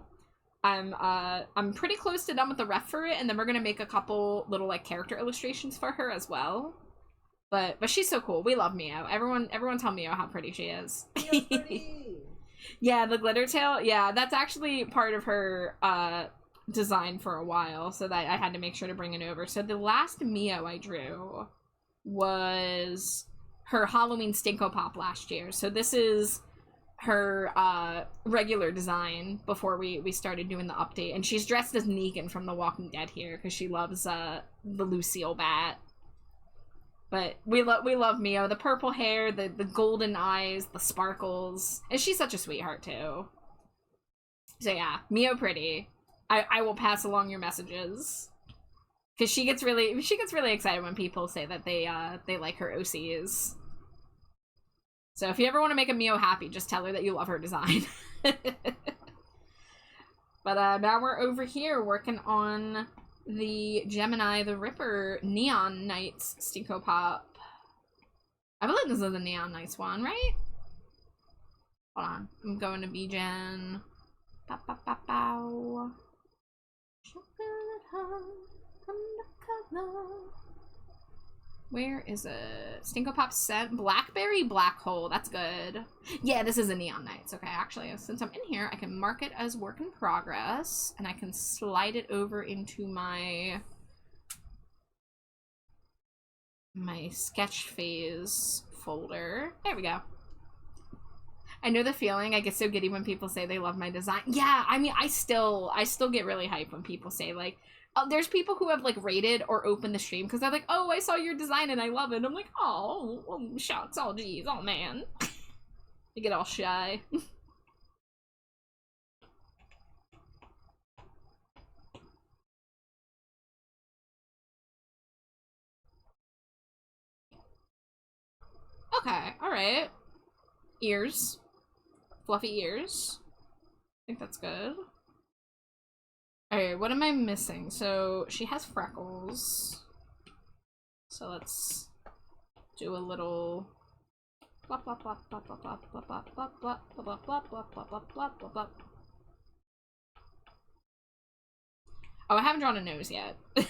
I'm pretty close to done with the ref for it, and then we're gonna make a couple little like character illustrations for her as well. But she's so cool. We love Mio. Everyone tell Mio how pretty she is. Yeah, the glitter tail. Yeah, that's actually part of her design for a while, so that I had to make sure to bring it over. So the last Mio I drew was her Halloween Stinko Pop last year. So this is her regular design before we started doing the update, and she's dressed as Negan from The Walking Dead here because she loves the Lucille bat. But we love Mio. The purple hair, the golden eyes, the sparkles. And she's such a sweetheart, too. So yeah, Mio pretty. I will pass along your messages. Because she gets really excited when people say that they like her OCs. So if you ever want to make a Mio happy, just tell her that you love her design. But now we're over here working on the Gemini the Ripper Neon Knights Stinko Pop. I believe this is the Neon Knights one, right? Hold on. I'm going to B-Gen. Bow, bow, bow, bow. Chocolate heart undercover. Where is it? Stinko Pop set. Blackberry Black Hole. That's good. Yeah, this is a Neon Knights. Okay, actually, since I'm in here, I can mark it as work in progress, and I can slide it over into my sketch phase folder. There we go. I know the feeling. I get so giddy when people say they love my design. Yeah, I mean, I still get really hyped when people say, like, there's people who have, like, rated or opened the stream because they're like, oh, I saw your design and I love it. And I'm like, oh, shucks, oh, geez, oh, man. I get all shy. Okay, alright. Ears. Fluffy ears. I think that's good. Alright, what am I missing? So, she has freckles. So let's do a little blop blop blop blop blop blop blop blop blop blop blop blop blop blop blop blop. Oh, I haven't drawn a nose yet. Because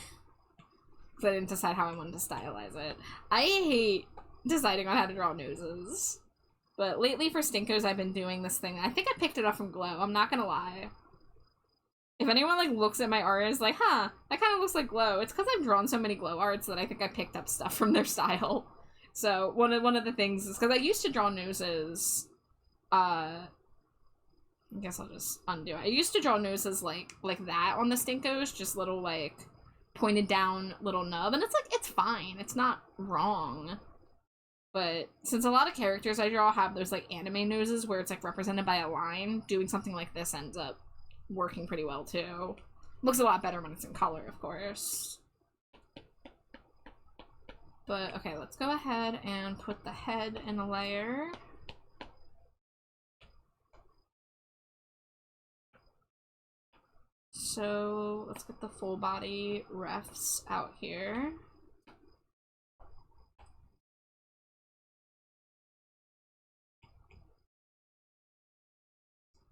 I didn't decide how I wanted to stylize it. I hate deciding on how to draw noses. But lately for Stinkos, I've been doing this thing. I think I picked it up from Glow. I'm not gonna lie. If anyone, like, looks at my art and is like, huh, that kind of looks like Glow, it's because I've drawn so many Glow arts that I think I picked up stuff from their style. So, one of the things is, because I used to draw noses, I guess I'll just undo it. I used to draw noses like that on the Stinkos, just little, like, pointed down little nub, and it's like, it's fine, it's not wrong. But since a lot of characters I draw have those, like, anime noses where it's, like, represented by a line, doing something like this ends up working pretty well, too. Looks a lot better when it's in color, of course. But, okay, let's go ahead and put the head in a layer. So, let's get the full body refs out here.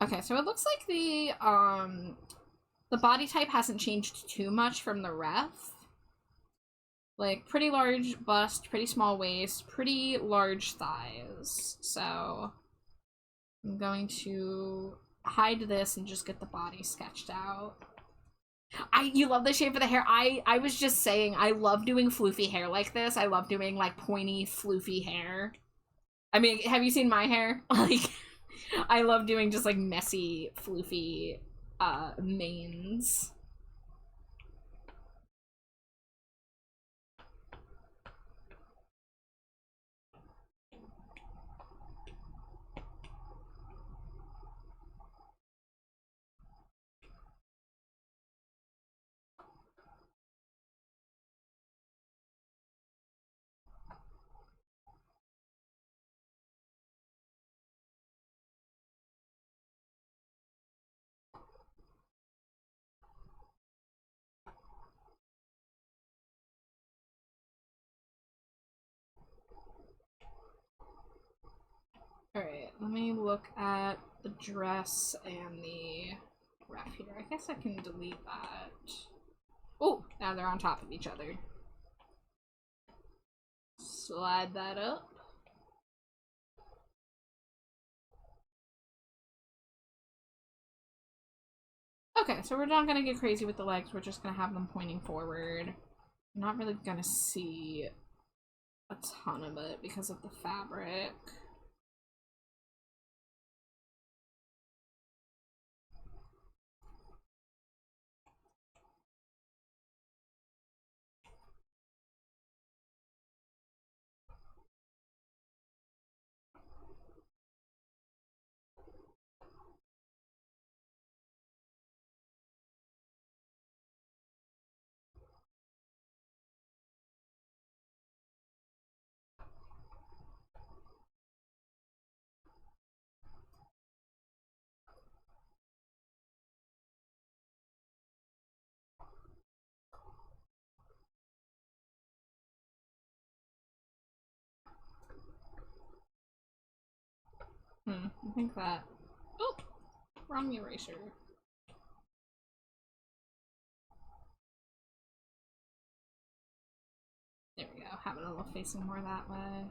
Okay, so it looks like the body type hasn't changed too much from the ref. Like, pretty large bust, pretty small waist, pretty large thighs. So, I'm going to hide this and just get the body sketched out. You love the shape of the hair. I was just saying, I love doing floofy hair like this. I love doing, like, pointy, floofy hair. I mean, have you seen my hair? Like, I love doing just, like, messy, floofy, manes. Alright, let me look at the dress and the ref here. I guess I can delete that. Oh, now they're on top of each other. Slide that up. Okay, so we're not gonna get crazy with the legs, we're just gonna have them pointing forward. I'm not really gonna see a ton of it because of the fabric. I think that... Oh! Wrong eraser. There we go. Have it a little facing more that way.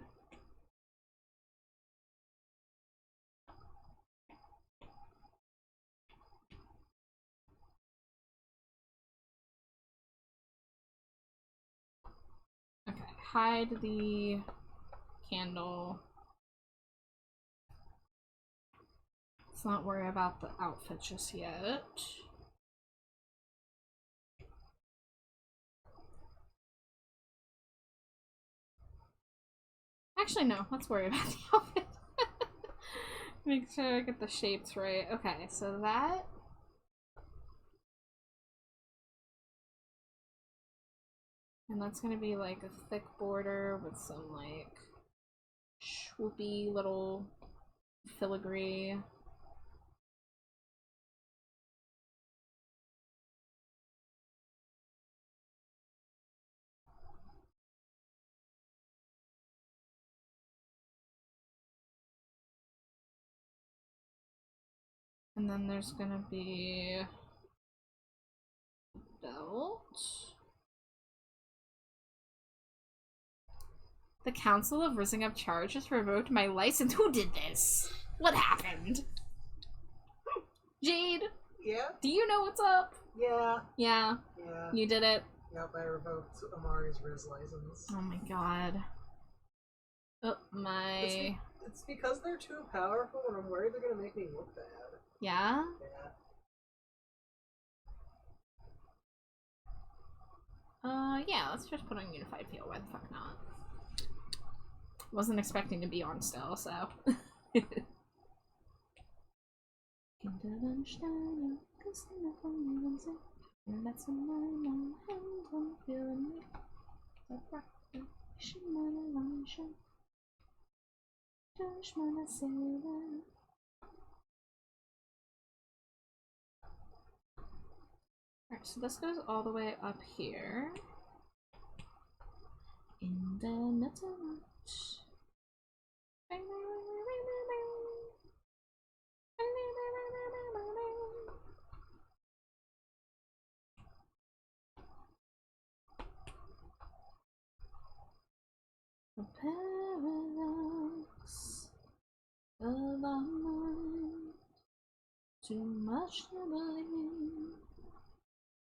Okay, hide the candle. Let's not worry about the outfit just yet. Actually, no, let's worry about the outfit. Make sure I get the shapes right. Okay, so that... And that's gonna be like a thick border with some like swoopy little filigree. And then there's gonna be a belt. The Council of Rising Up Charge just revoked my license. Who did this? What happened? Jade? Yeah? Do you know what's up? Yeah. Yeah. Yeah. You did it? Yep, I revoked Amari's Riz license. Oh my god. Oh my... It's because they're too powerful and I'm worried they're gonna make me look bad. Yeah? Yeah. Yeah, let's just put on Unified Field. Why the fuck not? Wasn't expecting to be on still, so. Alright, so this goes all the way up here. In the middle. The paradox of our mind. Too much to believe,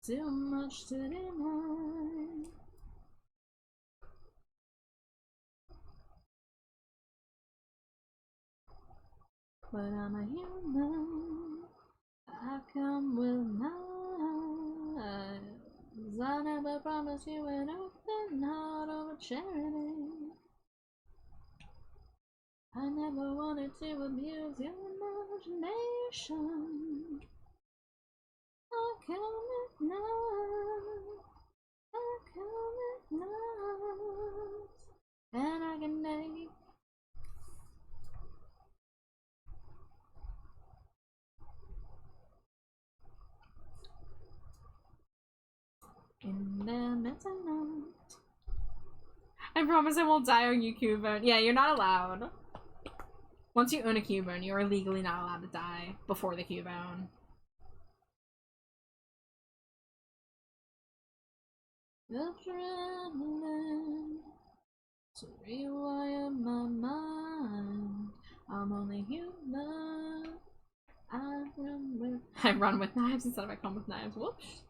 too much to deny. But I'm a human, I come with knives. I never promised you an open heart or charity. I never wanted to abuse your imagination. I come with knives, I come with knives, and I can make in the midnight. I promise I won't die on you, Cubone. Yeah, you're not allowed. Once you own a Cubone, you are legally not allowed to die before the Cubone. Adrenaline to rewire my mind. I'm only human. I run with knives instead of I come with knives. Whoops.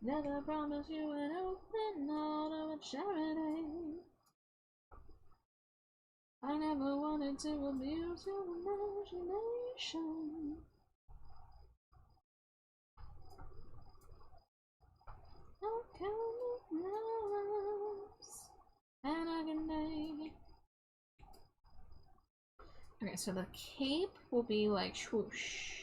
Never promise you an open heart or a charity. I never wanted to abuse your imagination. I come with knives, and I can make. Okay, so the cape will be like swoosh.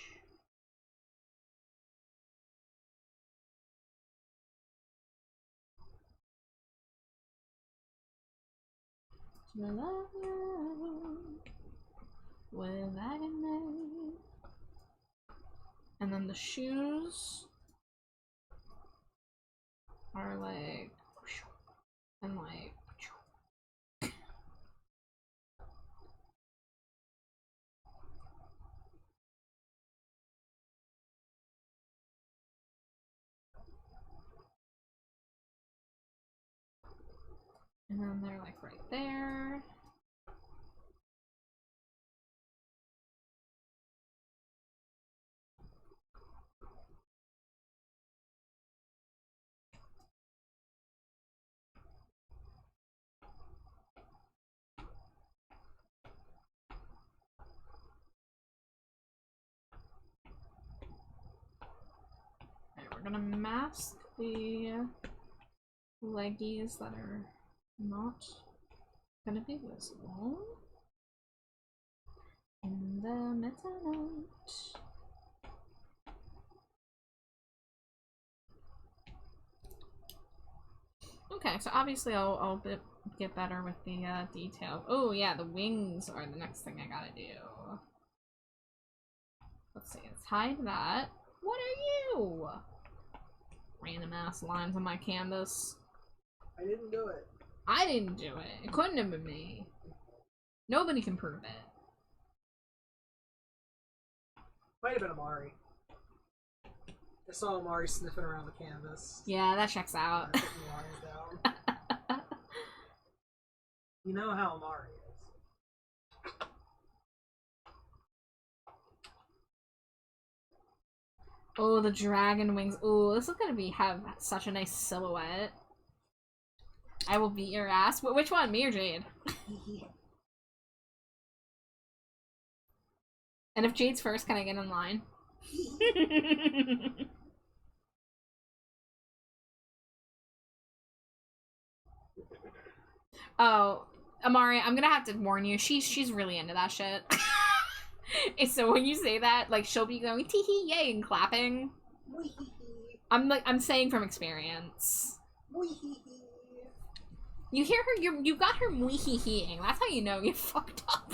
With agony. And then the shoes are like and like And then they're like right there. Alright, we're gonna mask the leggies that are not gonna be visible in the meta note. Okay, so obviously I'll get better with the detail. Oh yeah, the wings are the next thing I gotta do. Let's see, let's hide that. What are you? Random ass lines on my canvas. I didn't do it. I didn't do it. It couldn't have been me. Nobody can prove it. Might have been Amari. I saw Amari sniffing around the canvas. Yeah, that checks out. Yeah, putting lines down. You know how Amari is. Oh, the dragon wings. Oh, this is gonna have such a nice silhouette. I will beat your ass. Which one, me or Jade? And if Jade's first, can I get in line? Oh, Amari, I'm gonna have to warn you. She's really into that shit. And so when you say that, like, she'll be going tee hee yay and clapping. I'm saying from experience. You hear her, you got her mwee-hee-heeing. That's how you know you fucked up.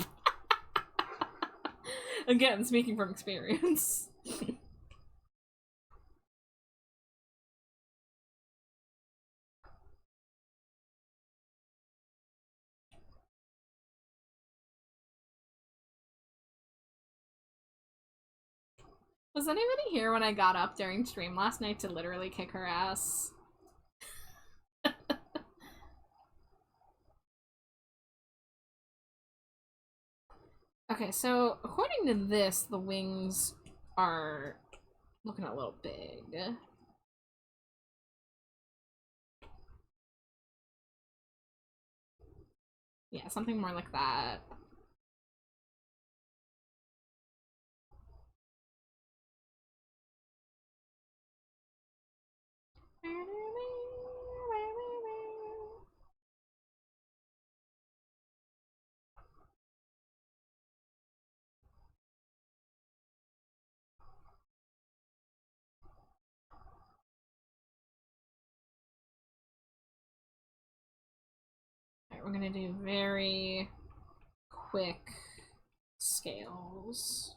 Again, speaking from experience. Was anybody here when I got up during stream last night to literally kick her ass? Okay, so according to this, the wings are looking a little big. Yeah, something more like that. Alright, we're gonna do very quick scales.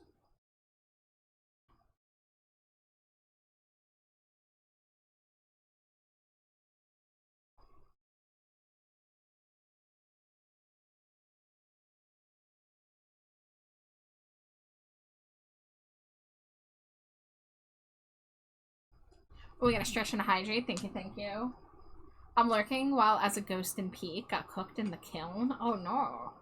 Oh, we gotta stretch and hydrate. Thank you, thank you. I'm lurking while as a ghost in Peak got cooked in the kiln. Oh no.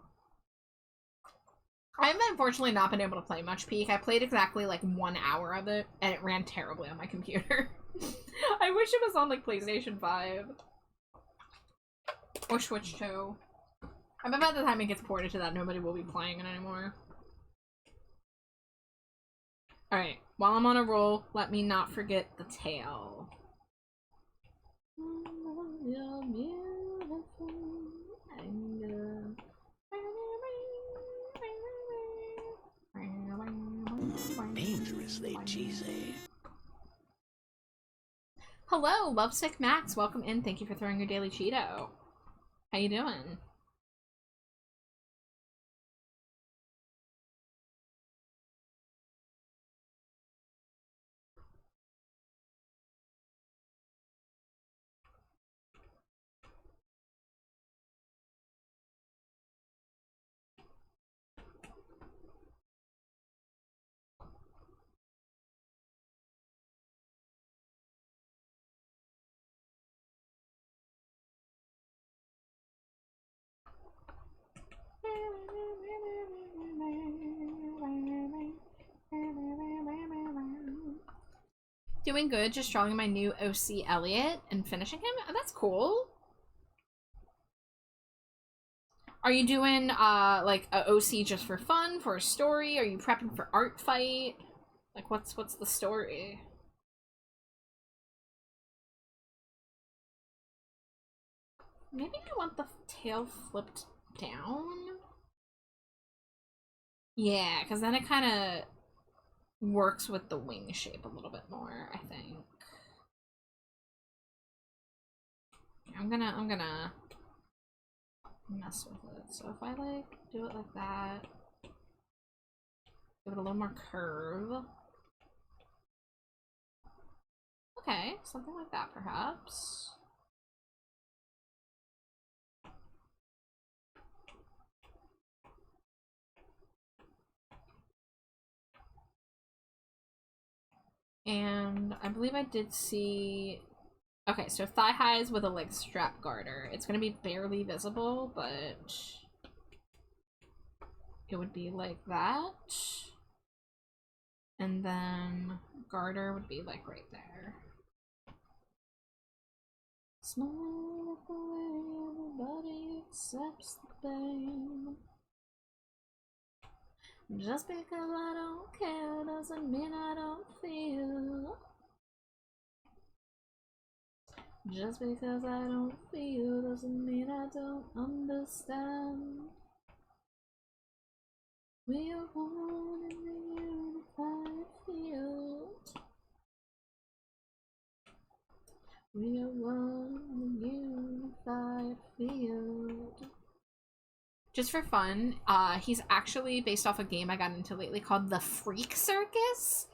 I've unfortunately not been able to play much Peak. I played exactly like 1 hour of it, and it ran terribly on my computer. I wish it was on like PlayStation 5. Or Switch 2. I bet by the time it gets ported to that, nobody will be playing it anymore. Alright, while I'm on a roll, let me not forget the tail. Dangerously cheesy. Hello, Lovesick Max. Welcome in. Thank you for throwing your daily Cheeto. How you doing? Doing good, just drawing my new OC Elliot and finishing him. Oh, that's cool. Are you doing like a OC just for fun, for a story? Are you prepping for art fight? Like what's the story? Maybe I want the tail flipped down. Yeah, because then it kind of works with the wing shape a little bit more, I think. I'm gonna mess with it. So if I like do it like that, give it a little more curve. Okay, something like that perhaps. And I believe I did see... Okay, so thigh highs with a leg strap garter. It's gonna be barely visible, but it would be like that. And then garter would be like right there. Smile at the way everybody accepts the pain. Just because I don't care doesn't mean I don't feel. Just because I don't feel doesn't mean I don't understand. We are one in the unified field. We are one in the unified field. Just for fun, he's actually based off a game I got into lately called The Freak Circus.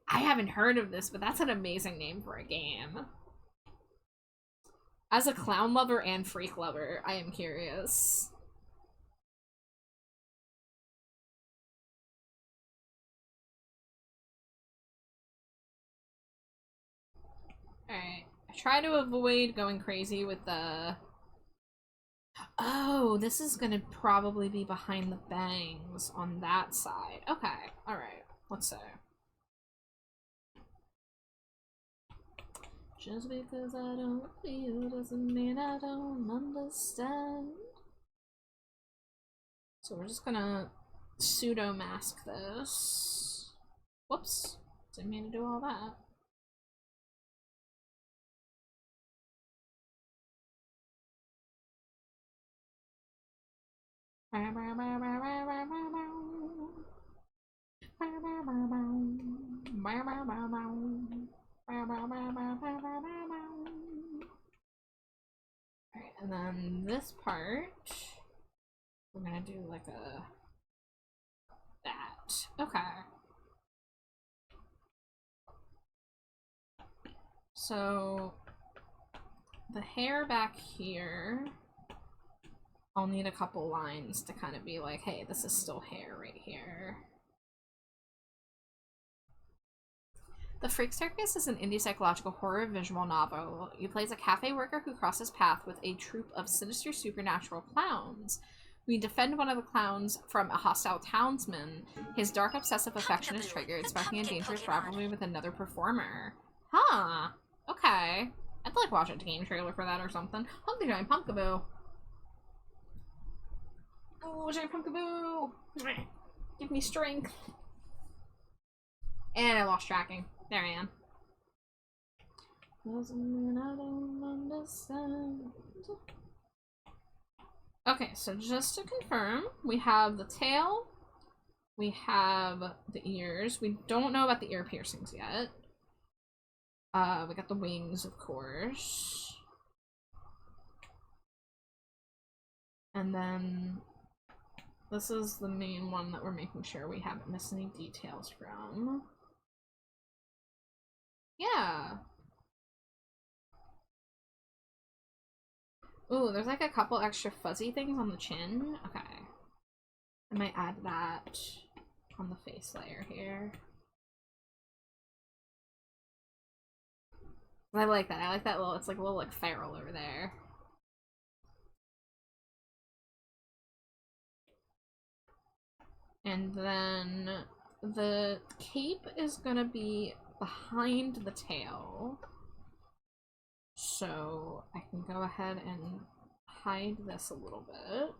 I haven't heard of this, but that's an amazing name for a game. As a clown lover and freak lover, I am curious. Alright. I try to avoid going crazy with the... Oh, this is gonna probably be behind the bangs on that side. Okay, alright. Let's see. Just because I don't feel doesn't mean I don't understand. So we're just gonna pseudo mask this. Whoops. Didn't mean to do all that. Alright, and then this part, we're gonna do like a... that. Okay. So, the hair back here, I'll need a couple lines to kind of be like, hey, this is still hair right here. The Freak Circus is an indie psychological horror visual novel. You play as a cafe worker who crosses paths with a troupe of sinister supernatural clowns. We defend one of the clowns from a hostile townsman. His dark obsessive affection is triggered, sparking a dangerous rivalry with another performer. Huh. Okay. I'd like watch a game trailer for that or something. Hungry Giant Pumpkaboo. Oh, Giant Pumpkaboo! Give me strength. And I lost tracking. There I am. Doesn't mean I don't understand. Okay, so just to confirm, we have the tail, we have the ears. We don't know about the ear piercings yet. We got the wings, of course. And then this is the main one that we're making sure we haven't missed any details from. Yeah. Ooh, there's like a couple extra fuzzy things on the chin. Okay. I might add that on the face layer here. I like that. I like that little, it's like a little like feral over there. And then the cape is gonna be behind the tail. So I can go ahead and hide this a little bit.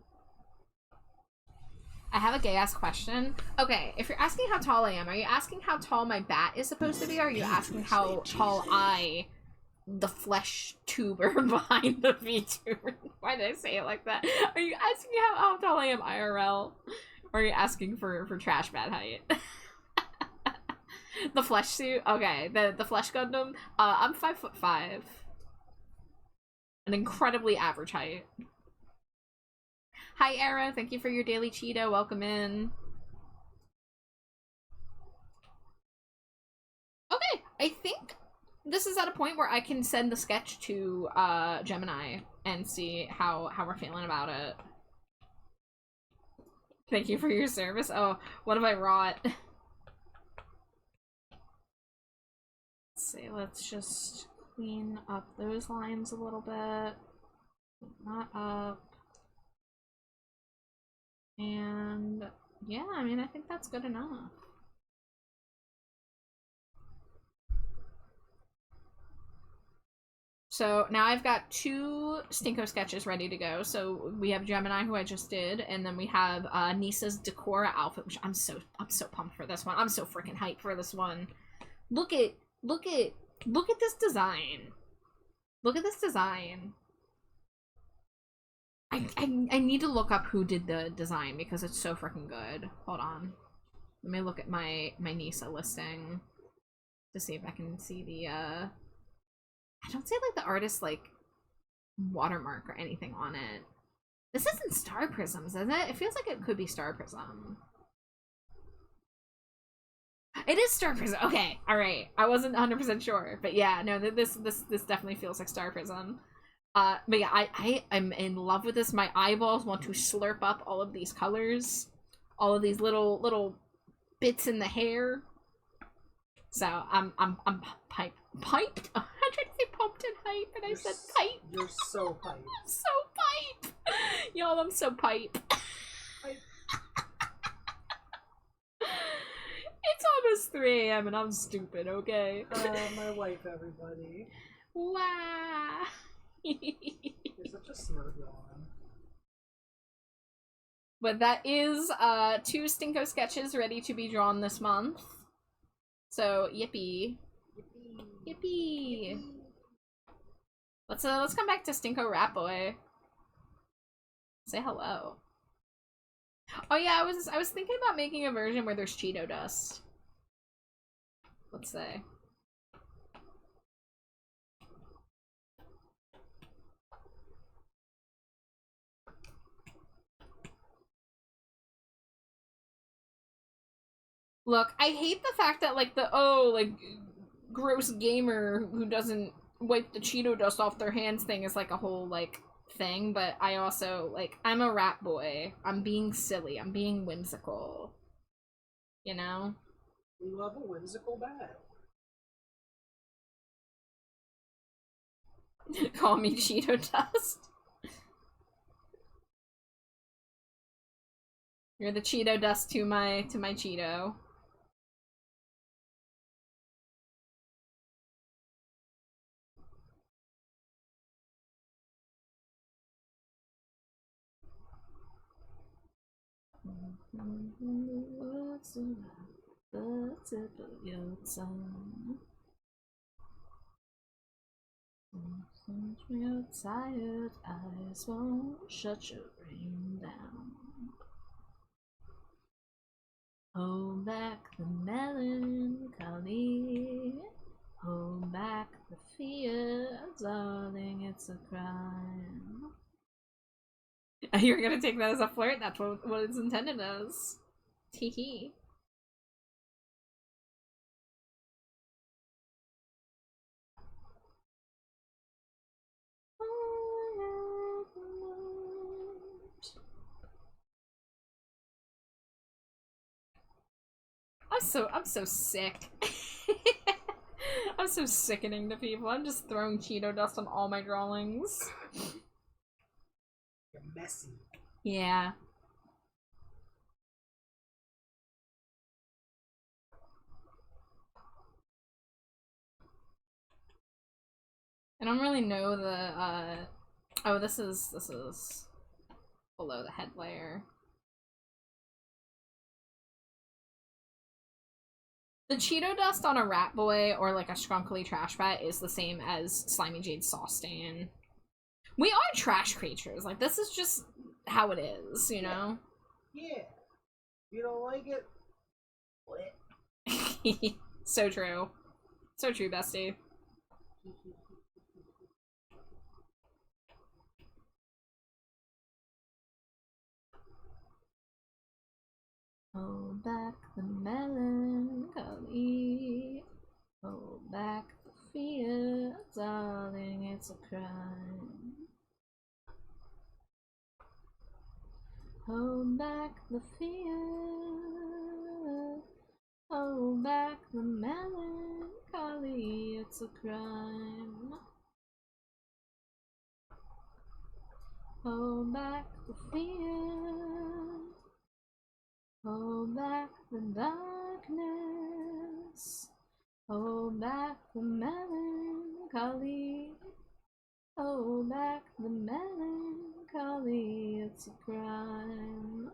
I have a gay-ass question. Okay, if you're asking how tall I am, are you asking how tall my bat is supposed to be, or are you asking how tall I, the flesh tuber behind the VTuber? Why did I say it like that? Are you asking how tall I am IRL? Or are you asking for trash bat height? The flesh suit? Okay, the flesh Gundam. I'm 5'5". An incredibly average height. Hi, Arrow. Thank you for your daily Cheeto. Welcome in. Okay, I think this is at a point where I can send the sketch to Gemini and see how we're feeling about it. Thank you for your service. Oh, what have I wrought? Let's see, let's just clean up those lines a little bit. Not up. And yeah, I mean, I think that's good enough. So now I've got 2 Stinko sketches ready to go. So we have Gemini, who I just did, and then we have Nisa's Decora outfit, which I'm so pumped for this one. I'm so freaking hyped for this one. Look at this design. Look at this design. I need to look up who did the design because it's so freaking good. Hold on. Let me look at my Nisa listing to see if I can see the I don't see like the artist like watermark or anything on it. This isn't Star Prisms, is it? It feels like it could be Star Prism. It is Star Prism. Okay, all right. I wasn't 100% sure, but yeah, no, this definitely feels like Star Prism. But yeah, I'm in love with this. My eyeballs want to slurp up all of these colors, all of these little bits in the hair. So I'm piped. I tried to say pumped and hype, and I said pipe. You're so hype. I'm so pipe. Y'all, I'm so pipe. It's almost 3 a.m. and I'm stupid, okay? My wife, everybody. Wow. You're such a smurf yawn. But that is 2 Stinko sketches ready to be drawn this month. So yippee. Yippee. Let's come back to Stinko Rat Boy. Say hello. Oh yeah, I was thinking about making a version where there's Cheeto dust. Let's say. Look, I hate the fact that like gross gamer who doesn't wipe the Cheeto dust off their hands thing is like a whole like thing, but I also like I'm a rat boy. I'm being silly. I'm being whimsical. You know? We love a whimsical bat. Call me Cheeto dust. You're the Cheeto dust to my Cheeto. The tip of your tongue. Your tired eyes won't shut your brain down. Hold back the melancholy. Hold back the fear, darling, it's a crime. You're gonna take that as a flirt? That's what it's intended as. Tee hee. I'm so sick. I'm so sickening to people. I'm just throwing Cheeto dust on all my drawings. You're messy. Yeah. I don't really know the, oh, this is below the head layer. The Cheeto dust on a Rat Boy or like a Skrunkly Trash Bat is the same as Slimy Jade's sauce stain. We are trash creatures. Like, this is just how it is, you know? Yeah. You don't like it? What? So true. So true, bestie. Hold back the melancholy. Hold back the fear, darling, it's a crime. Hold back the fear. Hold back the melancholy, it's a crime. Hold back the fear. Hold back the darkness. Hold back the melancholy. Hold back the melancholy, it's a crime.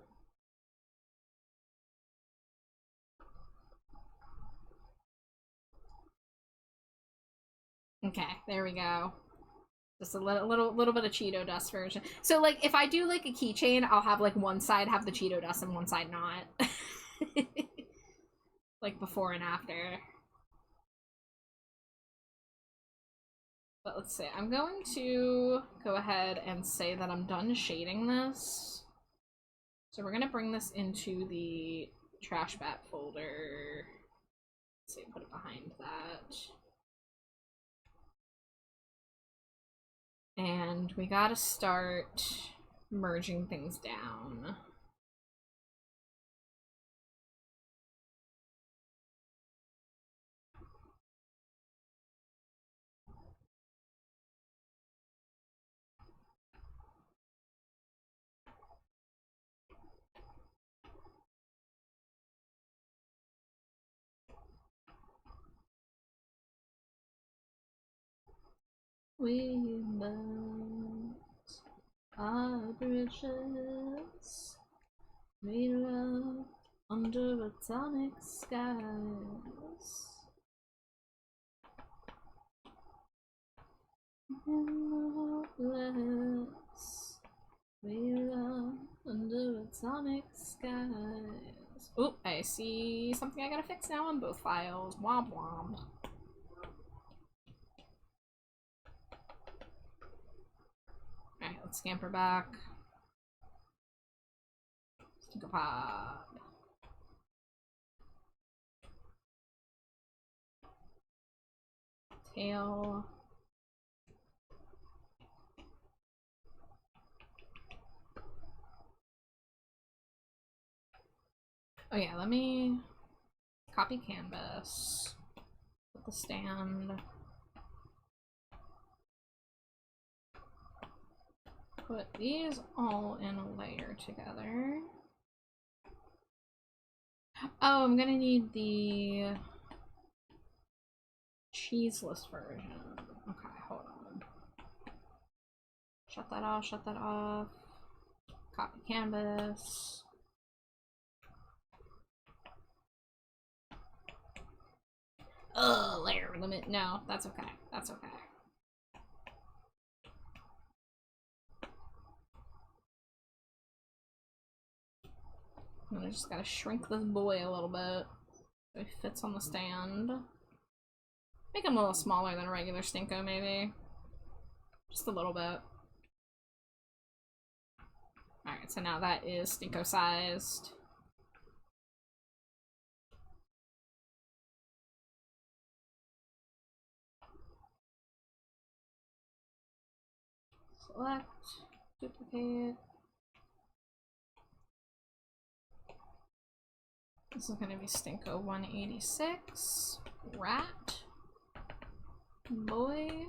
Okay, there we go. Just a little bit of Cheeto dust version. So like if I do like a keychain, I'll have like one side have the Cheeto dust and one side not. Like before and after. But let's see, I'm going to go ahead and say that I'm done shading this. So we're gonna bring this into the trash bat folder. Let's see, put it behind that. And we gotta start merging things down. We burnt our bridges, we rode under atomic skies. In the hopeless, we rode under atomic skies. Oh, I see something I gotta fix now on both files. Womp womp. Alright, let's scamper back. Stick a pop. Tail. Oh yeah, let me copy canvas. Put the stand. Put these all in a layer together. Oh, I'm gonna need the cheeseless version. Okay, hold on. Shut that off, shut that off. Copy canvas. Ugh, layer limit. No, that's okay. That's okay. I just gotta shrink this boy a little bit so he fits on the stand. Make him a little smaller than a regular Stinko, maybe. Just a little bit. Alright, so now that is Stinko sized. Select, duplicate. This is gonna be Stinko 186. Rat. Boy.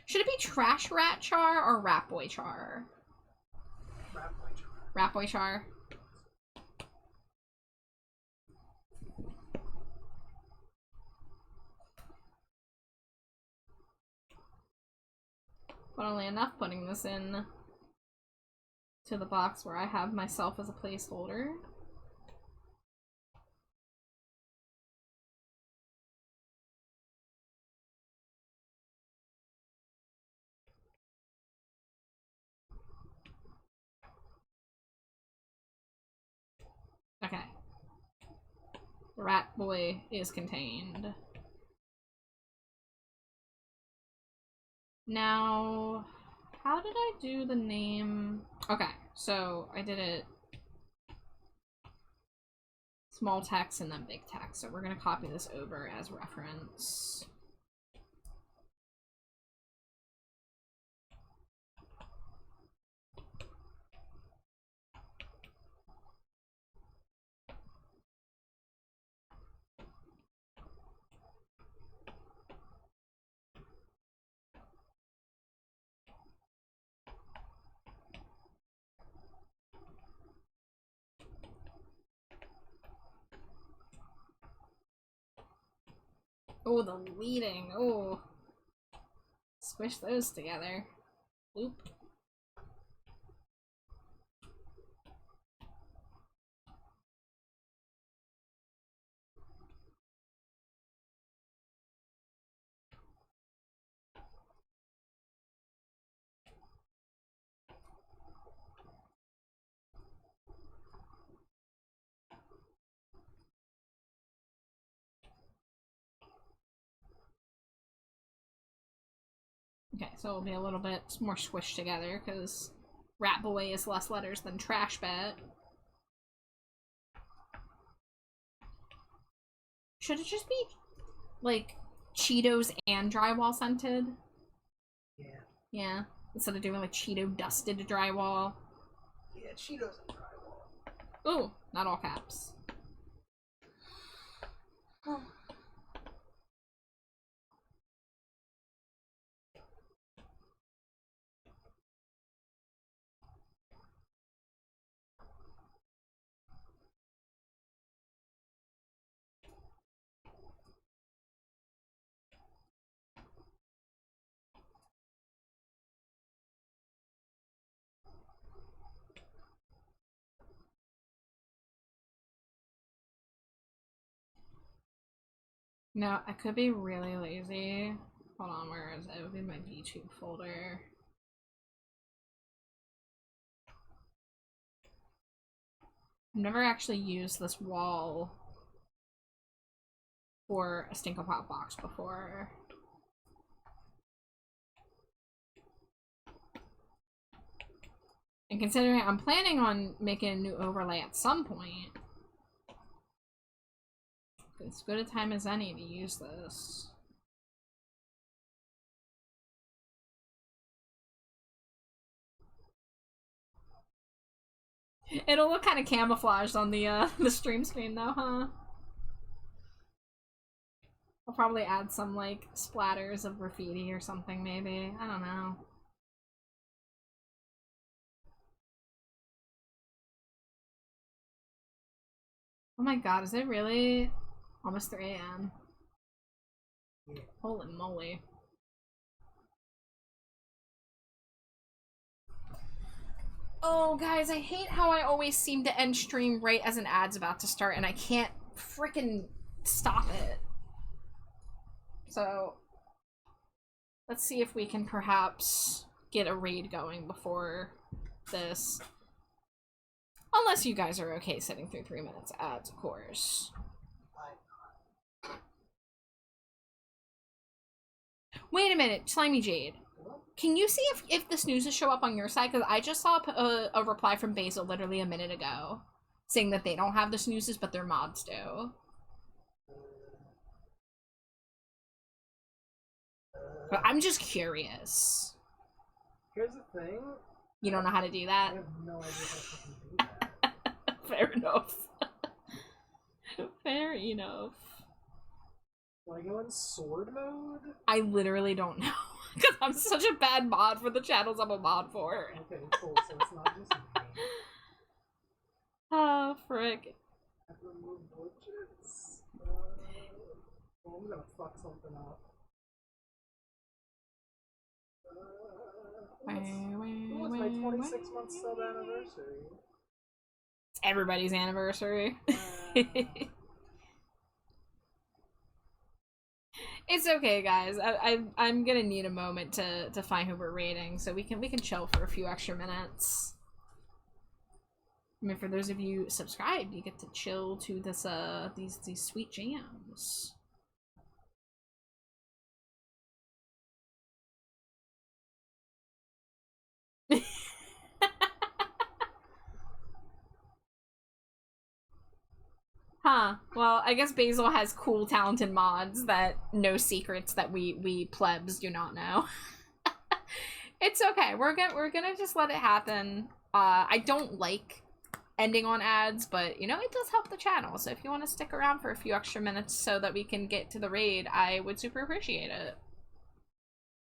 Should it be Trash Rat Char or Rat Boy Char? Rat Boy Char. Rat Boy Char. Funnily enough, putting this in to the box where I have myself as a placeholder. Okay. The rat boy is contained. Now, how did I do the name? Okay, so I did it small text and then big text. So we're gonna copy this over as reference. Oh, the leading. Oh. Squish those together. Oop. Okay, so it'll be a little bit more squished together because Rat Boy is less letters than Trash Bat. Should it just be like Cheetos and drywall scented? Yeah. Yeah. Instead of doing like Cheeto dusted drywall. Yeah, Cheetos and drywall. Ooh, not all caps. No, I could be really lazy. Hold on, where is it? It would be my VTube folder. I've never actually used this wall for a Stinko Pop box before. And considering I'm planning on making a new overlay at some point, it's good a time as any to use this. It'll look kind of camouflaged on the the stream screen though, huh? I'll probably add some like splatters of graffiti or something maybe. I don't know. Oh my god, is it really almost 3 a.m.? Yeah. Holy moly. Oh, guys, I hate how I always seem to end stream right as an ad's about to start and I can't frickin' stop it. So, let's see if we can perhaps get a raid going before this. Unless you guys are okay sitting through 3 minutes ads, of course. Wait a minute, Slimy Jade. Can you see if the snoozes show up on your side? Because I just saw a reply from Basil literally a minute ago saying that they don't have the snoozes, but their mods do. But I'm just curious. Here's the thing. You don't know how to do I that? have no idea how to fucking do that. Fair enough. Fair enough. Do I go in sword mode? I literally don't know. Because I'm such a bad mod for the channels I'm a mod for. Okay, cool. So it's not just me. Oh, frick. I have to remove glitches. Well, I'm gonna fuck something up. Ooh, it's my 26-month sub anniversary. It's everybody's anniversary. It's okay, guys. I'm gonna need a moment to find who we're rating, so we can chill for a few extra minutes. I mean, for those of you subscribed, you get to chill to this these sweet jams. Huh. Well, I guess Basil has cool, talented mods that know secrets that we plebs do not know. It's okay. We're gonna just let it happen. I don't like ending on ads, but you know, it does help the channel. So if you want to stick around for a few extra minutes so that we can get to the raid, I would super appreciate it.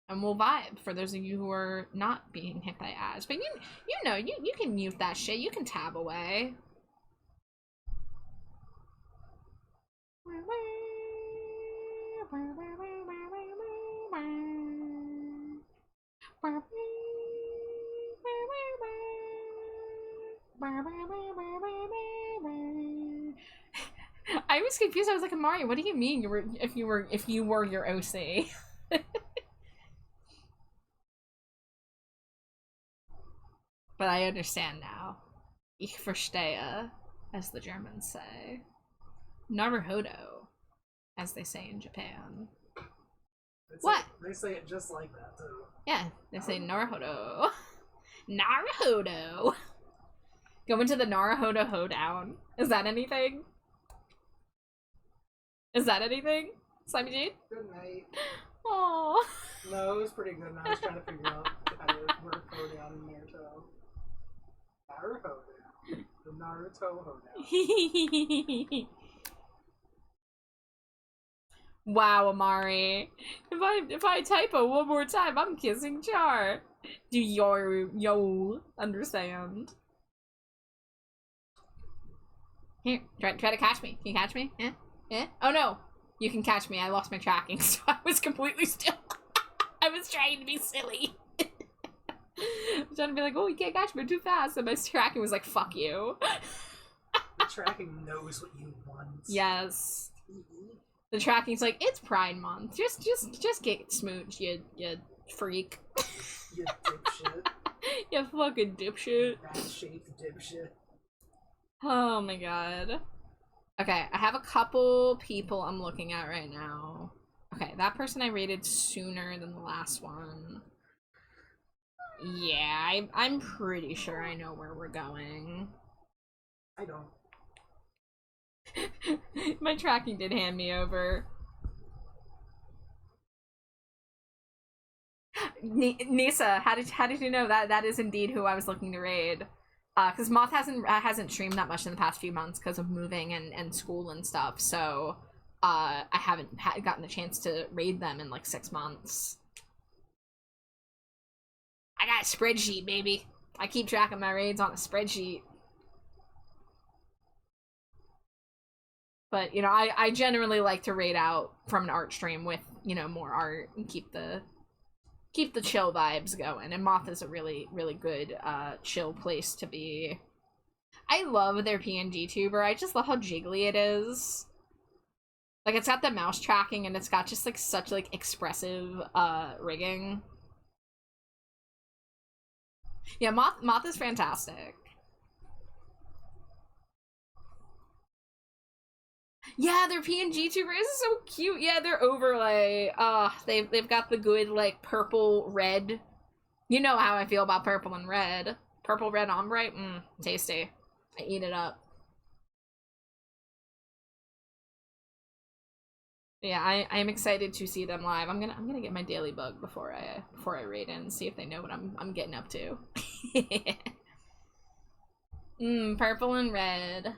And we'll vibe for those of you who are not being hit by ads. But you know, you can mute that shit. You can tab away. I was confused. I was like, Amari, what do you mean if you were your OC? But I understand now. Ich verstehe, as the Germans say. Naruhodo, as they say in Japan. What? They say it just like that, too. Yeah, they say Naruhodo. Naruhodo! Go into the Naruhodo hoedown. Is that anything? Is that anything? Slimy G? Good night. Aww. No, it was pretty good. And I was trying to figure out how to word hoedown in Naruto. Naruhodo. The Naruto hoedown. Wow, Amari. If I typo one more time, I'm kissing Char. Do yo understand? Here, try to catch me. Can you catch me? Eh? Eh? Oh no! You can catch me. I lost my tracking, so I was completely still. I was trying to be silly. I was trying to be like, oh, you can't catch me too fast, and my tracking was like, fuck you. The tracking knows what you want. Yes. The tracking's like, it's Pride Month. Just get smooched, you freak. You dipshit. You fucking dipshit. Rat-shaped dipshit. Oh my god. Okay, I have a couple people I'm looking at right now. Okay, that person I rated sooner than the last one. Yeah, I'm pretty sure I know where we're going. I don't. My tracking did hand me over. Nisa, how did you know that is indeed who I was looking to raid? Because Moth hasn't streamed that much in the past few months because of moving and school and stuff. So, I haven't gotten the chance to raid them in like 6 months. I got a spreadsheet, baby. I keep track of my raids on a spreadsheet. But, you know, I generally like to raid out from an art stream with, you know, more art and keep the chill vibes going. And Moth is a really, really good, chill place to be. I love their PNG tuber. I just love how jiggly it is. Like, it's got the mouse tracking and it's got just, like, such, like, expressive, rigging. Yeah, Moth is fantastic. Yeah, their PNG tuber is so cute. Yeah, their overlay. They've got the good, like, purple, red. You know how I feel about purple and red. Purple, red ombre? Tasty. I eat it up. Yeah, I am excited to see them live. I'm gonna get my daily bug before I raid in and see if they know what I'm getting up to. Purple and red.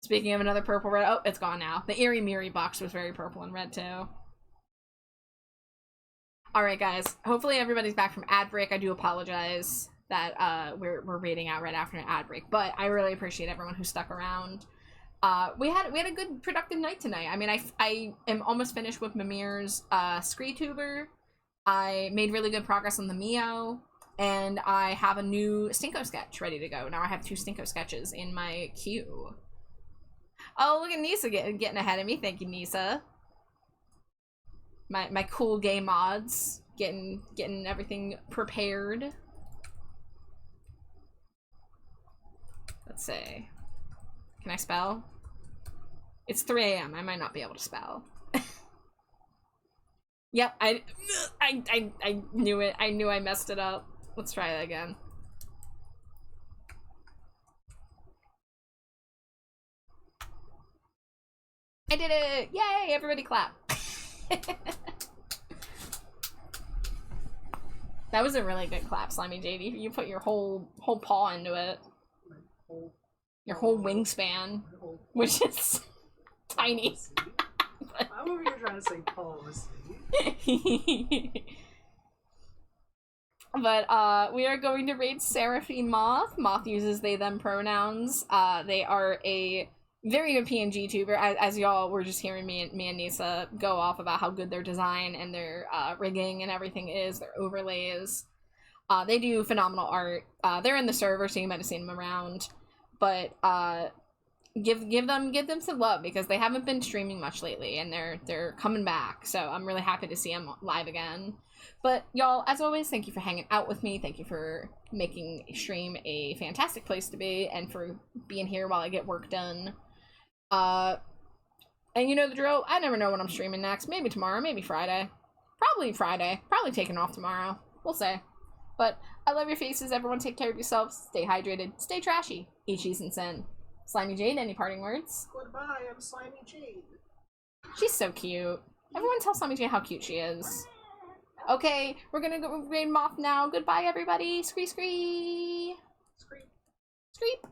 Speaking of another purple red, oh, it's gone now. The Eerie Miri box was very purple and red too. Alright guys, hopefully everybody's back from ad break. I do apologize that we're raiding out right after an ad break, but I really appreciate everyone who stuck around. We had a good productive night tonight. I mean, I am almost finished with Mimir's Screetuber. I made really good progress on the Mio, and I have a new Stinko sketch ready to go. Now I have 2 Stinko sketches in my queue. Oh, look at Nisa getting ahead of me. Thank you, Nisa. My cool game mods getting everything prepared. Let's see. Can I spell? It's 3 a.m. I might not be able to spell. Yep, I knew it. I knew I messed it up. Let's try that again. I did it! Yay! Everybody clap. That was a really good clap, Slimy JD. You put your whole paw into it. Your whole wingspan, which is tiny. I'm over here trying to say policy. But we are going to raid Seraphine Moth. Moth uses they them pronouns. They are a very good PNG tuber. As y'all were just hearing me and Nisa go off about how good their design and their rigging and everything is, their overlays. They do phenomenal art. They're in the server, so you might have seen them around. But give them some love, because they haven't been streaming much lately, and they're coming back. So I'm really happy to see them live again. But y'all, as always, thank you for hanging out with me. Thank you for making stream a fantastic place to be, and for being here while I get work done. And you know the drill. I never know when I'm streaming next. Maybe tomorrow, maybe Friday. Probably Friday. Probably taking off tomorrow. We'll see. But I love your faces. Everyone take care of yourselves. Stay hydrated. Stay trashy. Eat cheese and sin. Slimy Jade, any parting words? Goodbye, I'm Slimy Jade. She's so cute. Everyone tell Slimy Jade how cute she is. Okay, we're gonna go raid Moth now. Goodbye, everybody. Scree scree. Scream. Screep.